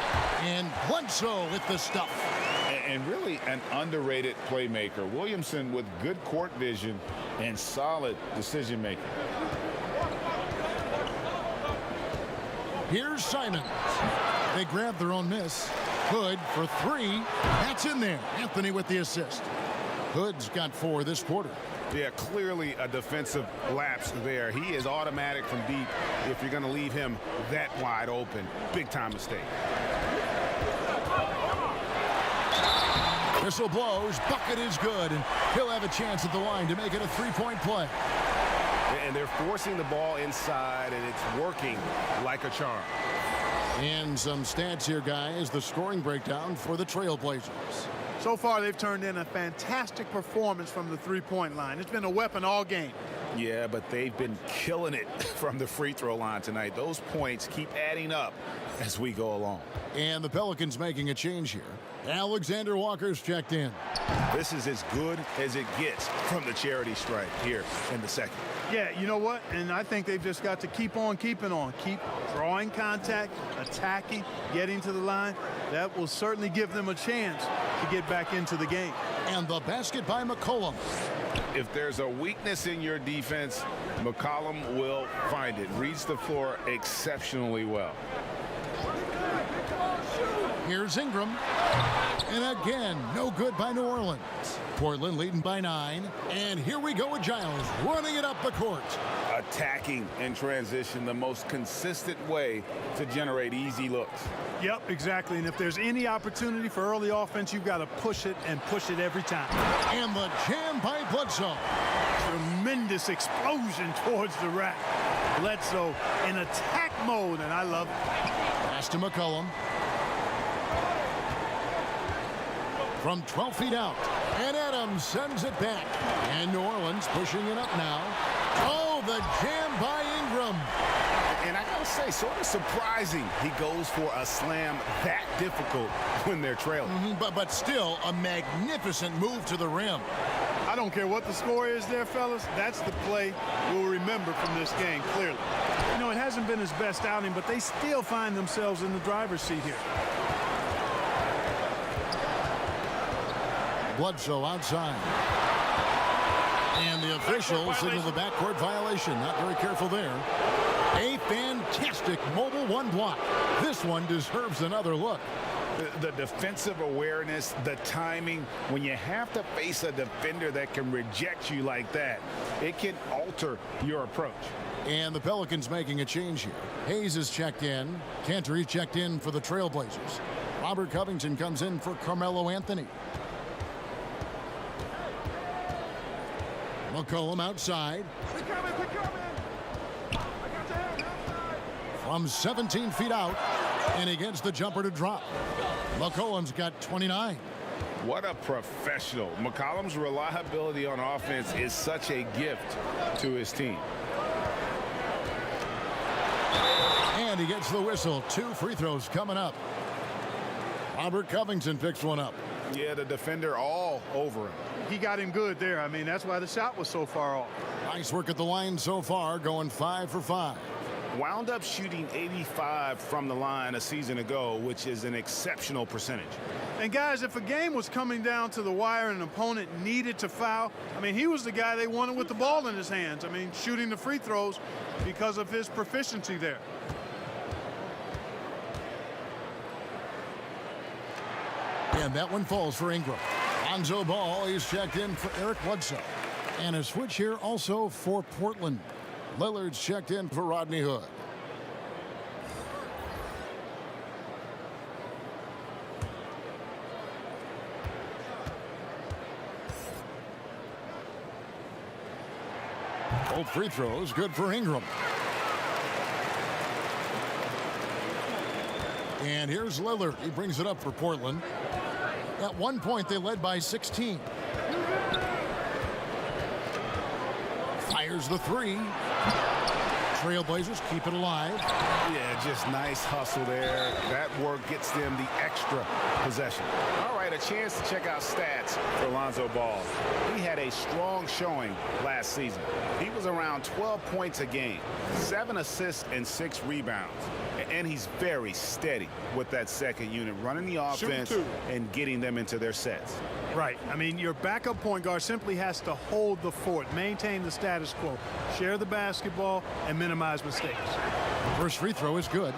And Bledsoe with the stuff. And really an underrated playmaker. Williamson with good court vision and solid decision making. Here's Simons. They grab their own miss. Hood for 3. That's in there. Anthony with the assist. Hood's got 4 this quarter. Yeah, clearly a defensive lapse there. He is automatic from deep if you're going to leave him that wide open. Big time mistake. Whistle blows. Bucket is good. And he'll have a chance at the line to make it a 3-point play. And they're forcing the ball inside, and it's working like a charm. And some stats here, guys. The scoring breakdown for the Trailblazers. So far, they've turned in a fantastic performance from the three-point line. It's been a weapon all game. Yeah, but they've been killing it from the free throw line tonight. Those points keep adding up as we go along. And the Pelicans making a change here. Alexander Walker's checked in. This is as good as it gets from the charity stripe here in the second. Yeah, you know what? And I think they've just got to keep on keeping on. Keep drawing contact, attacking, getting to the line. That will certainly give them a chance to get back into the game. And the basket by McCollum. If there's a weakness in your defense, McCollum will find it. Reads the floor exceptionally well. Here's Ingram. And again, no good by New Orleans. Portland leading by 9. And here we go with Giles running it up the court. Attacking in transition, the most consistent way to generate easy looks. Yep, exactly. And if there's any opportunity for early offense, you've got to push it and push it every time. And the jam by Bledsoe. Tremendous explosion towards the rack. Bledsoe in attack mode, and I love it. Pass to McCollum. From 12 feet out. And Adams sends it back. And New Orleans pushing it up now. Oh, the jam by Ingram. And I gotta say, sort of surprising he goes for a slam that difficult when they're trailing. But still a magnificent move to the rim. I don't care what the score is there, fellas. That's the play we'll remember from this game, clearly. You know, it hasn't been his best outing, but they still find themselves in the driver's seat here. Bledsoe outside. And the official signal the backcourt violation. Not very careful there. A fantastic mobile one block. This one deserves another look. The defensive awareness, the timing, when you have to face a defender that can reject you like that, it can alter your approach. And the Pelicans making a change here. Hayes is checked in. Cantor checked in for the Trailblazers. Robert Covington comes in for Carmelo Anthony. McCollum outside. From 17 feet out, and he gets the jumper to drop. McCollum's got 29. What a professional. McCollum's reliability on offense is such a gift to his team. And he gets the whistle. 2 free throws coming up. Robert Covington picks one up. Yeah, the defender all over him. He got him good there. I mean, that's why the shot was so far off. Nice work at the line so far, going 5 for 5. wound up shooting 85 from the line a season ago, which is an exceptional percentage. And guys, if a game was coming down to the wire and an opponent needed to foul, I mean, he was the guy they wanted with the ball in his hands. I mean, shooting the free throws because of his proficiency there. And that one falls for Ingram. Lonzo Ball is checked in for Eric Bledsoe. And a switch here also for Portland. Lillard's checked in for Rodney Hood. Both free throws good for Ingram. And here's Lillard. He brings it up for Portland. At one point, they led by 16. Fires the three. Trailblazers keep it alive. Yeah, just nice hustle there. That work gets them the extra possession. All right, a chance to check out stats for Lonzo Ball. He had a strong showing last season. He was around 12 points a game, 7 assists and 6 rebounds. And he's very steady with that second unit, running the offense and getting them into their sets. Right. I mean, your backup point guard simply has to hold the fort, maintain the status quo, share the basketball, and minimize mistakes. First free throw is good.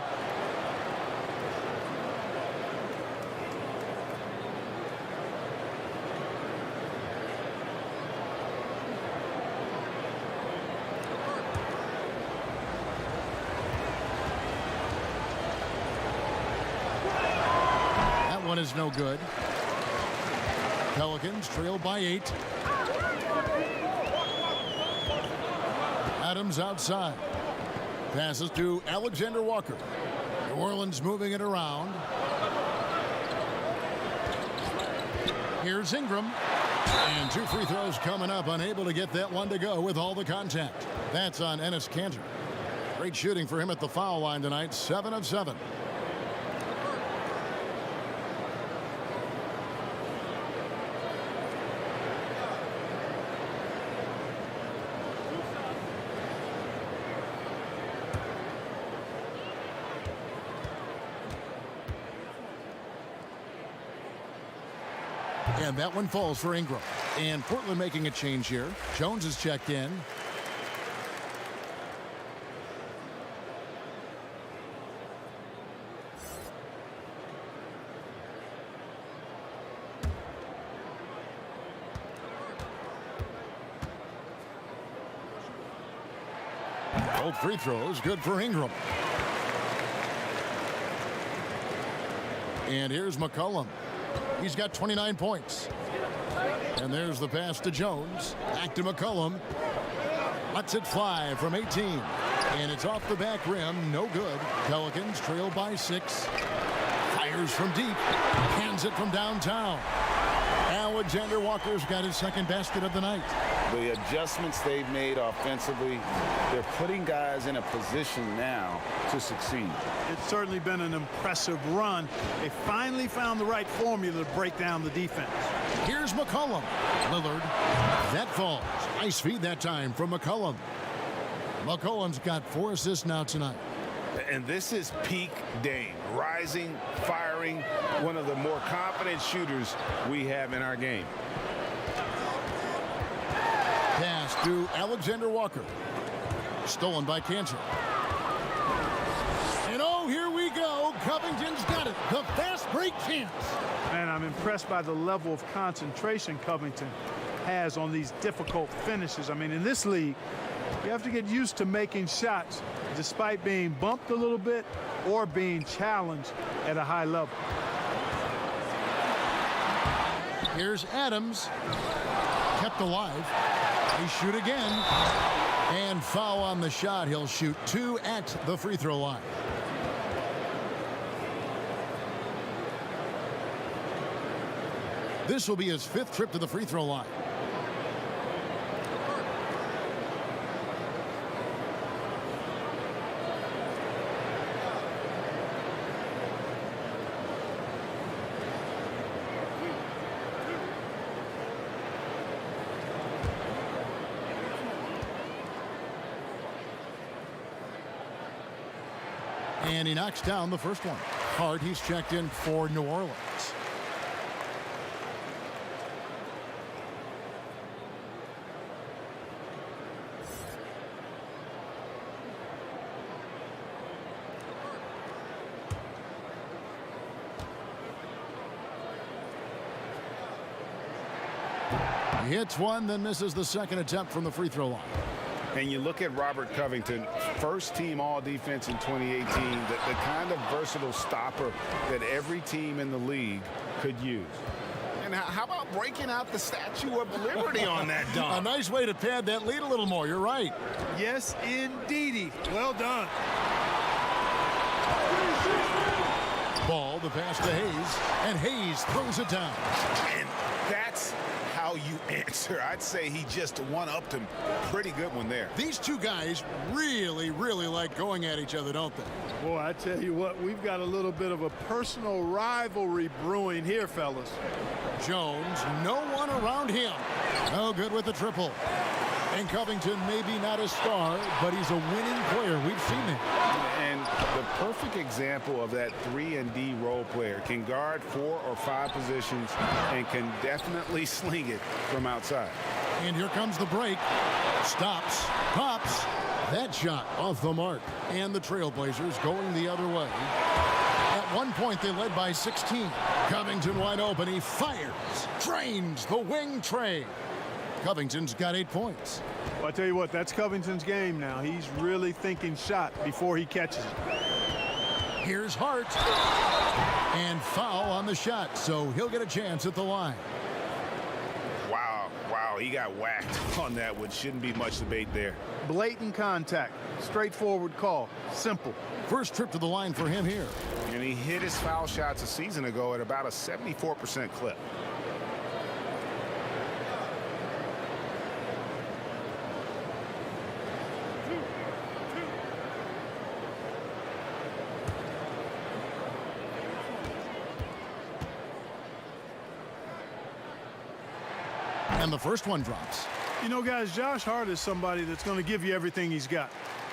One is no good. Pelicans trail by 8. Adams outside. Passes to Alexander Walker. New Orleans moving it around. Here's Ingram. And 2 free throws coming up. Unable to get that one to go with all the contact. That's on Enes Kanter. Great shooting for him at the foul line tonight. 7 of 7. And that one falls for Ingram. And Portland making a change here. Jones is checked in. Both free throws good for Ingram. And here's McCollum. He's got 29 points. And there's the pass to Jones. Back to McCollum. Lets it fly from 18. And it's off the back rim. No good. Pelicans trail by 6. Fires from deep. Hands it from downtown. Alexander Walker's got his second basket of the night. The adjustments they've made offensively, they're putting guys in a position now to succeed. It's certainly been an impressive run. They finally found the right formula to break down the defense. Here's McCollum. Lillard. That falls. Nice feed that time from McCollum. McCollum's got 4 assists now tonight. And this is peak Dame. Rising, firing, one of the more confident shooters we have in our game. Pass to Alexander Walker. Stolen by Kanter. And oh, here we go. Covington's got it. The fast break chance. Man, I'm impressed by the level of concentration Covington has on these difficult finishes. I mean, in this league, you have to get used to making shots despite being bumped a little bit or being challenged at a high level. Here's Adams. Kept alive. They shoot again. And foul on the shot. He'll shoot 2 at the free throw line. This will be his 5th trip to the free throw line. And he knocks down the first one. Hart, he's checked in for New Orleans. He hits one, then misses the second attempt from the free throw line. And you look at Robert Covington, first team all defense in 2018, the kind of versatile stopper that every team in the league could use. And how about breaking out the Statue of Liberty on that dunk? A nice way to pad that lead a little more. You're right. Yes, indeedy. Well done. Ball, the pass to Hayes, and Hayes throws it down. And that's how you answer. I'd say he just one-upped him. Pretty good one there. These two guys really like going at each other, don't they? Boy, I tell you what, we've got a little bit of a personal rivalry brewing here, fellas. Jones, no one around him. No good with the triple. And Covington, maybe not a star, but he's a winning player. We've seen it. And the perfect example of that 3-and-D role player. Can guard 4 or 5 positions and can definitely sling it from outside. And here comes the break. Stops, pops. That shot off the mark. And the Trailblazers going the other way. At one point, they led by 16. Covington wide open. He fires. Drains the wing tray. Covington's got 8 points. Well, I tell you what, that's Covington's game now. He's really thinking shot before he catches it. Here's Hart. And foul on the shot, so he'll get a chance at the line. Wow, he got whacked on that one. Shouldn't be much debate there. Blatant contact. Straightforward call. Simple. First trip to the line for him here. And he hit his foul shots a season ago at about a 74% clip. And the first one drops. You know, guys, Josh Hart is somebody that's going to give you everything he's got.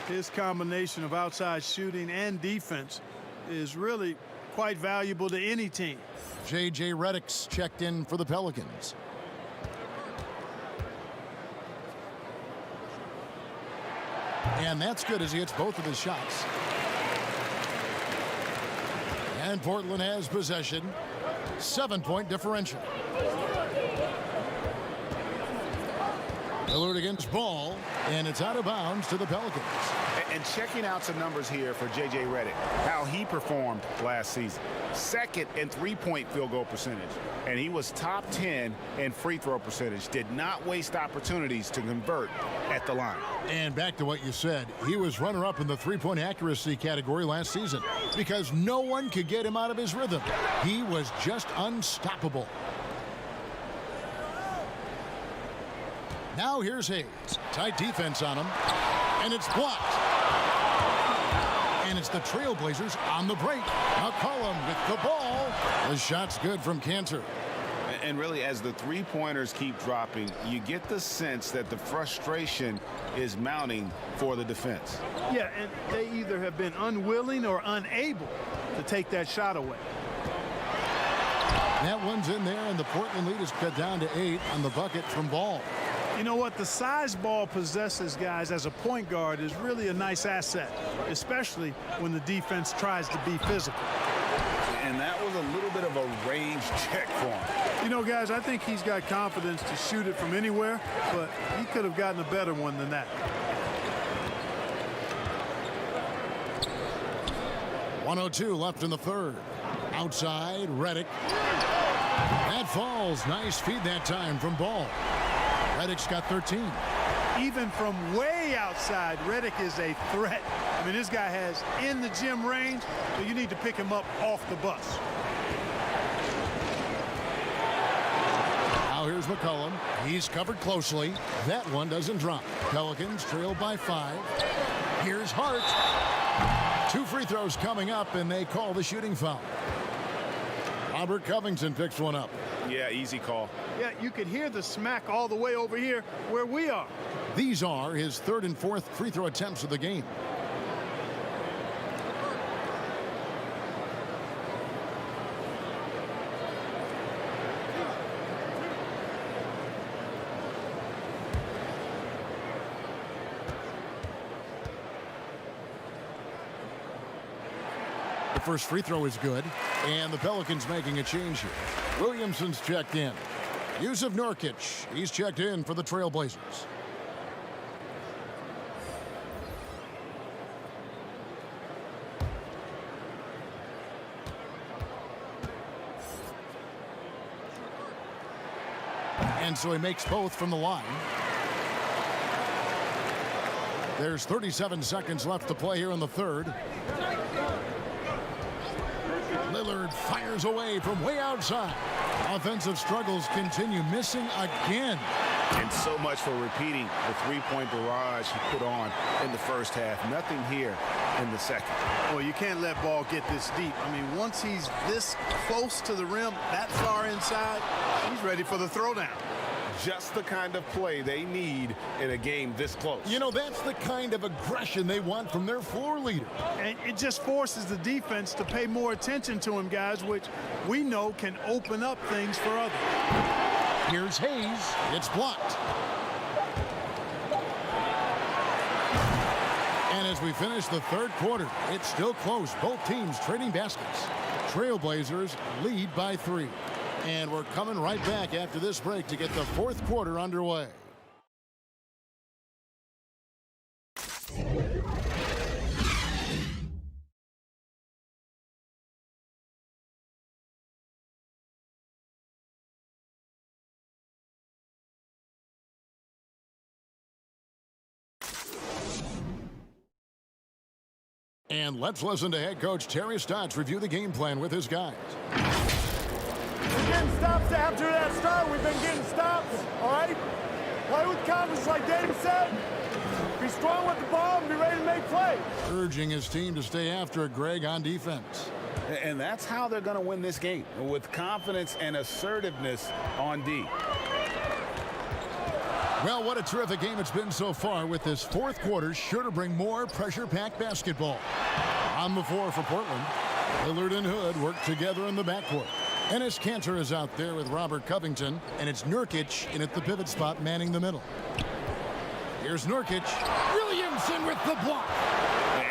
His combination of outside shooting and defense is really quite valuable to any team. J.J. Redick's checked in for the Pelicans. And that's good as he hits both of his shots. And Portland has possession. 7-point differential. Lillard against Ball, and it's out of bounds to the Pelicans. And checking out some numbers here for J.J. Redick, how he performed last season. Second in three-point field goal percentage, and he was top 10 in free throw percentage. Did not waste opportunities to convert at the line. And back to what you said, he was runner-up in the three-point accuracy category last season because no one could get him out of his rhythm. He was just unstoppable. Now here's Hayes. Tight defense on him. And it's blocked. And it's the Trailblazers on the break. McCollum with the ball. The shot's good from Cantor. And really, as the three-pointers keep dropping, you get the sense that the frustration is mounting for the defense. Yeah, and they either have been unwilling or unable to take that shot away. That one's in there, and the Portland lead is cut down to 8 on the bucket from Ball. You know what? The size Ball possesses, guys, as a point guard is really a nice asset, especially when the defense tries to be physical. And that was a little bit of a range check for him. You know, guys, I think he's got confidence to shoot it from anywhere, but he could have gotten a better one than that. 1:02 left in the third. Outside, Redick. That falls. Nice feed that time from Ball. Redick's got 13. Even from way outside, Redick is a threat. I mean, this guy has in the gym range, so you need to pick him up off the bus. Now here's McCollum. He's covered closely. That one doesn't drop. Pelicans trail by 5. Here's Hart. 2 free throws coming up, and they call the shooting foul. Robert Covington picks one up. Yeah, easy call. Yeah, you could hear the smack all the way over here where we are. These are his 3rd and 4th free throw attempts of the game. first free throw is good, and the Pelicans making a change here. Williamson's checked in. Yusuf Nurkic, he's checked in for the Trailblazers. And so he makes both from the line. There's 37 seconds left to play here in the third. Lillard fires away from way outside. Offensive struggles continue, missing again. And so much for repeating the three-point barrage he put on in the first half. Nothing here in the second. Well, you can't let ball get this deep. I mean, once he's this close to the rim, that far inside, he's ready for the throwdown. Just the kind of play they need in a game this close. You know, that's the kind of aggression they want from their floor leader. And it just forces the defense to pay more attention to him, guys, which we know can open up things for others. Here's Hayes. It's blocked. And as we finish the third quarter, it's still close. Both teams trading baskets. Trailblazers lead by 3. And we're coming right back after this break to get the fourth quarter underway. And let's listen to head coach Terry Stotts review the game plan with his guys. We're getting stops after that start. We've been getting stops, all right? Play with confidence like David said. Be strong with the ball and be ready to make plays. Urging his team to stay after it, Greg, on defense. And that's how they're going to win this game, with confidence and assertiveness on D. Well, what a terrific game it's been so far, with this fourth quarter sure to bring more pressure-packed basketball. On the floor for Portland, Lillard and Hood work together in the backcourt. Enes Kanter is out there with Robert Covington, and it's Nurkic in at the pivot spot manning the middle. Here's Nurkic. Williamson with the block.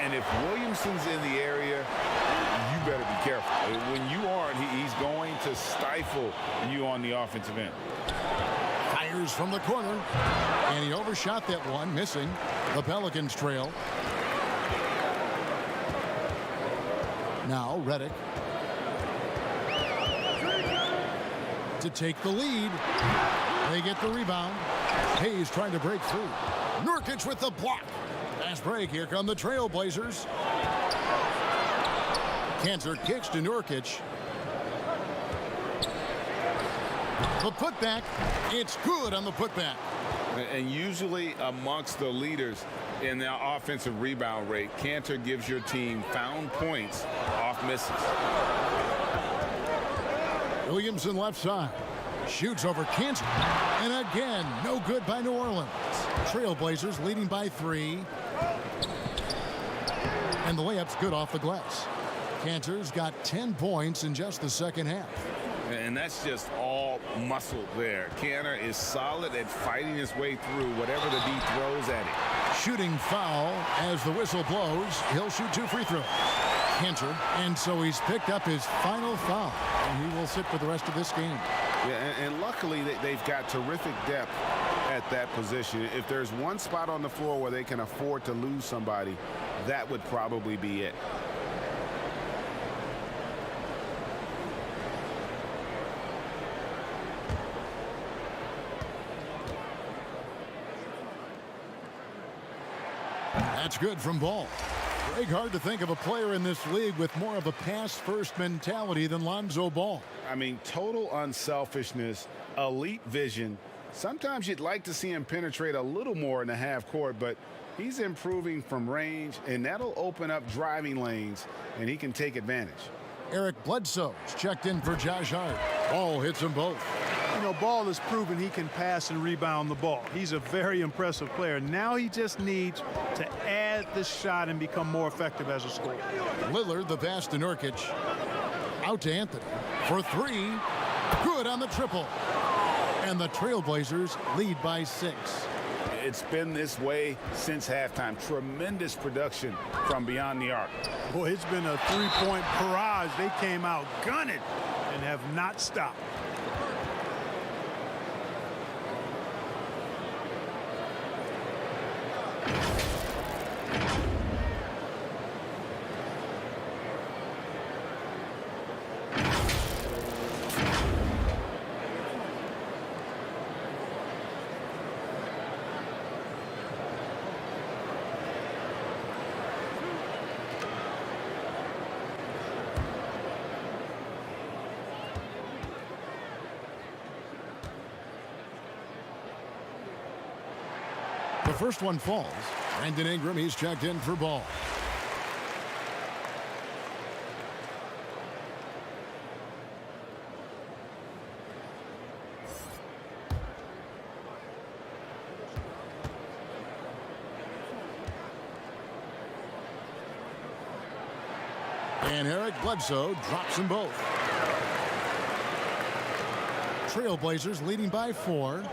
And if Williamson's in the area, you better be careful. When you aren't, he's going to stifle you on the offensive end. Fires from the corner, and he overshot that one, missing. The Pelicans trail. Now Redick to take the lead. They get the rebound. Hayes trying to break through. Nurkic with the block. Fast break. Here come the Trailblazers. Kanter kicks to Nurkic. The putback. It's good on the putback. And usually amongst the leaders in the offensive rebound rate, Kanter gives your team found points off misses. Williamson left side. Shoots over Kanter. And again, no good by New Orleans. Trailblazers leading by 3. And the layup's good off the glass. Kanter's got 10 points in just the second half. And that's just all muscle there. Kanter is solid at fighting his way through whatever the D throws at him. Shooting foul as the whistle blows. He'll shoot 2 free throws. Kanter, and so he's picked up his final foul. And he will sit for the rest of this game. Yeah, and luckily they've got terrific depth at that position. If there's one spot on the floor where they can afford to lose somebody, that would probably be it. That's good from Ball. Greg, hard to think of a player in this league with more of a pass-first mentality than Lonzo Ball. I mean, total unselfishness, elite vision. Sometimes you'd like to see him penetrate a little more in the half court, but he's improving from range, and that'll open up driving lanes, and he can take advantage. Eric Bledsoe's checked in for Josh Hart. Ball hits them both. You know, Ball has proven he can pass and rebound the ball. He's a very impressive player. Now he just needs to add the shot and become more effective as a scorer. Lillard, the pass to Nurkic. Out to Anthony for 3. Good on the triple. And the Trailblazers lead by 6. It's been this way since halftime. Tremendous production from beyond the arc. Boy, it's been a three-point barrage. They came out gunning and have not stopped. The first one falls. Brandon Ingram, he's checked in for ball. And Eric Bledsoe drops them both. Trailblazers leading by 4.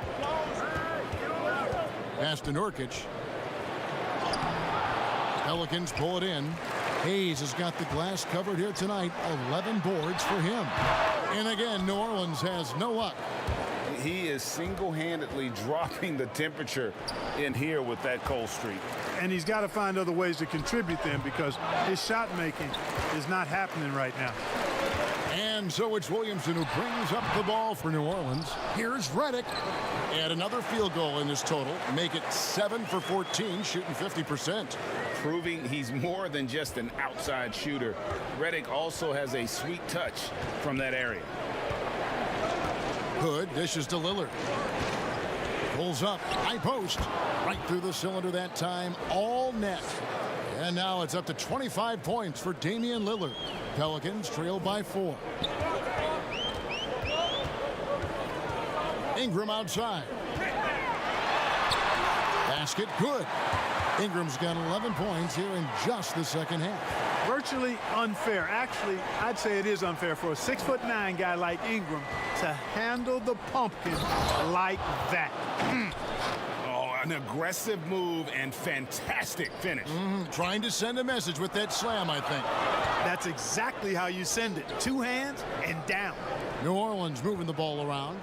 Pass to Nurkic. Pelicans pull it in. Hayes has got the glass covered here tonight. 11 boards for him. And again, New Orleans has no luck. He is single-handedly dropping the temperature in here with that cold streak. And he's got to find other ways to contribute them because his shot making is not happening right now. And so it's Williamson who brings up the ball for New Orleans. Here's Redick. And another field goal in this total. Make it 7 for 14, shooting 50%. Proving he's more than just an outside shooter. Redick also has a sweet touch from that area. Hood dishes to Lillard. Pulls up, high post. Right through the cylinder that time, all net. And now it's up to 25 points for Damian Lillard. Pelicans trail by 4. Ingram outside. Basket good. Ingram's got 11 points here in just the second half. Virtually unfair. Actually, I'd say it is unfair for a 6'9" guy like Ingram to handle the pumpkin like that. Oh, an aggressive move and fantastic finish. Trying to send a message with that slam, I think. That's exactly how you send it. 2 hands and down. New Orleans moving the ball around.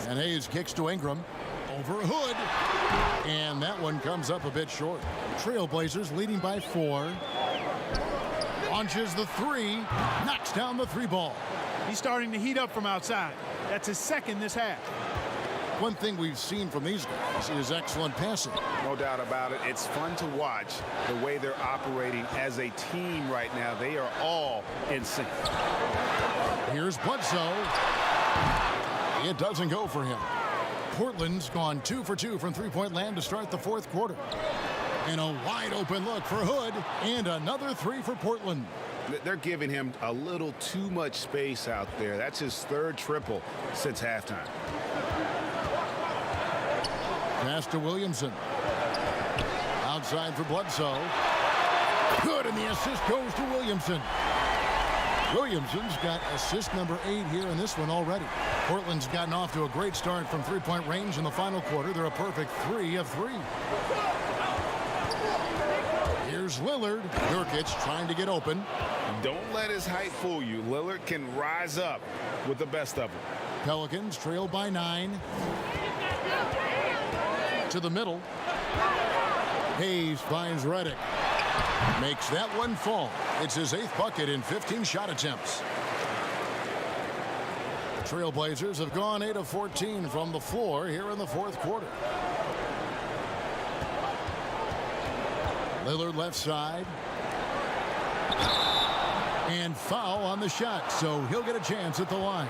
And Hayes kicks to Ingram. Over Hood. And that one comes up a bit short. Trailblazers leading by 4. Launches the 3. Knocks down the 3 ball. He's starting to heat up from outside. That's his second this half. One thing we've seen from these guys is excellent passing. No doubt about it. It's fun to watch the way they're operating as a team right now. They are all in sync. Here's Bledsoe. It doesn't go for him. Portland's gone 2 for 2 from three-point land to start the fourth quarter. And a wide open look for Hood. And another 3 for Portland. They're giving him a little too much space out there. That's his 3rd triple since halftime. Pass to Williamson. Outside for Bledsoe. Good, and the assist goes to Williamson. Williamson's got assist number 8 here in this one already. Portland's gotten off to a great start from three-point range in the final quarter. They're a perfect 3 of 3. Here's Lillard. Nurkic trying to get open. Don't let his height fool you. Lillard can rise up with the best of them. Pelicans trail by 9. To the middle. Hayes finds Redick. Makes that one fall. It's his 8th bucket in 15 shot attempts. Trailblazers have gone 8 of 14 from the floor here in the fourth quarter. Lillard left side. And foul on the shot, so he'll get a chance at the line.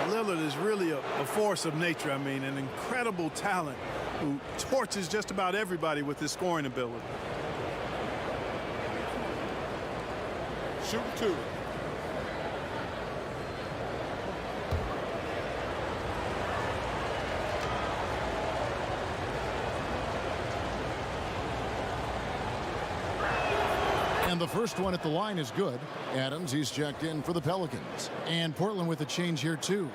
Lillard is really a force of nature. I mean, an incredible talent who torches just about everybody with his scoring ability. Shoot 2. And the first one at the line is good. Adams, he's checked in for the Pelicans. And Portland with a change here, too.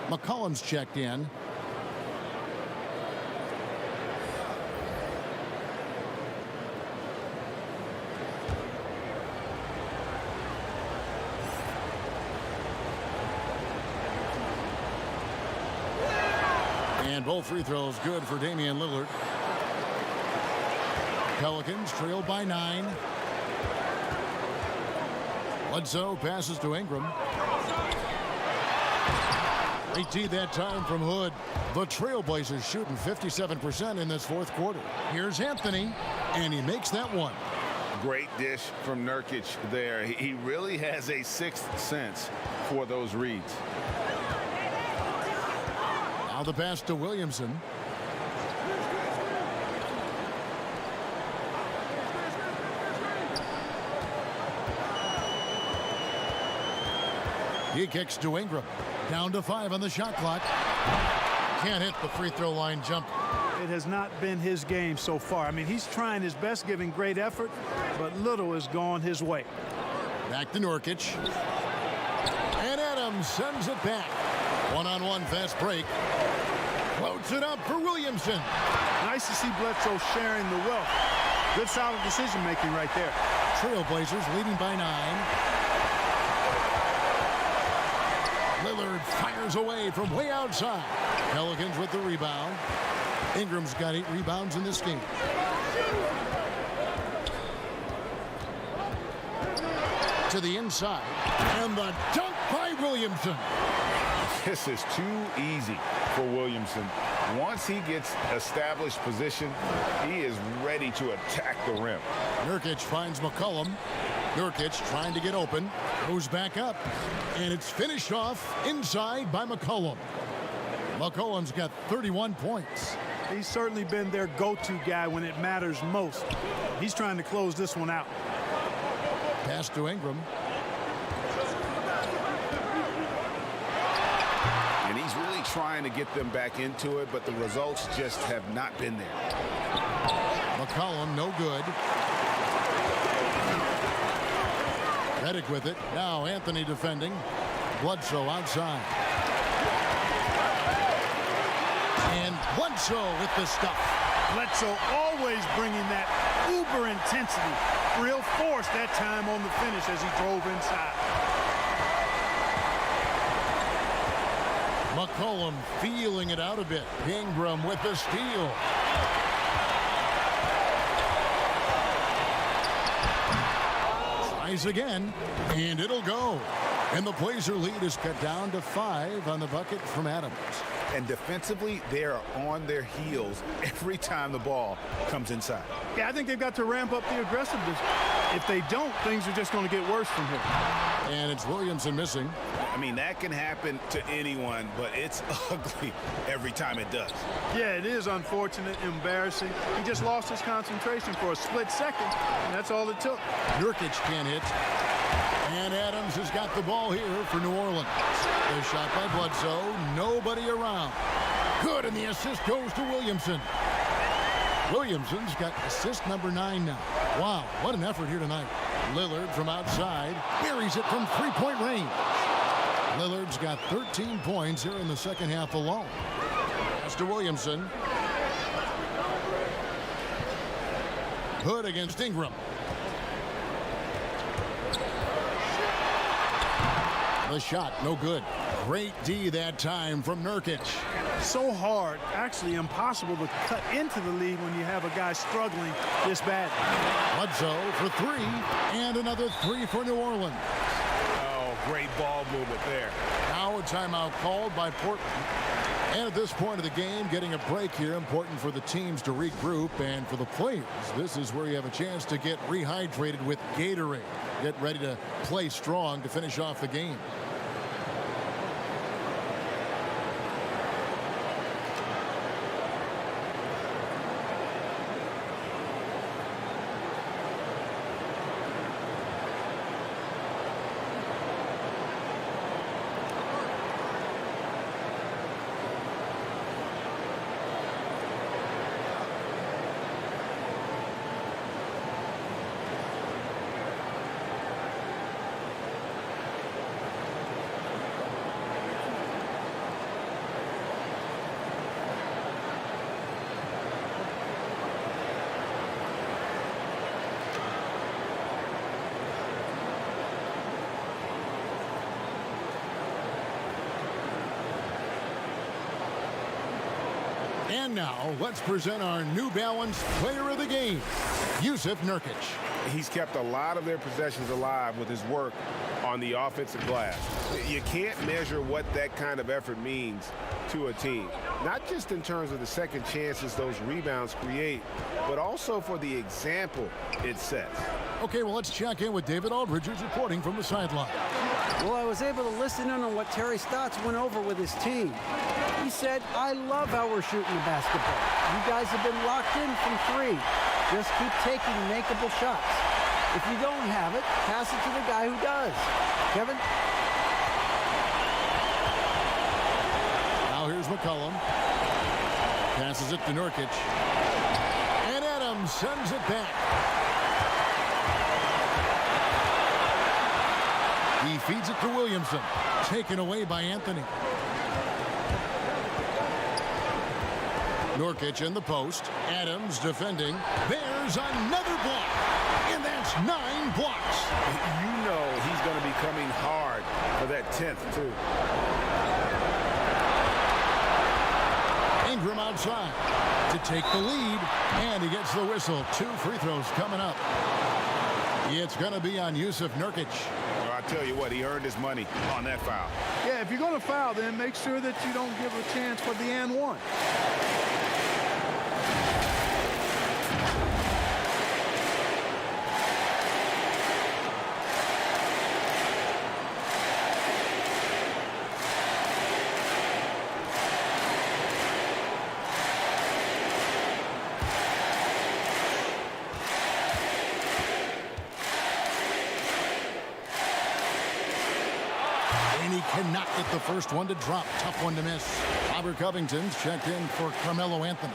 McCollum's checked in. And both free throws good for Damian Lillard. Pelicans trail by 9. Bledsoe passes to Ingram. Great D that time from Hood. The Trailblazers shooting 57% in this fourth quarter. Here's Anthony, and he makes that one. Great dish from Nurkic there. He really has a sixth sense for those reads. Now the pass to Williamson. He kicks to Ingram. Down to 5 on the shot clock. Can't hit the free throw line jump. It has not been his game so far. I mean, he's trying his best, giving great effort, but little has gone his way. Back to Nurkic. And Adams sends it back. One-on-one fast break. Floats it up for Williamson. Nice to see Bledsoe sharing the wealth. Good solid decision making right there. Trailblazers leading by 9. Lillard fires away from way outside. Pelicans with the rebound. Ingram's got 8 rebounds in this game. To the inside. And the dunk by Williamson. This is too easy for Williamson. Once he gets established position, he is ready to attack the rim. Nurkic finds McCollum. Nurkic trying to get open. Goes back up. And it's finished off inside by McCollum. McCollum's got 31 points. He's certainly been their go-to guy when it matters most. He's trying to close this one out. Pass to Ingram. And he's really trying to get them back into it, but the results just have not been there. McCollum, no good. Redick with it. Now Anthony defending. Bledsoe outside. And Bledsoe with the stuff. Bledsoe always bringing that uber intensity. Real force that time on the finish as he drove inside. McCollum feeling it out a bit. Ingram with the steal. Tries again, and it'll go. And the Blazer lead is cut down to 5 on the bucket from Adams. And defensively, they are on their heels every time the ball comes inside. Yeah, I think they've got to ramp up the aggressiveness. If they don't, things are just going to get worse from here. And it's Williamson missing. I mean, that can happen to anyone, but it's ugly every time it does. Yeah, it is unfortunate, embarrassing. He just lost his concentration for a split second, and that's all it took. Nurkic can't hit. And Adams has got the ball here for New Orleans. The shot by Bledsoe. Nobody around. Good, and the assist goes to Williamson. Williamson's got assist number 9 now. Wow, what an effort here tonight. Lillard from outside buries it from three-point range. Lillard's got 13 points here in the second half alone. Pass to Williamson. Hood against Ingram. The shot, no good. Great D that time from Nurkic. So hard, actually impossible to cut into the lead when you have a guy struggling this bad. Bledsoe for 3, and another 3 for New Orleans. Oh, great ball movement there. Now a timeout called by Portland. And at this point of the game, getting a break here, important for the teams to regroup, and for the players, this is where you have a chance to get rehydrated with Gatorade. Get ready to play strong to finish off the game. And now, let's present our New Balance Player of the Game, Yusuf Nurkic. He's kept a lot of their possessions alive with his work on the offensive glass. You can't measure what that kind of effort means to a team. Not just in terms of the second chances those rebounds create, but also for the example it sets. Okay, well, let's check in with David Aldridge, who's reporting from the sideline. Well, I was able to listen in on what Terry Stotts went over with his team. He said, I love how we're shooting the basketball. You guys have been locked in from three. Just keep taking makeable shots. If you don't have it, pass it to the guy who does. Kevin? Now here's McCollum. Passes it to Nurkic. And Adams sends it back. He feeds it to Williamson. Taken away by Anthony. Nurkic in the post. Adams defending. There's another block. And that's 9 blocks. You know he's going to be coming hard for that 10th, too. Ingram outside to take the lead. And he gets the whistle. 2 free throws coming up. It's going to be on Yusuf Nurkic. Well, I tell you what, he earned his money on that foul. Yeah, if you're going to foul, then make sure that you don't give a chance for the and one. Cannot get the first one to drop. Tough one to miss. Robert Covington's checked in for Carmelo Anthony.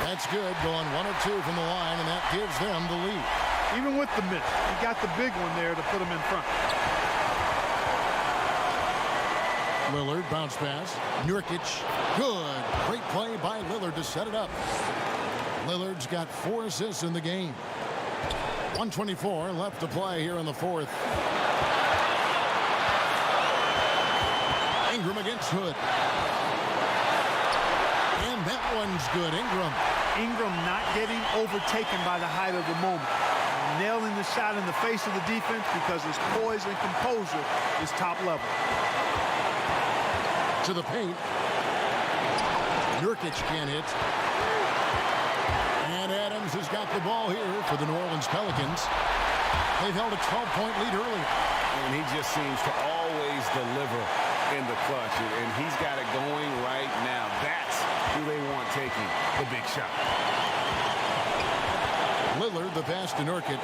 That's good. Going 1 of 2 from the line, and that gives them the lead. Even with the miss, he got the big one there to put him in front. Lillard, bounce pass. Nurkic, good. Great play by Lillard to set it up. Lillard's got 4 assists in the game. 1:24 left to play here in the fourth. Ingram against Hood. And that one's good. Ingram not getting overtaken by the height of the moment. Nailing the shot in the face of the defense because his poise and composure is top level. To the paint. Nurkic can't hit. And Adams has got the ball here for the New Orleans Pelicans. They've held a 12-point lead early. And he just seems to always deliver in the clutch. And he's got it going right now. That's who they want taking the big shot. Lillard, the pass to Nurkic.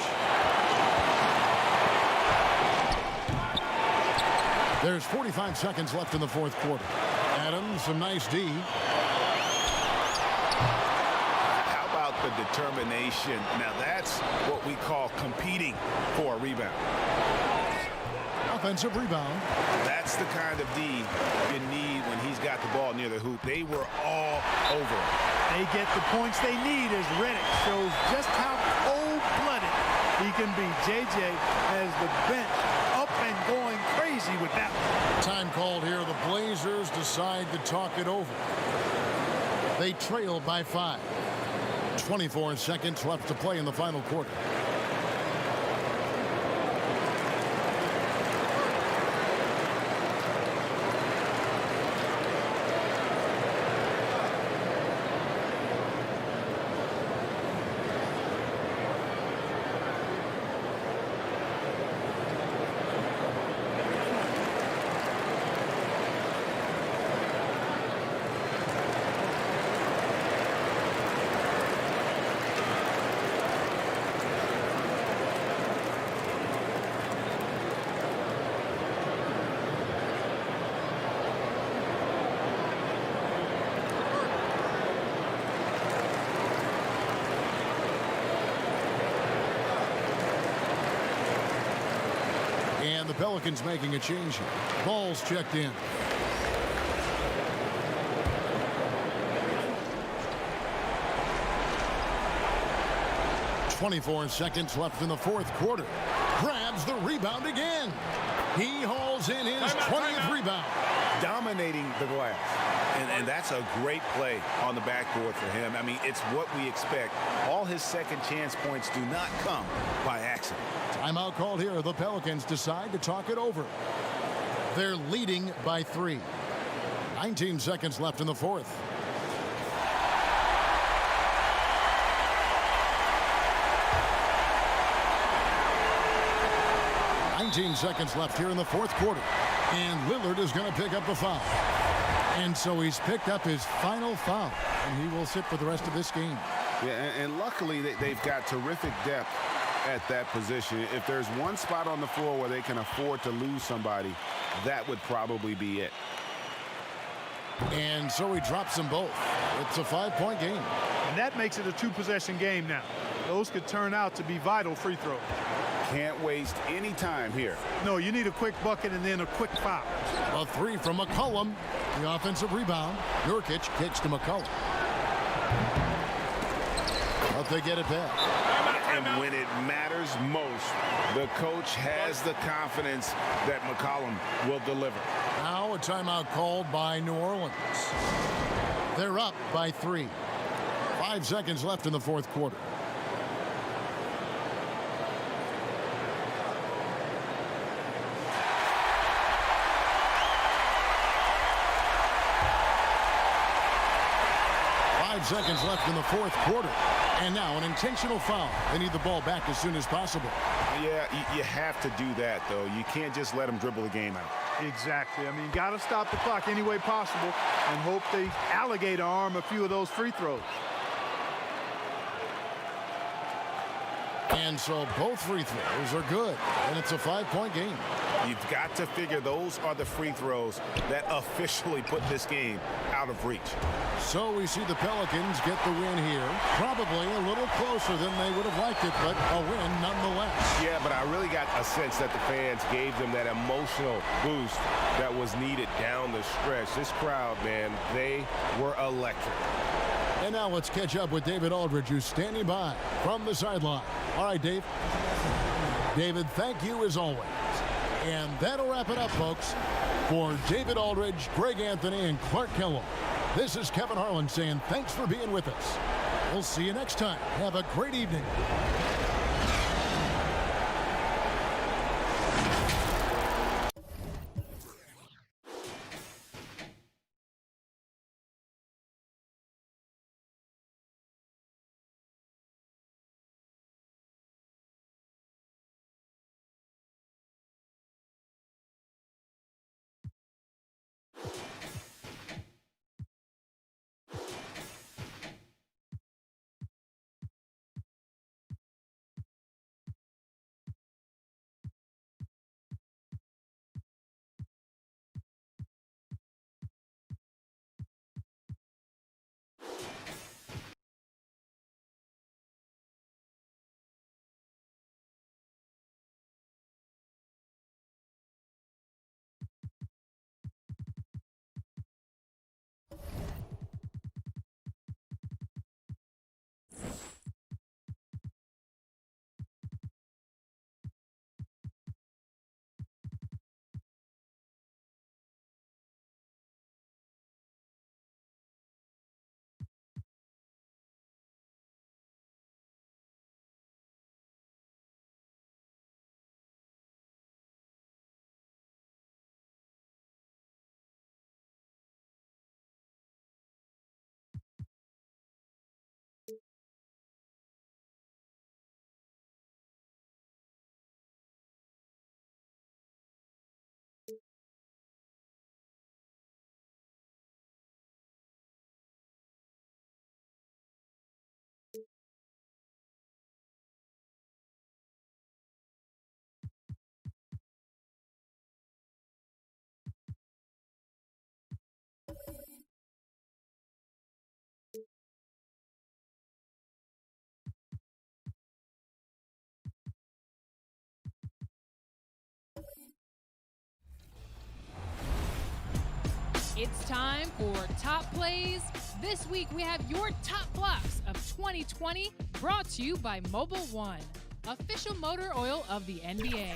There's 45 seconds left in the fourth quarter. Adams, some nice D. How about the determination? Now that's what we call competing for a rebound. Offensive rebound. That's the kind of D you need when he's got the ball near the hoop. They were all over it. They get the points they need as Redick shows just how cold-blooded he can be. JJ has the bench up and going crazy with that one. Time called here. The Blazers decide to talk it over. They trail by 5. 24 seconds left to play in the final quarter. And the Pelicans making a change here. Ball's checked in. 24 seconds left in the fourth quarter. Grabs the rebound again. He hauls in his 20th rebound. Dominating the glass. And that's a great play on the backboard for him. I mean, it's what we expect. All his second chance points do not come by accident. Timeout called here. The Pelicans decide to talk it over. They're leading by 3. 19 seconds left in the fourth. Seconds left here in the fourth quarter. And Lillard is going to pick up the foul. And so he's picked up his final foul. And he will sit for the rest of this game. Yeah, and luckily they've got terrific depth at that position. If there's one spot on the floor where they can afford to lose somebody, that would probably be it. And so he drops them both. It's a 5-point game. And that makes it a 2-possession game now. Those could turn out to be vital free throws. Can't waste any time here. No, you need a quick bucket and then a quick foul. A 3 from McCollum. The offensive rebound. Nurkic kicks to McCollum. But they get it back. And when it matters most, the coach has the confidence that McCollum will deliver. Now a timeout called by New Orleans. They're up by 3. 5 seconds left in the fourth quarter. Seconds left in the fourth quarter. And now an intentional foul. They need the ball back as soon as possible. Yeah, you have to do that, though. You can't just let them dribble the game out. Exactly. I mean, got to stop the clock any way possible and hope they alligator arm a few of those free throws. And so both free throws are good. And it's a 5-point game. You've got to figure those are the free throws that officially put this game out of reach. So we see the Pelicans get the win here. Probably a little closer than they would have liked it, but a win nonetheless. Yeah, but I really got a sense that the fans gave them that emotional boost that was needed down the stretch. This crowd, man, they were electric. And now let's catch up with David Aldridge, who's standing by from the sideline. All right, Dave. David, thank you as always. And that'll wrap it up, folks. For David Aldridge, Greg Anthony, and Clark Kellogg, this is Kevin Harlan saying thanks for being with us. We'll see you next time. Have a great evening. It's time for Top Plays. This week we have your top blocks of 2020 brought to you by Mobile One, official motor oil of the NBA.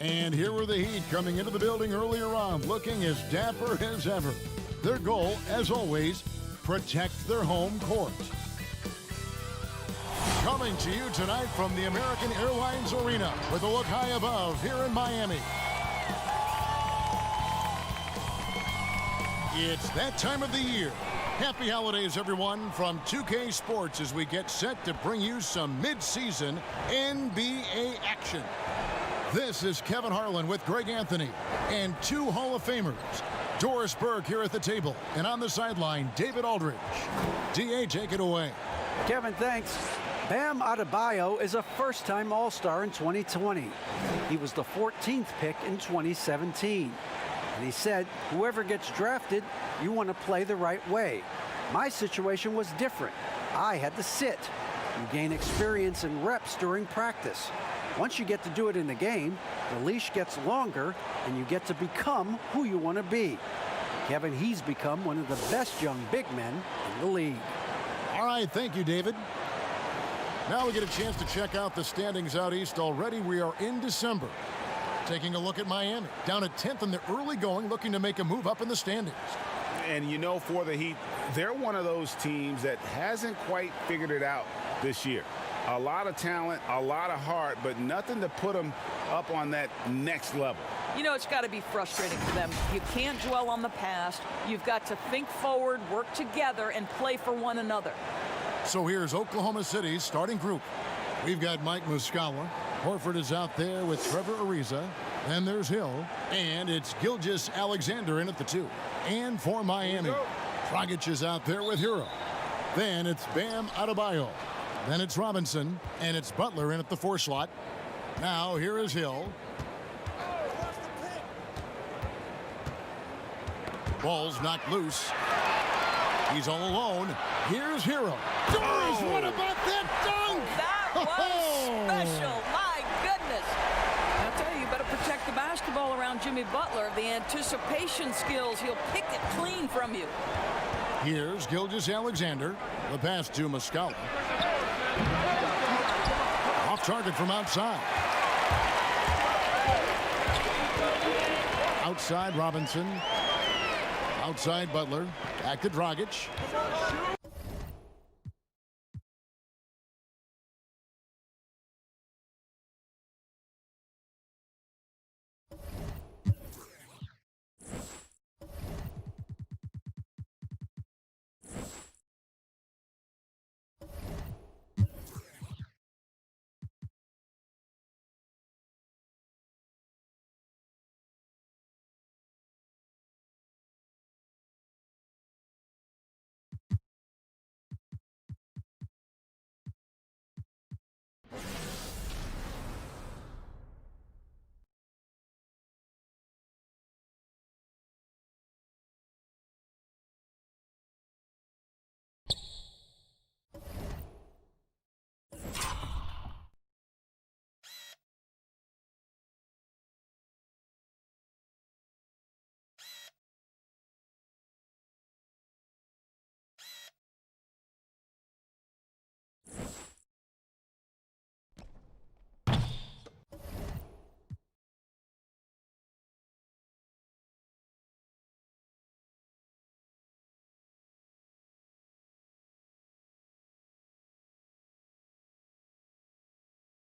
And here were the Heat coming into the building earlier on, looking as dapper as ever. Their goal, as always, protect their home court. Coming to you tonight from the American Airlines Arena with a look high above here in Miami. It's that time of the year. Happy holidays, everyone, from 2K Sports as we get set to bring you some mid-season NBA action. This is Kevin Harlan with Greg Anthony and two Hall of Famers. Doris Burke here at the table, and on the sideline, David Aldridge. DA, take it away. Kevin, thanks. Bam Adebayo is a first-time All-Star in 2020. He was the 14th pick in 2017. And he said, whoever gets drafted, you want to play the right way. My situation was different. I had to sit. You gain experience and reps during practice. Once you get to do it in the game, the leash gets longer and you get to become who you want to be. Kevin, he's become one of the best young big men in the league. All right, thank you, David. Now we get a chance to check out the standings out east already. We are in December. Taking a look at Miami, down at 10th in the early going, looking to make a move up in the standings. And you know, for the Heat, they're one of those teams that hasn't quite figured it out this year. A lot of talent, a lot of heart, but nothing to put them up on that next level. You know, it's got to be frustrating for them. You can't dwell on the past. You've got to think forward, work together, and play for one another. So here's Oklahoma City's starting group. We've got Mike Muscala. Horford is out there with Trevor Ariza. Then there's Hill. And it's Gilgeous-Alexander in at the 2. And for Miami, Dragic is out there with Hero. Then it's Bam Adebayo. Then it's Robinson, and it's Butler in at the 4 slot. Now here is Hill. Ball's knocked loose. He's all alone. Here's Hero. Doris, what about that dunk? That was special. My goodness. I'll tell you, you better protect the basketball around Jimmy Butler. The anticipation skills, he'll pick it clean from you. Here's Gilgeous-Alexander. The pass to Muscala. Off target from outside. Outside Robinson. Outside Butler. Back to Dragic.